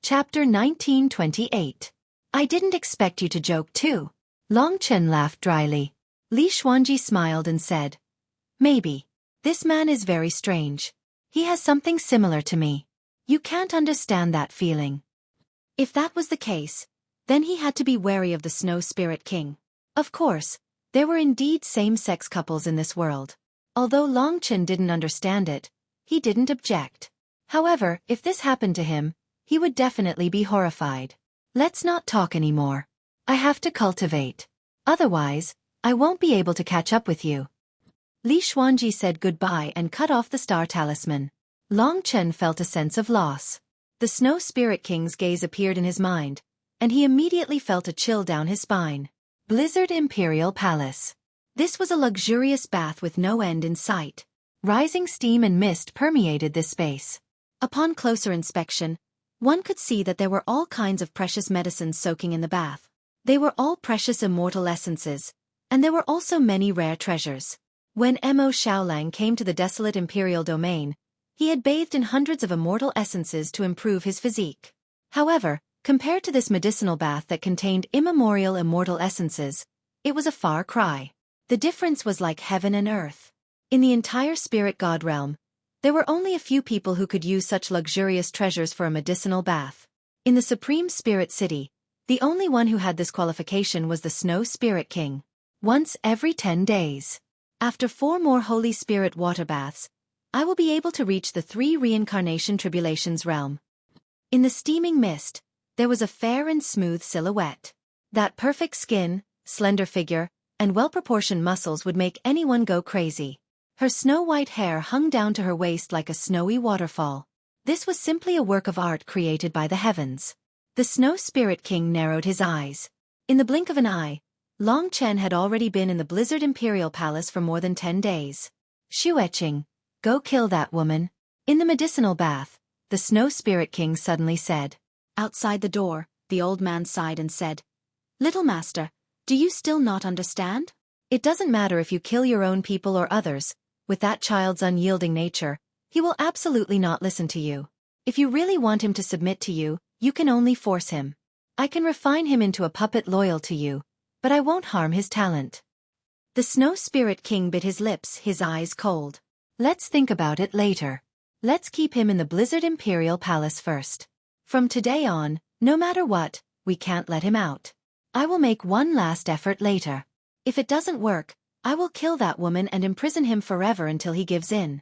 Chapter 1928. I didn't expect you to joke too. Long Chen laughed dryly. Li Xuanji smiled and said, Maybe. This man is very strange. He has something similar to me. You can't understand that feeling. If that was the case, then he had to be wary of the Snow Spirit King. Of course, there were indeed same-sex couples in this world. Although Long Chen didn't understand it, he didn't object. However, if this happened to him, he would definitely be horrified. Let's not talk anymore. I have to cultivate. Otherwise, I won't be able to catch up with you. Li Xuanji said goodbye and cut off the Star Talisman. Long Chen felt a sense of loss. The Snow Spirit King's gaze appeared in his mind, and he immediately felt a chill down his spine. Blizzard Imperial Palace. This was a luxurious bath with no end in sight. Rising steam and mist permeated this space. Upon closer inspection, one could see that there were all kinds of precious medicines soaking in the bath. They were all precious immortal essences, and there were also many rare treasures. When Mo Xiaolang came to the desolate imperial domain, he had bathed in hundreds of immortal essences to improve his physique. However, compared to this medicinal bath that contained immemorial immortal essences, it was a far cry. The difference was like heaven and earth. In the entire spirit god realm, there were only a few people who could use such luxurious treasures for a medicinal bath. In the Supreme Spirit City, the only one who had this qualification was the Snow Spirit King. Once every 10 days. After 4 more Holy Spirit water baths, I will be able to reach the 3 Reincarnation Tribulations realm. In the steaming mist, there was a fair and smooth silhouette. That perfect skin, slender figure, and well-proportioned muscles would make anyone go crazy. Her snow-white hair hung down to her waist like a snowy waterfall. This was simply a work of art created by the heavens. The Snow Spirit King narrowed his eyes. In the blink of an eye, Long Chen had already been in the Blizzard Imperial Palace for more than 10 days. Xueqi, go kill that woman. In the medicinal bath, the Snow Spirit King suddenly said. Outside the door, the old man sighed and said, Little master, do you still not understand? It doesn't matter if you kill your own people or others, with that child's unyielding nature, he will absolutely not listen to you. If you really want him to submit to you, you can only force him. I can refine him into a puppet loyal to you, but I won't harm his talent. The Snow Spirit King bit his lips, his eyes cold. Let's think about it later. Let's keep him in the Blizzard Imperial Palace first. From today on, no matter what, we can't let him out. I will make one last effort later. If it doesn't work, I will kill that woman and imprison him forever until he gives in.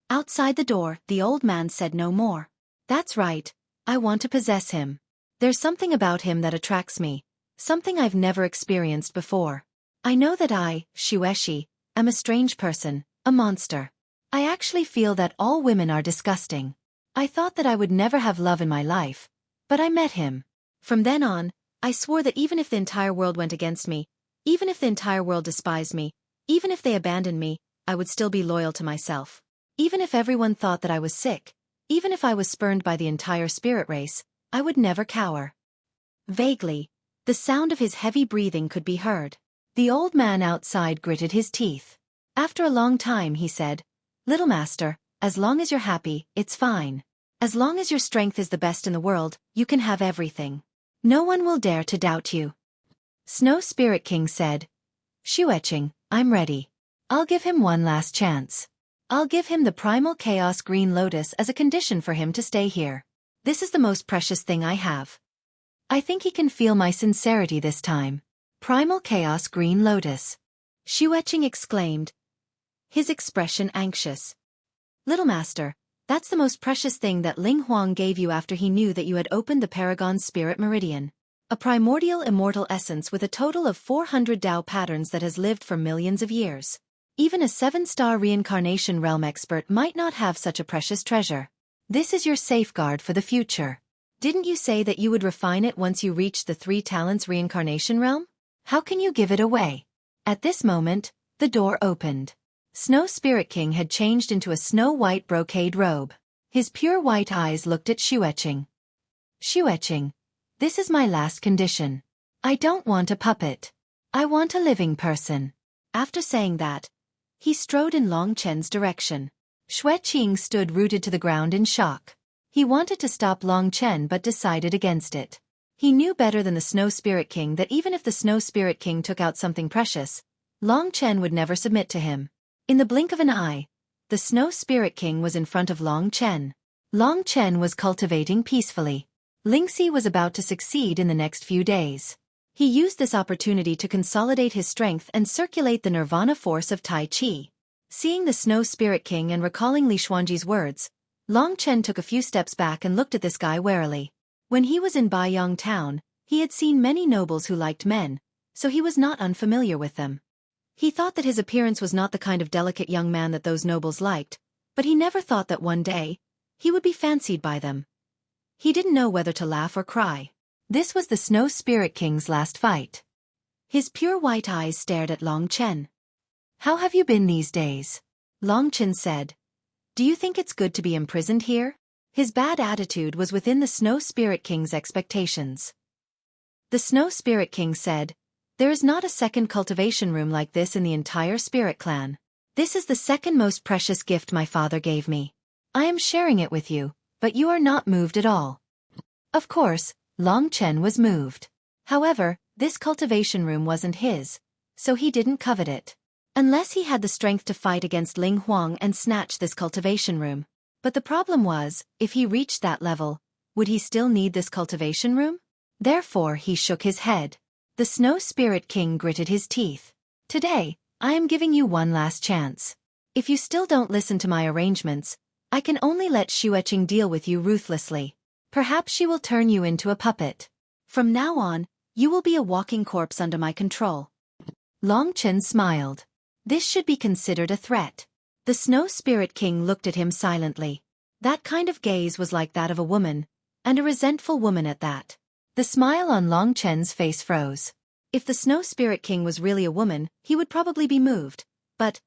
Outside the door, the old man said no more. That's right, I want to possess him. There's something about him that attracts me, something I've never experienced before. I know that I, Xueqi, am a strange person, a monster. I actually feel that all women are disgusting. I thought that I would never have love in my life, but I met him. From then on, I swore that even if the entire world went against me, even if the entire world despised me, even if they abandoned me, I would still be loyal to myself. Even if everyone thought that I was sick, even if I was spurned by the entire spirit race, I would never cower. Vaguely, the sound of his heavy breathing could be heard. The old man outside gritted his teeth. After a long time he said, "Little master, as long as you're happy, it's fine. As long as your strength is the best in the world, you can have everything. No one will dare to doubt you." Snow Spirit King said, "Xueqi, I'm ready. I'll give him one last chance. I'll give him the Primal Chaos Green Lotus as a condition for him to stay here. This is the most precious thing I have. I think he can feel my sincerity this time." Primal Chaos Green Lotus. Xueqi exclaimed, his expression anxious. "Little master, that's the most precious thing that Ling Huang gave you after he knew that you had opened the Paragon's Spirit Meridian. A primordial immortal essence with a total of 400 Tao patterns that has lived for millions of years. Even a 7-star reincarnation realm expert might not have such a precious treasure. This is your safeguard for the future. Didn't you say that you would refine it once you reached the 3 talents reincarnation realm? How can you give it away?" At this moment, the door opened. Snow Spirit King had changed into a snow-white brocade robe. His pure white eyes looked at Xueqi. "Xueqi, this is my last condition. I don't want a puppet. I want a living person." After saying that, he strode in Long Chen's direction. Xueqi stood rooted to the ground in shock. He wanted to stop Long Chen but decided against it. He knew better than the Snow Spirit King that even if the Snow Spirit King took out something precious, Long Chen would never submit to him. In the blink of an eye, the Snow Spirit King was in front of Long Chen. Long Chen was cultivating peacefully. Lingxi was about to succeed in the next few days. He used this opportunity to consolidate his strength and circulate the nirvana force of Tai Chi. Seeing the Snow Spirit King and recalling Li Xuanji's words, Long Chen took a few steps back and looked at this guy warily. When he was in Baiyang Town, he had seen many nobles who liked men, so he was not unfamiliar with them. He thought that his appearance was not the kind of delicate young man that those nobles liked, but he never thought that one day, he would be fancied by them. He didn't know whether to laugh or cry. This was the Snow Spirit King's last fight. His pure white eyes stared at Long Chen. "How have you been these days?" Long Chen said. "Do you think it's good to be imprisoned here?" His bad attitude was within the Snow Spirit King's expectations. The Snow Spirit King said, "There is not a second cultivation room like this in the entire Spirit Clan. This is the second most precious gift my father gave me. I am sharing it with you, but you are not moved at all." Of course, Long Chen was moved. However, this cultivation room wasn't his, so he didn't covet it. Unless he had the strength to fight against Ling Huang and snatch this cultivation room. But the problem was, if he reached that level, would he still need this cultivation room? Therefore he shook his head. The Snow Spirit King gritted his teeth. "Today, I am giving you one last chance. If you still don't listen to my arrangements, I can only let Xueqi deal with you ruthlessly. Perhaps she will turn you into a puppet. From now on, you will be a walking corpse under my control." Long Chen smiled. This should be considered a threat. The Snow Spirit King looked at him silently. That kind of gaze was like that of a woman, and a resentful woman at that. The smile on Long Chen's face froze. If the Snow Spirit King was really a woman, he would probably be moved. But,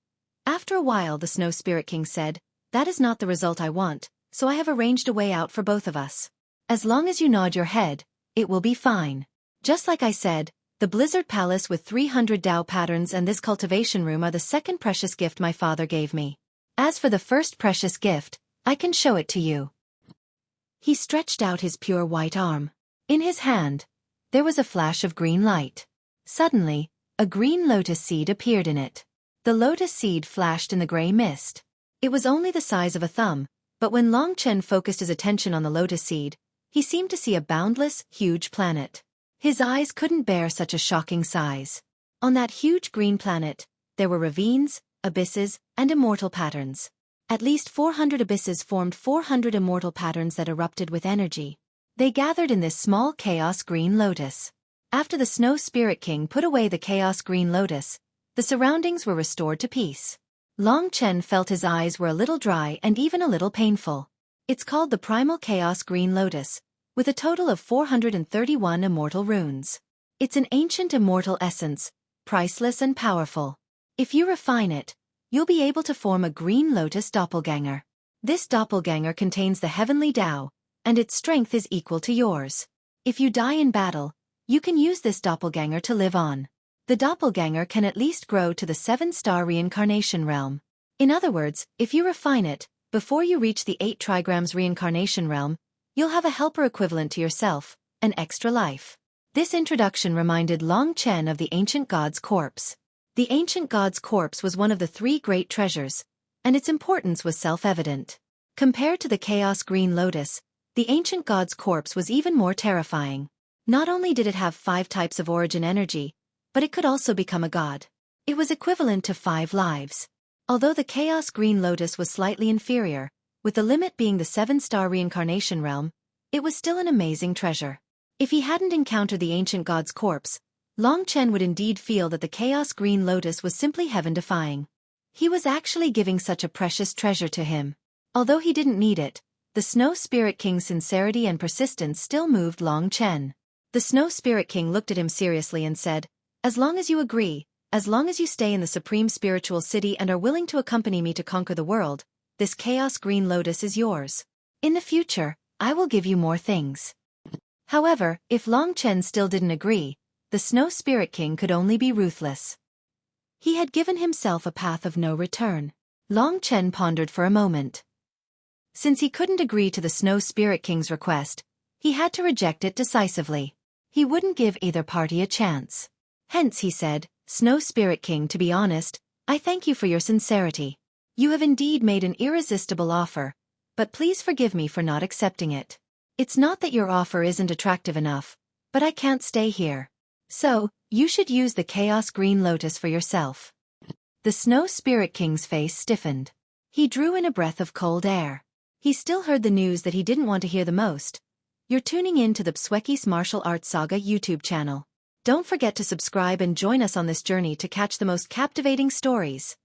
after a while the Snow Spirit King said, "That is not the result I want, so I have arranged a way out for both of us. As long as you nod your head, it will be fine." Just like I said, the Blizzard Palace with 300 Tao patterns and this cultivation room are the second precious gift my father gave me. As for the first precious gift, I can show it to you. He stretched out his pure white arm. In his hand, there was a flash of green light. Suddenly, a green lotus seed appeared in it. The lotus seed flashed in the gray mist. It was only the size of a thumb, but when Long Chen focused his attention on the lotus seed, he seemed to see a boundless, huge planet. His eyes couldn't bear such a shocking size. On that huge green planet, there were ravines, abysses, and immortal patterns. At least 400 abysses formed 400 immortal patterns that erupted with energy. They gathered in this small chaos green lotus. After the Snow Spirit King put away the chaos green lotus, the surroundings were restored to peace. Long Chen felt his eyes were a little dry and even a little painful. It's called the Primal Chaos Green Lotus, with a total of 431 immortal runes. It's an ancient immortal essence, priceless and powerful. If you refine it, you'll be able to form a green lotus doppelganger. This doppelganger contains the heavenly Tao, and its strength is equal to yours. If you die in battle, you can use this doppelganger to live on. The doppelganger can at least grow to the 7-star reincarnation realm. In other words, if you refine it, before you reach the 8 trigrams reincarnation realm, you'll have a helper equivalent to yourself, an extra life. This introduction reminded Long Chen of the ancient god's corpse. The ancient god's corpse was one of the 3 great treasures, and its importance was self-evident. Compared to the chaos green lotus, the ancient god's corpse was even more terrifying. Not only did it have 5 types of origin energy, but it could also become a god. It was equivalent to 5 lives. Although the chaos green lotus was slightly inferior, with the limit being the 7-star reincarnation realm, it was still an amazing treasure. If he hadn't encountered the ancient god's corpse, Long Chen would indeed feel that the chaos green lotus was simply heaven-defying. He was actually giving such a precious treasure to him. Although he didn't need it, the Snow Spirit King's sincerity and persistence still moved Long Chen. The Snow Spirit King looked at him seriously and said, "As long as you agree, as long as you stay in the Supreme Spiritual City and are willing to accompany me to conquer the world, this chaos green lotus is yours. In the future, I will give you more things." However, if Long Chen still didn't agree, the Snow Spirit King could only be ruthless. He had given himself a path of no return. Long Chen pondered for a moment. Since he couldn't agree to the Snow Spirit King's request, he had to reject it decisively. He wouldn't give either party a chance. Hence he said, "Snow Spirit King, to be honest, I thank you for your sincerity. You have indeed made an irresistible offer, but please forgive me for not accepting it. It's not that your offer isn't attractive enough, but I can't stay here. So, you should use the Chaos Green Lotus for yourself." The Snow Spirit King's face stiffened. He drew in a breath of cold air. He still heard the news that he didn't want to hear the most. You're tuning in to the Xueqi's Martial Arts Saga YouTube channel. Don't forget to subscribe and join us on this journey to catch the most captivating stories.